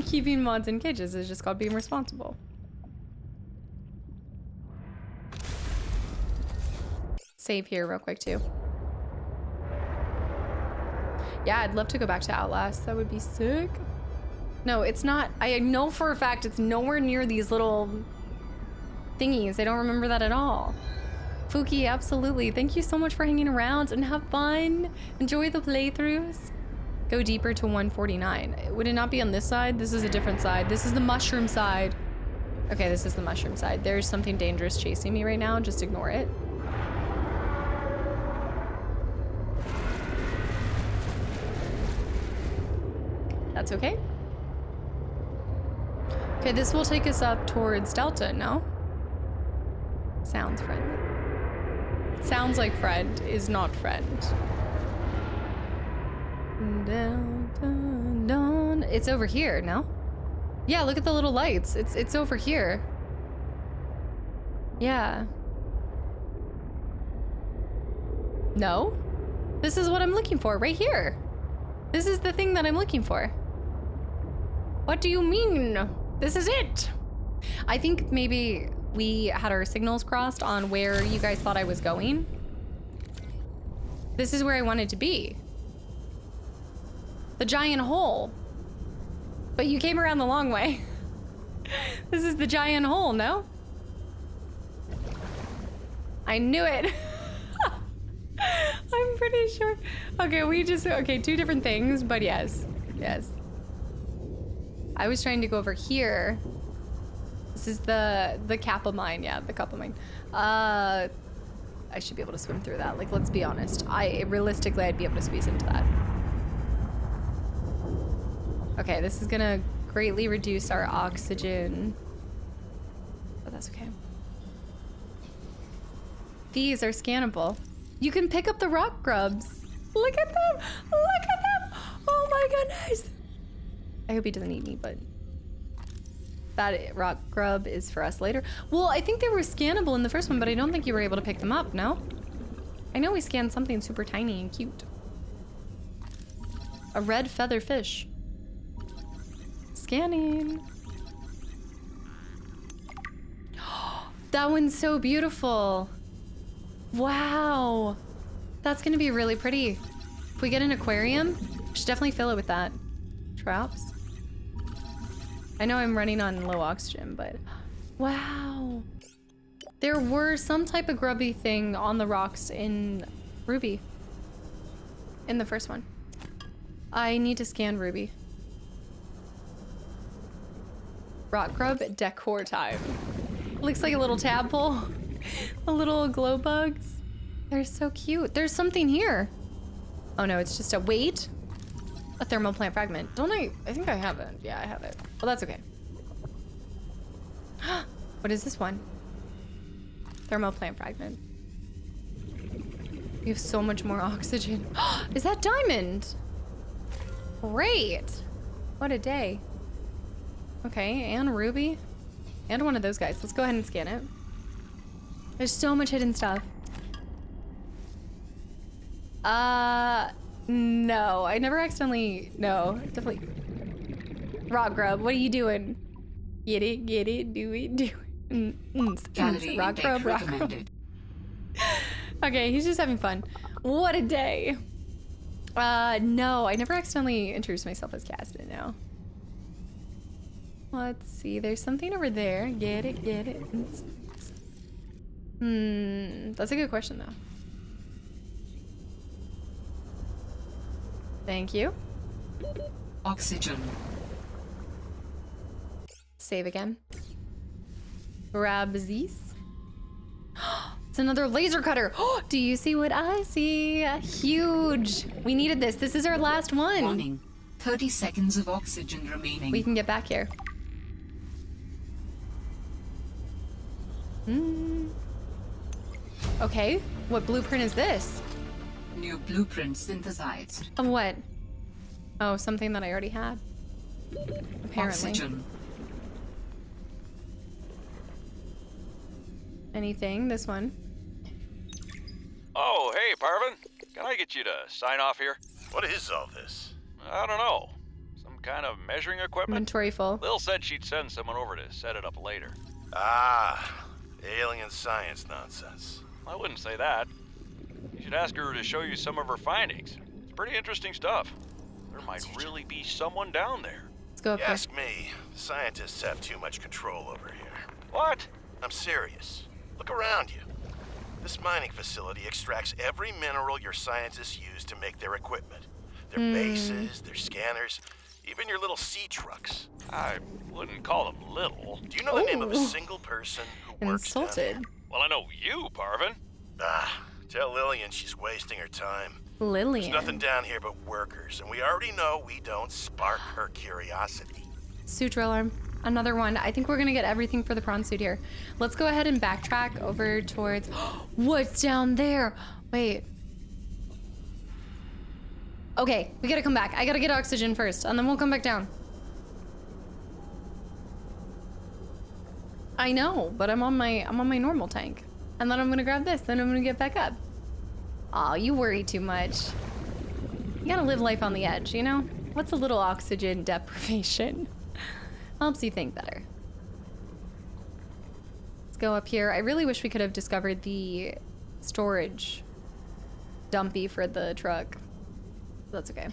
Keeping mods in cages is just called being responsible. Save here real quick too. Yeah, I'd love to go back to Outlast. That would be sick. No, it's not. I know for a fact it's nowhere near these little thingies. I don't remember that at all. Fuki, absolutely. Thank you so much for hanging around and have fun. Enjoy the playthroughs. Go deeper to 149. Would it not be on this side? This is a different side. This is the mushroom side. Okay, this is the mushroom side. There's something dangerous chasing me right now. Just ignore it. That's okay. Okay, this will take us up towards Delta, no? Sounds friendly. Sounds like friend is not friend. Delta, it's over here, no? Yeah, look at the little lights. It's over here. Yeah. No? This is what I'm looking for, right here. This is the thing that I'm looking for. What do you mean? This is it. I think maybe we had our signals crossed on where you guys thought I was going. This is where I wanted to be. The giant hole. But you came around the long way. This is the giant hole, no? I knew it. I'm pretty sure. Okay, okay, two different things, but yes. Yes. I was trying to go over here. This is the Kappa mine, yeah, the Kappa mine. I should be able to swim through that. Like, let's be honest. Realistically, I'd be able to squeeze into that. Okay, this is gonna greatly reduce our oxygen. But that's okay. These are scannable. You can pick up the rock grubs. Look at them! Look at them! Oh my goodness! I hope he doesn't eat me, but that rock grub is for us later. Well, I think they were scannable in the first one, but I don't think you were able to pick them up, no? I know we scanned something super tiny and cute. A red feather fish. scanning. That one's so beautiful. Wow. That's gonna be really pretty. If we get an aquarium, we should definitely fill it with that. Traps. I know I'm running on low oxygen, but wow. There were some type of grubby thing on the rocks in Ruby. In the first one. I need to scan Ruby. Rock grub decor time. Looks like a little tadpole. A little glow bugs. They're so cute. There's something here. Oh no, it's just a wait. A thermal plant fragment. Don't I think I have it. Yeah, I have it. Well, that's okay. What is this one? Thermal plant fragment. We have so much more oxygen. Is that diamond? Great. What a day. Okay, and ruby. And one of those guys. Let's go ahead and scan it. There's so much hidden stuff. No. I never accidentally... No, definitely... Rock grub, what are you doing? Get it, do it. Rock grub, rock grub. Okay, he's just having fun. What a day. No, I never accidentally introduced myself as Caston now. Let's see, there's something over there. Get it. That's a good question though. Thank you. Oxygen. Save again. Grab these. It's another laser cutter. Do you see what I see? Huge. We needed this. This is our last one. Warning. 30 seconds of oxygen remaining. We can get back here. Okay. What blueprint is this? New blueprint synthesized. Of what? Oh, something that I already had. Apparently. Oxygen. Anything? This one. Oh, hey, Parvin. Can I get you to sign off here? What is all this? I don't know. Some kind of measuring equipment? Inventory full. Lil said she'd send someone over to set it up later. Ah, alien science nonsense. I wouldn't say that. You should ask her to show you some of her findings. It's pretty interesting stuff. There might really be someone down there. Let's go up You here. ask me, scientists have too much control over here. What? I'm serious. Look around you. This mining facility extracts every mineral your scientists use to make their equipment. Their bases, their scanners, even your little sea trucks. I wouldn't call them little. Do you know the name of a single person who works down Insulted. here? Well, I know you, Parvin. Ah, tell Lillian she's wasting her time. Lillian. There's nothing down here but workers, and we already know we don't spark her curiosity. Suture alarm. Another one. I think we're gonna get everything for the prawn suit here. Let's go ahead and backtrack over towards... What's down there? Wait. Okay, we gotta come back. I gotta get oxygen first, and then we'll come back down. I know, but I'm on my normal tank. And then I'm gonna grab this, then I'm gonna get back up. Aw, you worry too much. You gotta live life on the edge, you know? What's a little oxygen deprivation? Helps you think better. Let's go up here. I really wish we could have discovered the storage dumpy for the truck. That's okay.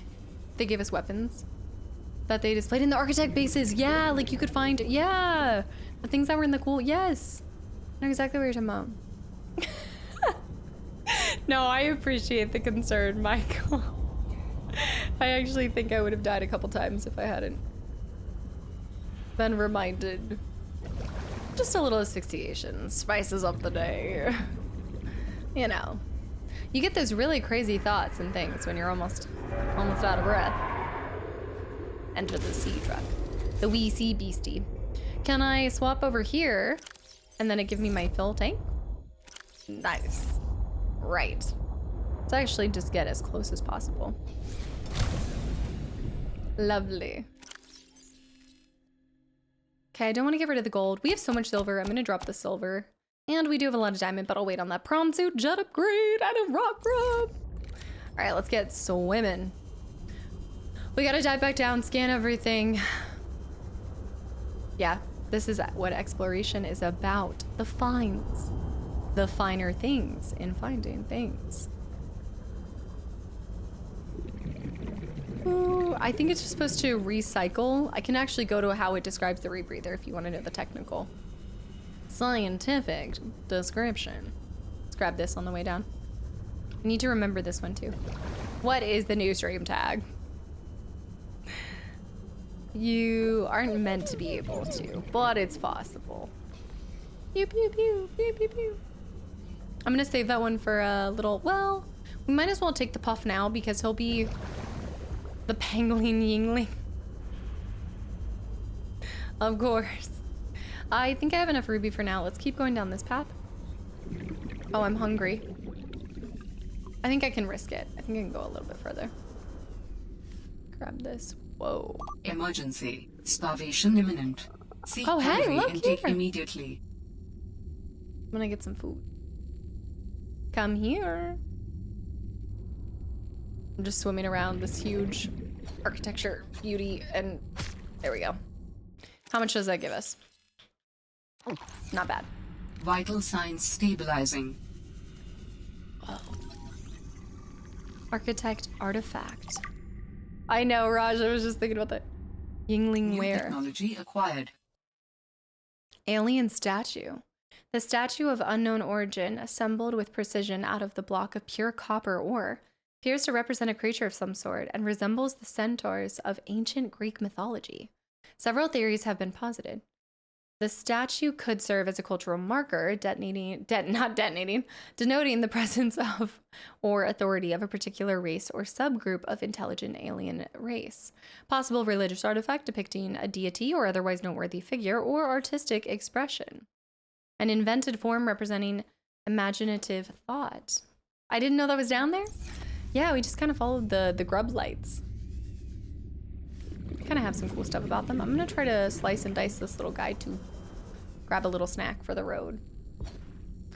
They gave us weapons that they displayed in the architect bases. Yeah, like you could find, yeah. The things that were in the cool, yes. I know exactly what you're talking about. No, I appreciate the concern, Michael. I actually think I would have died a couple times if I hadn't been reminded. Just a little asphyxiation spices up the day. You know, you get those really crazy thoughts and things when you're almost out of breath. Enter the sea truck, the wee sea beastie. Can I swap over here and then it give me my fill tank? Nice. Right. Let's actually just get as close as possible. Lovely. Okay, I don't want to get rid of the gold. We have so much silver. I'm going to drop the silver. And we do have a lot of diamond, but I'll wait on that prawn suit, jet upgrade, and a rock grub. All right, let's get swimming. We got to dive back down, scan everything. Yeah, this is what exploration is about. The finds. The finer things in finding things. Ooh, I think it's just supposed to recycle. I can actually go to how it describes the rebreather if you want to know the technical scientific description. Let's grab this on the way down. I need to remember this one too. What is the new stream tag? You aren't meant to be able to, but it's possible. Pew pew pew pew pew pew. I'm gonna save that one for a little, well, we might as well take the puff now because he'll be the pangolin yingling. Of course. I think I have enough ruby for now. Let's keep going down this path. Oh, I'm hungry. I think I can risk it. I think I can go a little bit further. Grab this. Whoa. Emergency. Starvation imminent. Seek Oh, hey, calorie look intake here. immediately. I'm gonna get some food. Come here. I'm just swimming around this huge architecture beauty, and there we go. How much does that give us? Oh, not bad. Vital signs stabilizing. Oh. Architect artifact. I know, Raj, I was just thinking about that. Yingling New ware. technology acquired. Alien statue. The statue of unknown origin, assembled with precision out of the block of pure copper ore, appears to represent a creature of some sort and resembles the centaurs of ancient Greek mythology. Several theories have been posited. The statue could serve as a cultural marker, denoting the presence of or authority of a particular race or subgroup of intelligent alien race. Possible religious artifact depicting a deity or otherwise noteworthy figure or artistic expression. An invented form representing imaginative thought. I didn't know that was down there? Yeah, we just kind of followed the grub lights. Kind of have some cool stuff about them. I'm gonna try to slice and dice this little guy to grab a little snack for the road.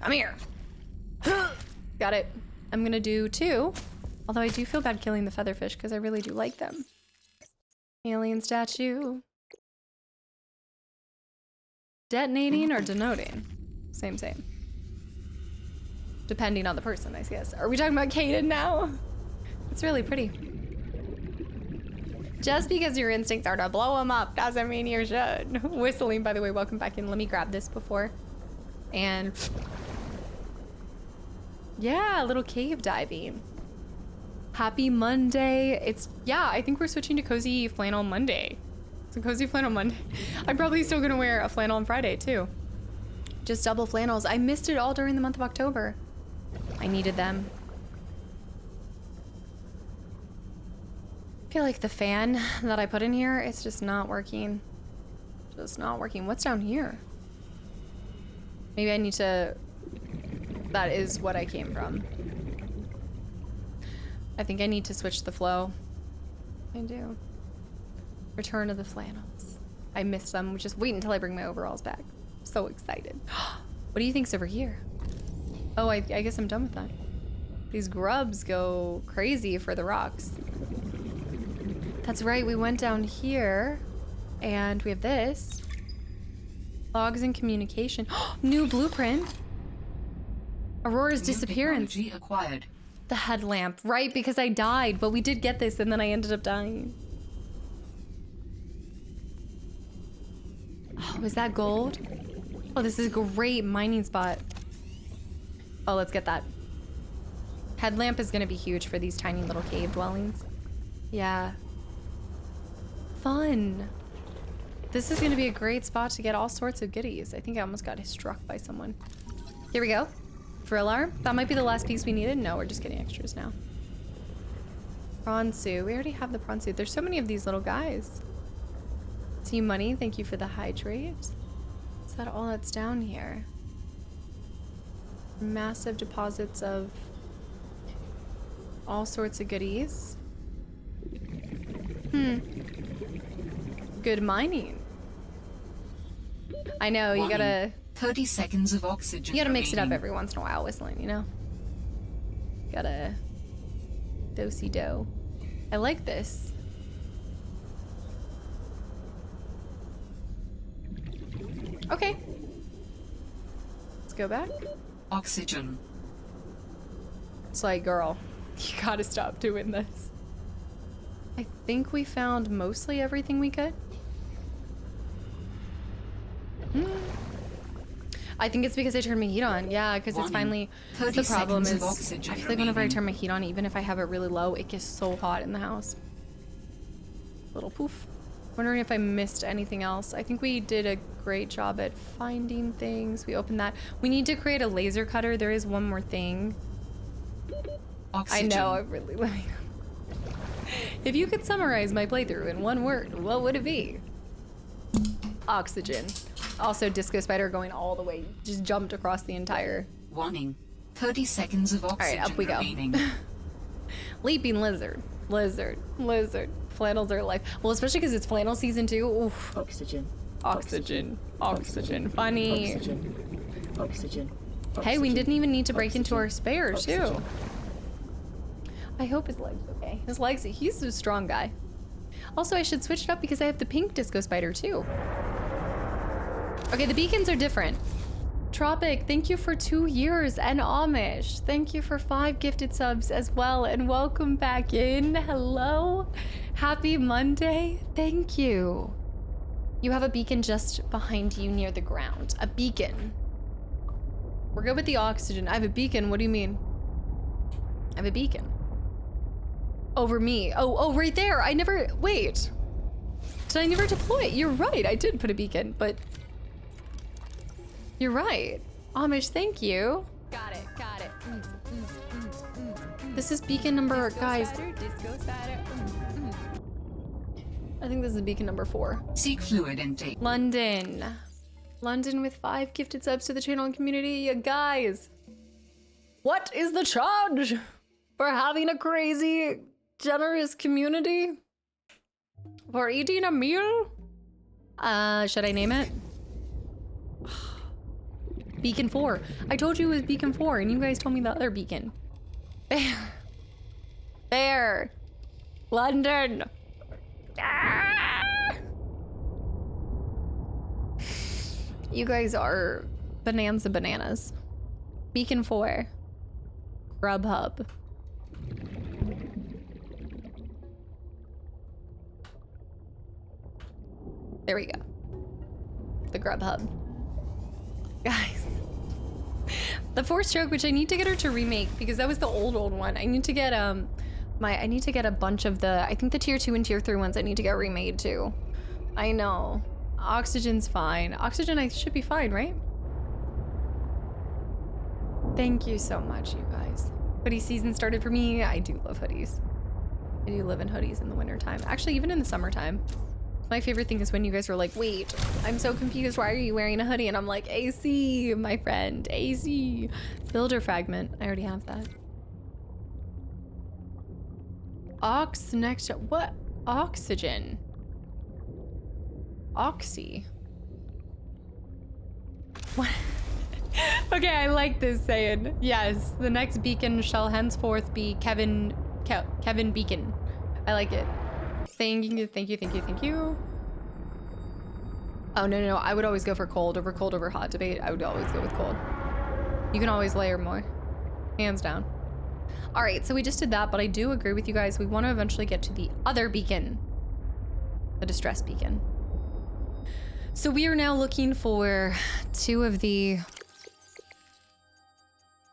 Come here. Got it. I'm gonna do 2. Although I do feel bad killing the featherfish because I really do like them. Alien statue. Detonating or denoting? Same. Depending on the person, I guess. Are we talking about Kaden now? It's really pretty. Just because your instincts are to blow them up doesn't mean you should. Whistling, by the way, welcome back in. Let me grab this before. And yeah, a little cave diving. Happy Monday. Yeah, I think we're switching to Cozy Flannel Monday. It's a Cozy Flannel Monday. I'm probably still gonna wear a flannel on Friday too. Just double flannels. I missed it all during the month of October. I needed them. I feel like the fan that I put in here, it's just not working. Just not working. What's down here? Maybe I need to... That is what I came from. I think I need to switch the flow. I do. Return of the flannels. I missed them. Just wait until I bring my overalls back. So excited. What do you think's over here? Oh, I guess I'm done with that. These grubs go crazy for the rocks. That's right, we went down here and we have this. Logs and communication. New blueprint. Aurora's disappearance. Technology acquired. The headlamp, right? Because I died, but we did get this and then I ended up dying. Oh, is that gold? Oh, this is a great mining spot. Oh, let's get that. Headlamp is gonna be huge for these tiny little cave dwellings. Yeah. Fun. This is gonna be a great spot to get all sorts of goodies. I think I almost got struck by someone. Here we go. Drill arm. That might be the last piece we needed. No, we're just getting extras now. Prawn suit. We already have the prawn suit. There's so many of these little guys. Team Money, thank you for the hydrate. Is that all that's down here? Massive deposits of all sorts of goodies. Good mining. I know, you gotta... 30 seconds of oxygen. You gotta mix it up remaining. every once in a while, whistling, you know? Gotta... do-si-do. I like this. Okay. Let's go back. Oxygen. It's like, girl, you gotta stop doing this. I think we found mostly everything we could. I think it's because I turned my heat on. Yeah, because it's finally... The problem is, I feel like whenever I turn my heat on, even if I have it really low, it gets so hot in the house. Little poof. Wondering if I missed anything else. I think we did a great job at finding things. We opened that. We need to create a laser cutter. There is one more thing. Oxygen. I know, I really like... If you could summarize my playthrough in one word, what would it be? Oxygen. Also, Disco Spider going all the way, just jumped across the entire... Warning. 30 seconds of oxygen Alright, up we go. remaining. Leaping lizard. Lizard. Lizard. Flannels are life. Well, especially because it's flannel season too. Oof. Oxygen. Oxygen. Oxygen. Funny. Oxygen. Oxygen. Hey, we didn't even need to break into our spare, Oxygen. too. I hope his leg's okay. His legs, he's a strong guy. Also, I should switch it up because I have the pink Disco Spider, too. Okay, the beacons are different. Tropic, thank you for 2 years, and Amish, thank you for 5 gifted subs as well, and welcome back in. Hello, happy Monday. Thank you. You have a beacon just behind you near the ground. A beacon. We're good with the oxygen. I have a beacon. What do you mean? I have a beacon. Over me. Oh, right there. I never, wait. Did I never deploy it? You're right. I did put a beacon, but you're right. Amish, thank you. Got it. Got it. This is beacon number, guys. Disco Spider. I think this is beacon number 4. Seek fluid intake. London. London with 5 gifted subs to the channel and community. You guys, what is the charge for having a crazy, generous community? For eating a meal? Should I name it? Beacon 4. I told you it was Beacon 4 and you guys told me the other beacon. There. London. Ah! You guys are bananas. Beacon 4. Grubhub. There we go. The Grubhub. Guys. The 4-stroke, which I need to get her to remake because that was the old one. I need to get I need to get a bunch of the, I think the tier 2 and tier 3 ones I need to get remade too. I know. Oxygen's fine. Oxygen, I should be fine, right? Thank you so much, you guys. Hoodie season started for me. I do love hoodies. I do live in hoodies in the wintertime. Actually, even in the summertime. My favorite thing is when you guys are like, wait, I'm so confused. Why are you wearing a hoodie? And I'm like, AC, my friend, AC. Builder fragment. I already have that. Ox next to, what? Oxygen. Oxy. What? Okay, I like this saying. Yes, the next beacon shall henceforth be Kevin Beacon. I like it. Thank you. Oh, no. I would always go for cold over hot debate. I would always go with cold. You can always layer more. Hands down. All right, so we just did that, but I do agree with you guys. We want to eventually get to the other beacon. The distress beacon. So we are now looking for 2 of the...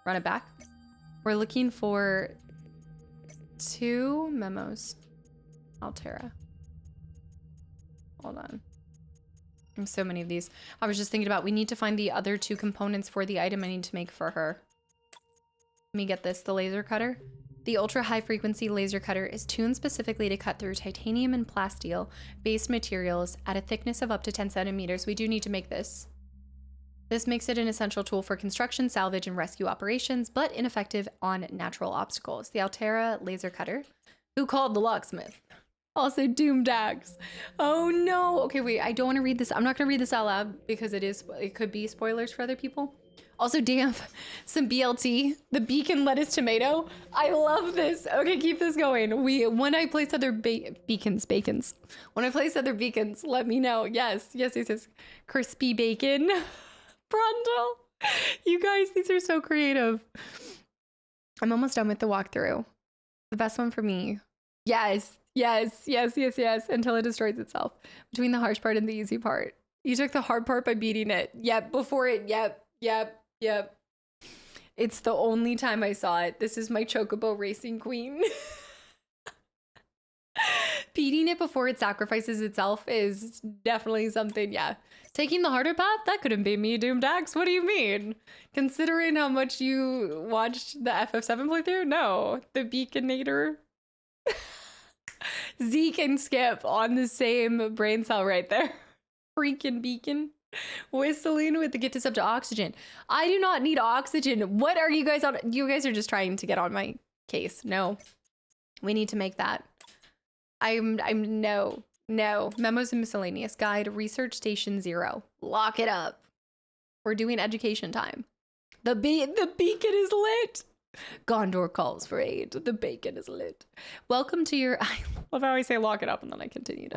Run it back. We're looking for 2 memos. Altera. Hold on. There's so many of these. I was just thinking about, we need to find the other 2 components for the item I need to make for her. Let me get this, the laser cutter. The ultra high frequency laser cutter is tuned specifically to cut through titanium and plasteel based materials at a thickness of up to 10 centimeters. We do need to make this. This makes it an essential tool for construction, salvage, and rescue operations, but ineffective on natural obstacles. The Altera laser cutter, who called the locksmith. Also doomed axe. Oh no. Okay, wait, I don't want to read this. I'm not going to read this out loud because it could be spoilers for other people. Also, damn, some BLT, the beacon lettuce tomato. I love this. Okay, keep this going. When I place other bacons. When I place other beacons, let me know. Yes. Crispy bacon. Brundle. You guys, these are so creative. I'm almost done with the walkthrough. The best one for me. Yes. Until it destroys itself. Between the harsh part and the easy part. You took the hard part by beating it. Yep, before it. Yep. It's the only time I saw it. This is my Chocobo Racing Queen. Beating it before it sacrifices itself is definitely something, yeah. Taking the harder path? That couldn't be me, Doomdax. What do you mean? Considering how much you watched the FF7 playthrough? No. The Beaconator. Zeke and Skip on the same brain cell right there. Freaking beacon. Whistling with the get us up to oxygen. I do not need oxygen. What are you guys on? You guys are just trying to get on my case. No. We need to make that. No. Memos and miscellaneous guide, research station 0. Lock it up. We're doing education time. The beacon is lit. Gondor calls for aid. The bacon is lit. Welcome to your... I love how I say lock it up and then I continue to...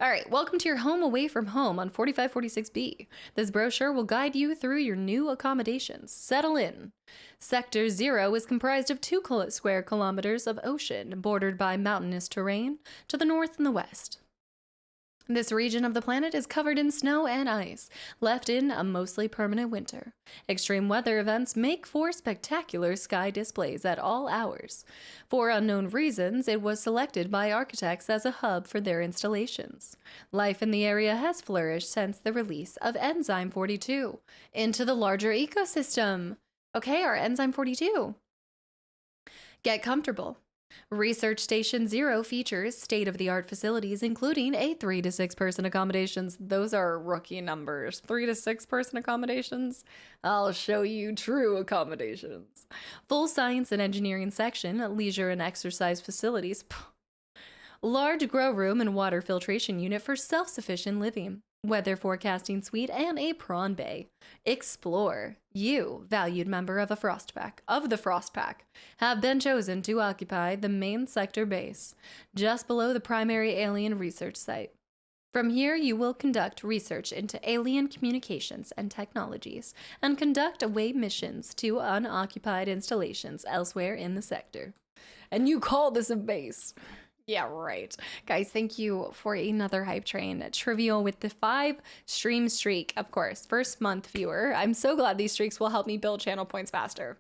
All right. Welcome to your home away from home on 4546B. This brochure will guide you through your new accommodations. Settle in. Sector 0 is comprised of 2 square kilometers of ocean, bordered by mountainous terrain to the north and the west. This region of the planet is covered in snow and ice, left in a mostly permanent winter. Extreme weather events make for spectacular sky displays at all hours. For unknown reasons, it was selected by architects as a hub for their installations. Life in the area has flourished since the release of Enzyme 42 into the larger ecosystem. Okay, our Enzyme 42. Get comfortable. Research Station 0 features state-of-the-art facilities, including a 3 to 6 person accommodations. Those are rookie numbers. 3 to 6 person accommodations? I'll show you true accommodations. Full science and engineering section, leisure and exercise facilities. Large grow room and water filtration unit for self-sufficient living. Weather forecasting suite and a prawn bay. Explore. You, valued member of the Frost Pack, have been chosen to occupy the main sector base, just below the primary alien research site. From here, you will conduct research into alien communications and technologies, and conduct away missions to unoccupied installations elsewhere in the sector. And you call this a base. Yeah, right. Guys, thank you for another hype train. Trivial with the 5 stream streak, of course. First month viewer. I'm so glad these streaks will help me build channel points faster.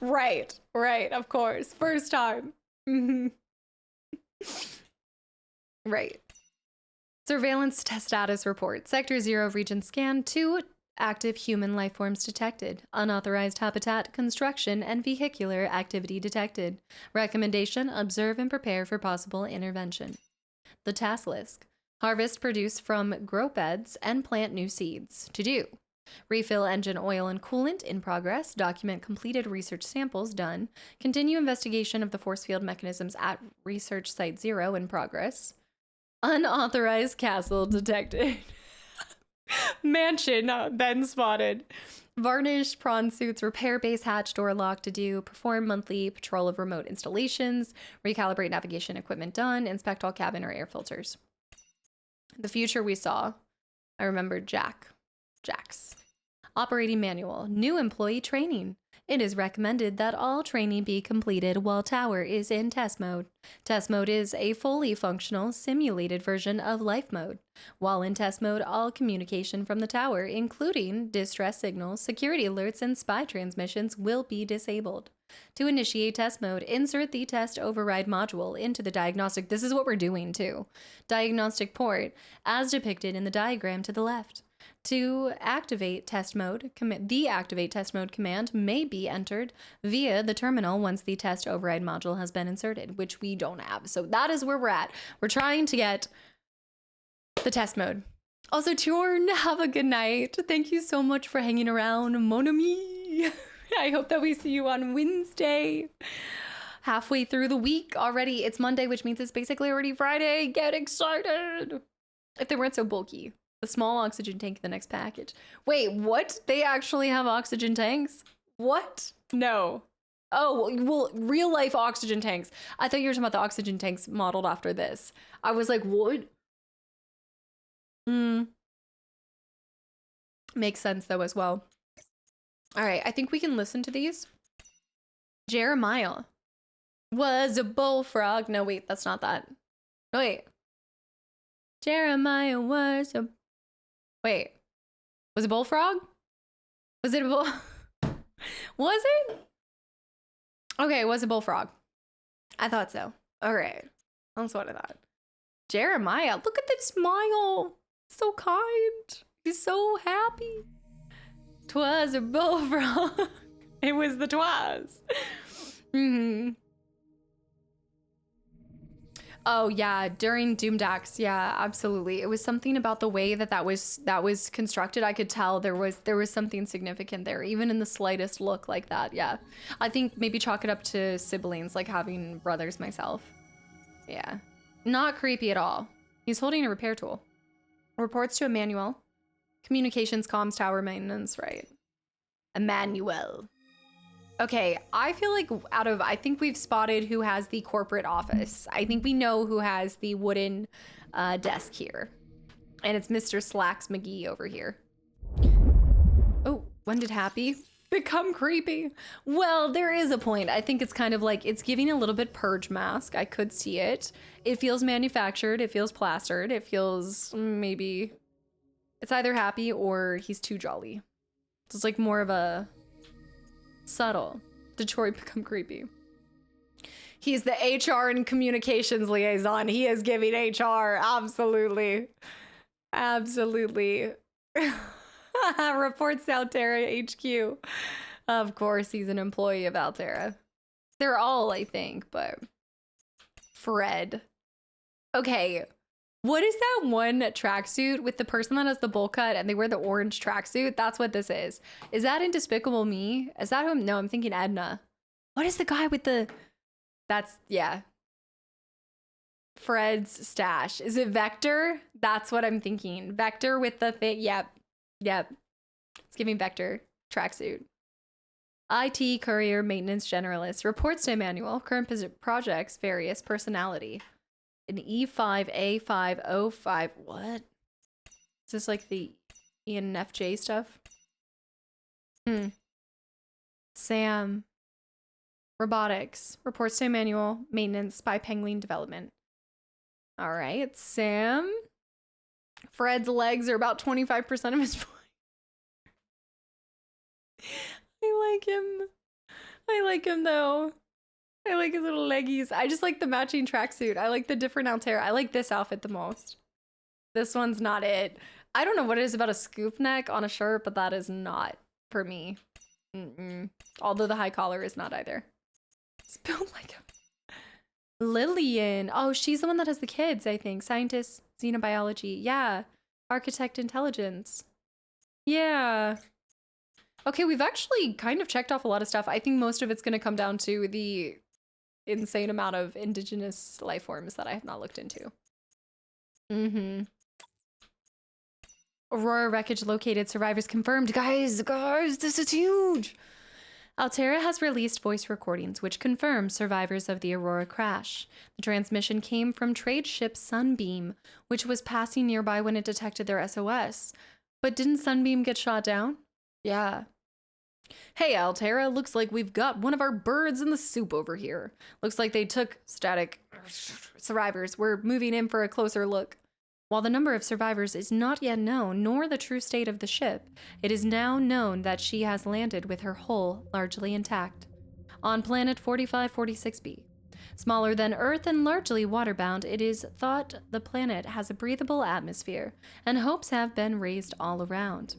Right, of course. First time. Right. Surveillance test status report. Sector 0 region scan 2. Active human life forms detected. Unauthorized habitat, construction, and vehicular activity detected. Recommendation, observe and prepare for possible intervention. The task list. Harvest produce from grow beds and plant new seeds. To do. Refill engine oil and coolant in progress. Document completed research samples done. Continue investigation of the force field mechanisms at research site 0 in progress. Unauthorized castle detected. Mansion been spotted. Varnished prawn suits, repair base hatch door lock to do, perform monthly patrol of remote installations, recalibrate navigation equipment done, inspect all cabin or air filters. The future we saw. I remember Jax. Operating manual, new employee training. It is recommended that all training be completed while tower is in test mode. Test mode is a fully functional, simulated version of life mode. While in test mode, all communication from the tower, including distress signals, security alerts, and spy transmissions, will be disabled. To initiate test mode, insert the test override module into the diagnostic. This is what we're doing too. Diagnostic port, as depicted in the diagram to the left. To activate test mode, the activate test mode command may be entered via the terminal once the test override module has been inserted, which we don't have. So that is where we're at. We're trying to get the test mode. Also, Jorn, have a good night. Thank you so much for hanging around, mon ami. I hope that we see you on Wednesday. Halfway through the week already. It's Monday, which means it's basically already Friday. Get excited. If they weren't so bulky. The small oxygen tank in the next package. Wait, what? They actually have oxygen tanks? What? No. Oh, well, real life oxygen tanks. I thought you were talking about the oxygen tanks modeled after this. I was like, what? Makes sense though as well. All right, I think we can listen to these. Jeremiah was a bullfrog. No, wait, that's not that. No, wait. Jeremiah was a... Wait. Was it bullfrog? Was it a bull... Was it? Okay, it was a bullfrog. I thought so. All right. That's what I thought. Jeremiah, look at that smile. So kind. He's so happy. 'Twas a bullfrog. It was the twas. Oh yeah, during Doomdax, yeah, absolutely. It was something about the way that was constructed. I could tell there was something significant there, even in the slightest look like that. Yeah, I think maybe chalk it up to siblings, like having brothers myself. Yeah, not creepy at all. He's holding a repair tool. Reports to Emmanuel. Communications, comms, tower maintenance, right? Emmanuel. Okay, I feel like I think we've spotted who has the corporate office. I think we know who has the wooden desk here. And it's Mr. Slacks McGee over here. Oh, when did Happy become creepy? Well, there is a point. I think it's kind of like, it's giving a little bit Purge Mask. I could see it. It feels manufactured. It feels plastered. It feels maybe... It's either Happy or he's too jolly. It's like more of a... subtle. Detroit become creepy. He's the HR and communications liaison. He is giving HR. Absolutely. Absolutely. Reports to Altera HQ. Of course, he's an employee of Altera. They're all, I think, but... Fred. Okay. What is that one tracksuit with the person that has the bowl cut and they wear the orange tracksuit? That's what this is. Is that in Despicable Me? Is that him? No, I'm thinking Edna. What is the guy with the... That's, yeah. Fred's stash. Is it Vector? That's what I'm thinking. Vector with the thing. Yep. Yep. It's giving Vector tracksuit. IT, courier, maintenance generalist. Reports to Emmanuel. Current projects, various personality. An E5A505. What? Is this like the ENFJ stuff? Sam. Robotics. Reports to Emmanuel. Maintenance. Spy Penguin development. All right, Sam. Fred's legs are about 25% of his body. I like him. I like him though. I like his little leggies. I just like the matching tracksuit. I like the different Altera. I like this outfit the most. This one's not it. I don't know what it is about a scoop neck on a shirt, but that is not for me. Although the high collar is not either. It's built like a... Lillian. Oh, she's the one that has the kids, I think. Scientist, xenobiology. Yeah. Architect intelligence. Yeah. Okay, we've actually kind of checked off a lot of stuff. I think most of it's going to come down to the insane amount of indigenous life forms that I have not looked into. Aurora wreckage located. Survivors confirmed. Guys, this is huge. Altera has released voice recordings which confirm survivors of the Aurora crash. The transmission came from trade ship Sunbeam, which was passing nearby when it detected their SOS. But didn't Sunbeam get shot down? Yeah. Hey, Altera, looks like we've got one of our birds in the soup over here. Looks like they took static survivors. We're moving in for a closer look. While the number of survivors is not yet known, nor the true state of the ship, it is now known that she has landed with her hull largely intact. On planet 4546b. Smaller than Earth and largely waterbound, it is thought the planet has a breathable atmosphere, and hopes have been raised all around.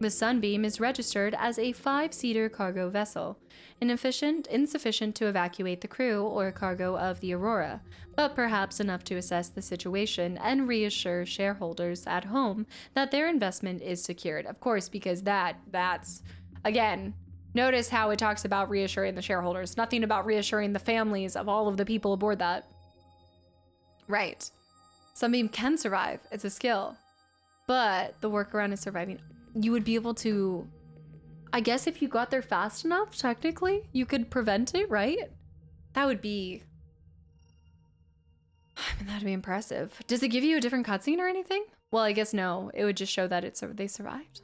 The Sunbeam is registered as a 5-seater cargo vessel, insufficient to evacuate the crew or cargo of the Aurora, but perhaps enough to assess the situation and reassure shareholders at home that their investment is secured. Of course, because that's, again, notice how it talks about reassuring the shareholders, nothing about reassuring the families of all of the people aboard that. Right. Sunbeam can survive. It's a skill. But the workaround is surviving. You would be able to, I guess if you got there fast enough, technically, you could prevent it, right? That would be, I mean, that'd be impressive. Does it give you a different cutscene or anything? Well, I guess no. It would just show that they survived.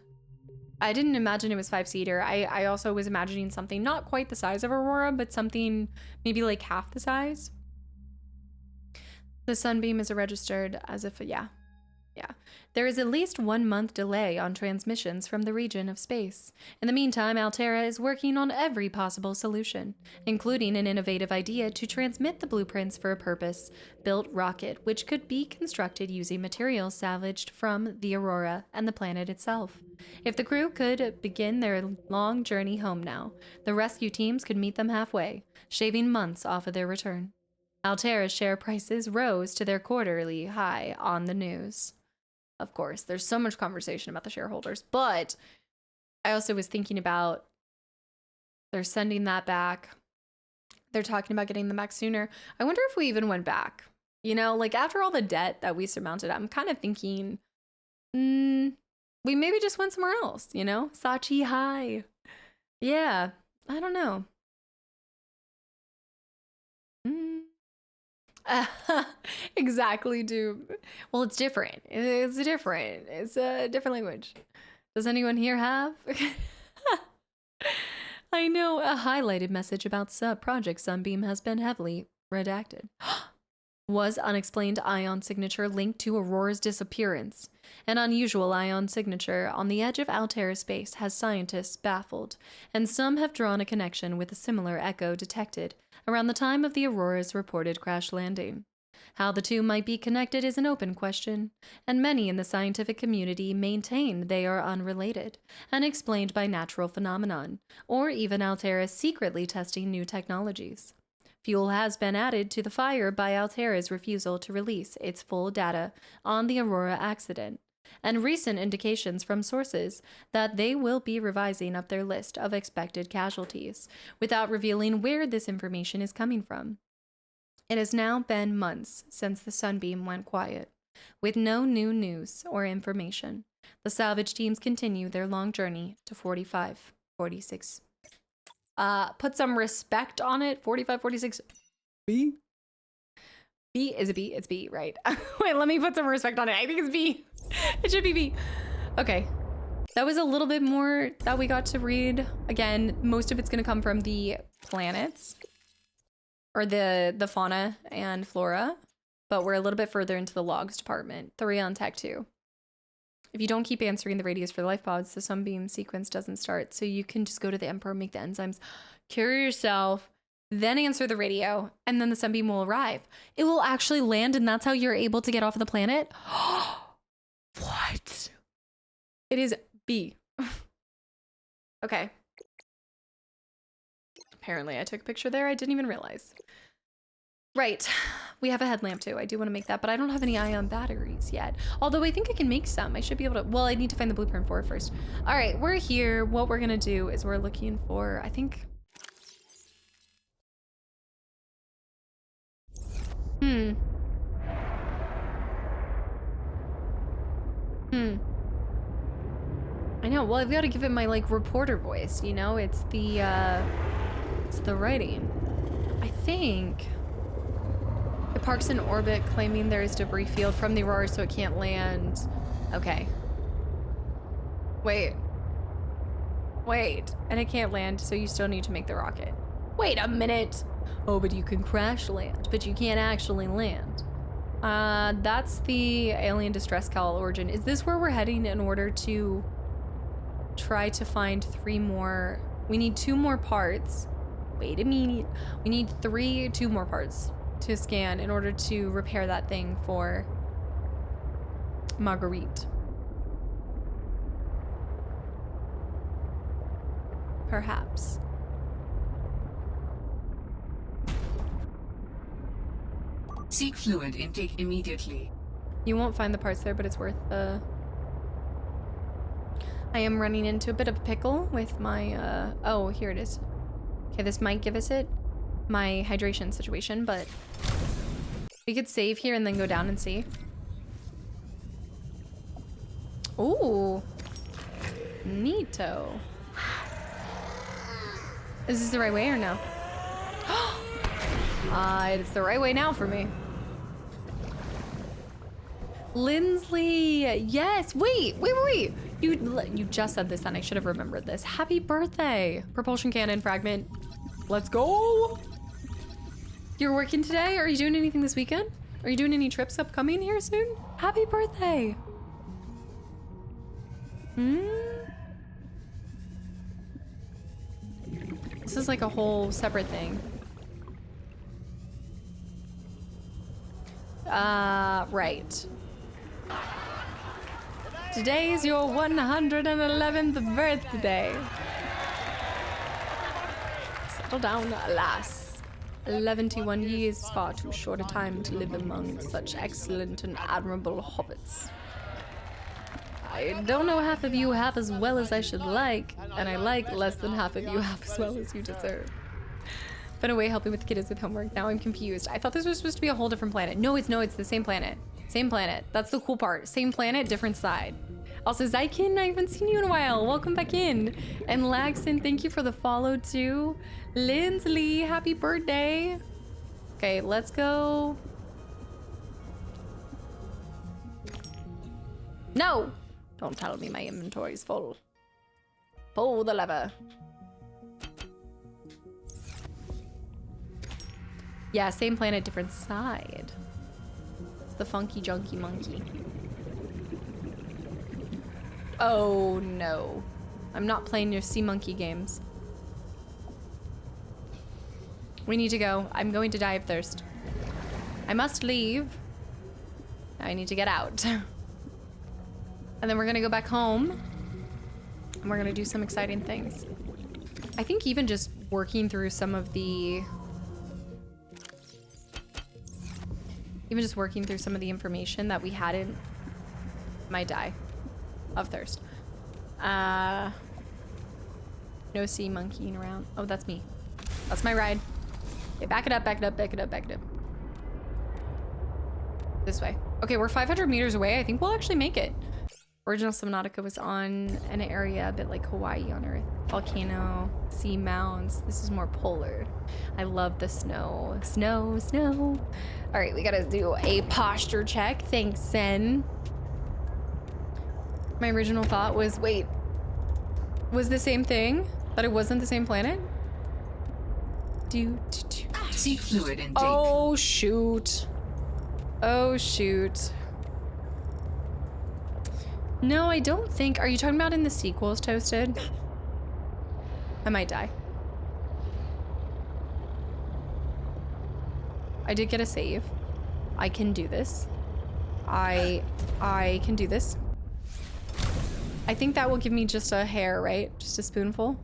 I didn't imagine it was 5-seater. I also was imagining something not quite the size of Aurora, but something maybe like half the size. The Sunbeam is registered as if, yeah. There is at least 1 month delay on transmissions from the region of space. In the meantime, Altera is working on every possible solution, including an innovative idea to transmit the blueprints for a purpose-built rocket, which could be constructed using materials salvaged from the Aurora and the planet itself. If the crew could begin their long journey home now, the rescue teams could meet them halfway, shaving months off of their return. Altera's share prices rose to their quarterly high on the news. Of course, there's so much conversation about the shareholders, but I also was thinking about they're sending that back. They're talking about getting them back sooner. I wonder if we even went back. You know, like after all the debt that we surmounted, I'm kind of thinking, we maybe just went somewhere else, you know? Sachi High. Yeah, I don't know. Exactly, dude. Well, it's different. It's different. It's a different language. Does anyone here have? I know a highlighted message about Project Sunbeam has been heavily redacted. Was unexplained ion signature linked to Aurora's disappearance? An unusual ion signature on the edge of Altera space has scientists baffled, and some have drawn a connection with a similar echo detected around the time of the Aurora's reported crash landing. How the two might be connected is an open question, and many in the scientific community maintain they are unrelated and explained by natural phenomenon, or even Altera secretly testing new technologies. Fuel has been added to the fire by Altera's refusal to release its full data on the Aurora accident, and recent indications from sources that they will be revising up their list of expected casualties, without revealing where this information is coming from. It has now been months since the Sunbeam went quiet, with no new news or information. The salvage teams continue their long journey to 4546. Put some respect on it. 4546 B? B is a B. It's B, right? Wait, let me put some respect on it. I think it's B. It should be B. Okay. That was a little bit more that we got to read. Again, most of it's going to come from the planets. Or the fauna and flora. But we're a little bit further into the logs department. 3 on Tech 2. If you don't keep answering the radios for the life pods, the Sunbeam sequence doesn't start. So you can just go to the Emperor, make the enzymes, cure yourself, then answer the radio, and then the Sunbeam will arrive. It will actually land, and that's how you're able to get off of the planet? What? It is B. Okay. Apparently I took a picture there. I didn't even realize. Right. We have a headlamp too. I do want to make that, but I don't have any ion batteries yet. Although I think I can make some. I should be able to. Well, I need to find the blueprint for it first. All right, we're here. What we're going to do is we're looking for, I think. I know. Well, I've got to give it my like reporter voice, you know? It's the writing. I think the park's in orbit, claiming there is debris field from the Aurora, so it can't land. Okay. Wait. And it can't land, so you still need to make the rocket. Wait a minute. Oh, but you can crash land, but you can't actually land. That's the alien distress call origin. Is this where we're heading in order to try to find 3 more? We need 2 more parts. Wait a minute. We need 2 more parts to scan in order to repair that thing for Marguerite. Perhaps. Seek fluid intake immediately. You won't find the parts there, but it's worth the... I am running into a bit of a pickle with my, oh, here it is. Okay, this might give us my hydration situation, but we could save here and then go down and see. Ooh. Neato. Is this the right way or no? It's the right way now for me. Lindsley, yes. Wait. You just said this and I should have remembered this. Happy birthday. Propulsion cannon fragment. Let's go. You're working today? Are you doing anything this weekend? Are you doing any trips upcoming here soon? Happy birthday. This is like a whole separate thing. Right. Today is your 111th birthday. Settle down, alas. 11 years is far too short a time to live among such excellent and admirable hobbits. I don't know half of you half as well as I should like, and I like less than half of you half as well as you deserve. Been away helping with the kiddos with homework. Now I'm confused. I thought this was supposed to be a whole different planet. No, it's the same planet. Same planet. That's the cool part. Same planet, different side. Also, Zykin, I haven't seen you in a while. Welcome back in. And Laxon, thank you for the follow too. Lindsley, happy birthday. Okay, let's go. No! Don't tell me my inventory's full. Pull the lever. Yeah, same planet, different side. It's the funky junky monkey. Oh no. I'm not playing your sea monkey games. We need to go. I'm going to die of thirst. I must leave. I need to get out. And then we're gonna go back home. And we're gonna do some exciting things. I think even just working through some of the... Even just working through some of the information that we hadn't... Might die of thirst. No sea monkeying around. Oh, that's me. That's my ride. Okay, back it up, back it up, back it up, back it up. This way. Okay, we're 500 meters away. I think we'll actually make it. Original Subnautica was on an area a bit like Hawaii on Earth. Volcano, sea mounds. This is more polar. I love the snow. Snow, snow. All right, we gotta do a posture check. Thanks, Sen. My original thought was, wait, was the same thing? That it wasn't the same planet? Seek fluid intake. Oh, shoot. Oh, shoot. No, I don't think. Are you talking about in the sequels, Toasted? I might die. I did get a save. I can do this. I can do this. I think that will give me just a hair, right? Just a spoonful.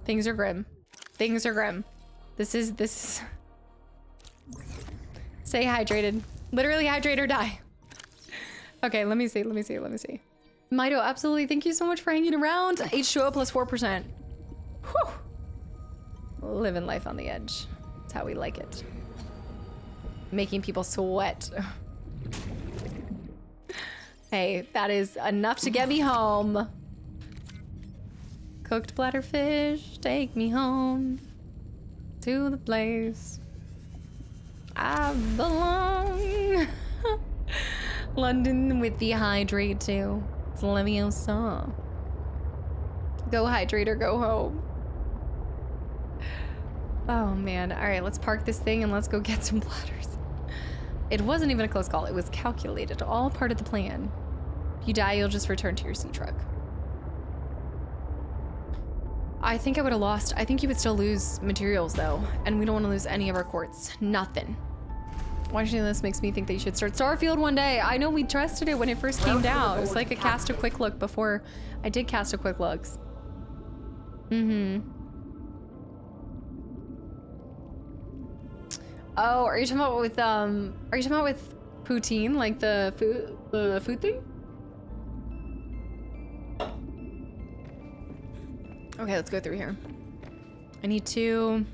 Things are grim. Things are grim. This is... Stay hydrated. Literally hydrate or die. Okay, let me see. Mido, absolutely. Thank you so much for hanging around. H2O plus 4%. Whew. Living life on the edge. That's how we like it. Making people sweat. Hey, that is enough to get me home. Cooked bladderfish, take me home to the place I belong. London with the hydrate too. It's Leviosa. Go hydrate or go home. Oh man. All right, let's park this thing and let's go get some bladders. It wasn't even a close call. It was calculated. All part of the plan. If you die, you'll just return to your sea truck. I think I would have lost. I think you would still lose materials though. And we don't want to lose any of our quartz. Nothing. Watching this makes me think that you should start Starfield one day. I know we trusted it when it first came down. It was like a cast a quick look before I did cast a quick looks. Oh, are you talking about with poutine, like the food thing? Okay, let's go through here. I need to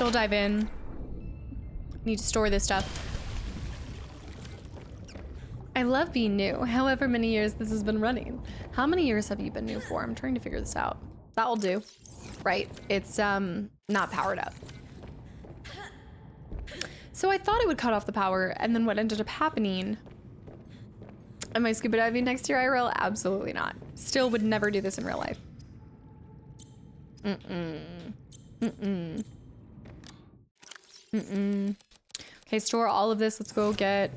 still dive in. Need to store this stuff. I love being new, however many years this has been running. How many years have you been new for? I'm trying to figure this out. That'll do. Right, it's not powered up. So I thought it would cut off the power, and then what ended up happening... Am I scuba diving next year, IRL? Absolutely not. Still would never do this in real life. Okay, store all of this. Let's go get...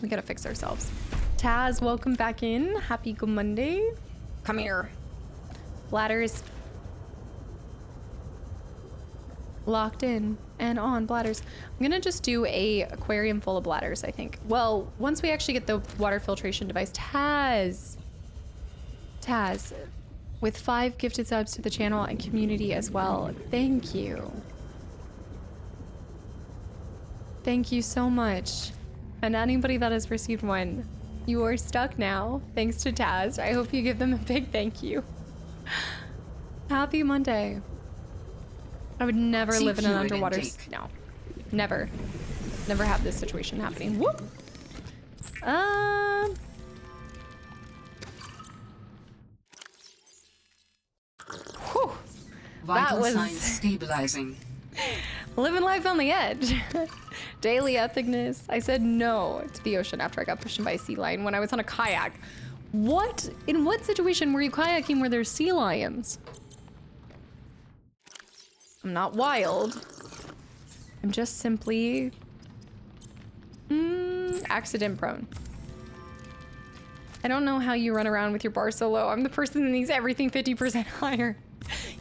We gotta fix ourselves. Taz, welcome back in. Happy good Monday. Come here. Bladders. Locked in and on bladders. I'm gonna just do a aquarium full of bladders, I think. Well, once we actually get the water filtration device. Taz, with 5 gifted subs to the channel and community as well. Thank you. Thank you so much. And anybody that has received one, you are stuck now. Thanks to Taz. I hope you give them a big thank you. Happy Monday. I would never live in an underwater... No. Never. Never have this situation happening. Whoop! Whew. That was... signs stabilizing. Living life on the edge. Daily ethicness. I said no to the ocean after I got pushed in by a sea lion when I was on a kayak. What? In what situation were you kayaking where there's sea lions? I'm not wild. I'm just simply accident prone. I don't know how you run around with your bar so low. I'm the person that needs everything 50% higher.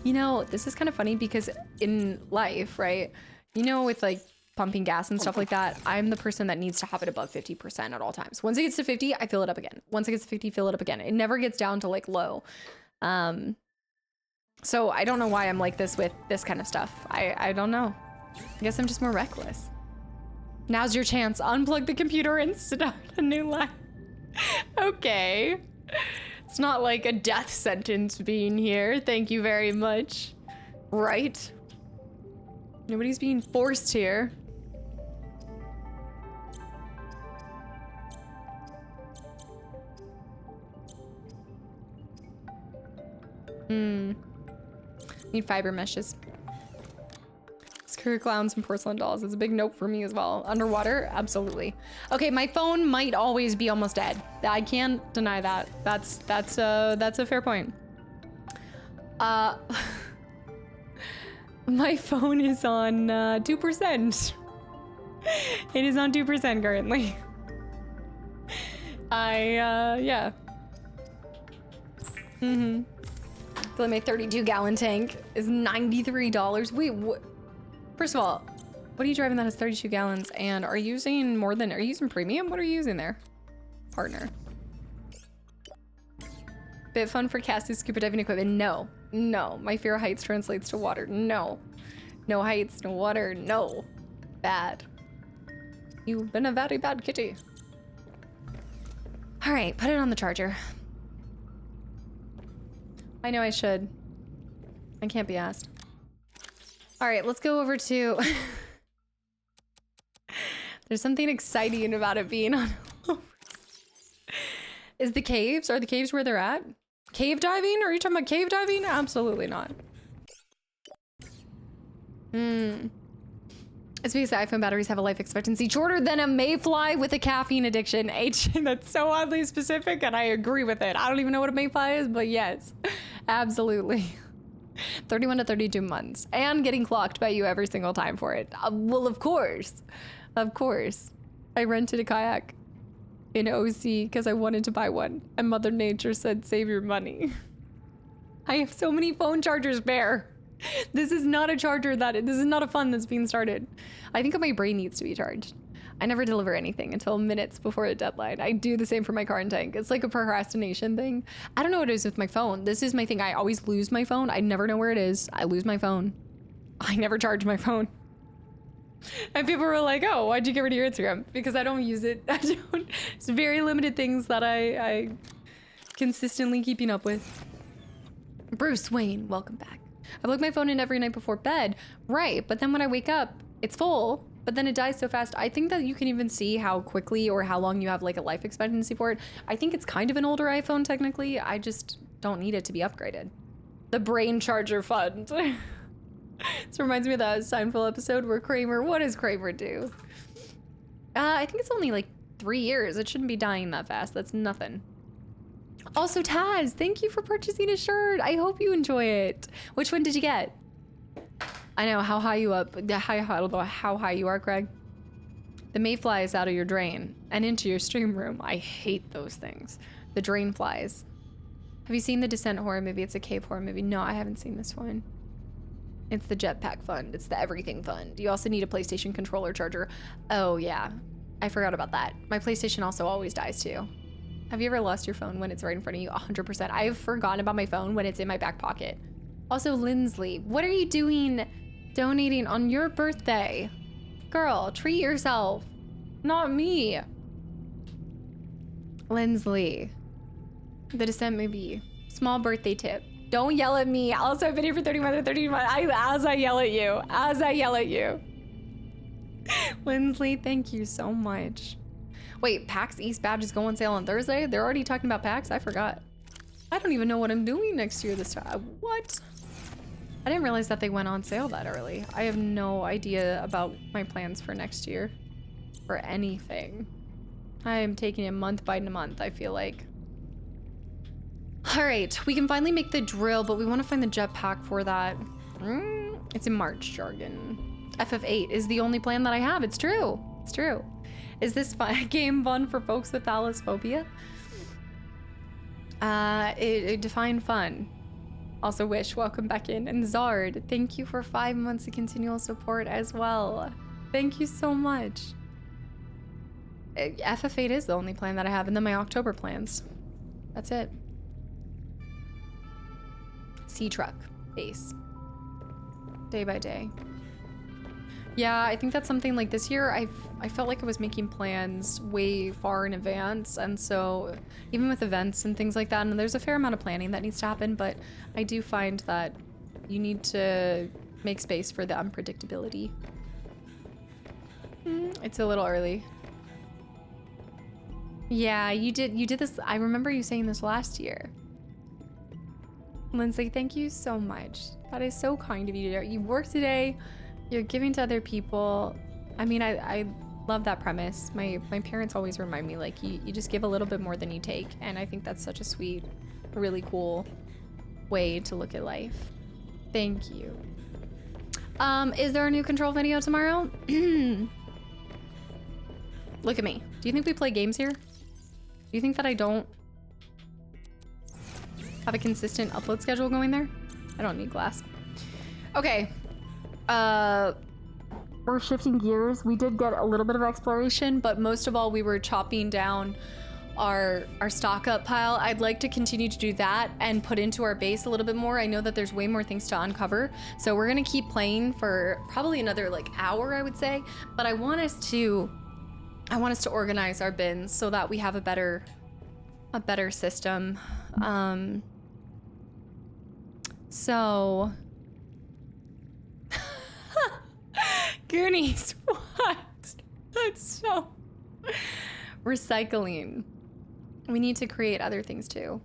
You know, this is kind of funny because in life, right? You know, with like pumping gas and stuff like that, I'm the person that needs to have it above 50% at all times. Once it gets to 50, I fill it up again. Once it gets to 50, fill it up again. It never gets down to like low. So I don't know why I'm like this with this kind of stuff. I don't know. I guess I'm just more reckless. Now's your chance. Unplug the computer and start a new life. Okay. It's not like a death sentence being here. Thank you very much. Right? Nobody's being forced here. Need fiber meshes. Screw clowns and porcelain dolls is a big nope for me as well. Underwater, absolutely. Okay, my phone might always be almost dead. I can't deny that. That's a fair point. My phone is on 2%. It is on 2% currently. Yeah. So my 32-gallon tank is $93. Wait, what? First of all, what are you driving that has 32 gallons? And are you using more than, are you using premium? What are you using there? Partner. Bit fun for Cassie's scuba diving equipment. No, no. My fear of heights translates to water. No. No heights, no water, no. Bad. You've been a very bad kitty. All right, put it on the charger. I know I should. I can't be asked. All right, let's go over to... There's something exciting about it being on... Is the caves? Are the caves where they're at? Cave diving? Are you talking about cave diving? Absolutely not. It's because the iPhone batteries have a life expectancy shorter than a mayfly with a caffeine addiction. That's so oddly specific, and I agree with it. I don't even know what a mayfly is, but yes, absolutely. 31 to 32 months, and getting clocked by you every single time for it. Well, of course. Of course. I rented a kayak in OC because I wanted to buy one, and Mother Nature said, save your money. I have so many phone chargers, Bear. This is not a charger this is not a fun that's being started. I think my brain needs to be charged. I never deliver anything until minutes before a deadline. I do the same for my car and tank. It's like a procrastination thing. I don't know what it is with my phone. This is my thing. I always lose my phone. I never know where it is. I lose my phone. I never charge my phone. And people were like, oh, why'd you get rid of your Instagram? Because I don't use it. I don't. It's very limited things that I consistently keeping up with. Bruce Wayne, welcome back. I plug my phone in every night before bed. Right, but then when I wake up, it's full, but then it dies so fast. I think that you can even see how quickly or how long you have like a life expectancy for it. I think it's kind of an older iPhone technically. I just don't need it to be upgraded. The brain charger fund. This reminds me of that Seinfeld episode where Kramer, what does Kramer do? I think it's only like 3 years. It shouldn't be dying that fast. That's nothing. Also, Taz, thank you for purchasing a shirt. I hope you enjoy it. Which one did you get? I know, how high you up? How high you are, Greg? The mayfly is out of your drain and into your stream room. I hate those things. The drain flies. Have you seen the Descent horror movie? It's a cave horror movie. No, I haven't seen this one. It's the jetpack fund. It's the everything fund. You also need a PlayStation controller charger. Oh, yeah. I forgot about that. My PlayStation also always dies, too. Have you ever lost your phone when it's right in front of you? 100%. I've forgotten about my phone when it's in my back pocket. Also, Lindsley, what are you doing donating on your birthday? Girl, treat yourself. Not me. Lindsley. The Descent movie. Small birthday tip. Don't yell at me. Also, I've been here for 30 months or 13 months. As I yell at you. As I yell at you. Lindsley, thank you so much. Wait, PAX East badges go on sale on Thursday? They're already talking about PAX? I forgot. I don't even know what I'm doing next year this time. What? I didn't realize that they went on sale that early. I have no idea about my plans for next year. For anything. I am taking it month by month, I feel like. All right, we can finally make the drill, but we want to find the jetpack for that. It's in March jargon. FF8 is the only plan that I have. It's true. It's true. Is this game fun for folks with thalassophobia? It defined fun. Also Wish, welcome back in. And Zard, thank you for 5 months of continual support as well. Thank you so much. FF8 is the only plan that I have, and then my October plans. That's it. Sea truck base. Day by day. Yeah, I think that's something like this year. I felt like I was making plans way far in advance, and so even with events and things like that, and there's a fair amount of planning that needs to happen, but I do find that you need to make space for the unpredictability. It's a little early. Yeah, you did this. I remember you saying this last year. Lindsay, thank you so much. That is so kind of you. You work today. You're giving to other people. I mean, I love that premise. My parents always remind me, like, you just give a little bit more than you take. And I think that's such a sweet, really cool way to look at life. Thank you. Is there a new Control video tomorrow? Look at me. Do you think we play games here? Do you think that I don't have a consistent upload schedule going there? I don't need glass. Okay. We're shifting gears. We did get a little bit of exploration, but most of all, we were chopping down our stock up pile. I'd like to continue to do that and put into our base a little bit more. I know that there's way more things to uncover, so we're gonna keep playing for probably another like hour, I would say. But I want us to organize our bins so that we have a better system. So Goonies, what? That's so recycling. We need to create other things too.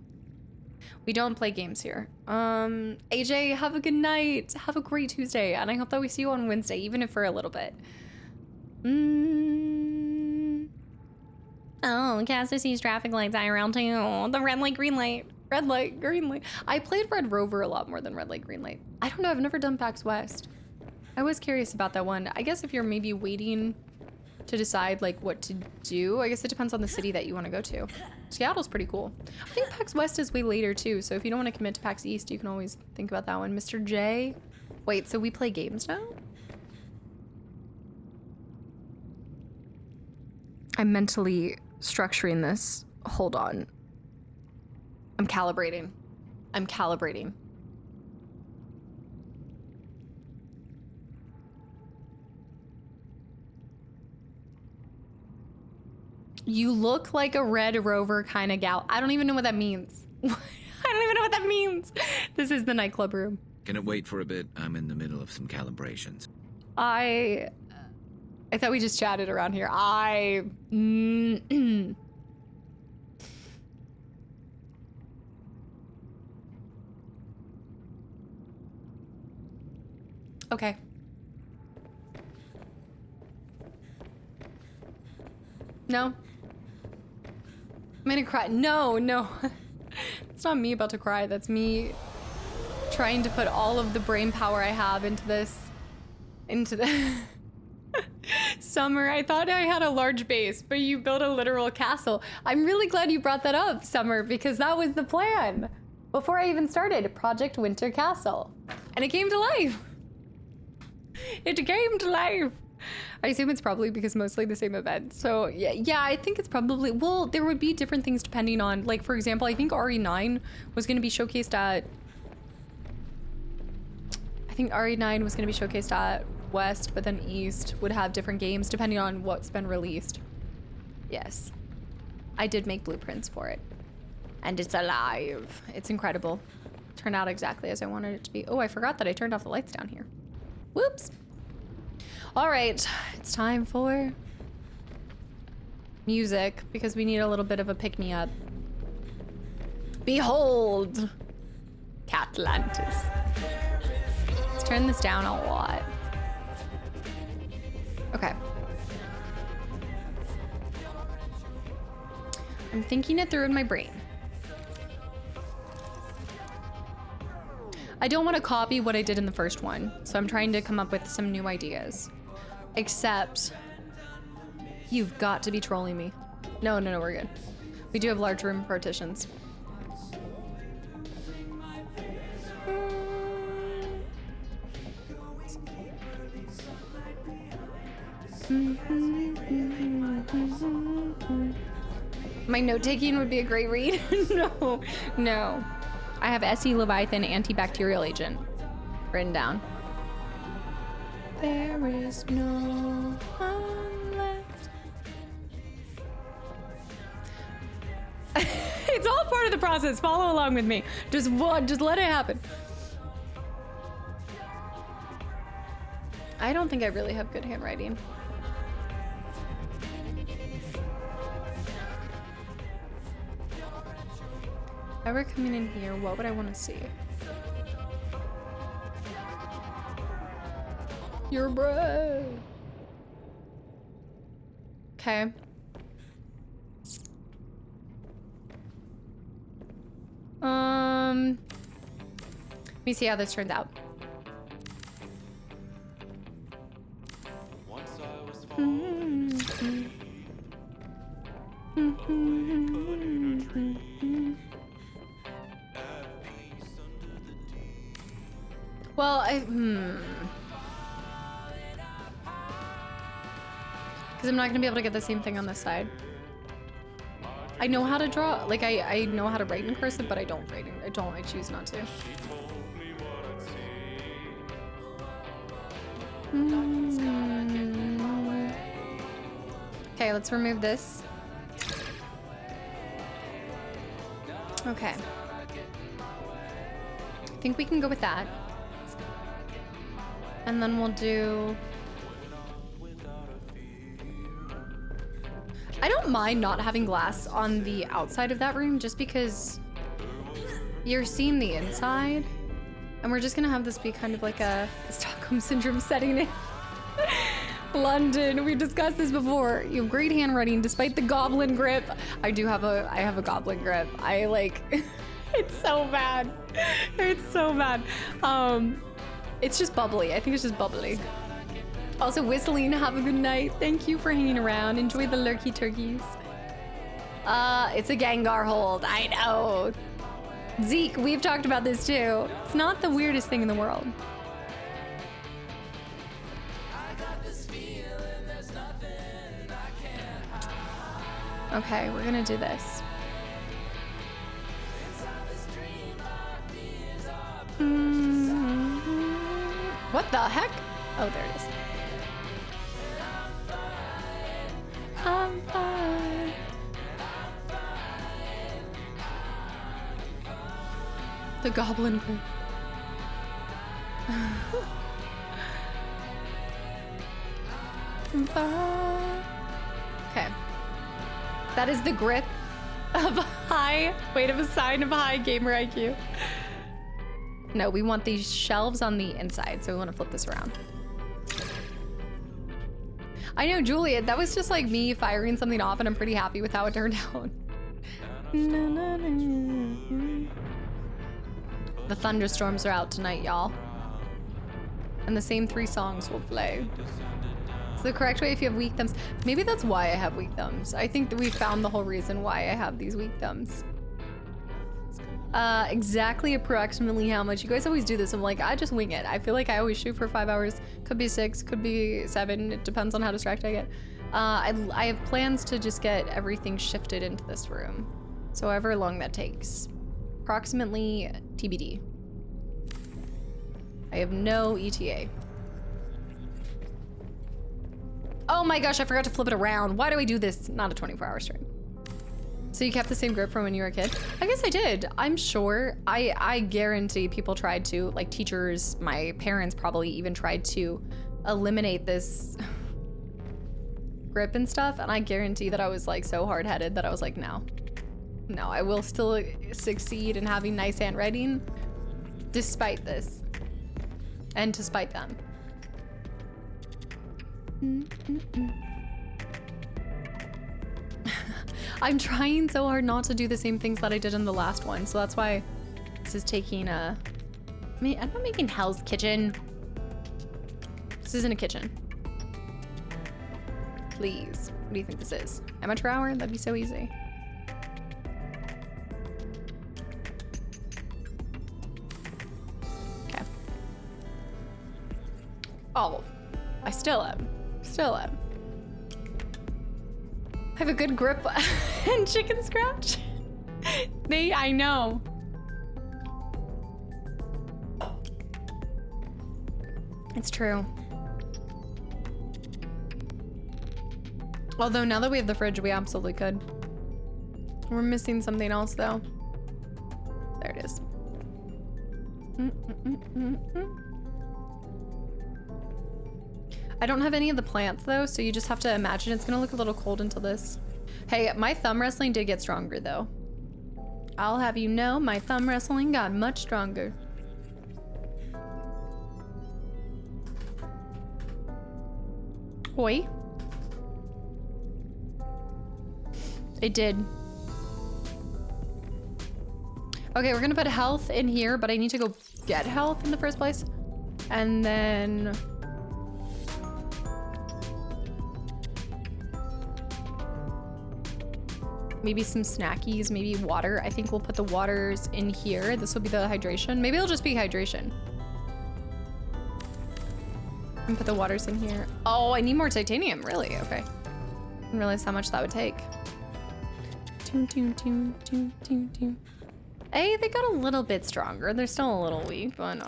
We don't play games here. AJ, have a good night. Have a great Tuesday, and I hope that we see you on Wednesday, even if for a little bit. Oh, Castor sees traffic lights IRL too. The red light, green light. Red light, green light. I played Red Rover a lot more than Red Light, Green Light. I don't know, I've never done PAX West. I was curious about that one. I guess if you're maybe waiting to decide like what to do, I guess it depends on the city that you want to go to. Seattle's pretty cool. I think PAX West is way later too, so if you don't want to commit to PAX East, you can always think about that one. Mr. J. Wait, so we play games now? I'm mentally structuring this. Hold on. I'm calibrating. You look like a Red Rover kind of gal. I don't even know what that means. I don't even know what that means. This is the nightclub room. Can it wait for a bit? I'm in the middle of some calibrations. I thought we just chatted around here. Okay. No. I'm gonna cry. No. It's not me about to cry. That's me trying to put all of the brain power I have into this. Summer, I thought I had a large base, but you built a literal castle. I'm really glad you brought that up, Summer, because that was the plan. Before I even started, Project Winter Castle. And it came to life. It came to life. I assume it's probably because mostly the same event. So yeah, I think it's probably, well, there would be different things depending on, like, for example, I think RE9 was going to be showcased at, West, but then East would have different games depending on what's been released. Yes. I did make blueprints for it. And it's alive. It's incredible. Turned out exactly as I wanted it to be. Oh, I forgot that I turned off the lights down here. Whoops. All right, it's time for music because we need a little bit of a pick-me-up. Behold, Catlantis. Let's turn this down a lot. Okay. I'm thinking it through in my brain. I don't want to copy what I did in the first one, so I'm trying to come up with some new ideas. Except, you've got to be trolling me. No, we're good. We do have large room partitions. My note-taking would be a great read. No. I have SE Leviathan antibacterial agent written down. There is no one left. It's all part of the process. Follow along with me. Just let it happen. I don't think I really have good handwriting. Ever coming in here, what would I want to see? Your breath. Okay. Let me see how this turns out. Well, because I'm not gonna be able to get the same thing on this side. I know how to draw, like I know how to write in cursive, but I don't write in, I choose not to. Okay, let's remove this. Okay. I think we can go with that. And then we'll do... I don't mind not having glass on the outside of that room just because you're seeing the inside. And we're just gonna have this be kind of like a Stockholm Syndrome setting in. London, we've discussed this before. You have great handwriting despite the goblin grip. I have a goblin grip. I like, it's so bad. It's so bad. It's just bubbly. I think it's just bubbly. Also, Whistling, have a good night. Thank you for hanging around. Enjoy the lurky turkeys. It's a Gengar hold. I know. Zeke, we've talked about this too. It's not the weirdest thing in the world. Okay, we're gonna do this. What the heck? Oh, there it is. I'm fine. The goblin group. Okay. That is the grip of a high, wait, of a sign of high gamer IQ. No, we want these shelves on the inside, so we want to flip this around. I know, Juliet, that was just like me firing something off, and I'm pretty happy with how it turned out. The thunderstorms are out tonight, y'all. And the same 3 songs will play. It's the correct way if you have weak thumbs. Maybe that's why I have weak thumbs. I think that we found the whole reason why I have these weak thumbs. Exactly approximately how much. You guys always do this. I'm like, I just wing it. I feel like I always shoot for 5 hours. Could be 6, could be 7. It depends on how distracted I get. I have plans to just get everything shifted into this room. So however long that takes. Approximately TBD. I have no ETA. Oh my gosh, I forgot to flip it around. Why do we do this? Not a 24-hour stream. So you kept the same grip from when you were a kid? I guess I did. I'm sure. I guarantee people tried to, like teachers, my parents probably even tried to eliminate this grip and stuff. And I guarantee that I was like so hard-headed that I was like, no, I will still succeed in having nice handwriting despite this and to spite them. I'm trying so hard not to do the same things that I did in the last one, so that's why this is taking a... I mean, I'm not making Hell's Kitchen. This isn't a kitchen. Please. What do you think this is? Amateur hour? That'd be so easy. Okay. Oh, I still am. Still am. I have a good grip and chicken scratch. I know. It's true. Although now that we have the fridge, we absolutely could. We're missing something else though. There it is. I don't have any of the plants though, so you just have to imagine it's gonna look a little cold until this. Hey, my thumb wrestling did get stronger though. I'll have you know, my thumb wrestling got much stronger. Oi. It did. Okay, we're gonna put health in here, but I need to go get health in the first place. And then... maybe some snackies, maybe water. I think we'll put the waters in here. This will be the hydration. Maybe it'll just be hydration. And put the waters in here. Oh, I need more titanium, really? Okay. Didn't realize how much that would take. Hey, they got a little bit stronger. They're still a little weak, but no,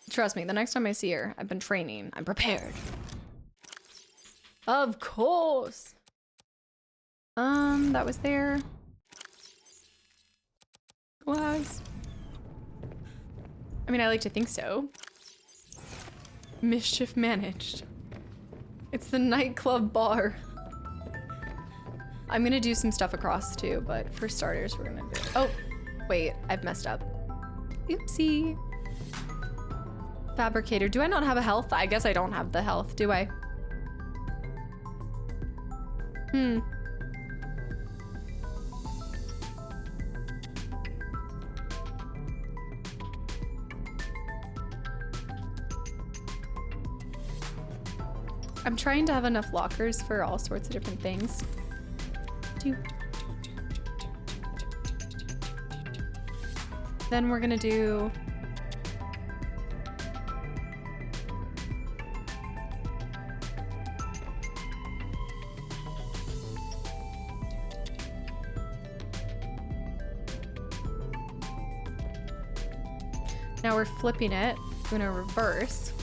trust me, the next time I see her, I've been training. I'm prepared. Of course. That was there. Was. I mean, I like to think so. Mischief managed. It's the nightclub bar. I'm gonna do some stuff across too, but for starters, we're gonna do... oh, wait, I've messed up. Oopsie. Fabricator, do I not have a health? I guess I don't have the health, do I? I'm trying to have enough lockers for all sorts of different things. Then we're gonna do... now we're flipping it. I'm gonna reverse.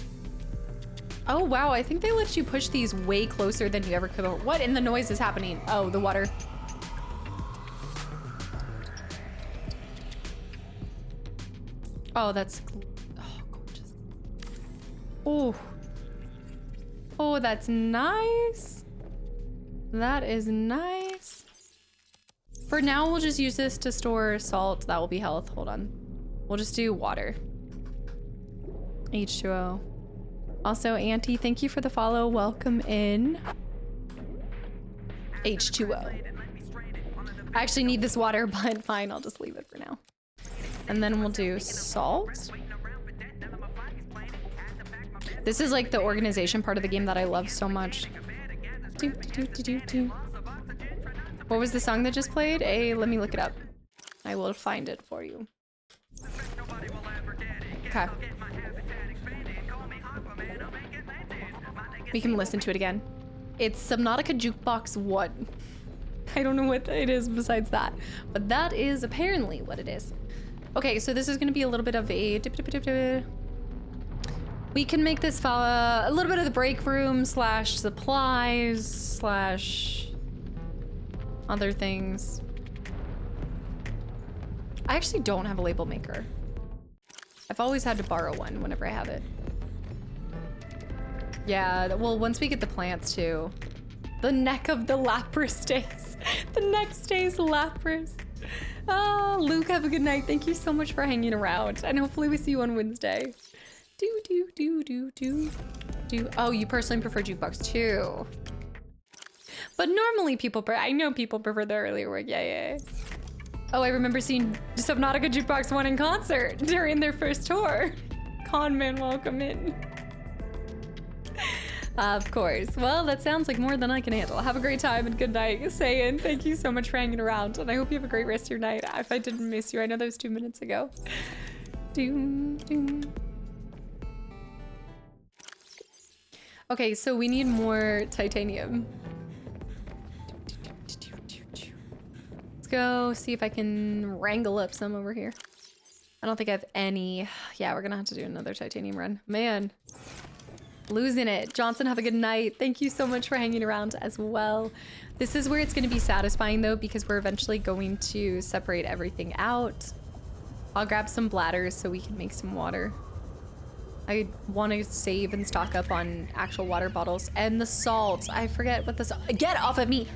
Oh wow, I think they let you push these way closer than you ever could. What in the noise is happening? Oh, the water. Oh, that's gorgeous. Oh. Oh, that's nice. That is nice. For now, we'll just use this to store salt. That will be health. Hold on. We'll just do water. H2O. Also, Auntie, thank you for the follow. Welcome in. H2O. I actually need this water, but fine, I'll just leave it for now. And then we'll do salt. This is like the organization part of the game that I love so much. What was the song that just played? Let me look it up. I will find it for you. Okay. We can listen to it again. It's Subnautica Jukebox 1. I don't know what it is besides that, but that is apparently what it is. Okay, so this is going to be a little bit of a... We can make this a little bit of the break room / supplies / other things. I actually don't have a label maker. I've always had to borrow one whenever I have it. Yeah, well, once we get the plants too. The neck of the lapras stays. The neck stays lapras. Oh, Luke, have a good night. Thank you so much for hanging around. And hopefully we see you on Wednesday. Oh, you personally prefer jukebox too. But normally I know people prefer the earlier work. Yeah. Oh, I remember seeing Subnautica Jukebox 1 in concert during their first tour. Conman, welcome in. Of course. Well, that sounds like more than I can handle. Have a great time and good night. Sayin, thank you so much for hanging around. And I hope you have a great rest of your night. If I didn't miss you, I know that was 2 minutes ago. Okay, so we need more titanium. Let's go see if I can wrangle up some over here. I don't think I have any. Yeah, we're gonna have to do another titanium run. Man, losing it. Johnson, have a good night. Thank you so much for hanging around as well. This is where it's gonna be satisfying though, because we're eventually going to separate everything out. I'll grab some bladders so we can make some water. I want to save and stock up on actual water bottles. And the salt. I forget what the salt. Get off of me!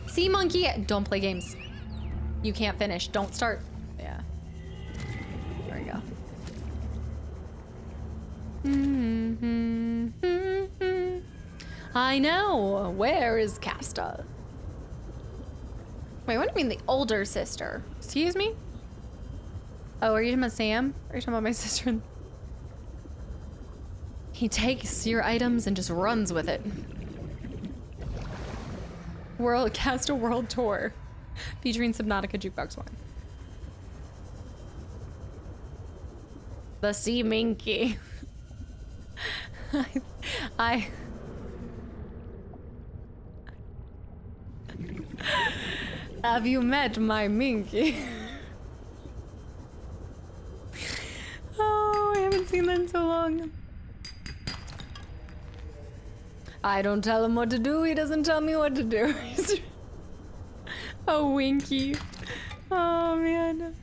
Sea monkey! Don't play games. You can't finish. Don't start. Yeah. There we go. I know. Where is Casta? Wait, what do you mean the older sister? Excuse me? Oh, are you talking about Sam? Or are you talking about my sister? He takes your items and just runs with it. Casta World Tour featuring Subnautica Jukebox 1. The Sea Minky. I have you met my Minky? Oh, I haven't seen that in so long. I don't tell him what to do, he doesn't tell me what to do. Oh, Winky. Oh, man.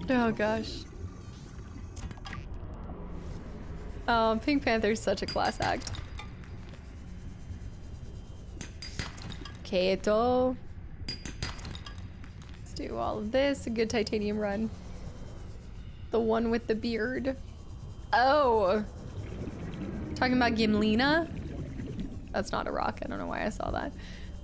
Oh, gosh. Oh, Pink Panther's such a class act. Kato. Let's do all of this. A good titanium run. The one with the beard. Oh! Talking about Gimlina? That's not a rock. I don't know why I saw that.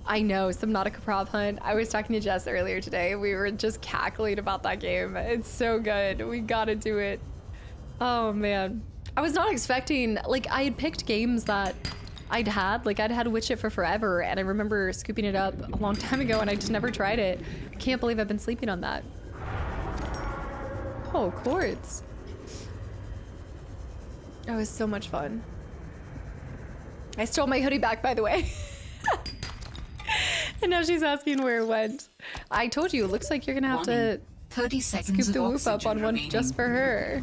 I know, Subnautica prop hunt. I was talking to Jess earlier today. We were just cackling about that game. It's so good. We gotta do it. Oh, man. I was not expecting, like, I had picked games that I'd had Witch It for forever, and I remember scooping it up a long time ago, and I just never tried it. I can't believe I've been sleeping on that. Oh, quartz. That was so much fun. I stole my hoodie back, by the way. And now she's asking where it went. I told you, it looks like you're gonna have to 30 seconds scoop the whoop up on one remaining. just for her.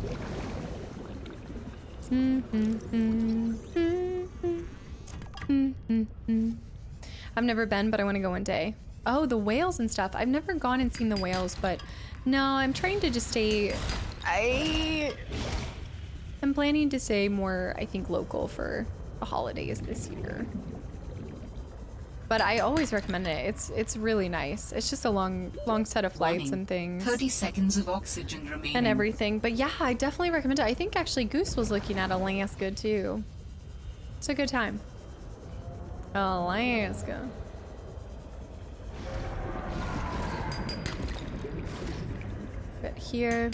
I've never been, but I want to go one day. Oh, the whales and stuff. I've never gone and seen the whales, but no, I'm trying to just stay... I'm planning to stay more, I think, local for the holidays this year. But I always recommend it. It's really nice. It's just a long set of flights and things. 30 seconds of oxygen remaining. And everything. But yeah, I definitely recommend it. I think actually Goose was looking at Alaska too. It's a good time. Alaska. But here.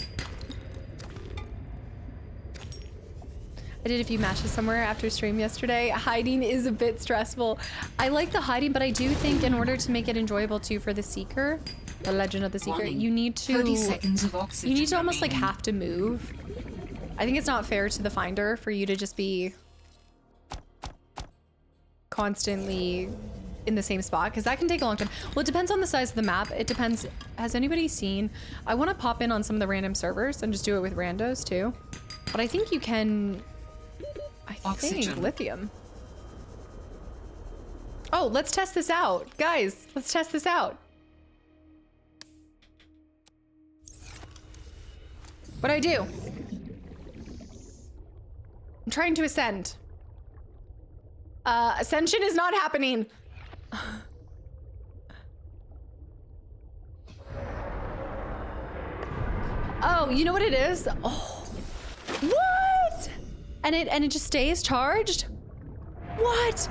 I did a few matches somewhere after stream yesterday. Hiding is a bit stressful. I like the hiding, but I do think in order to make it enjoyable too for the Seeker, the Legend of the Seeker, you need to 30 seconds of oxygen you need to almost like remaining. have to move. I think it's not fair to the Finder for you to just be constantly in the same spot, because that can take a long time. Well, it depends on the size of the map. It depends. Has anybody seen? I want to pop in on some of the random servers and just do it with randos too. But I think you can. I think lithium. Oh, let's test this out. Guys, let's test this out. What do I do? I'm trying to ascend. Ascension is not happening. Oh, you know what it is? Oh. What? And it just stays charged? What?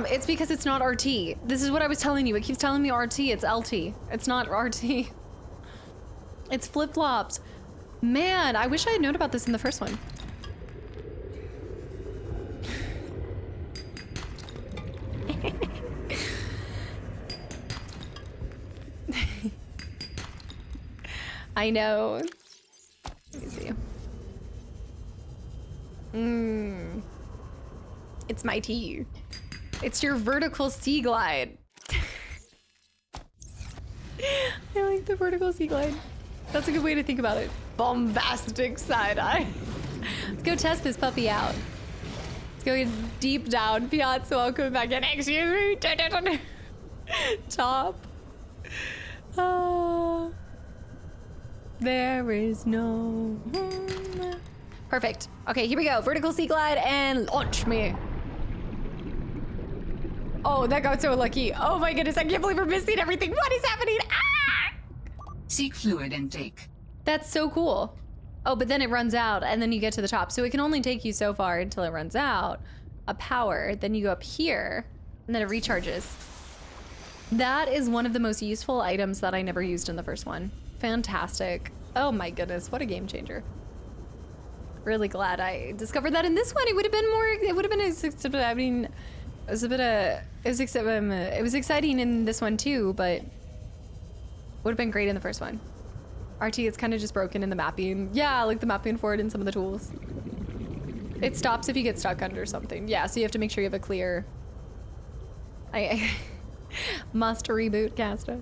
It's because it's not RT. This is what I was telling you. It keeps telling me RT. It's LT. It's not RT. It's flip-flopped. Man, I wish I had known about this in the first one. I know. Let me see. It's my tea. It's your vertical sea glide. I like the vertical sea glide. That's a good way to think about it. Bombastic side-eye. Let's go test this puppy out. Let's go deep down. Piazza, welcome back in. Excuse me. Top. There is no home. Perfect. Okay, here we go. Vertical sea glide and launch me. Oh, that got so lucky. Oh my goodness, I can't believe we're missing everything. What is happening? Ah! Seek fluid intake. That's so cool. Oh, but then it runs out and then you get to the top. So it can only take you so far until it runs out of power. Then you go up here and then it recharges. That is one of the most useful items that I never used in the first one. Fantastic. Oh my goodness, what a game changer. Really glad I discovered that in this one. It would have been more, it would have been, I mean, it was a bit of, it was exciting in this one too, but would have been great in the first one. RT is kind of just broken in the mapping. Yeah, like the mapping for it and some of the tools. It stops if you get stuck under something. Yeah, so you have to make sure you have a clear. I must reboot Casta.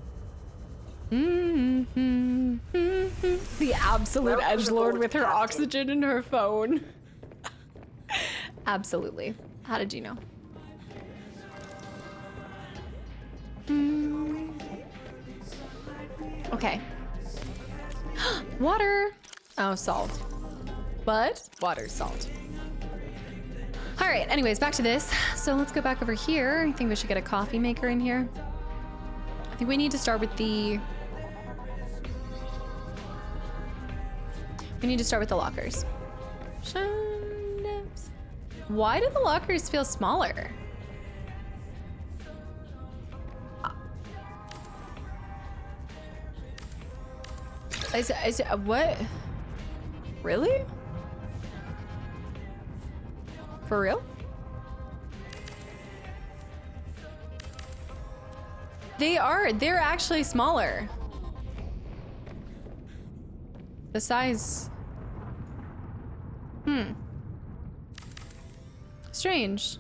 The absolute edgelord with her oxygen and her phone. Absolutely. How did you know? Okay. Water. Oh, salt. What? Water, salt. All right, anyways, back to this. So let's go back over here. I think we should get a coffee maker in here. I think we need to start with the... We need to start with the lockers. Why do the lockers feel smaller? What? Really? For real? They're actually smaller. The size. Strange.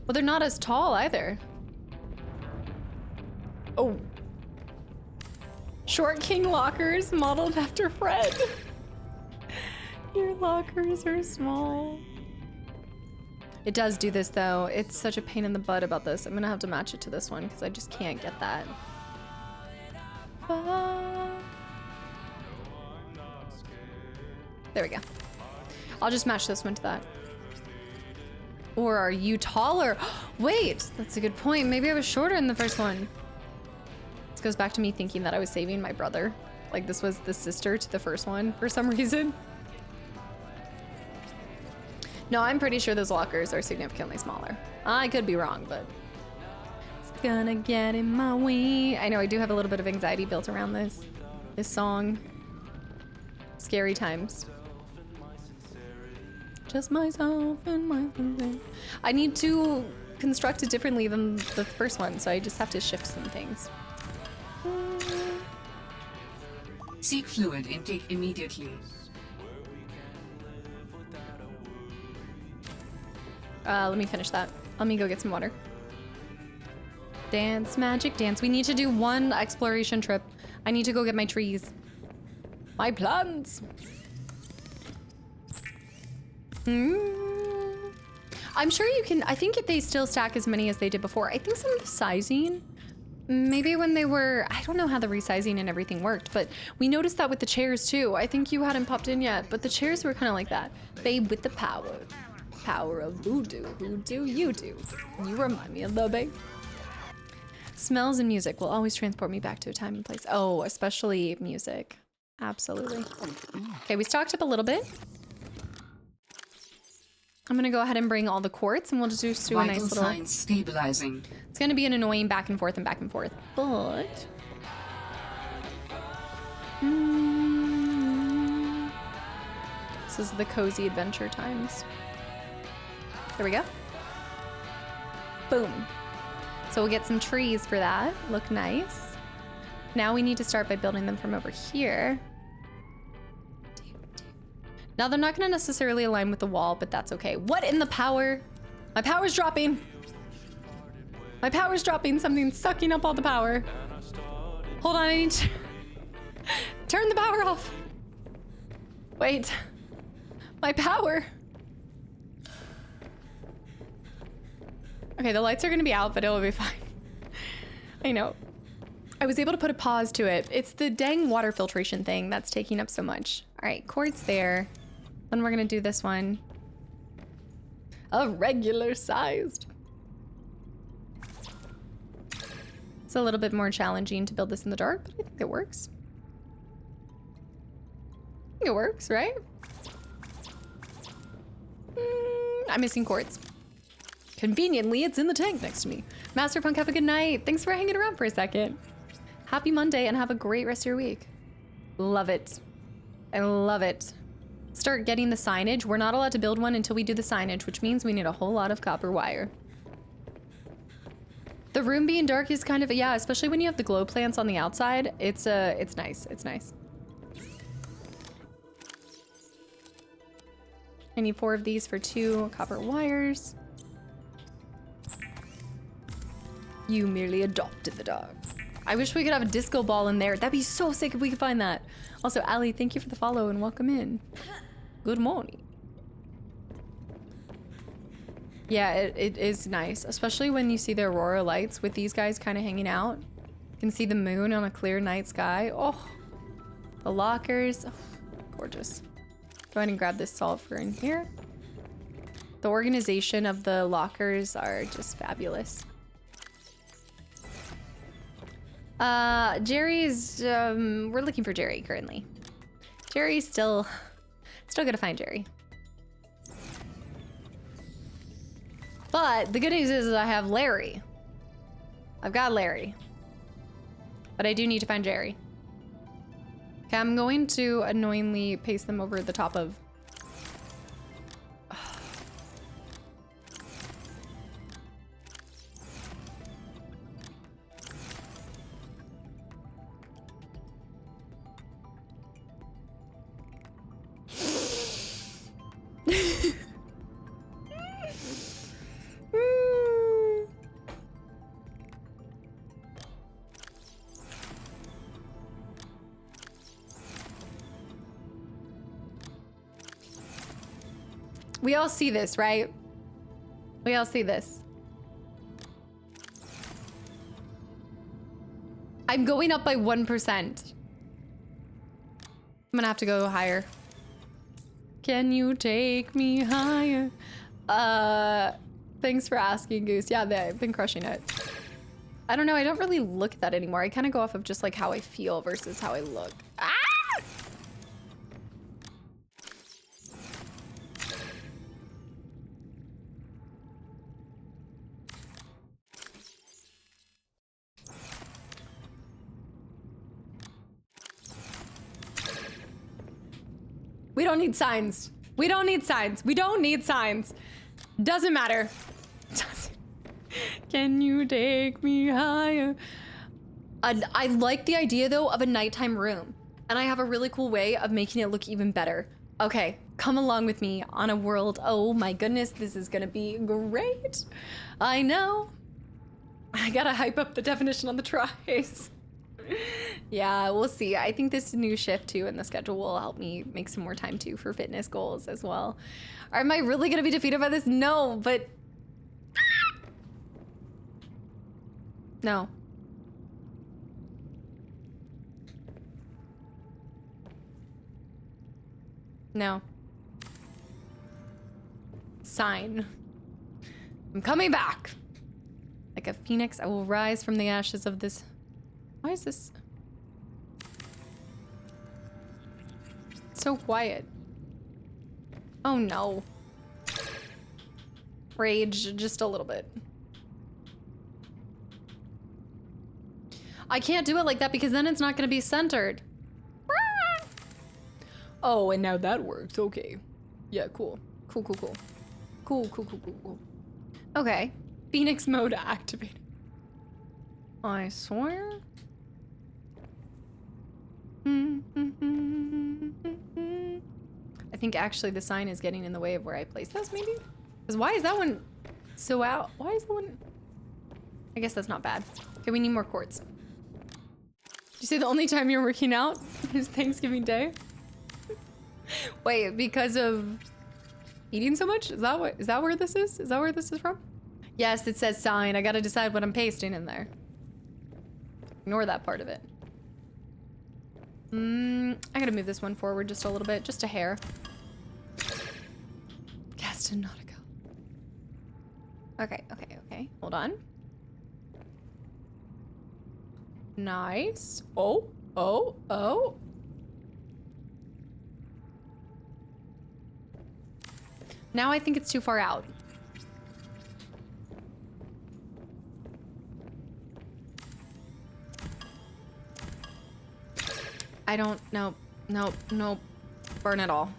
Well, they're not as tall either. Oh. Short King lockers modeled after Fred. Your lockers are small. It does do this though. It's such a pain in the butt about this. I'm gonna have to match it to this one because I just can't get that. There we go. I'll just match this one to that. Or are you taller? Wait, that's a good point. Maybe I was shorter in the first one. This goes back to me thinking that I was saving my brother. Like this was the sister to the first one for some reason. No, I'm pretty sure those lockers are significantly smaller. I could be wrong, but it's gonna get in my way. I know I do have a little bit of anxiety built around this song. Scary times. Just myself and my thing. I need to construct it differently than the first one, so I just have to shift some things. Seek fluid intake immediately. Let me finish that. Let me go get some water. Dance, magic, dance. We need to do one exploration trip. I need to go get my trees. My plants. I'm sure you can, I think they still stack as many as they did before. I think some of the sizing, maybe when they were, I don't know how the resizing and everything worked, but we noticed that with the chairs too. I think you hadn't popped in yet, but the chairs were kind of like that. Babe with the power. Power of voodoo. Who do you do? You remind me of the babe. Smells and music will always transport me back to a time and place. Oh, especially music. Absolutely. Okay, we stocked up a little bit. I'm gonna go ahead and bring all the quartz and we'll just do a nice little... signs stabilizing. It's gonna be an annoying back and forth, but... This is the cozy adventure times. There we go. Boom. So we'll get some trees for that. Look nice. Now we need to start by building them from over here. Now they're not gonna necessarily align with the wall, but that's okay. What in the power? My power's dropping. My power's dropping. Something's sucking up all the power. Hold on, I need to turn the power off. Wait. My power. Okay, the lights are gonna be out, but it'll be fine. I know. I was able to put a pause to it. It's the dang water filtration thing that's taking up so much. All right, quartz there. Then we're gonna do this one. A regular sized. It's a little bit more challenging to build this in the dark, but I think it works. I think it works, right? I'm missing quartz. Conveniently, it's in the tank next to me. Master Punk, have a good night. Thanks for hanging around for a second. Happy Monday and have a great rest of your week. Love it. I love it. Start getting the signage. We're not allowed to build one until we do the signage, which means we need a whole lot of copper wire. The room being dark is kind of, yeah, especially when you have the glow plants on the outside. It's nice. It's nice. I need 4 of these for 2 copper wires. You merely adopted the dog. I wish we could have a disco ball in there. That'd be so sick if we could find that. Also, Ali, thank you for the follow and welcome in. Good morning. Yeah, it is nice, especially when you see the aurora lights with these guys kind of hanging out. You can see the moon on a clear night sky. Oh, the lockers. Oh, gorgeous. Go ahead and grab this sulfur in here. The organization of the lockers are just fabulous. Jerry's, we're looking for Jerry currently. Jerry's still gotta find Jerry. But the good news is I have Larry. I've got Larry. But I do need to find Jerry. Okay, I'm going to annoyingly paste them over the top of... We all see this, right? We all see this. I'm going up by 1%. I'm gonna have to go higher. Can you take me higher? Thanks for asking, Goose. Yeah, I've been crushing it. I don't know, I don't really look at that anymore. I kind of go off of just like how I feel versus how I look. Ah! We don't need signs. We don't need signs. We don't need signs. Doesn't matter. Can you take me higher? I like the idea though of a nighttime room, and I have a really cool way of making it look even better. Okay, come along with me on a world. Oh my goodness, this is gonna be great. I know. I gotta hype up the definition on the tries. Yeah, we'll see. I think this new shift too in the schedule will help me make some more time too for fitness goals as well. Am I really gonna be defeated by this? No, but no. No. Sign. I'm coming back. Like a phoenix, I will rise from the ashes of this. Why is this so quiet? Oh no. Rage just a little bit. I can't do it like that because then it's not gonna be centered. Oh, and now that works. Okay. Yeah, cool. Cool, cool, cool. Cool, cool, cool, cool, cool. Okay. Phoenix mode activated. I swear. I think actually the sign is getting in the way of where I place those, maybe? Because why is that one so out? Why is that one? I guess that's not bad. Okay, we need more quartz. Did you say the only time you're working out is Thanksgiving Day? Wait, because of eating so much? Is that where this is? Is that where this is from? Yes, it says sign. I gotta decide what I'm pasting in there. Ignore that part of it. I gotta move this one forward just a little bit, just a hair. Kastaclysm. Okay, okay, okay. Hold on. Nice. Oh, oh, oh. Now I think it's too far out. I don't, no, no, no. Burn it all.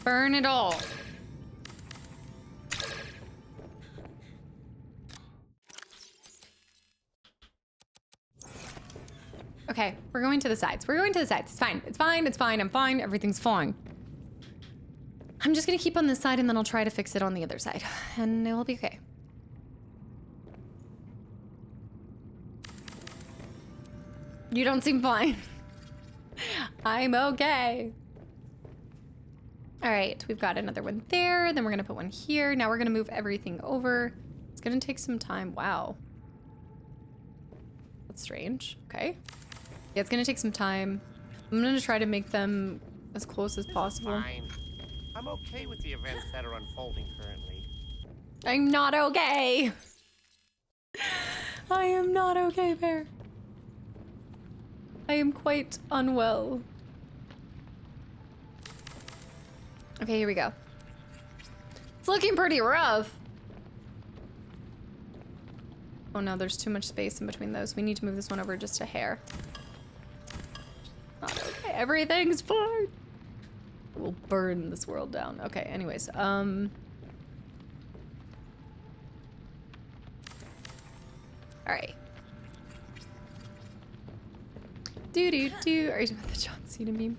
Burn it all. Okay, we're going to the sides. We're going to the sides. It's fine. It's fine. It's fine. I'm fine. Everything's fine. I'm just gonna keep on this side and then I'll try to fix it on the other side. And it will be okay. You don't seem fine. I'm okay. All right, we've got another one there. Then we're gonna put one here. Now we're gonna move everything over. It's gonna take some time. Wow. That's strange. Okay. Yeah, it's gonna take some time. I'm gonna try to make them as close as possible. Fine. I'm okay with the events that are unfolding currently. I'm not okay. I am not okay, Bear. I am quite unwell. Okay, here we go. It's looking pretty rough. Oh no, there's too much space in between those. We need to move this one over just a hair. Not okay. Everything's fine. We'll burn this world down. Okay, anyways, all right. Are you doing the John Cena meme?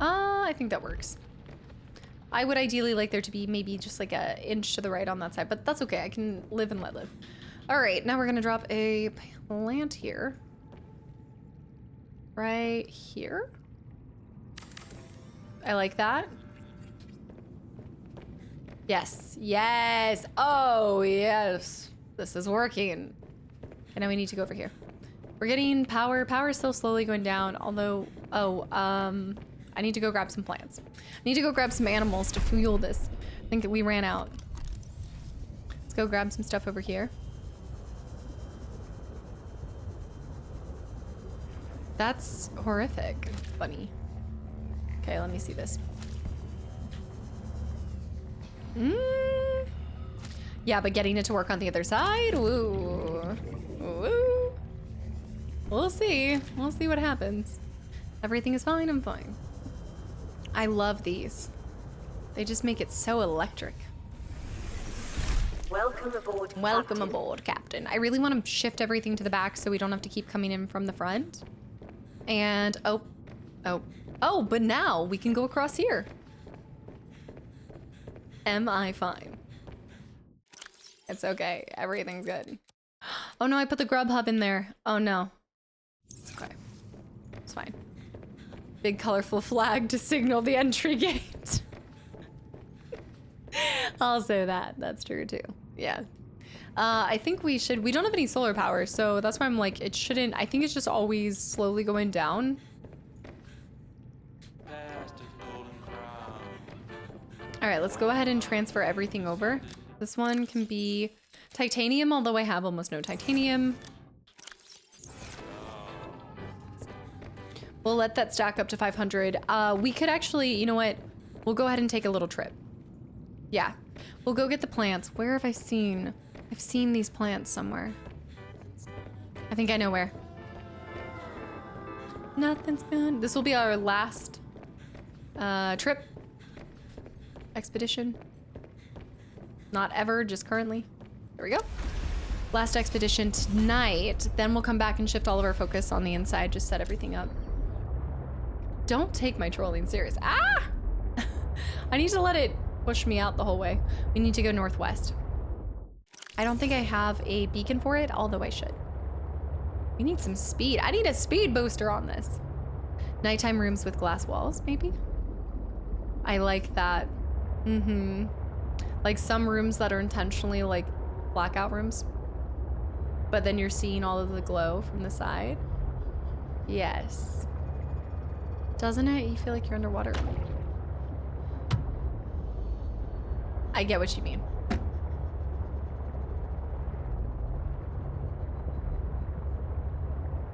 I think that works. I would ideally like there to be maybe just like an inch to the right on that side, but that's okay. I can live and let live. All right, now we're gonna drop a plant here. Right here. I like that. Yes, yes. Oh, yes. This is working. And now we need to go over here. We're getting power. Power is still slowly going down, although, I I need to go grab some plants. I need to go grab some animals to fuel this. I think we ran out. Let's go grab some stuff over here. That's horrific. Funny. Okay, let me see this. Yeah, but getting it to work on the other side? Woo. Woo. We'll see. We'll see what happens. Everything is fine, I'm fine. I love these. They just make it so electric. Welcome aboard, Welcome aboard, Captain. I really want to shift everything to the back so we don't have to keep coming in from the front. And, oh, but now we can go across here. Am I fine? It's okay. Everything's good. Oh no, I put the grub hub in there. Oh no. It's okay. It's fine. Big colorful flag to signal the entry gate. Also that's true too. Yeah. I think we don't have any solar power, so that's why I'm like, it shouldn't, I think it's just always slowly going down. All right, let's go ahead and transfer everything over. This one can be titanium, although I have almost no titanium. We'll let that stack up to 500. We could actually, you know what? We'll go ahead and take a little trip. Yeah, we'll go get the plants. Where have I seen? I've seen these plants somewhere. I think I know where. Nothing's good. This will be our last trip. Expedition. Not ever, just currently. There we go. Last expedition tonight. Then we'll come back and shift all of our focus on the inside, just set everything up. Don't take my trolling serious. Ah! I need to let it push me out the whole way. We need to go northwest. I don't think I have a beacon for it, although I should. We need some speed. I need a speed booster on this. Nighttime rooms with glass walls, maybe? I like that. Like some rooms that are intentionally like blackout rooms, but then you're seeing all of the glow from the side. Yes. Doesn't it? You feel like you're underwater. I get what you mean.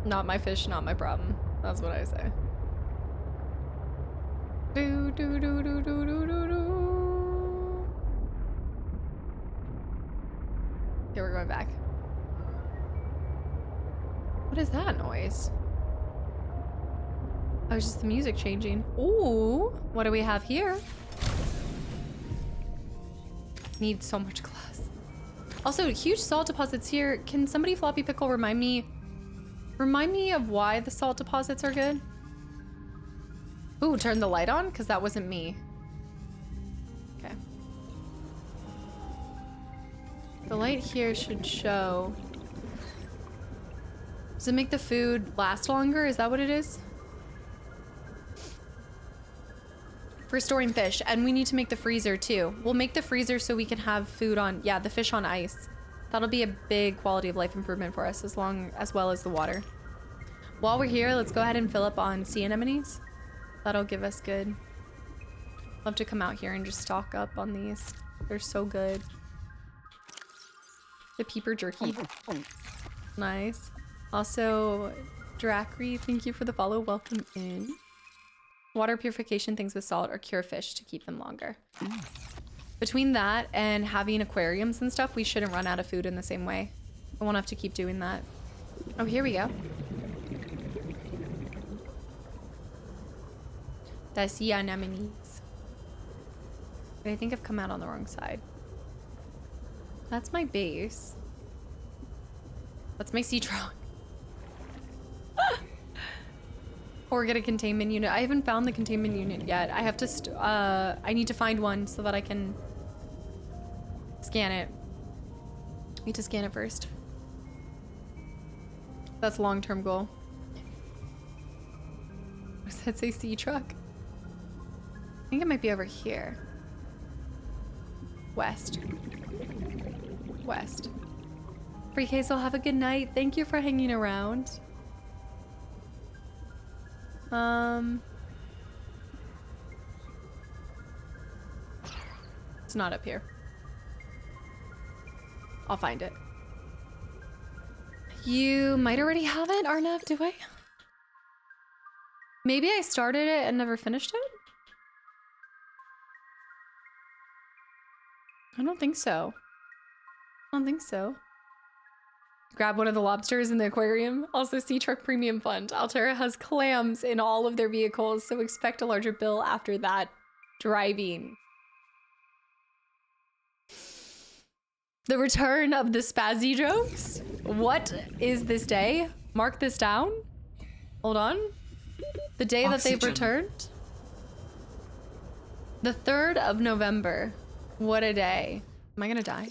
Not my fish, not my problem. That's what I say. Do do do do do do do do. Okay, we're going back. What is that noise? Oh, it's just the music changing. Ooh, what do we have here? Need so much glass. Also, huge salt deposits here. Can somebody, Floppy Pickle, remind me of why the salt deposits are good? Ooh, turn the light on? Because that wasn't me. Okay. The light here should show. Does it make the food last longer? Is that what it is? For storing fish. And we need to make the freezer too. We'll make the freezer so we can have food on, yeah, the fish on ice. That'll be a big quality of life improvement for us, as well as the water. While we're here, let's go ahead and fill up on sea anemones. That'll give us good. Love to come out here and just stock up on these. They're so good. The peeper jerky. Nice. Also, Drakri, thank you for the follow. Welcome in. Water purification things with salt or cure fish to keep them longer. Between that and having aquariums and stuff, we shouldn't run out of food in the same way. I won't have to keep doing that. Oh, here we go. The sea anemones. But I think I've come out on the wrong side. That's my base. That's my sea truck. Or get a containment unit. I haven't found the containment unit yet. I have to, I need to find one so that I can scan it. I need to scan it first. That's a long-term goal. What does that say, sea truck? I think it might be over here. West. West. Free Hazel, have a good night. Thank you for hanging around. It's not up here. I'll find it. You might already have it, Arnav, do I? Maybe I started it and never finished it? I don't think so. I don't think so. Grab one of the lobsters in the aquarium. Also, Sea Truck Premium Fund. Alterra has clams in all of their vehicles, so expect a larger bill after that driving. The return of the spazzy jokes. What is this day? Mark this down. Hold on. The day that they've returned. The 3rd of November. What a day. Am I gonna die?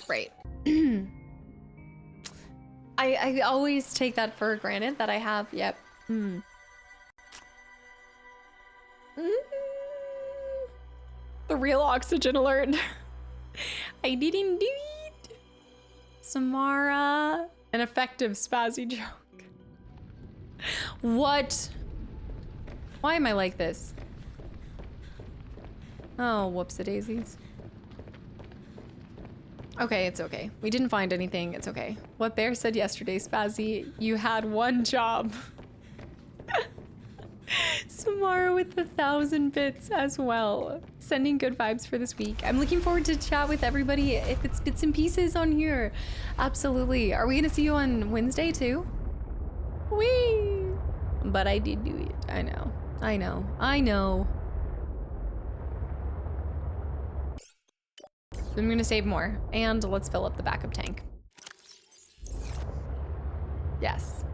Right. I always take that for granted that I have. Yep. The real oxygen alert. I didn't do it. Samara. An effective spazzy joke. What? Why am I like this? Oh, whoops-a-daisies. Okay, it's okay. We didn't find anything. It's okay. What Bear said yesterday, Spazzy, you had one job. Samara with 1,000 bits as well. Sending good vibes for this week. I'm looking forward to chat with everybody if it's bits and pieces on here. Absolutely. Are we gonna see you on Wednesday too? Whee! But I did do it. I know. I know. I know. I'm gonna save more, and let's fill up the backup tank. Yes.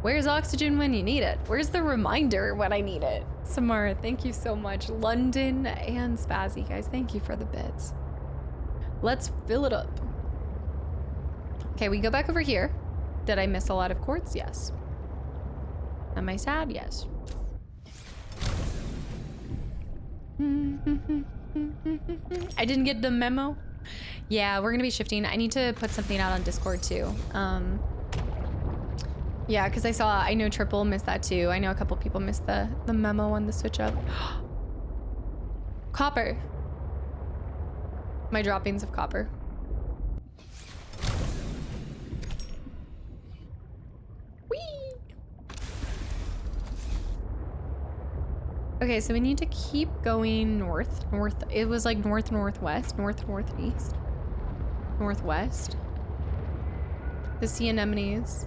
Where's oxygen when you need it? Where's the reminder when I need it? Samara, thank you so much. London and Spazzy, guys, thank you for the bits. Let's fill it up. Okay, we go back over here. Did I miss a lot of quartz? Yes. Am I sad? Yes. I didn't get the memo. Yeah, we're gonna be shifting. I need to put something out on Discord too. Yeah, because I know Triple missed that too. I know a couple people missed the memo on the switch up. Copper. My droppings of copper. Whee! Okay, so we need to keep going north. It was like northwest, northeast, northwest. The sea anemones.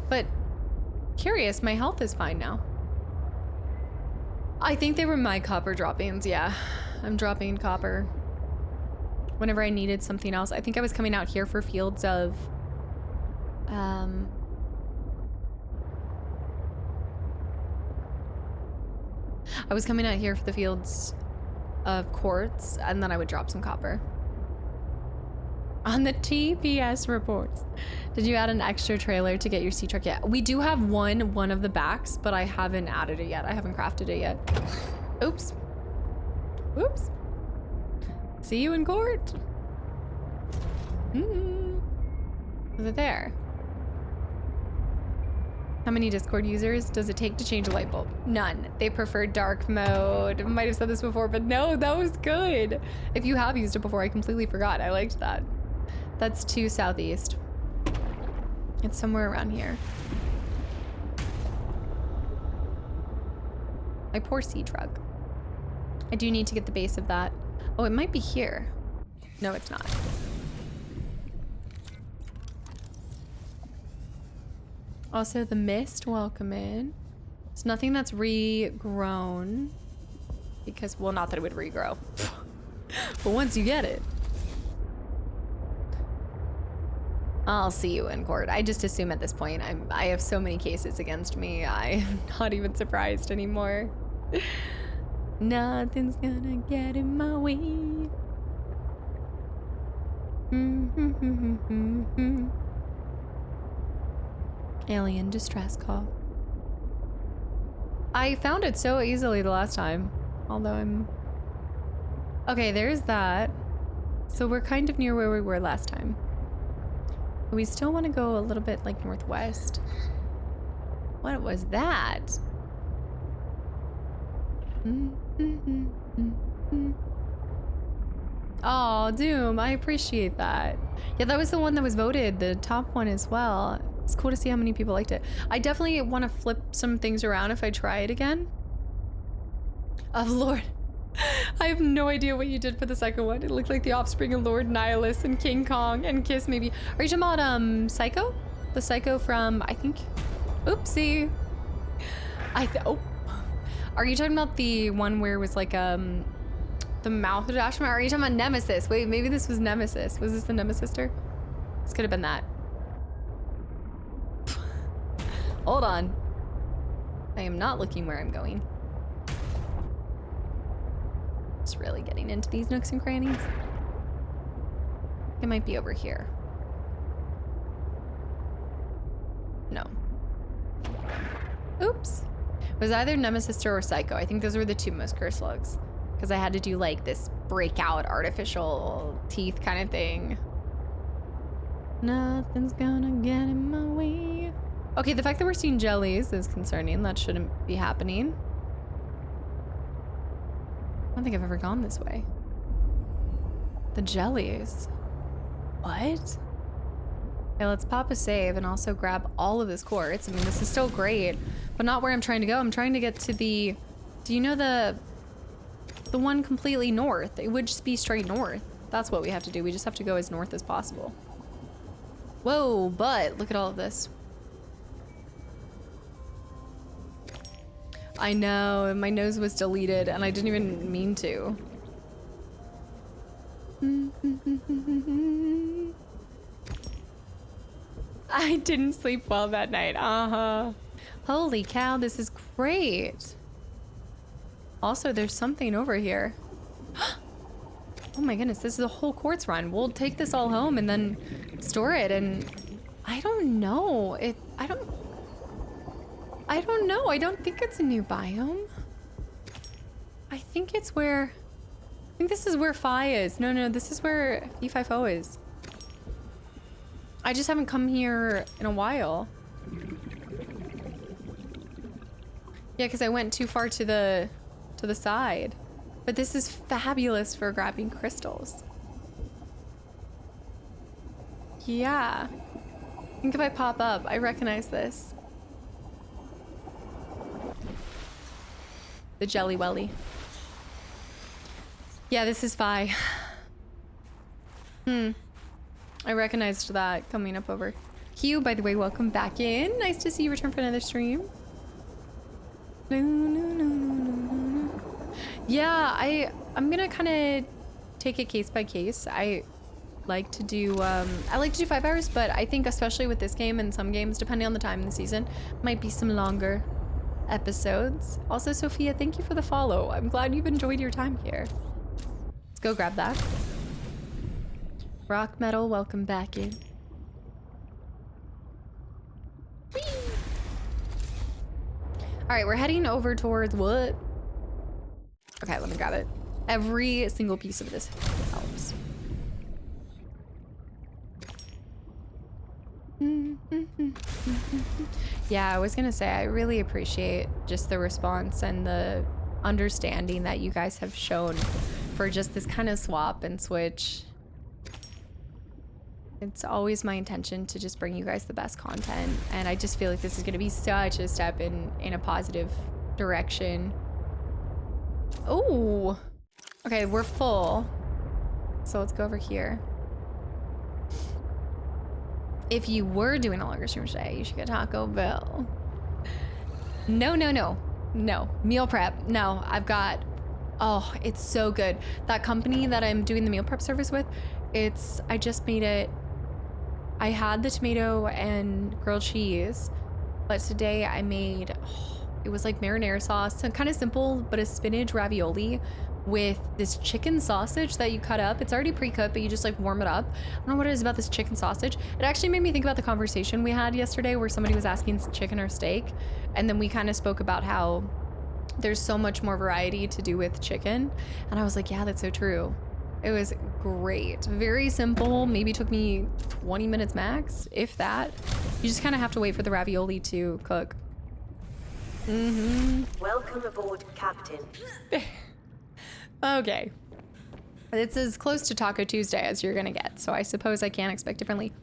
But curious, my health is fine now. I think they were my copper droppings, yeah. I'm dropping copper whenever I needed something else. I think I was coming out here for fields of, I was coming out here for the fields of quartz, and then I would drop some copper. On the TPS reports. Did you add an extra trailer to get your sea truck yet? We do have one of the backs, but I haven't added it yet. I haven't crafted it yet. Oops. Oops. See you in court. Is it there? How many Discord users does it take to change a light bulb? None. They prefer dark mode. Might have said this before, but no, that was good. If you have used it before, I completely forgot. I liked that. That's 2 southeast. It's somewhere around here. My poor sea truck. I do need to get the base of that. Oh, it might be here. No, it's not. Also, the mist, welcome in. It's nothing that's regrown. Because, well, not that it would regrow. But once you get it. I'll see you in court. I just assume at this point I have so many cases against me. I'm not even surprised anymore. Nothing's gonna get in my way. Alien distress call. I found it so easily the last time. Although I'm... Okay, there's that. So we're kind of near where we were last time. We still want to go a little bit like northwest. What was that? Oh, Doom, I appreciate that. Yeah, that was the one that was voted, the top one as well. It's cool to see how many people liked it. I definitely want to flip some things around if I try it again. Oh, Lord. I have no idea what you did for the second one. It looked like the offspring of Lord Nihilus and King Kong and Kiss maybe. Are you talking about Psycho? The Psycho from, I think, oopsie. Oh. Are you talking about the one where it was like the mouth attachment? Or are you talking about Nemesis? Wait, maybe this was Nemesis. Was this the Nemesis-ter? This could have been that. Hold on. I am not looking where I'm going. Just really getting into these nooks and crannies. It might be over here. No. Oops. It was either Nemesis or Psycho. I think those were the two most cursed slugs. Because I had to do like this breakout artificial teeth kind of thing. Nothing's gonna get in my way. Okay, the fact that we're seeing jellies is concerning. That shouldn't be happening. I don't think I've ever gone this way. The jellies. What? Okay, let's pop a save and also grab all of this quartz. I mean, this is still great, but not where I'm trying to go. I'm trying to get to the... Do you know the one completely north? It would just be straight north. That's what we have to do. We just have to go as north as possible. Whoa, but look at all of this. I know, my nose was deleted and I didn't even mean to. I didn't sleep well that night. Holy cow, this is great. Also, there's something over here. Oh my goodness, this is a whole quartz run. We'll take this all home and then store it, and I don't know. I don't know. I don't think it's a new biome. I think it's where... I think this is where Phi is. No, this is where Pt.5 is. I just haven't come here in a while. Yeah, because I went too far to the side. But this is fabulous for grabbing crystals. Yeah. I think if I pop up, I recognize this. The Jelly Welly. Yeah, this is Phi. I recognized that coming up over. Hugh, by the way, welcome back in. Nice to see you return for another stream. No. Yeah, I'm gonna kind of take it case by case. I like to do 5 hours, but I think especially with this game and some games, depending on the time in the season, might be some longer episodes. Also, Sophia, thank you for the follow. I'm glad you've enjoyed your time here. Let's go grab that. Rock Metal, welcome back in. Whee! All right, we're heading over towards what? Okay, let me grab it. Every single piece of this helps. Yeah, I was gonna say, I really appreciate just the response and the understanding that you guys have shown for just this kind of swap and switch. It's always my intention to just bring you guys the best content, and I just feel like this is gonna be such a step in a positive direction. Oh, okay, we're full. So let's go over here. If you were doing a longer stream today, you should get Taco Bell. No. Meal prep. No, I've got, oh, it's so good. That company that I'm doing the meal prep service with, I just made it. I had the tomato and grilled cheese, but today I made, it was like marinara sauce, kind of simple, but a spinach ravioli with this chicken sausage that you cut up. It's already pre-cut, but you just like warm it up. I don't know what it is about this chicken sausage. It actually made me think about the conversation we had yesterday where somebody was asking chicken or steak. And then we kind of spoke about how there's so much more variety to do with chicken. And I was like, yeah, that's so true. It was great. Very simple. Maybe took me 20 minutes max, if that. You just kind of have to wait for the ravioli to cook. Welcome aboard, Captain. Okay. It's as close to Taco Tuesday as you're gonna get, so I suppose I can't expect differently.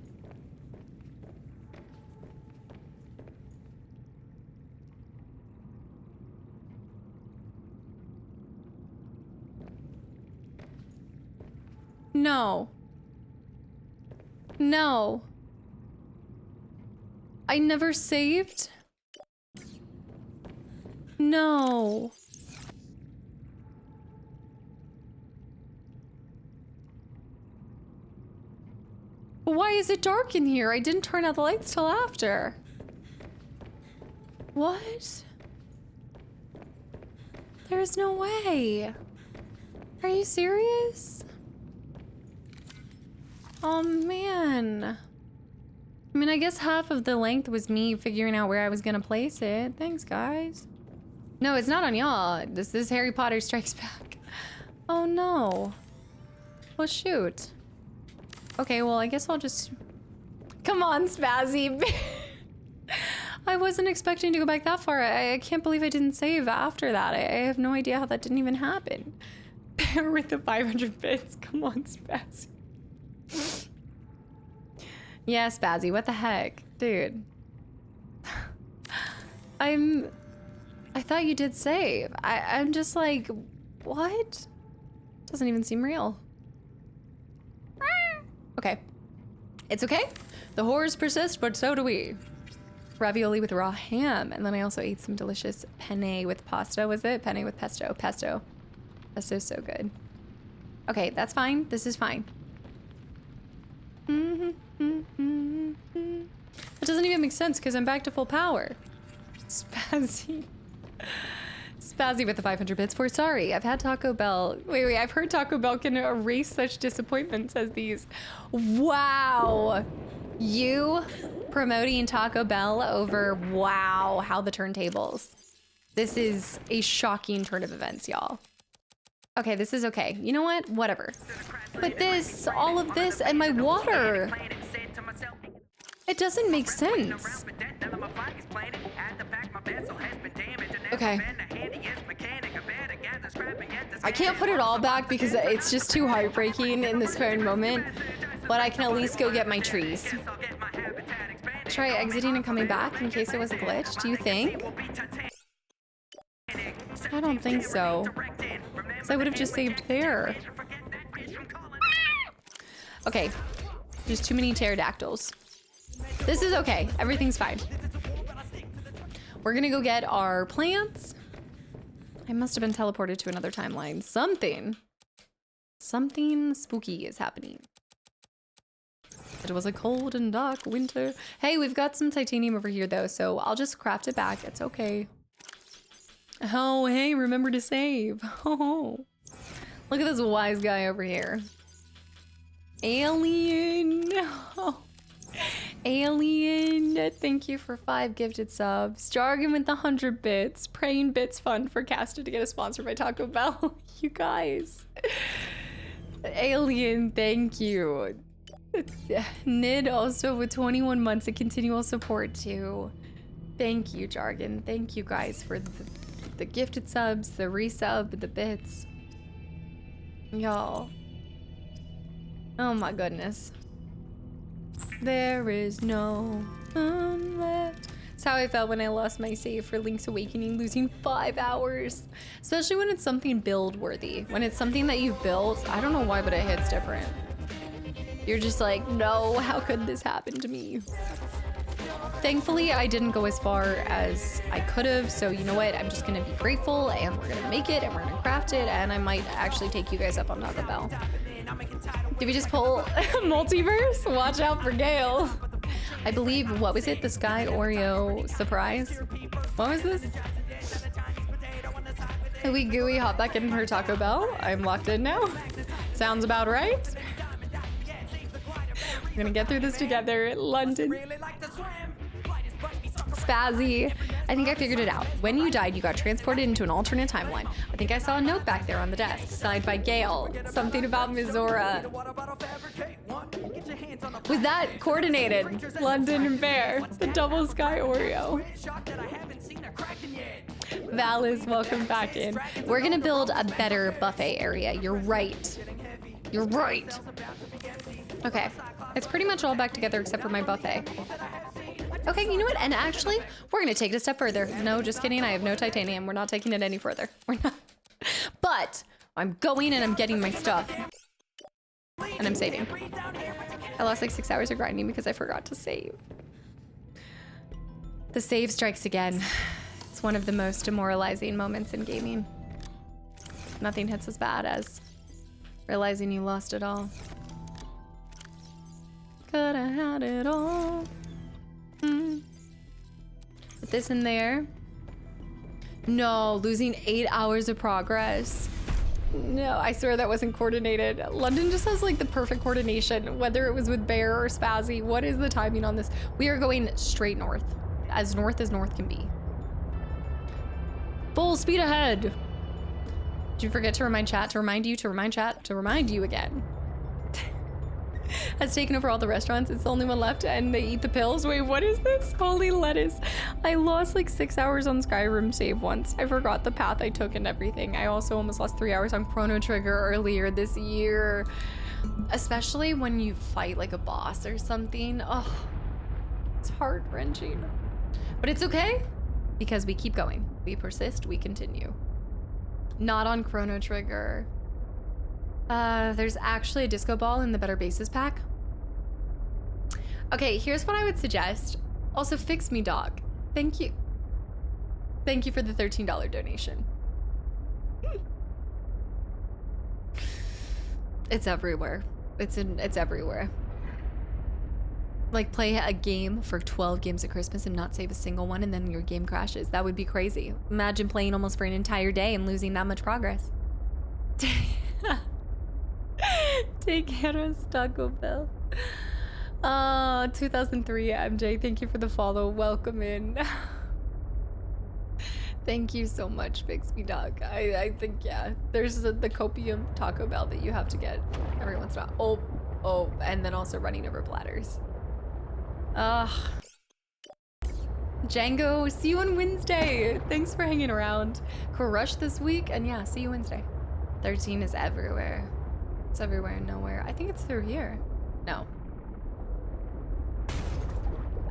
No. No. I never saved? No. Why is it dark in here? I didn't turn out the lights till after. What? There's no way. Are you serious? Oh man. I mean, I guess half of the length was me figuring out where I was gonna place it. Thanks, guys. No, it's not on y'all. This is Harry Potter Strikes Back. Oh no. Well, shoot. Okay, well, I guess I'll just... Come on, Spazzy. I wasn't expecting to go back that far. I can't believe I didn't save after that. I have no idea how that didn't even happen. With the 500 bits. Come on, Spazzy. Yeah, Spazzy, what the heck? Dude. I thought you did save. I'm just like, what? Doesn't even seem real. Okay. It's okay. The horrors persist, but so do we. Ravioli with raw ham. And then I also ate some delicious penne with pasta, was it? Penne with pesto. Pesto. Pesto's so good. Okay, that's fine. This is fine. It doesn't even make sense because I'm back to full power. Spazzy. Spazzy with the 500 bits for sorry. I've had Taco Bell. Wait, I've heard Taco Bell can erase such disappointments as these. Wow. You promoting Taco Bell over wow, how the turntables. This is a shocking turn of events, y'all. Okay, this is okay. You know what? Whatever. But this, all of this, and my water. It doesn't make sense. Okay. I can't put it all back because it's just too heartbreaking in this current moment. But I can at least go get my trees. Try exiting and coming back in case it was a glitch, do you think? I don't think so. Because I would have just saved there. Okay. There's too many pterodactyls. This is okay. Everything's fine. We're gonna go get our plants. I must have been teleported to another timeline. Something spooky is happening. It was a cold and dark winter. Hey, we've got some titanium over here though, so I'll just craft it back. It's okay. Oh, hey, remember to save. Oh, look at this wise guy over here. Alien. Oh. Alien, thank you for 5 gifted subs. Jargon with the 100 bits. Praying bits fund for Casta to get a sponsor by Taco Bell. You guys. Alien, thank you. Nid also with 21 months of continual support too. Thank you, Jargon. Thank you guys for the gifted subs, the resub, the bits. Y'all. Oh my goodness. There is no one left. That's how I felt when I lost my save for Link's Awakening, losing 5 hours. Especially when it's something build worthy. When it's something that you've built, I don't know why, but it hits different. You're just like, no, how could this happen to me? Thankfully, I didn't go as far as I could have, so you know what? I'm just gonna be grateful, and we're gonna make it, and we're gonna craft it, and I might actually take you guys up on Taco Bell. Did we just pull multiverse? Watch out for Gale. I believe, what was it? The Sky Oreo surprise? What was this? Gooey Gooey, hop back in her Taco Bell. I'm locked in now. Sounds about right. We're gonna get through this together. London. Spazzy. I think I figured it out. When you died, you got transported into an alternate timeline. I think I saw a note back there on the desk, signed by Gail. Something about Mizora. Was that coordinated? London and Bear. The Double Sky Oreo. Valis, welcome back in. We're gonna build a better buffet area. You're right. You're right. Okay, it's pretty much all back together except for my buffet. Okay, you know what? And actually, we're gonna take it a step further. No, just kidding. I have no titanium. We're not taking it any further. We're not. But I'm going and I'm getting my stuff. And I'm saving. I lost like 6 hours of grinding because I forgot to save. The save strikes again. It's one of the most demoralizing moments in gaming. Nothing hits as bad as realizing you lost it all. Coulda had it all. Put this in there. No, losing 8 hours of progress. No, I swear that wasn't coordinated. London just has like the perfect coordination, whether it was with Bear or Spazzy. What is the timing on this? We are going straight north as north can be. Full speed ahead. Did you forget to remind chat, to remind you, to remind chat, to remind you again? Has taken over all the restaurants. It's the only one left and they eat the pills. Wait, what is this? Holy lettuce. I lost like 6 hours on Skyrim save once. I forgot the path I took and everything. I also almost lost 3 hours on Chrono Trigger earlier this year. Especially when you fight like a boss or something. Oh, it's heart-wrenching. But it's okay because we keep going. We persist, we continue. Not on Chrono Trigger. There's actually a disco ball in the Better Bases pack. Okay, here's what I would suggest. Also, fix me, dog. Thank you. Thank you for the $13 donation. It's everywhere. It's everywhere. Like, play a game for 12 games at Christmas and not save a single one, and then your game crashes. That would be crazy. Imagine playing almost for an entire day and losing that much progress. Take care of Taco Bell. 2003 MJ, thank you for the follow. Welcome in. Thank you so much, Fix Me Dog. I think, yeah, there's the copium Taco Bell that you have to get every once in a while. Oh, and then also running over bladders. Django, see you on Wednesday. Thanks for hanging around. Crush this week, and yeah, see you Wednesday. 13 is everywhere. It's everywhere and nowhere. I think it's through here. No.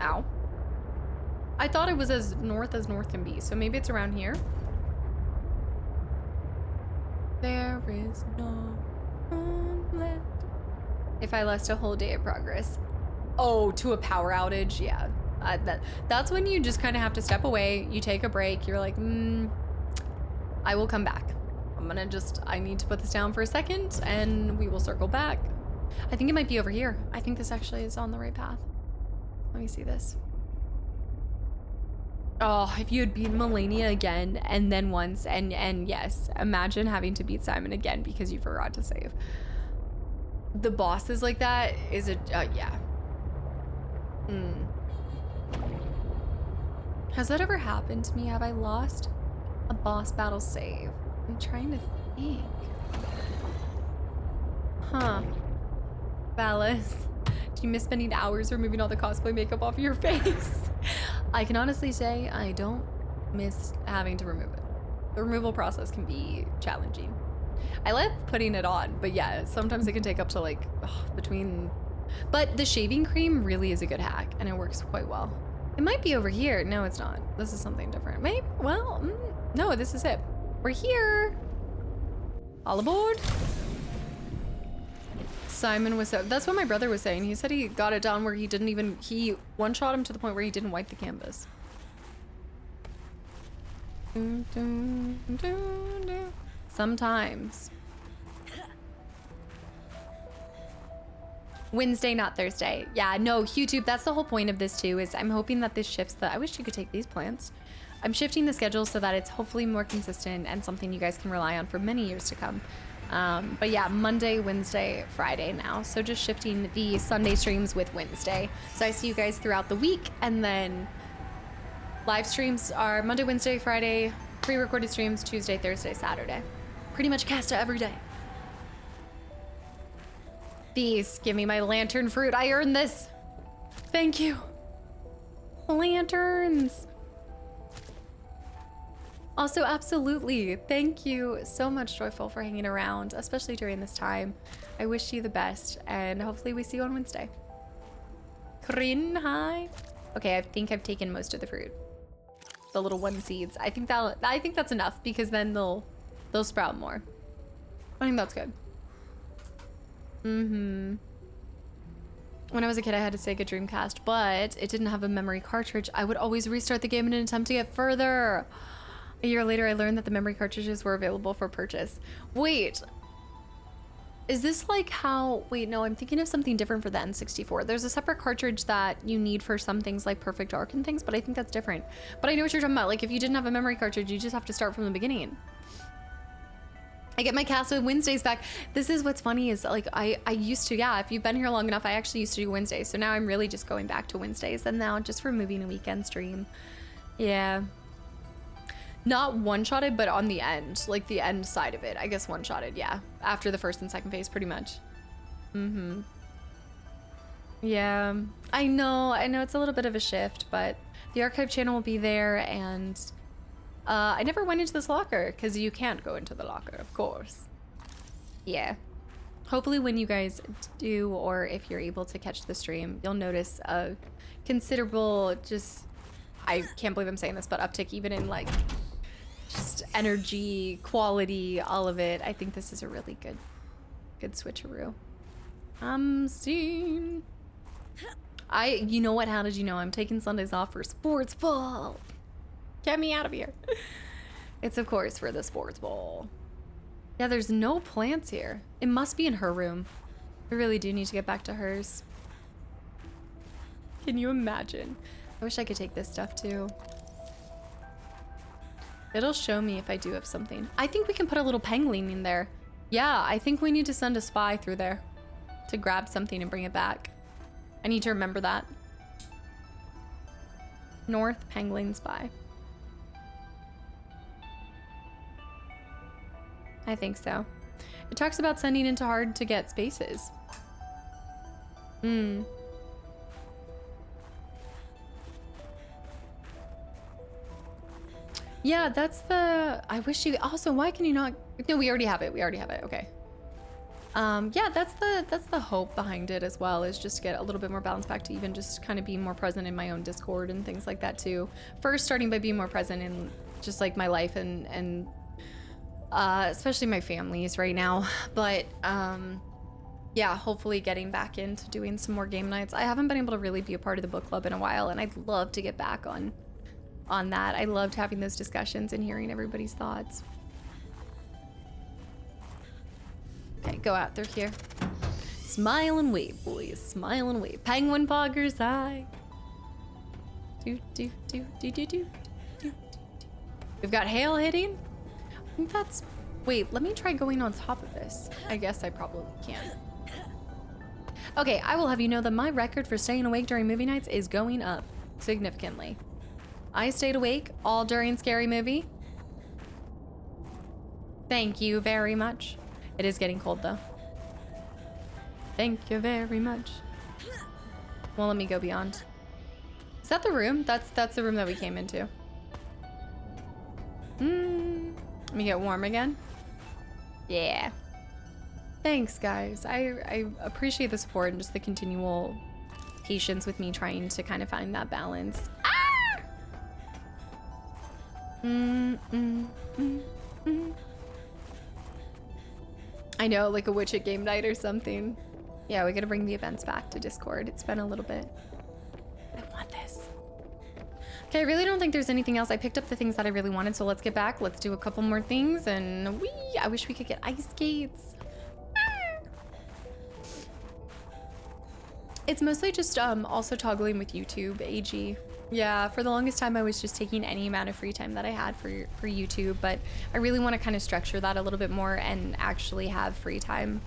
Ow. I thought it was as north can be, so maybe it's around here. There is no one left. If I lost a whole day of progress. Oh, to a power outage, yeah. That's when you just kind of have to step away. You take a break. You're like, I will come back. I need to put this down for a second and we will circle back. I think it might be over here. I think this actually is on the right path. Let me see this. Oh, if you had beaten Melania again and then once and yes, imagine having to beat Simon again because you forgot to save. The bosses like that is yeah. Has that ever happened to me? Have I lost a boss battle save? I'm trying to think. Huh. Valis, do you miss spending hours removing all the cosplay makeup off of your face? I can honestly say I don't miss having to remove it. The removal process can be challenging. I love putting it on, but yeah, sometimes it can take up to like but the shaving cream really is a good hack and it works quite well. It might be over here. No, it's not. This is something different. Maybe, well, no, this is it. We're here. All aboard. Simon was that's what my brother was saying. He said he got it down where he one-shot him to the point where he didn't wipe the canvas. Sometimes. Wednesday, not Thursday. Yeah, no, YouTube, that's the whole point of this too, is I'm hoping that this shifts I wish you could take these plants. I'm shifting the schedule so that it's hopefully more consistent and something you guys can rely on for many years to come. But yeah, Monday, Wednesday, Friday now. So just shifting the Sunday streams with Wednesday. So I see you guys throughout the week and then Live streams are Monday, Wednesday, Friday. Pre-recorded streams Tuesday, Thursday, Saturday. Pretty much Casta every day. These, give me my lantern fruit. I earned this. Thank you. Lanterns. Also, absolutely. Thank you so much, Joyful, for hanging around, especially during this time. I wish you the best, and hopefully we see you on Wednesday. Corinne, hi. Okay, I think I've taken most of the fruit. The little one seeds. I think that's enough because then they'll sprout more. I think that's good. When I was a kid, I had a Sega Dreamcast, but it didn't have a memory cartridge. I would always restart the game in an attempt to get further. A year later, I learned that the memory cartridges were available for purchase. Wait, is this like how, wait, no, I'm thinking of something different for the N64. There's a separate cartridge that you need for some things like Perfect Dark and things, but I think that's different. But I know what you're talking about. Like if you didn't have a memory cartridge, you just have to start from the beginning. I get my Casa Wednesdays back. This is what's funny is like I used to, yeah, if you've been here long enough, I actually used to do Wednesdays. So now I'm really just going back to Wednesdays and now just for moving a weekend stream. Yeah. Not one-shotted, but on the end, like the end side of it. I guess one-shotted, yeah. After the first and second phase, pretty much. Yeah, I know it's a little bit of a shift, but the archive channel will be there, and I never went into this locker, because you can't go into the locker, of course. Yeah. Hopefully when you guys do, or if you're able to catch the stream, you'll notice a considerable, just, I can't believe I'm saying this, but uptick even in like, just energy, quality, all of it. I think this is a really good switcheroo. I'm seeing. You know what? How did you know? I'm taking Sundays off for sports ball. Get me out of here. It's of course for the sports ball. Yeah, there's no plants here. It must be in her room. I really do need to get back to hers. Can you imagine? I wish I could take this stuff too. It'll show me if I do have something. I think we can put a little pangolin in there. Yeah, I think we need to send a spy through there to grab something and bring it back. I need to remember that. North Pangolin Spy. I think so. It talks about sending into hard to get spaces. Yeah, that's the, I wish you, also, why can you not, no, we already have it, okay. Yeah, that's the hope behind it as well, is just to get a little bit more balance back to even just kind of be more present in my own Discord and things like that too. First, starting by being more present in just like my life and especially my family's right now, but yeah, hopefully getting back into doing some more game nights. I haven't been able to really be a part of the book club in a while, and I'd love to get back on that. I loved having those discussions and hearing everybody's thoughts. Okay, go out through here. Smile and wave, boys. Smile and wave. Penguin poggers, hi. Do, do, do, do, do, do, do. We've got hail hitting. I think that's, wait, let me try going on top of this. I guess I probably can. Okay, I will have you know that my record for staying awake during movie nights is going up significantly. I stayed awake all during Scary Movie. Thank you very much. It is getting cold though. Thank you very much. Well, let me go beyond. Is that the room? That's the room that we came into. Let me get warm again. Yeah. Thanks, guys. I appreciate the support and just the continual patience with me trying to kind of find that balance. I know, like a witch at game night or something. Yeah, we gotta bring the events back to Discord. It's been a little bit. I want this. Okay, I really don't think there's anything else. I picked up the things that I really wanted, so let's get back. Let's do a couple more things, and I wish we could get ice skates. It's mostly just also toggling with YouTube, AG. Yeah, for the longest time I was just taking any amount of free time that I had for YouTube, but I really want to kind of structure that a little bit more and actually have free time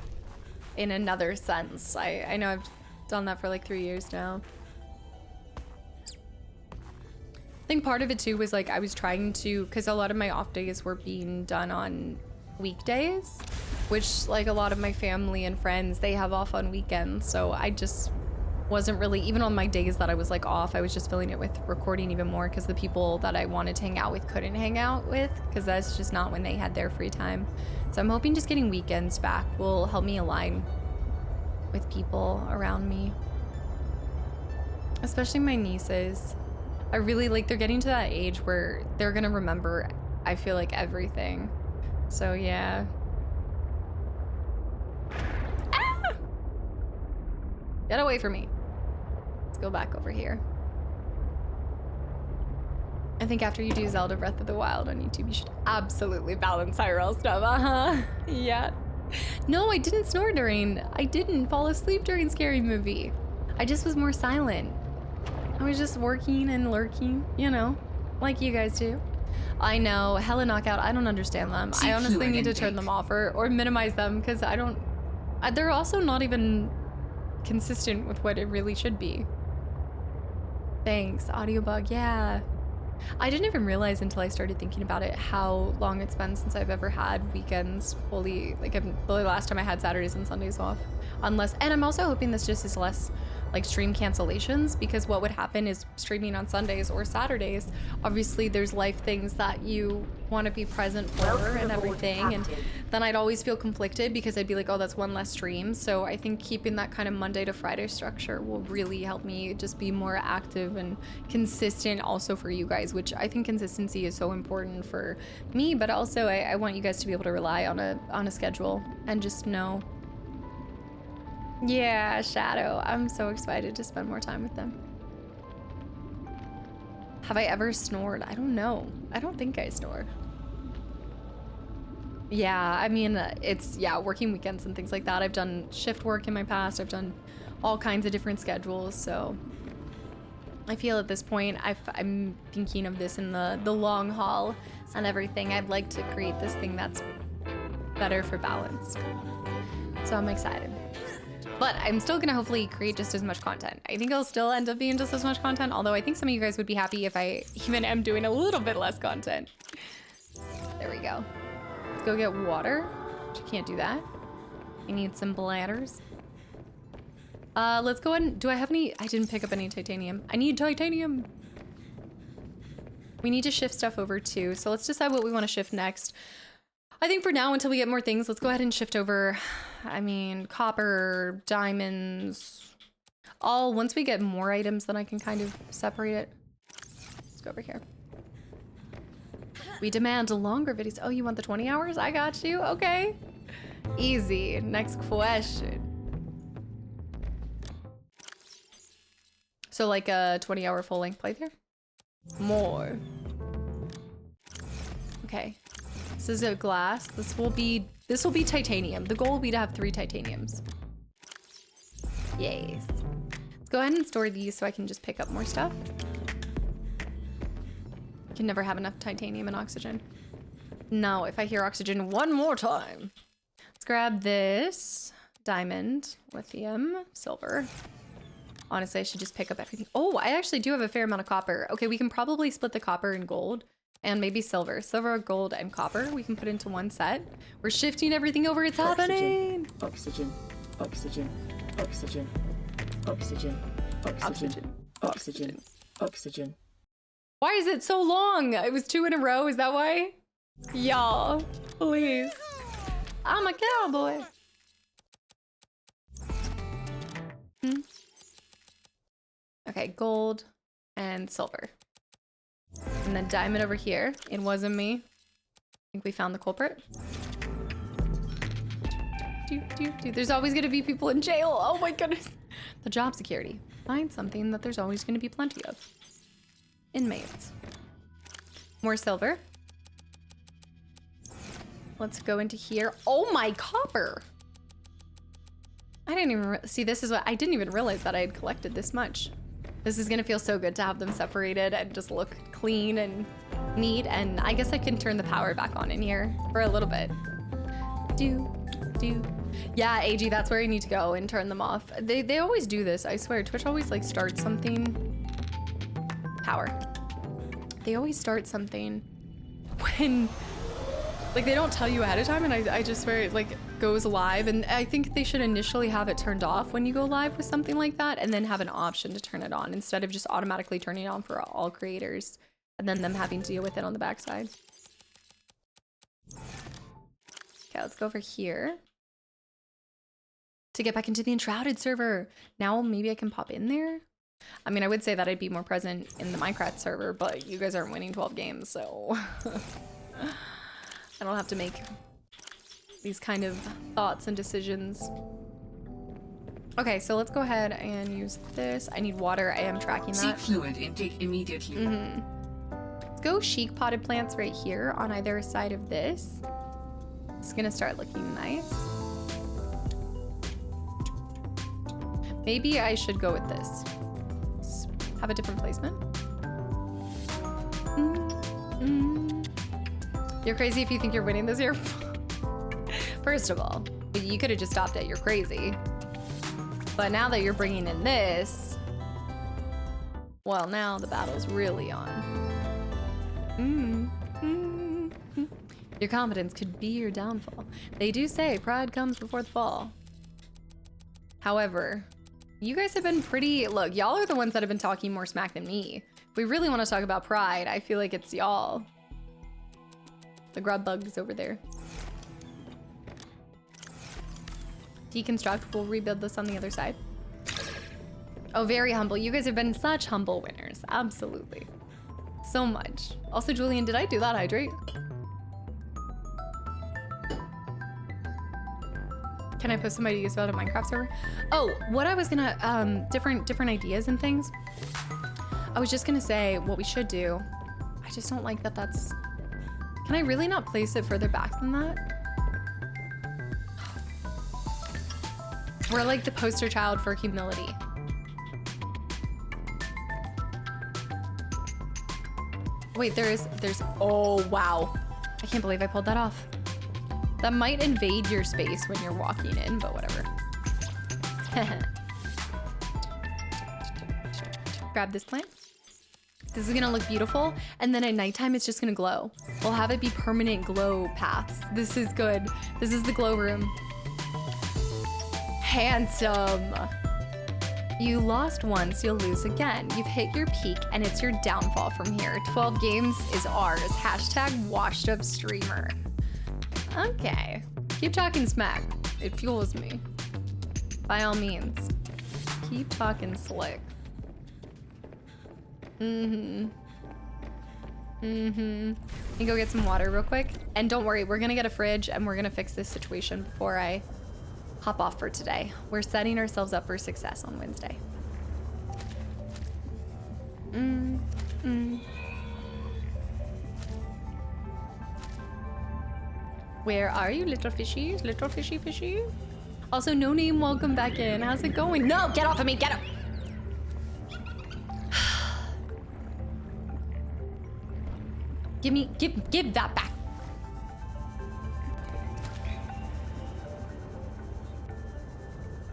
in another sense. I know I've done that for like 3 years now. think part of it too was like I was trying to, because a lot of my off days were being done on weekdays, which like a lot of my family and friends, they have off on weekends. So I just wasn't really, even on my days that I was like off, I was just filling it with recording even more because the people that I wanted to hang out with couldn't hang out with because that's just not when they had their free time. So I'm hoping just getting weekends back will help me align with people around me, especially my nieces. I really like, they're getting to that age where they're gonna remember, I feel like, everything. So yeah. Ah! Get away from me. Let's go back over here. I think after you do Zelda Breath of the Wild on YouTube, you should absolutely balance IRL stuff. Yeah. No, I didn't snore I didn't fall asleep during Scary Movie. I just was more silent. I was just working and lurking, you know, like you guys do. I know, hella knockout, I don't understand them. I honestly need to turn them off or minimize them because they're also not even consistent with what it really should be. Thanks, audio bug, yeah. I didn't even realize until I started thinking about it how long it's been since I've ever had weekends fully, like the last time I had Saturdays and Sundays off. And I'm also hoping this just is less like stream cancellations, because what would happen is streaming on Sundays or Saturdays, obviously there's life things that you want to be present for and everything, and then I'd always feel conflicted because I'd be like, oh, that's one less stream. So I think keeping that kind of Monday to Friday structure will really help me just be more active and consistent also for you guys, which I think consistency is so important for me, but also I want you guys to be able to rely on a schedule and just know. Yeah, Shadow. I'm so excited to spend more time with them. Have I ever snored? I don't know. I don't think I snore. Yeah, I mean, it's, yeah, working weekends and things like that. I've done shift work in my past. I've done all kinds of different schedules. So I feel at this point, I'm thinking of this in the long haul and everything. I'd like to create this thing that's better for balance. So I'm excited. But I'm still gonna hopefully create just as much content. I think I'll still end up being just as much content, although I think some of you guys would be happy if I even am doing a little bit less content. There we go. Let's go get water. I can't do that. I need some bladders. Let's go ahead and, do I have any? I didn't pick up any titanium. I need titanium. We need to shift stuff over too. So let's decide what we want to shift next. I think for now, until we get more things, let's go ahead and shift over, I mean, copper, diamonds, all, once we get more items, then I can kind of separate it. Let's go over here. We demand longer videos. Oh, you want the 20 hours? I got you, okay. Easy, next question. So like a 20-hour full-length playthrough? More. Okay. This is a glass. This will be titanium. The goal will be to have 3 titaniums. Yes. Let's go ahead and store these so I can just pick up more stuff. I can never have enough titanium and oxygen. No, if I hear oxygen one more time. Let's grab this. Diamond, lithium, silver. Honestly, I should just pick up everything. Oh, I actually do have a fair amount of copper. Okay, we can probably split the copper and gold. And maybe silver. Silver, gold, and copper we can put into one set. We're shifting everything over. It's happening! Oxygen. Oxygen. Oxygen. Oxygen. Oxygen. Oxygen. Oxygen. Why is it so long? It was 2 in a row. Is that why? Y'all, please. I'm a cowboy. Okay, gold and silver. And then diamond over here. It wasn't me. I think we found the culprit. There's always gonna be people in jail. Oh my goodness. The job security. Find something that there's always gonna be plenty of. Inmates. More silver. Let's go into here. Oh my, copper. I didn't even see, this is what I didn't even realize that I had collected this much. This is gonna feel so good to have them separated and just look clean and neat. And I guess I can turn the power back on in here for a little bit. Yeah, AG, that's where you need to go and turn them off. They always do this, I swear. Twitch always like starts something. Power. They always start something when, like, they don't tell you ahead of time, and I just swear it, like, goes live, and I think they should initially have it turned off when you go live with something like that, and then have an option to turn it on instead of just automatically turning it on for all creators, and then them having to deal with it on the backside. Okay, let's go over here to get back into the Enshrouded server. Now maybe I can pop in there. I mean, I would say that I'd be more present in the Minecraft server, but you guys aren't winning 12 games, so I don't have to make these kind of thoughts and decisions. Okay, so let's go ahead and use this. I need water. I am tracking that. Seek fluid intake immediately. Let's go chic potted plants right here on either side of this. It's gonna start looking nice. Maybe I should go with this. Have a different placement. You're crazy if you think you're winning this year. First of all, you could have just stopped it. You're crazy. But now that you're bringing in this, well, now the battle's really on. Your confidence could be your downfall. They do say pride comes before the fall. However, you guys have been pretty, look, y'all are the ones that have been talking more smack than me. If we really want to talk about pride, I feel like it's y'all. The grub bug's over there. Deconstruct, we'll rebuild this on the other side. Oh, very humble. You guys have been such humble winners. Absolutely. So much. Also, Julian, did I do that hydrate? Can I post some ideas about a Minecraft server? Oh, what I was gonna, different ideas and things. I was just gonna say what we should do. I just don't like that that's... Can I really not place it further back than that? We're like the poster child for humility. Wait, there's, oh, wow. I can't believe I pulled that off. That might invade your space when you're walking in, but whatever. Grab this plant. This is gonna look beautiful, and then at nighttime it's just gonna glow. We'll have it be permanent glow paths. This is good. This is the glow room. Handsome. You lost once, you'll lose again. You've hit your peak, and it's your downfall from here. 12 games is ours. Hashtag washed up streamer. Okay. Keep talking smack. It fuels me. By all means. Keep talking slick. You go get some water real quick. And don't worry, we're gonna get a fridge and we're gonna fix this situation before I hop off for today. We're setting ourselves up for success on Wednesday. Where are you, little fishies? Little fishy fishy? Also, no name, welcome back in. How's it going? No, get off of me, get up! Give that back.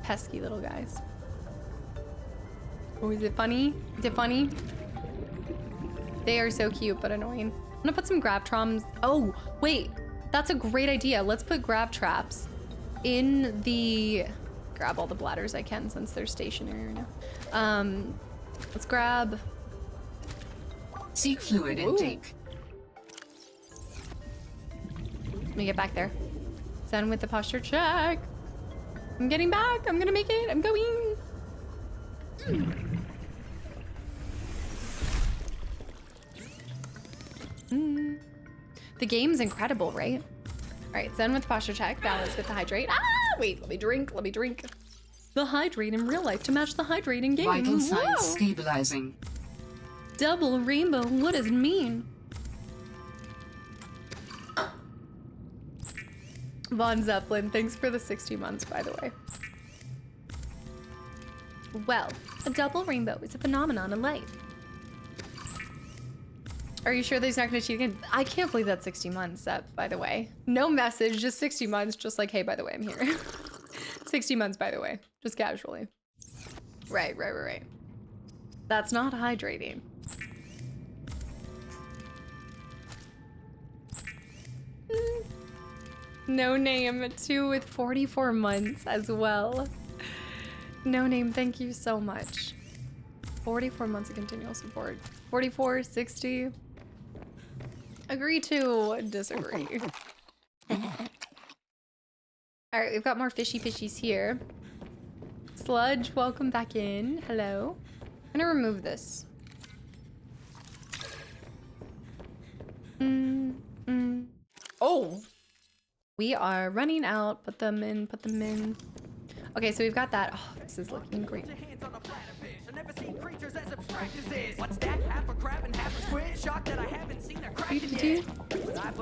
Pesky little guys. Oh, is it funny? Is it funny? They are so cute, but annoying. I'm gonna put some grab traps. Oh, wait. That's a great idea. Let's put grab traps in the... Grab all the bladders I can since they're stationary right now. Let's grab... Seek fluid intake. Let me get back there. Send with the posture check. I'm getting back. I'm gonna make it. I'm going. The game's incredible, right? All right, Zen with posture check, balance with the hydrate. Ah, wait, let me drink. The hydrate in real life to match the hydrate in game. Vital signs stabilizing. Double rainbow, what does it mean? Von Zeppelin, thanks for the 60 months, by the way. Well, a double rainbow is a phenomenon in life. Are you sure that he's not gonna cheat again? I can't believe that's 60 months, by the way. No message, just 60 months, just like, hey, by the way, I'm here. 60 months, by the way, just casually. Right. That's not hydrating. No Name, 2 with 44 months as well. No Name, thank you so much. 44 months of continual support. 44, 60. Agree to disagree. Alright, we've got more fishy fishies here. Sludge, welcome back in. Hello. I'm gonna remove this. Oh! We are running out. Put them in, put them in. Okay, so we've got that. Oh, this is looking great.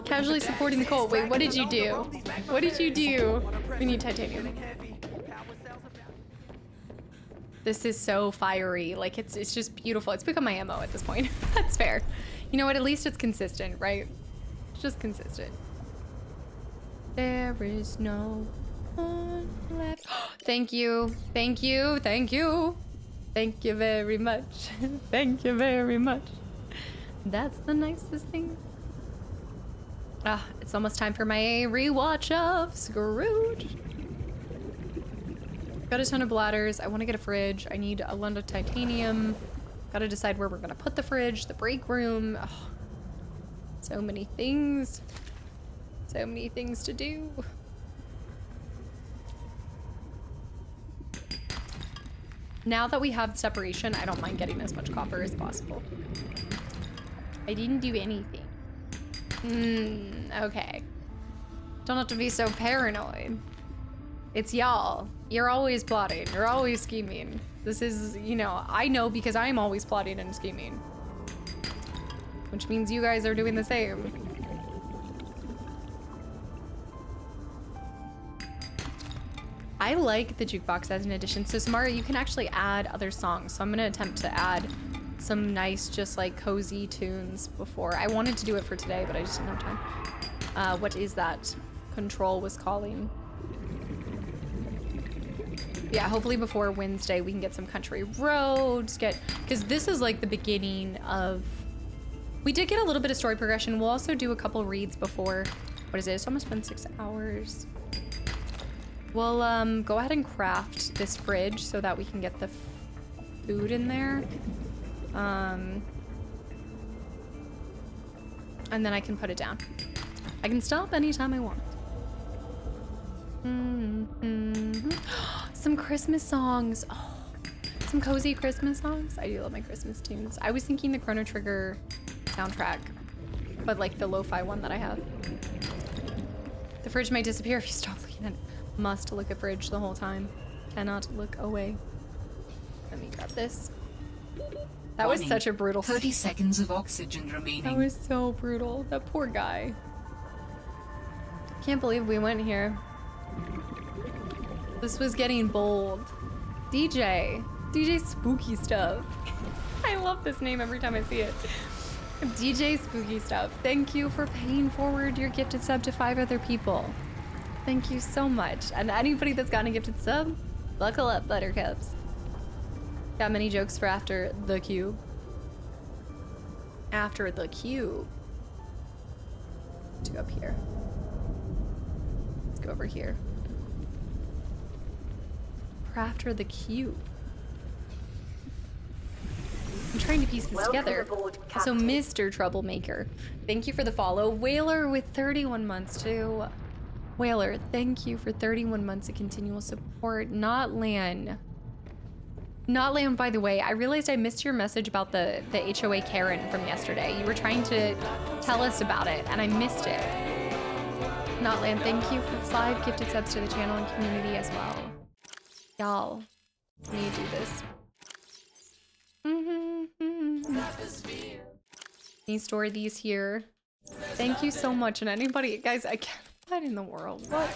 Casually supporting the cult. Wait, what did you do? What did you do? We need titanium. This is so fiery. Like, it's just beautiful. It's become my MO at this point. That's fair. You know what? At least it's consistent, right? It's just consistent. There is no one left. Thank you. Thank you. Thank you. Thank you very much. Thank you very much. That's the nicest thing. Ah, it's almost time for my rewatch of Scrooge. Got a ton of bladders. I want to get a fridge. I need a lot of titanium. Gotta decide where we're gonna put the fridge, the break room. Oh, so many things. So many things to do. Now that we have separation, I don't mind getting as much copper as possible. I didn't do anything. Okay. Don't have to be so paranoid. It's y'all. You're always plotting. You're always scheming. This is, you know, I know because I'm always plotting and scheming. Which means you guys are doing the same. I like the jukebox as an addition. So Samara, you can actually add other songs. So I'm gonna attempt to add some nice, just like cozy tunes before. I wanted to do it for today, but I just didn't have time. What is that? Control was calling. Yeah, hopefully before Wednesday we can get some country roads, because this is like the beginning of, we did get a little bit of story progression. We'll also do a couple reads before, what is it? It's almost been 6 hours. We'll go ahead and craft this fridge so that we can get the food in there. And then I can put it down. I can stop anytime I want. Some Christmas songs. Oh, some cozy Christmas songs. I do love my Christmas tunes. I was thinking the Chrono Trigger soundtrack, but like the lo-fi one that I have. The fridge might disappear if you stop looking at it. Must look at fridge the whole time. Cannot look away. Let me grab this. That was such a brutal 30 seconds of oxygen remaining. That was so brutal. That poor guy. Can't believe we went here. This was getting bold. DJ Spooky Stuff. I love this name every time I see it. DJ Spooky Stuff. Thank you for paying forward your gifted sub to 5 other people. Thank you so much. And anybody that's gotten a gifted sub, buckle up, buttercups. Got many jokes for after the cube. After the cube. Let's go up here. Let's go over here. For after the cube. I'm trying to piece this together. So, Mr. Troublemaker, thank you for the follow. Whaler with 31 months too. Whaler, thank you for 31 months of continual support. Not Lan, by the way, I realized I missed your message about the HOA Karen from yesterday. You were trying to tell us about it, and I missed it. Not Lan, thank you for 5 gifted subs to the channel and community as well. Y'all, we need to do this. Can you store these here? Thank you so much. And anybody, guys, I can't. What in the world? What?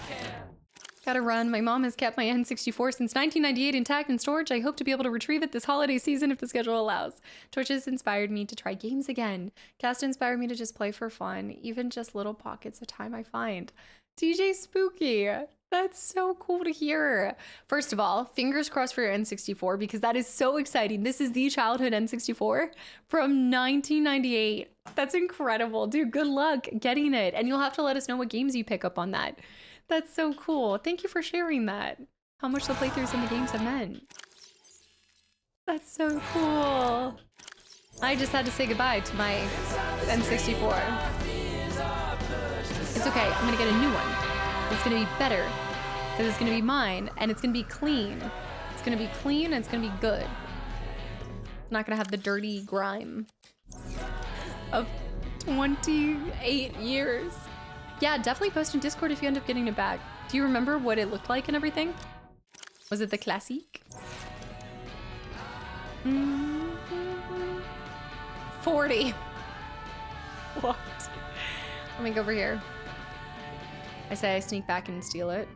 Gotta run. My mom has kept my N64 since 1998 intact in storage. I hope to be able to retrieve it this holiday season if the schedule allows. Twitch has inspired me to try games again. Cast inspired me to just play for fun, even just little pockets of time I find. DJ Spooky, That's so cool to hear. First of all, fingers crossed for your N64 because that is so exciting. This is the childhood N64 from 1998. That's incredible. Dude, good luck getting it. And you'll have to let us know what games you pick up on that. That's so cool. Thank you for sharing that. How much the playthroughs in the games have meant. That's so cool. I just had to say goodbye to my N64. It's okay, I'm gonna get a new one. It's gonna be better, because it's gonna be mine, and it's gonna be clean. It's gonna be clean, and it's gonna be good. It's not gonna have the dirty grime of 28 years. Yeah, definitely post in Discord if you end up getting it back. Do you remember what it looked like and everything? Was it the classique? 40. What? Let me go over here. I say I sneak back and steal it.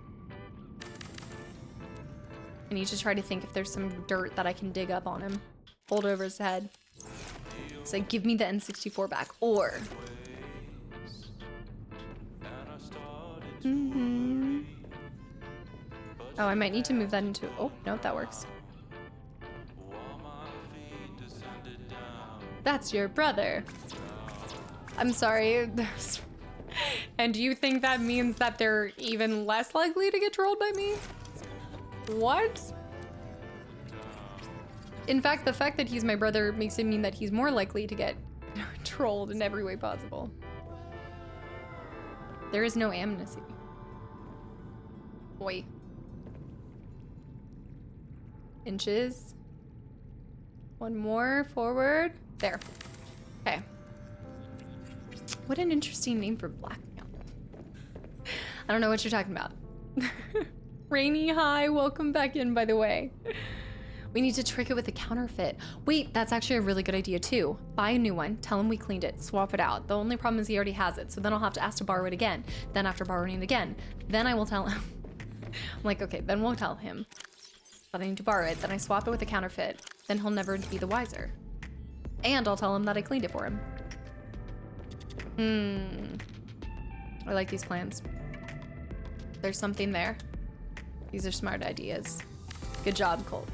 I need to try to think if there's some dirt that I can dig up on him. Hold over his head. Say, give me the N64 back, or... Oh, I might need to move that into... Oh, no, that works. That's your brother. I'm sorry. And do you think that means that they're even less likely to get trolled by me? What? In fact, the fact that he's my brother makes it mean that he's more likely to get trolled in every way possible. There is no amnesty. Boy. Inches. One more forward. There. Okay. What an interesting name for blackmail. I don't know what you're talking about. Rainy, hi, welcome back in, by the way. We need to trick it with a counterfeit. Wait, that's actually a really good idea too. Buy a new one, tell him we cleaned it, swap it out. The only problem is he already has it, so then I'll have to ask to borrow it again. Then after borrowing it again, then I will tell him. I'm like, okay, then we'll tell him that I need to borrow it, then I swap it with a counterfeit, then he'll never be the wiser. And I'll tell him that I cleaned it for him. I like these plans. There's something there. These are smart ideas. Good job, Colt.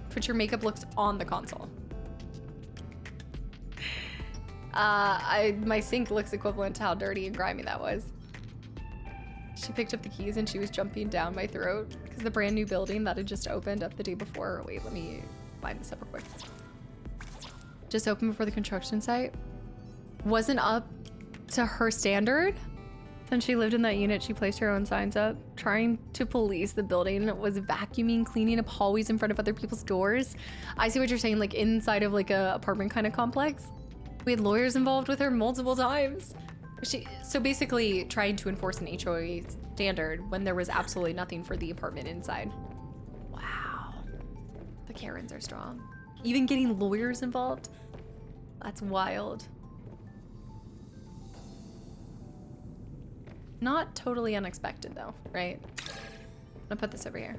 Put your makeup looks on the console. My sink looks equivalent to how dirty and grimy that was. She picked up the keys and she was jumping down my throat because the brand new building that had just opened up the day before. Wait, let me line this up real quick. Just opened before the construction site. Wasn't up to her standard. Since she lived in that unit, she placed her own signs up. Trying to police the building was vacuuming, cleaning up hallways in front of other people's doors. I see what you're saying, like inside of like a apartment kind of complex. We had lawyers involved with her multiple times. So basically trying to enforce an HOA standard when there was absolutely nothing for the apartment inside. Wow. The Karens are strong. Even getting lawyers involved? That's wild. Not totally unexpected though, right? I'm gonna put this over here.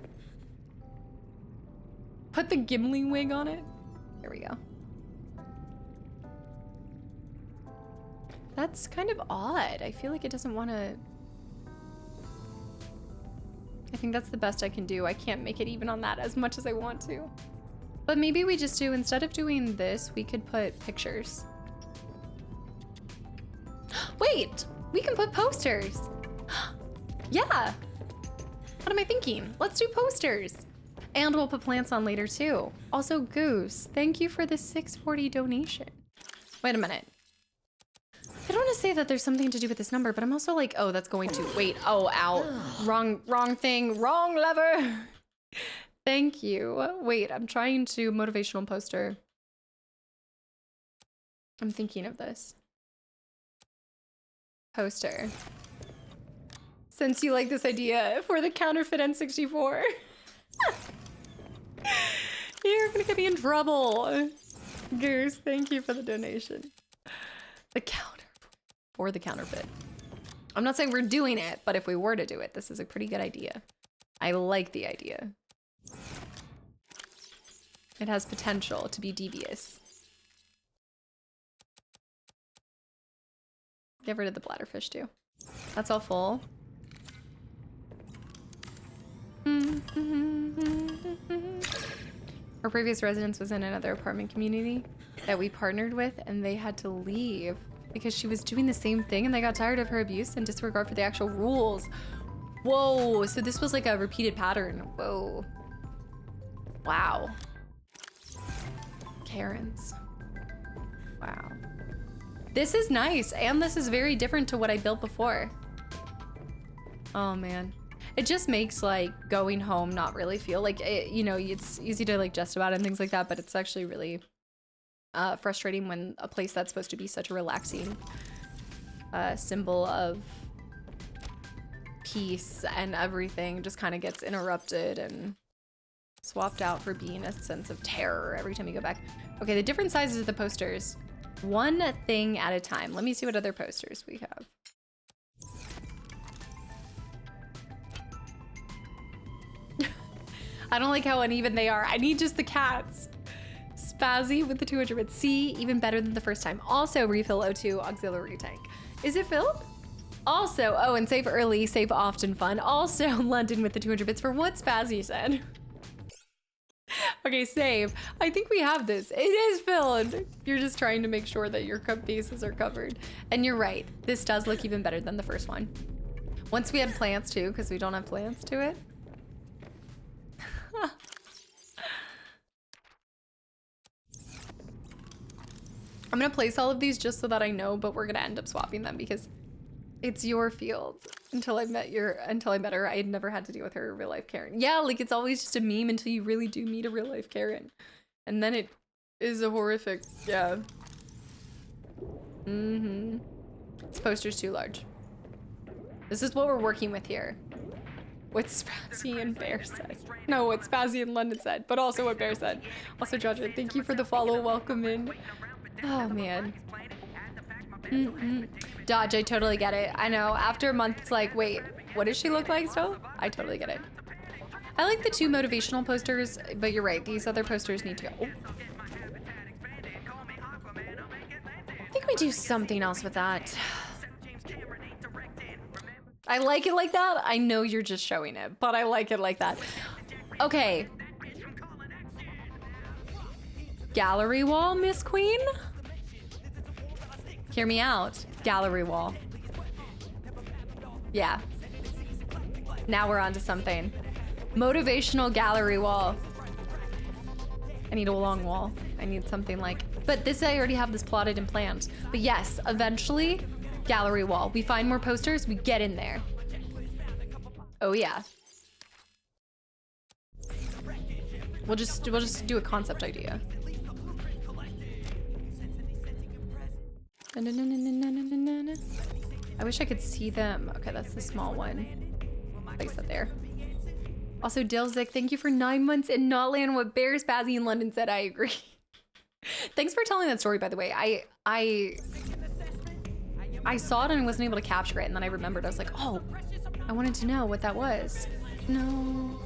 Put the Gimli wig on it. There we go. That's kind of odd. I feel like it doesn't want to... I think that's the best I can do. I can't make it even on that as much as I want to. But maybe we just do, instead of doing this, we could put pictures. Wait! We can put posters. Yeah. What am I thinking? Let's do posters. And we'll put plants on later too. Also, Goose, thank you for the $6.40 donation. Wait a minute. I don't want to say that there's something to do with this number, but I'm also like, oh, that's going to, wait, oh, ow. Wrong thing, wrong lever. Thank you. Wait, I'm trying to motivational poster. I'm thinking of this. Poster. Since you like this idea for the counterfeit N64. You're gonna get me in trouble. Goose, thank you for the donation. The counterfeit. I'm not saying we're doing it, but if we were to do it, this is a pretty good idea. I like the idea. It has potential to be devious. Get rid of the bladderfish too. That's all full. Our previous residence was in another apartment community that we partnered with, and they had to leave because she was doing the same thing, and they got tired of her abuse and disregard for the actual rules. Whoa, so this was like a repeated pattern. Whoa. Wow. Karens. Wow. This is nice, and this is very different to what I built before. Oh man. It just makes like going home not really feel like it, you know, it's easy to like jest about it and things like that, but it's actually really frustrating when a place that's supposed to be such a relaxing symbol of peace and everything just kind of gets interrupted and swapped out for being a sense of terror every time you go back. Okay, the different sizes of the posters. One thing at a time. Let me see what other posters we have. I don't like how uneven they are. I need just the cats. Spazzy with the 200 bits. C, even better than the first time. Also refill O2 auxiliary tank. Is it filled? Also, oh, and save early, save often fun. Also London with the 200 bits for what Spazzy said. Okay, save. I think we have this. It is filled. You're just trying to make sure that your bases are covered. And you're right. This does look even better than the first one. Once we had plants too, because we don't have plants to it. I'm gonna place all of these just so that I know, but we're gonna end up swapping them because it's your field. Until I met her, I had never had to deal with her real life Karen. Yeah, like it's always just a meme until you really do meet a real life Karen. And then it is a horrific, yeah. This poster's too large. This is what we're working with here. What Spazzy and Bear said. No, what Spazzy and London said, but also what Bear said. Also, Judge, thank you for the follow, welcome in. Oh, man. Dodge, I totally get it. I know, after a month, it's like, wait, what does she look like still? I totally get it. I like the 2 motivational posters, but you're right, these other posters need to go. Oh. I think we do something else with that. I like it like that. I know you're just showing it, but I like it like that. Okay. Gallery wall, Miss Queen? Hear me out. Gallery wall. Yeah. Now we're on to something. Motivational gallery wall. I need a long wall. I need something like... But this, I already have this plotted and planned. But yes, eventually, gallery wall. We find more posters, we get in there. Oh yeah. We'll just do a concept idea. I wish I could see them. Okay, that's the small one. Place that there. Also, Dilzik, thank you for 9 months in Notland. What Bear, Spazzy, and London said, I agree. Thanks for telling that story, by the way. I saw it and I wasn't able to capture it, and then I remembered. I was like, oh, I wanted to know what that was. No.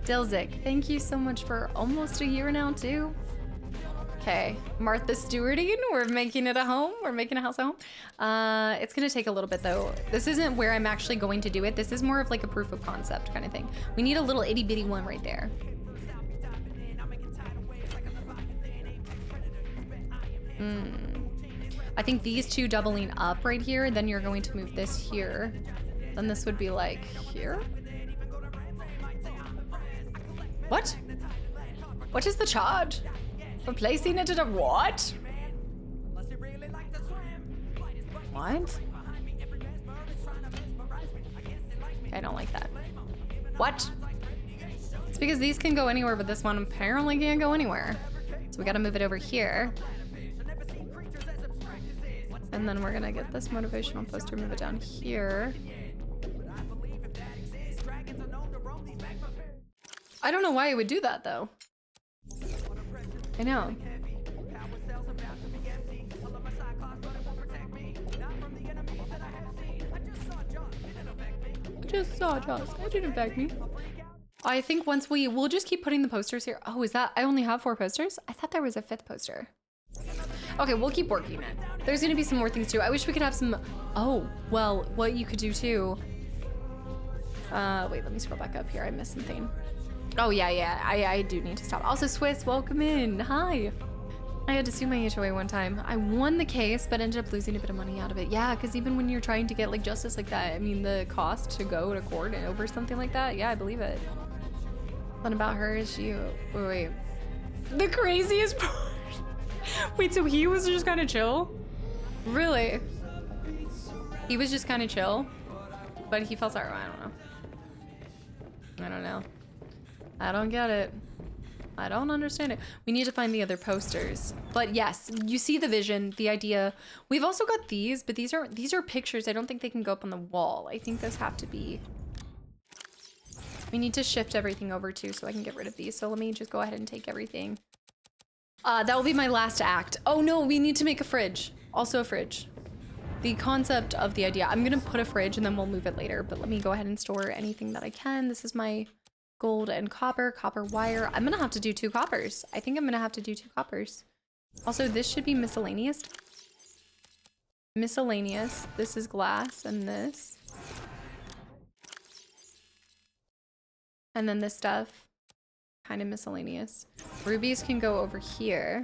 Dilzik, thank you so much for almost a year now, too. Okay, Martha Stewarding, we're making it a home. We're making a house a home. It's gonna take a little bit though. This isn't where I'm actually going to do it. This is more of like a proof of concept kind of thing. We need a little itty bitty one right there. I think these 2 doubling up right here, then you're going to move this here. Then this would be like here. What? What is the charge? Replacing it at a what? What? I don't like that. What? It's because these can go anywhere, but this one apparently can't go anywhere. So we gotta move it over here. And then we're gonna get this motivational poster, move it down here. I don't know why it would do that though. I know. I just saw Jaws. It didn't affect me. I think once we'll just keep putting the posters here. Oh, is that, I only have 4 posters? I thought there was a 5th poster. Okay, we'll keep working it. There's gonna be some more things too. I wish we could have some, oh, well, what you could do too. Wait, let me scroll back up here. I missed something. Oh yeah, I do need to stop. Also, Swiss, welcome in, hi. I had to sue my HOA one time. I won the case, but ended up losing a bit of money out of it. Yeah, because even when you're trying to get like justice like that, I mean, the cost to go to court and over something like that, yeah, I believe it. Fun about her is she, wait. The craziest part. Wait, so he was just kind of chill? Really? He was just kind of chill, but he felt sorry. I don't know. I don't get it. I don't understand it. We need to find the other posters. But yes, you see the vision, the idea. We've also got these, but these are pictures. I don't think they can go up on the wall. I think those have to be. We need to shift everything over too so I can get rid of these. So let me just go ahead and take everything. That will be my last act. Oh no, we need to make a fridge. Also a fridge. The concept of the idea. I'm gonna put a fridge and then we'll move it later, but let me go ahead and store anything that I can. This is my gold and copper wire. I'm gonna have to do 2 coppers. I think I'm gonna have to do 2 coppers. Also, this should be miscellaneous. Miscellaneous. This is glass and this. And then this stuff. Kind of miscellaneous. Rubies can go over here.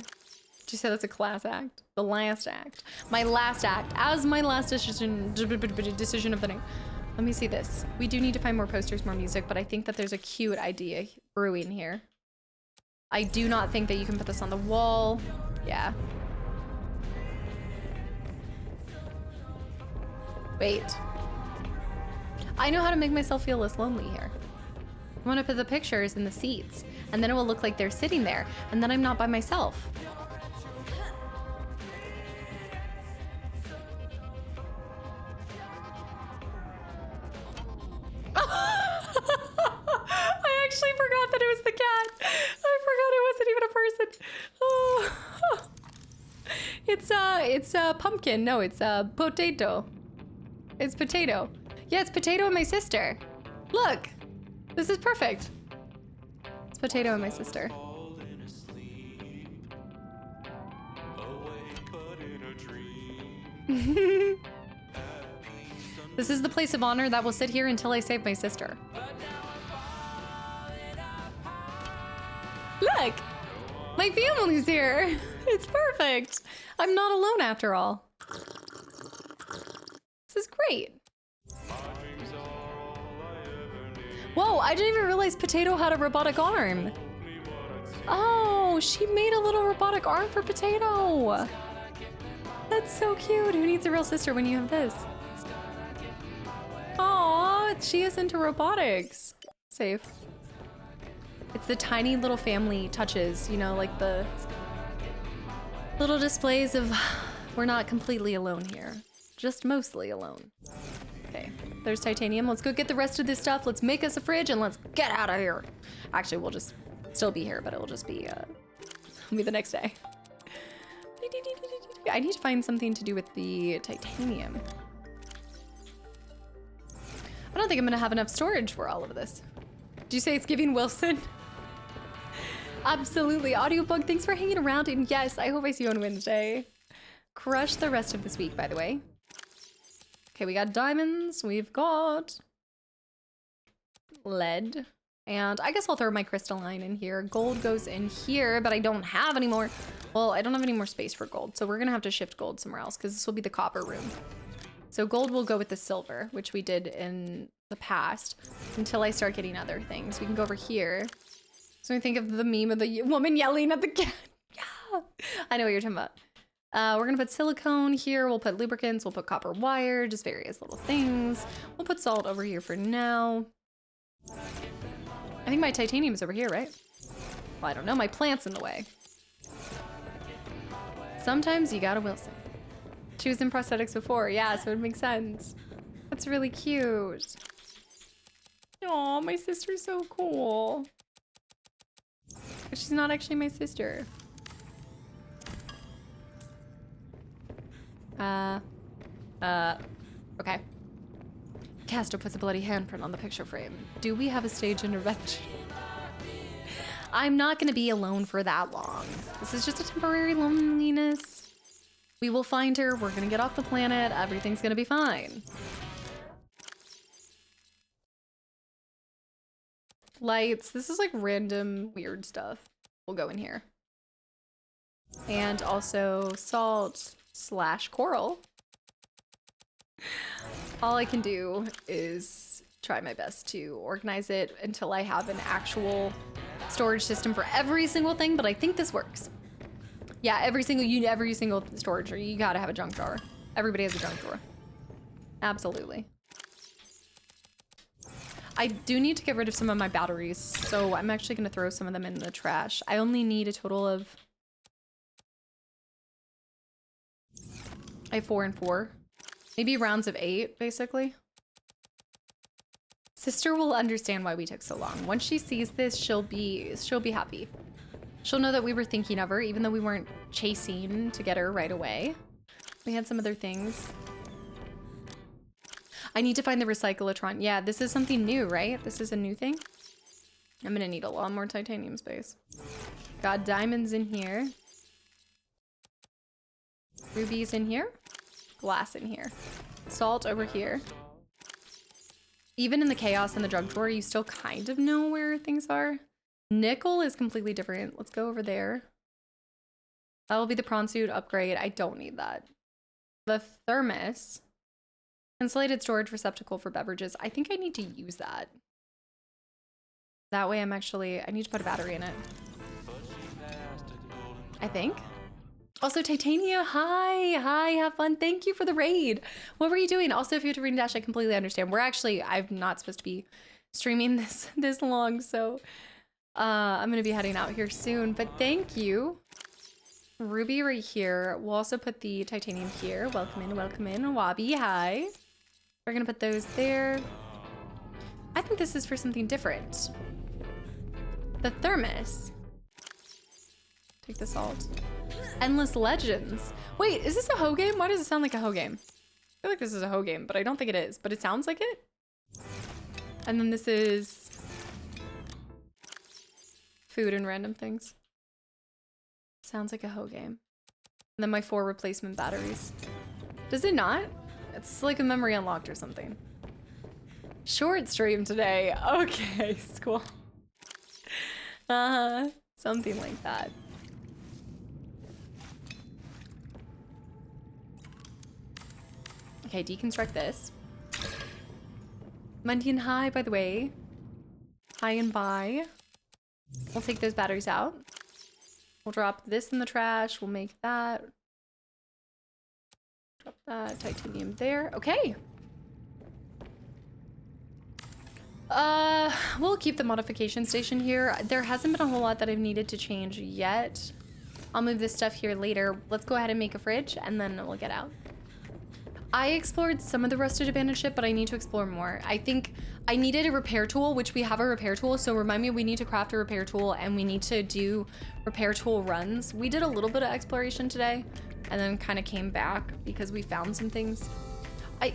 Did you say that's a class act? The last act. My last act. As my last decision of the night. Let me see this. We do need to find more posters, more music, but I think that there's a cute idea brewing here. I do not think that you can put this on the wall. Yeah. Wait. I know how to make myself feel less lonely here. I want to put the pictures in the seats, and then it will look like they're sitting there, and then I'm not by myself. I actually forgot that it was the cat. I forgot it wasn't even a person. Oh. It's pumpkin. No, it's potato. It's potato. Yeah, it's Potato and my sister. Look. This is perfect. It's Potato and my sister. This is the place of honor that will sit here until I save my sister. Look! My family's here! It's perfect! I'm not alone after all. This is great. Whoa, I didn't even realize Potato had a robotic arm. Oh, she made a little robotic arm for Potato. That's so cute. Who needs a real sister when you have this? Aw, she is into robotics. Safe. It's the tiny little family touches, you know, like the little displays of we're not completely alone here. Just mostly alone. Okay, there's titanium. Let's go get the rest of this stuff. Let's make us a fridge and let's get out of here. Actually, we'll just still be here, but it'll just be, it'll be the next day. I need to find something to do with the titanium. I don't think I'm gonna have enough storage for all of this. Did you say it's giving Wilson? Absolutely. Audiobug, thanks for hanging around. And yes, I hope I see you on Wednesday. Crush the rest of this week, by the way. Okay, we got diamonds. We've got lead. And I guess I'll throw my crystalline in here. Gold goes in here, but I don't have any more. Well, I don't have any more space for gold. So we're gonna have to shift gold somewhere else because this will be the copper room. So gold will go with the silver, which we did in the past until I start getting other things. We can go over here. So I think of the meme of the woman yelling at the cat. Yeah, I know what you're talking about. We're gonna put silicone here. We'll put lubricants. We'll put copper wire, just various little things. We'll put salt over here for now. I think my titanium is over here, right? Well, I don't know. My plant's in the way. Sometimes you gotta Wilson. She was in prosthetics before, yeah, so it makes sense. That's really cute. Aw, my sister's so cool. But she's not actually my sister. Okay. Castor puts a bloody handprint on the picture frame. Do we have a stage intervention? I'm not gonna be alone for that long. This is just a temporary loneliness. We will find her. We're gonna get off the planet. Everything's gonna be fine. Lights. This is like random weird stuff. We'll go in here. And also salt / coral. All I can do is try my best to organize it until I have an actual storage system for every single thing, but I think this works. Yeah, every single storage, you gotta have a junk drawer. Everybody has a junk drawer. Absolutely. I do need to get rid of some of my batteries, so I'm actually gonna throw some of them in the trash. I only need a total of... I have 4 and 4. Maybe rounds of 8, basically. Sister will understand why we took so long. Once she sees this, she'll be happy. She'll know that we were thinking of her, even though we weren't chasing to get her right away. We had some other things. I need to find the recyclotron. Yeah, this is something new, right? This is a new thing. I'm gonna need a lot more titanium space. Got diamonds in here. Rubies in here. Glass in here. Salt over here. Even in the chaos and the junk drawer, you still kind of know where things are. Nickel is completely different. Let's go over there. That will be the prawn suit upgrade. I don't need that. The thermos. Insulated storage receptacle for beverages. I think I need to use that. That way I need to put a battery in it. I think. Also, Titania, hi, have fun. Thank you for the raid. What were you doing? Also, if you have to read and dash, I completely understand. I'm not supposed to be streaming this long, so I'm gonna be heading out here soon, but thank you. Ruby right here. We'll also put the titanium here. Welcome in, Wabi, hi. We're gonna put those there. I think this is for something different. The thermos. Take the salt. Endless Legends. Wait, is this a hoe game? Why does it sound like a hoe game? I feel like this is a hoe game, but I don't think it is. But it sounds like it. And then this is food and random things. Sounds like a hoe game. And then my 4 replacement batteries. Does it not? It's like a memory unlocked or something. Short stream today. Okay, cool. Something like that. Okay, deconstruct this. Mundian, hi, by the way. Hi and bye. We'll take those batteries out. We'll drop this in the trash. We'll make that. Drop that titanium there. Okay. We'll keep the modification station here. There hasn't been a whole lot that I've needed to change yet. I'll move this stuff here later. Let's go ahead and make a fridge and then we'll get out. I explored some of the rusted abandoned ship, but I need to explore more. I think I needed a repair tool, which we have a repair tool. So remind me, we need to craft a repair tool and we need to do repair tool runs. We did a little bit of exploration today and then kind of came back because we found some things.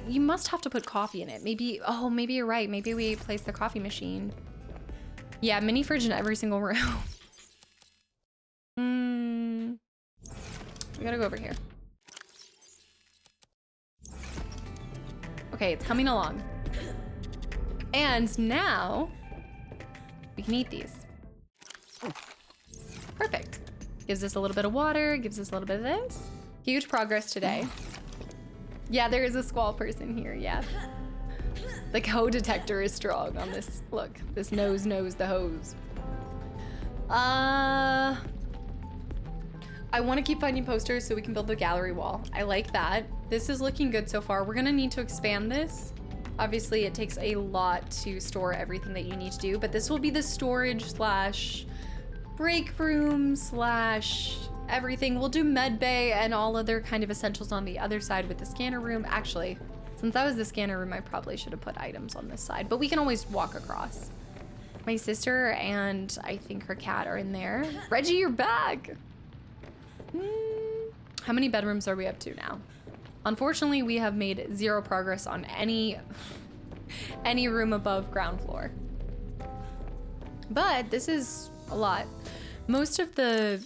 You must have to put coffee in it. Maybe, oh, maybe you're right. Maybe we place the coffee machine. Yeah, mini fridge in every single room. We gotta go over here. Okay, it's coming along. And now we can eat these. Perfect. Gives us a little bit of water, gives us a little bit of this. Huge progress today. Yeah, there is a squall person here, yeah. The hoe detector is strong on this. Look, this nose knows the hose. I want to keep finding posters so we can build the gallery wall. I like that. This is looking good so far. We're gonna need to expand this. Obviously, it takes a lot to store everything that you need to do, but this will be the storage / break room / everything. We'll do med bay and all other kind of essentials on the other side with the scanner room. Actually, since that was the scanner room, I probably should have put items on this side, but we can always walk across. My sister and I think her cat are in there. Reggie, you're back. How many bedrooms are we up to now? Unfortunately, we have made 0 progress on any room above ground floor. But this is a lot. Most of the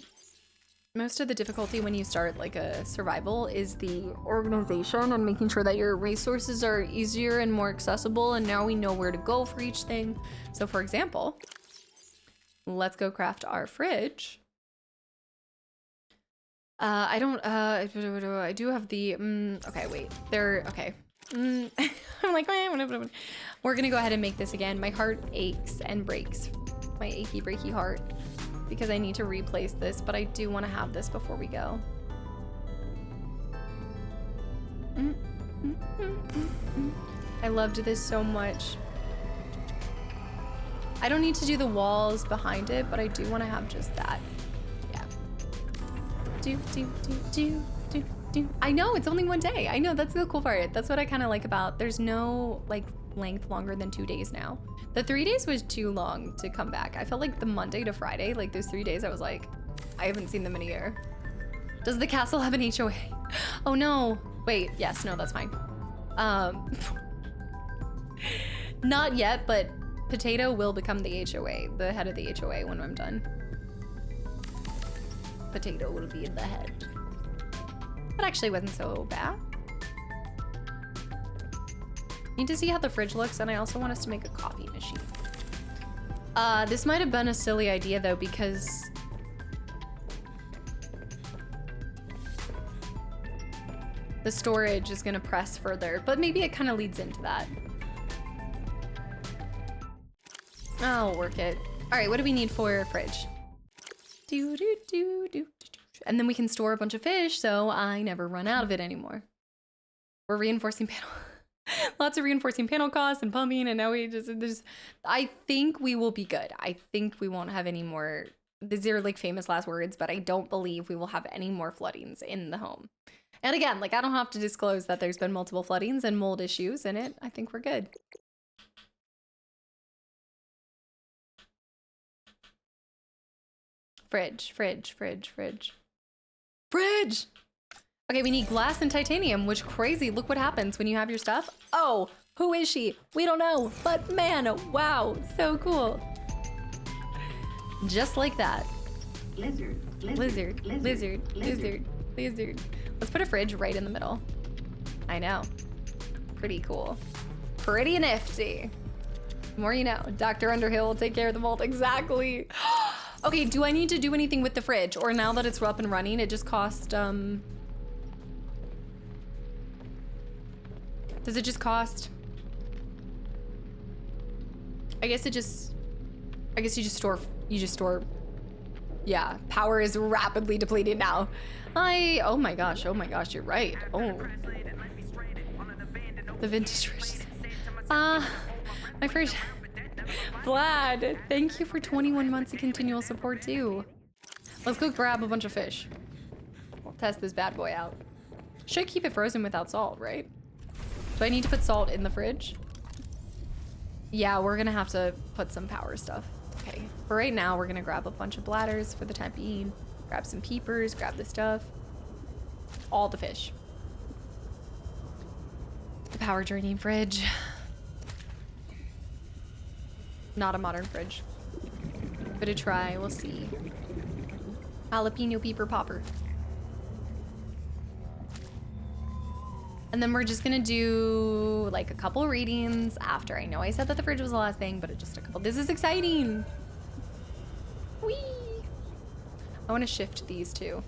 Most of the difficulty when you start like a survival is the organization and making sure that your resources are easier and more accessible, and now we know where to go for each thing. So for example, let's go craft our fridge. I do have the, okay, wait, okay. I'm like, we're gonna go ahead and make this again. My heart aches and breaks, my achy breaky heart, because I need to replace this, but I do want to have this before we go. I loved this so much. I don't need to do the walls behind it, but I do want to have just that. Yeah. I know, it's only one day. I know, that's the cool part. That's what I kind of like about, there's no like length longer than 2 days now. The 3 days was too long to come back. I felt like the Monday to Friday, like those 3 days, I was like, I haven't seen them in a year. Does the castle have an HOA? Oh no. Wait, yes, no, that's fine. Not yet, but Potato will become the HOA, the head of the HOA when I'm done. Potato will be the head. That actually wasn't so bad. Need to see how the fridge looks, and I also want us to make a coffee machine. This might have been a silly idea though, because the storage is gonna press further, but maybe it kind of leads into that. I'll work it. All right, what do we need for a fridge? And then we can store a bunch of fish, so I never run out of it anymore. We're reinforcing panel. Lots of reinforcing panel costs and pumping, and now we just, I think we will be good. I think we won't have any more, these are like famous last words, but I don't believe we will have any more floodings in the home. And again, like I don't have to disclose that there's been multiple floodings and mold issues in it. I think we're good. Fridge. Okay, we need glass and titanium, which crazy. Look what happens when you have your stuff. Oh, who is she? We don't know, but man, wow, so cool. Just like that. Lizard. Let's put a fridge right in the middle. I know. Pretty cool. Pretty nifty. The more you know. Dr. Underhill will take care of the mold. Exactly. Okay, do I need to do anything with the fridge? Or now that it's up and running, it just cost, does it just cost? I guess you just store, yeah, power is rapidly depleted now. Oh my gosh, you're right. Oh. The vintage fridge. My fridge. Vlad, thank you for 21 months of continual support too. Let's go grab a bunch of fish. We'll test this bad boy out. Should keep it frozen without salt, right? Do I need to put salt in the fridge? Yeah, we're gonna have to put some power stuff. Okay, for right now, we're gonna grab a bunch of bladders for the time being. Grab some peepers, grab the stuff. All the fish. The power draining fridge. Not a modern fridge. But a try, we'll see. Jalapeno peeper popper. And then we're just gonna do like a couple readings after. I know I said that the fridge was the last thing, but just a couple. This is exciting. Whee! I wanna shift these two.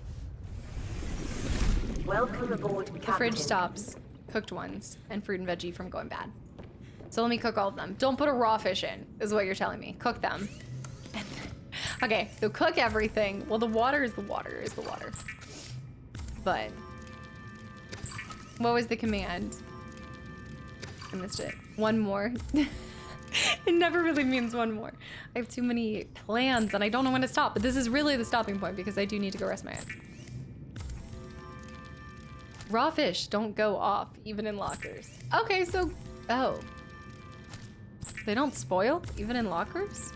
Welcome aboard, Captain. The fridge stops cooked ones and fruit and veggie from going bad. So let me cook all of them. Don't put a raw fish in, is what you're telling me. Cook them. Okay, so cook everything. Well, the water is the water. But what was the command? I missed it. One more. It never really means one more. I have too many plans and I don't know when to stop, but this is really the stopping point because I do need to go rest my head. Raw fish don't go off, even in lockers. Okay, so, oh. They don't spoil, even in lockers?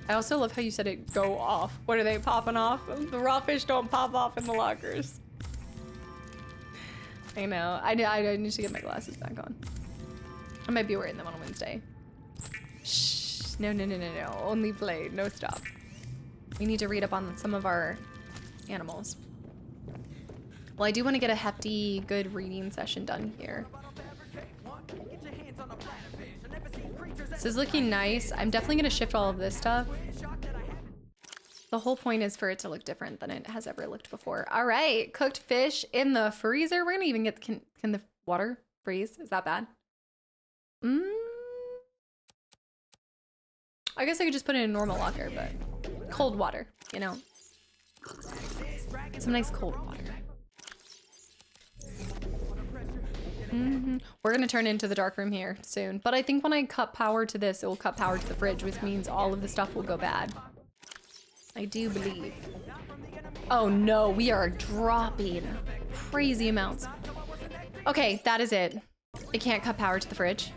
I also love how you said it go off. What are they popping off? The raw fish don't pop off in the lockers. I know, I need to get my glasses back on. I might be wearing them on Wednesday. Shh, no, only play, no stop. We need to read up on some of our animals. Well, I do want to get a hefty, good reading session done here. This is looking nice. I'm definitely going to shift all of this stuff. The whole point is for it to look different than it has ever looked before. All right, cooked fish in the freezer. We're going to even get, can the water freeze? Is that bad? I guess I could just put it in normal locker, but cold water, you know. Some nice cold water. We're gonna turn into the dark room here soon, but I think when I cut power to this, it will cut power to the fridge, which means all of the stuff will go bad. I do believe. Oh no, we are dropping crazy amounts. Okay, that is it. It can't cut power to the fridge.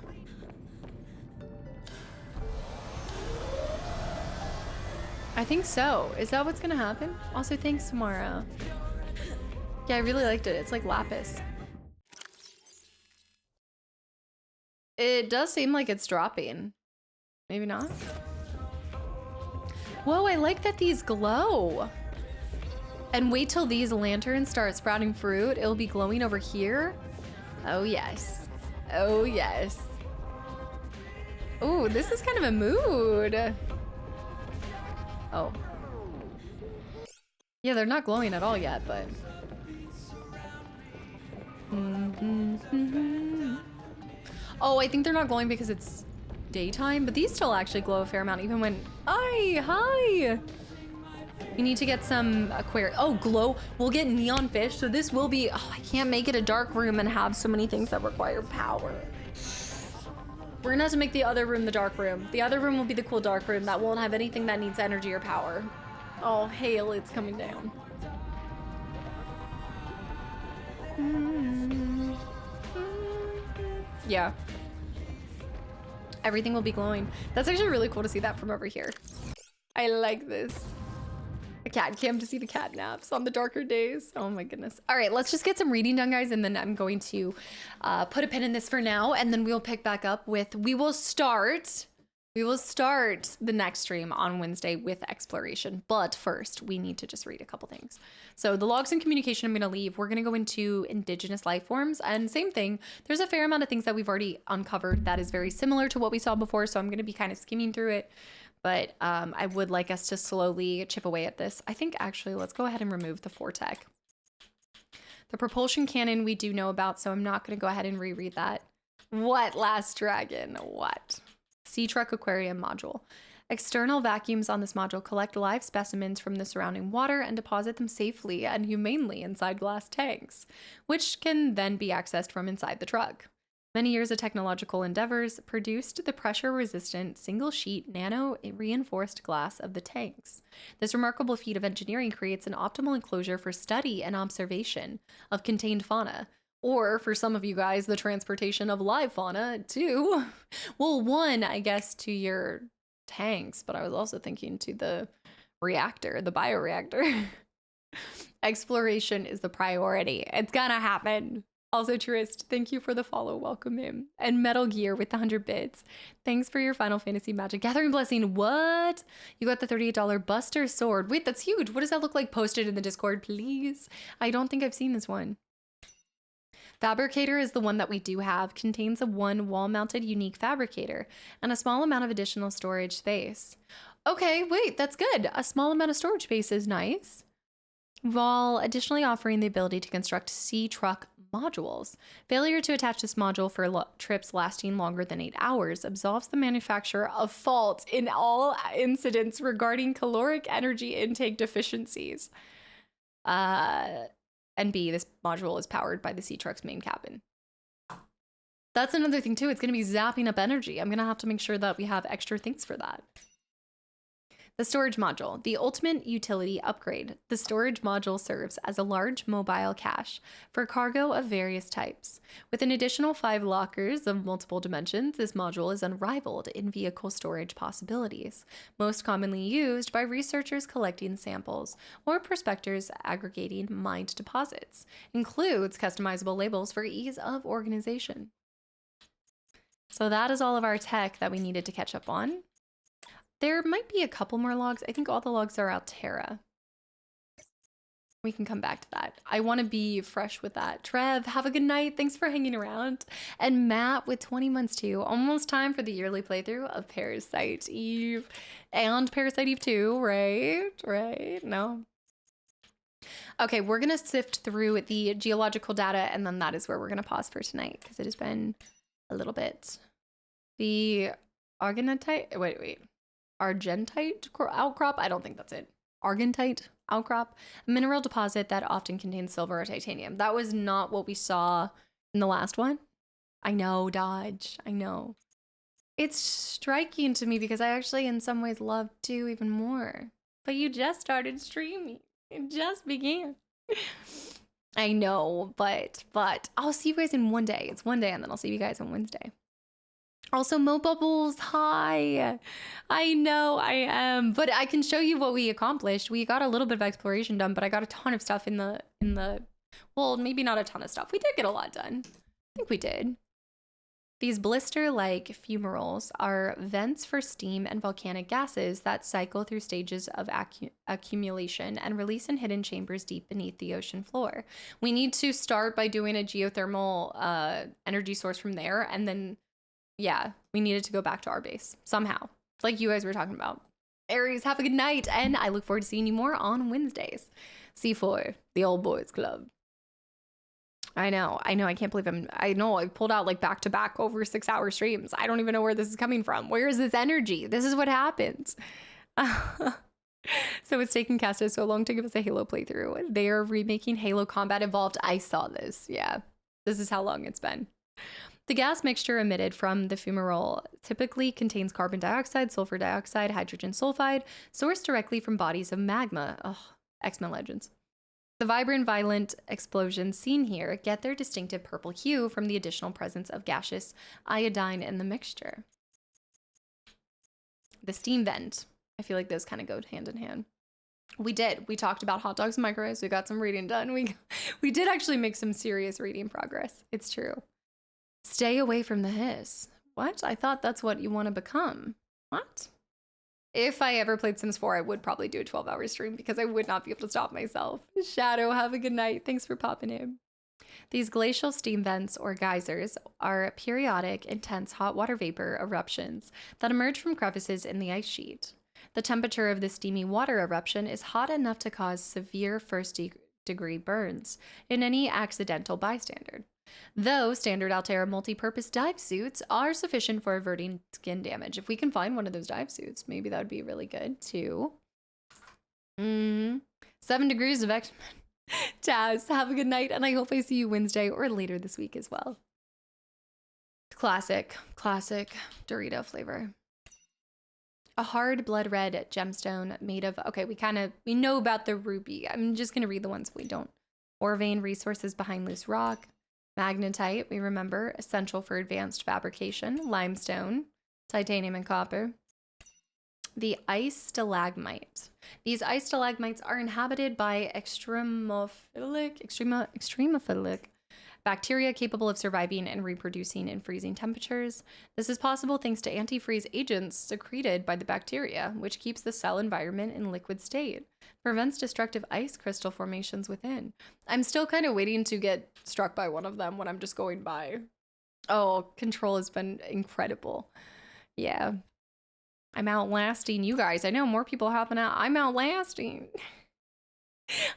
I think so. Is that what's gonna happen? Also, thanks, Samara. Yeah, I really liked it. It's like lapis. It does seem like it's dropping. Maybe not. Whoa, I like that these glow. And wait till these lanterns start sprouting fruit. It'll be glowing over here. Oh, yes. Oh, yes. Ooh, this is kind of a mood. Oh. Yeah, they're not glowing at all yet, but... Oh, I think they're not glowing because it's daytime, but these still actually glow a fair amount, even when... Hi! We need to get some aquarium. Oh, glow. We'll get neon fish, so this will be... Oh, I can't make it a dark room and have so many things that require power. We're gonna have to make the other room the dark room. The other room will be the cool dark room that won't have anything that needs energy or power. Oh, hail, it's coming down. Yeah. Everything will be glowing. That's actually really cool to see that from over here. I like this. A cat cam to see the cat naps on the darker days. Oh my goodness. All right, let's just get some reading done, guys, and then I'm going to put a pin in this for now, and then we'll pick back up with, we will start the next stream on Wednesday with exploration. But first, we need to just read a couple things. So the logs and communication I'm going to leave. We're going to go into indigenous life forms, and same thing. There's a fair amount of things that we've already uncovered that is very similar to what we saw before, so I'm going to be kind of skimming through it. But I would like us to slowly chip away at this. I think actually, let's go ahead and remove the Fortec. The propulsion cannon we do know about, so I'm not going to go ahead and reread that. What, Last Dragon? What? Sea Truck Aquarium Module. External vacuums on this module collect live specimens from the surrounding water and deposit them safely and humanely inside glass tanks, which can then be accessed from inside the truck. Many years of technological endeavors produced the pressure-resistant single-sheet nano-reinforced glass of the tanks. This remarkable feat of engineering creates an optimal enclosure for study and observation of contained fauna, or for some of you guys, the transportation of live fauna to, well, one, I guess, to your tanks, but I was also thinking to the reactor, the bioreactor. Exploration is the priority. It's gonna happen. Also, Trist, thank you for the follow. Welcome in. And Metal Gear with the 100 bits. Thanks for your Final Fantasy Magic Gathering blessing. What? You got the $38 Buster Sword. Wait, that's huge. What does that look like? Post it in the Discord, please. I don't think I've seen this one. Fabricator is the one that we do have. Contains a one wall-mounted unique fabricator and a small amount of additional storage space. Okay, wait, that's good. A small amount of storage space is nice. While additionally offering the ability to construct sea truck modules. Failure to attach this module for trips lasting longer than 8 hours absolves the manufacturer of fault in all incidents regarding caloric energy intake deficiencies. And B, this module is powered by the sea truck's main cabin. That's another thing too. It's going to be zapping up energy. I'm going to have to make sure that we have extra things for that. The storage module, the ultimate utility upgrade. The storage module serves as a large mobile cache for cargo of various types. With an additional 5 lockers of multiple dimensions, this module is unrivaled in vehicle storage possibilities, most commonly used by researchers collecting samples or prospectors aggregating mined deposits. Includes customizable labels for ease of organization. So that is all of our tech that we needed to catch up on. There might be a couple more logs. I think all the logs are Altera. We can come back to that. I want to be fresh with that. Trev, have a good night. Thanks for hanging around. And Matt with 20 months too. Almost time for the yearly playthrough of Parasite Eve and Parasite Eve 2, right? Right? No. Okay, we're going to sift through the geological data, and then that is where we're going to pause for tonight because it has been a little bit. The Argentite, wait. Argentite outcrop? I don't think that's it. Argentite outcrop, a mineral deposit that often contains silver or titanium. That was not what we saw in the last one. I know, Dodge. I know. It's striking to me because I actually in some ways love 2 even more. But you just started streaming. It just began. I know, but I'll see you guys in one day. It's one day and then I'll see you guys on Wednesday. Also, Mo Bubbles, hi. I know I am, but I can show you what we accomplished. We got a little bit of exploration done, but I got a ton of stuff in the, well, maybe not a ton of stuff. We did get a lot done. I think we did. These blister-like fumaroles are vents for steam and volcanic gases that cycle through stages of accumulation and release in hidden chambers deep beneath the ocean floor. We need to start by doing a geothermal energy source from there, and then yeah, we needed to go back to our base somehow, like you guys were talking about. Aries, have a good night, and I look forward to seeing you more on Wednesdays. C4, the old boys club. I know, I can't believe I pulled out like back-to-back over 6-hour streams. I don't even know where this is coming from. Where is this energy? This is what happens. So it's taken Casta so long to give us a Halo playthrough. They are remaking Halo Combat Evolved. I saw this, yeah. This is how long it's been. The gas mixture emitted from the fumarole typically contains carbon dioxide, sulfur dioxide, hydrogen sulfide, sourced directly from bodies of magma. Oh, X-Men Legends. The vibrant, violent explosions seen here get their distinctive purple hue from the additional presence of gaseous iodine in the mixture. The steam vent. I feel like those kind of go hand in hand. We did. We talked about hot dogs and microwaves. We got some reading done. We did actually make some serious reading progress. It's true. Stay away from the hiss. What? I thought that's what you want to become. What? If I ever played Sims 4, I would probably do a 12-hour stream because I would not be able to stop myself. Shadow, have a good night. Thanks for popping in. These glacial steam vents, or geysers, are periodic, intense hot water vapor eruptions that emerge from crevices in the ice sheet. The temperature of the steamy water eruption is hot enough to cause severe first-degree burns in any accidental bystander. Though standard Altera multi-purpose dive suits are sufficient for averting skin damage. If we can find one of those dive suits, maybe that would be really good too. 7 degrees of X-Men. Taz, have a good night, and I hope I see you Wednesday or later this week as well. Classic Dorito flavor. A hard blood red gemstone made of, okay, we know about the ruby. I'm just gonna read the ones we don't. Ore vein resources behind loose rock. Magnetite, we remember, essential for advanced fabrication. Limestone, titanium and copper. The ice stalagmite. These ice stalagmites are inhabited by extremophilic bacteria capable of surviving and reproducing in freezing temperatures. This is possible thanks to antifreeze agents secreted by the bacteria, which keeps the cell environment in liquid state. Prevents destructive ice crystal formations within. I'm still kind of waiting to get struck by one of them when I'm just going by. Oh, Control has been incredible. Yeah. I'm outlasting you guys. I know more people hopping out. I'm outlasting.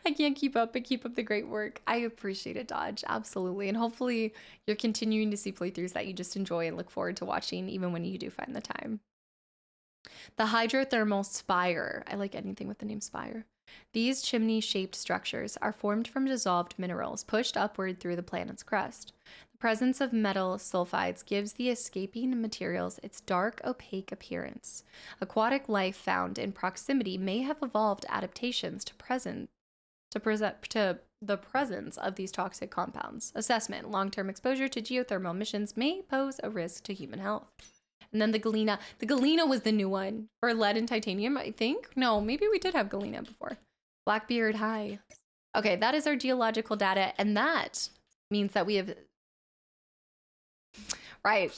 I can't keep up, but keep up the great work. I appreciate it, Dodge. Absolutely. And hopefully you're continuing to see playthroughs that you just enjoy and look forward to watching even when you do find the time. The hydrothermal spire. I like anything with the name spire. These chimney-shaped structures are formed from dissolved minerals pushed upward through the planet's crust. The presence of metal sulfides gives the escaping materials its dark, opaque appearance. Aquatic life found in proximity may have evolved adaptations to the presence of these toxic compounds. Assessment: long-term exposure to geothermal emissions may pose a risk to human health. And then the galena. The galena was the new one for lead and titanium, I think. No, maybe we did have galena before. Blackbeard, hi. Okay, that is our geological data, and that means that we have... Right.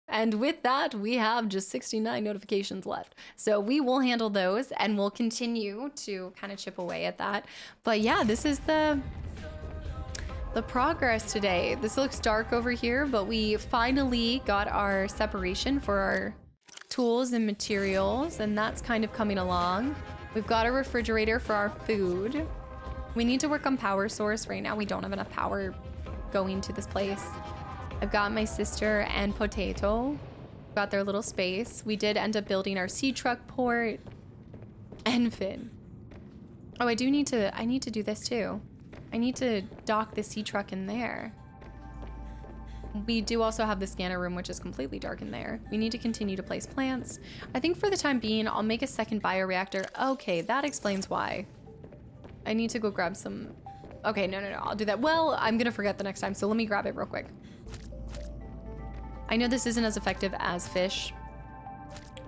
And with that, we have just 69 notifications left. So we will handle those and we'll continue to kind of chip away at that. But yeah, this is the progress today. This looks dark over here, but we finally got our separation for our tools and materials, and that's kind of coming along. We've got a refrigerator for our food. We need to work on power source. Right now we don't have enough power going to this place. I've got my sister and Potato. Got their little space. We did end up building our sea truck port. And Finn. Oh, I need to do this too. I need to dock the sea truck in there. We do also have the scanner room, which is completely dark in there. We need to continue to place plants. I think for the time being, I'll make a second bioreactor. Okay, that explains why. I need to go grab some... Okay, no, I'll do that. Well, I'm gonna forget the next time, so let me grab it real quick. I know this isn't as effective as fish,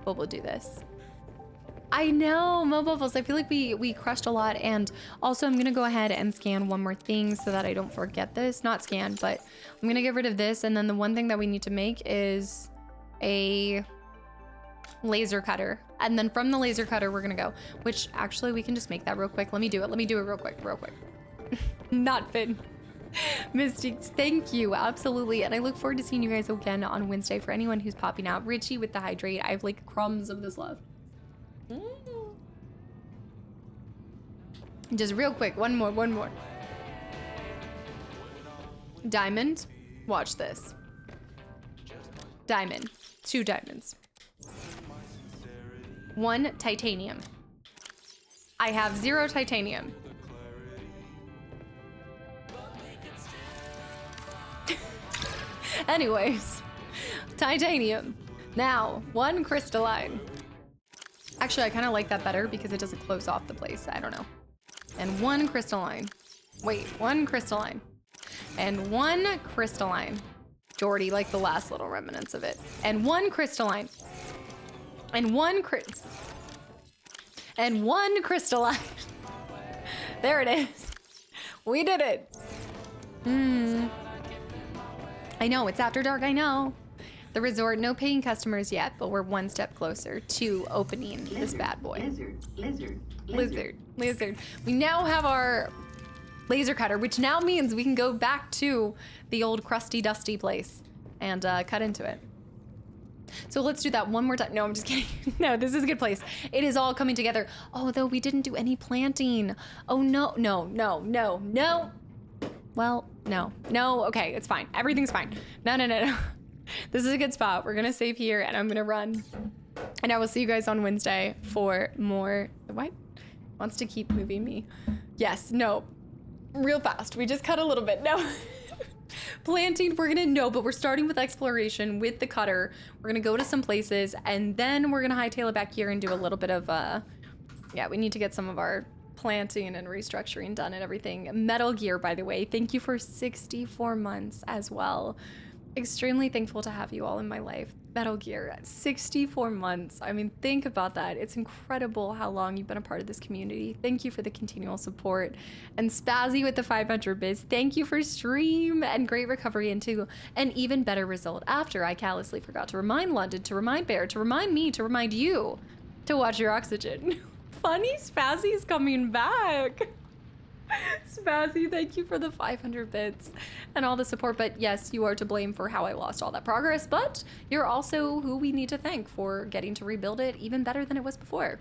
but we'll do this. I know, Mo Bubbles, I feel like we crushed a lot, and also I'm gonna go ahead and scan one more thing so that I don't forget this. Not scan, but I'm gonna get rid of this, and then the one thing that we need to make is a laser cutter. And then from the laser cutter, we're gonna go, which actually we can just make that real quick. Let me do it real quick. Not Finn. Mystics, thank you, absolutely. And I look forward to seeing you guys again on Wednesday. For anyone who's popping out, Richie with the hydrate, I have like crumbs of this left. Just real quick, one more. Diamond, watch this. Diamond, 2 diamonds. 1 titanium. I have 0 titanium. Anyways, titanium. Now, 1 crystalline. Actually, I kind of like that better because it doesn't close off the place. I don't know. And 1 crystalline. Wait, 1 crystalline. And 1 crystalline. Jordy, like the last little remnants of it. And 1 crystalline. And 1 crystalline. There it is. We did it. I know, it's after dark, I know. The resort, no paying customers yet, but we're 1 step closer to opening this bad boy. Lizard. We now have our laser cutter, which now means we can go back to the old crusty, dusty place and cut into it. So let's do that one more time. No, I'm just kidding. No, this is a good place. It is all coming together. Oh, though we didn't do any planting. Oh, no. Well, no, okay, it's fine. Everything's fine. No. This is a good spot. We're gonna save here and I'm gonna run. And I will see you guys on Wednesday for more. What? Wants to keep moving me. Yes, no. Real fast. We just cut a little bit. No. Planting, we're gonna know, but we're starting with exploration with the cutter. We're gonna go to some places and then we're gonna hightail it back here and do a little bit of, yeah, we need to get some of our planting and restructuring done and everything. Metal Gear, by the way, thank you for 64 months as well. Extremely thankful to have you all in my life. Metal Gear, 64 months. I mean, think about that. It's incredible how long you've been a part of this community. Thank you for the continual support. And Spazzy with the 500 bits, thank you for stream and great recovery into an even better result after I callously forgot to remind London, to remind Bear, to remind me, to remind you to watch your oxygen. Funny Spazzy's coming back. Spazzy, thank you for the 500 bits and all the support. But yes, you are to blame for how I lost all that progress, but you're also who we need to thank for getting to rebuild it even better than it was before.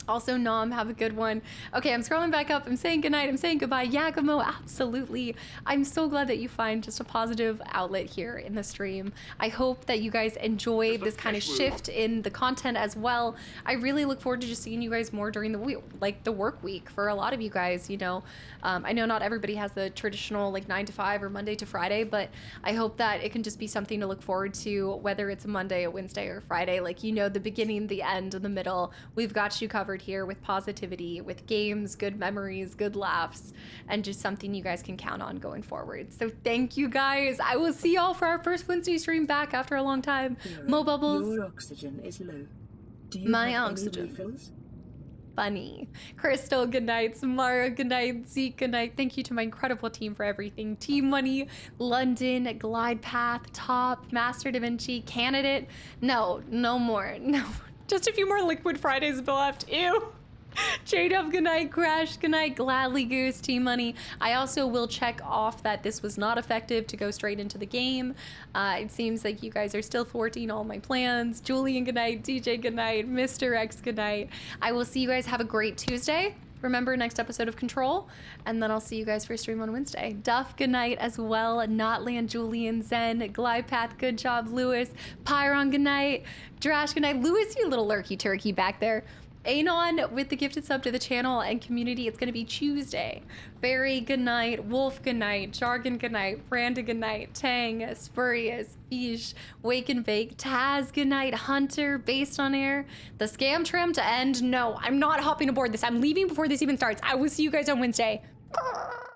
Also, Nom, have a good one. Okay, I'm scrolling back up. I'm saying goodnight. I'm saying goodbye. Yakimo, absolutely. I'm so glad that you find just a positive outlet here in the stream. I hope that you guys enjoy this kind of shift in the content as well. I really look forward to just seeing you guys more during the week, like the work week for a lot of you guys, you know. I know not everybody has the traditional like 9 to 5 or Monday to Friday, but I hope that it can just be something to look forward to, whether it's a Monday, a Wednesday, or Friday. Like, you know, the beginning, the end, and the middle. We've got you covered here with positivity, with games, good memories, good laughs, and just something you guys can count on going forward. So thank you guys. I will see y'all for our first Wednesday stream back after a long time. Mo Bubbles. Your oxygen is low. Do you My have oxygen. any refills? funny. Crystal, good night. Samara, good night. Zeke, good night. Thank you to my incredible team for everything. Team Money, London, Glide Path, Top, Master Da Vinci, Candidate. No, no more. No, just a few more Liquid Fridays left. Ew. J-Dub, good night. Crash, good night. Gladly Goose, Team Money. I also will check off that this was not effective to go straight into the game. It seems like you guys are still thwarting all my plans. Julian, good night. DJ, good night. Mr. X, good night. I will see you guys. Have a great Tuesday. Remember, next episode of Control, and then I'll see you guys for stream on Wednesday. Duff, good night as well. Notland, Julian, Zen, Glide Path, good job. Lewis, Pyron, good night. Drash, good night. Lewis, you little lurky turkey back there. Anon with the gifted sub to the channel and community. It's going to be Tuesday. Barry, good night. Wolf, good night. Jargon, good night. Brandon, good night. Tang, Spurious, Fish, Wake and Bake, Taz, good night. Hunter, Based on Air. The Scam Trim to end. No, I'm not hopping aboard this. I'm leaving before this even starts. I will see you guys on Wednesday.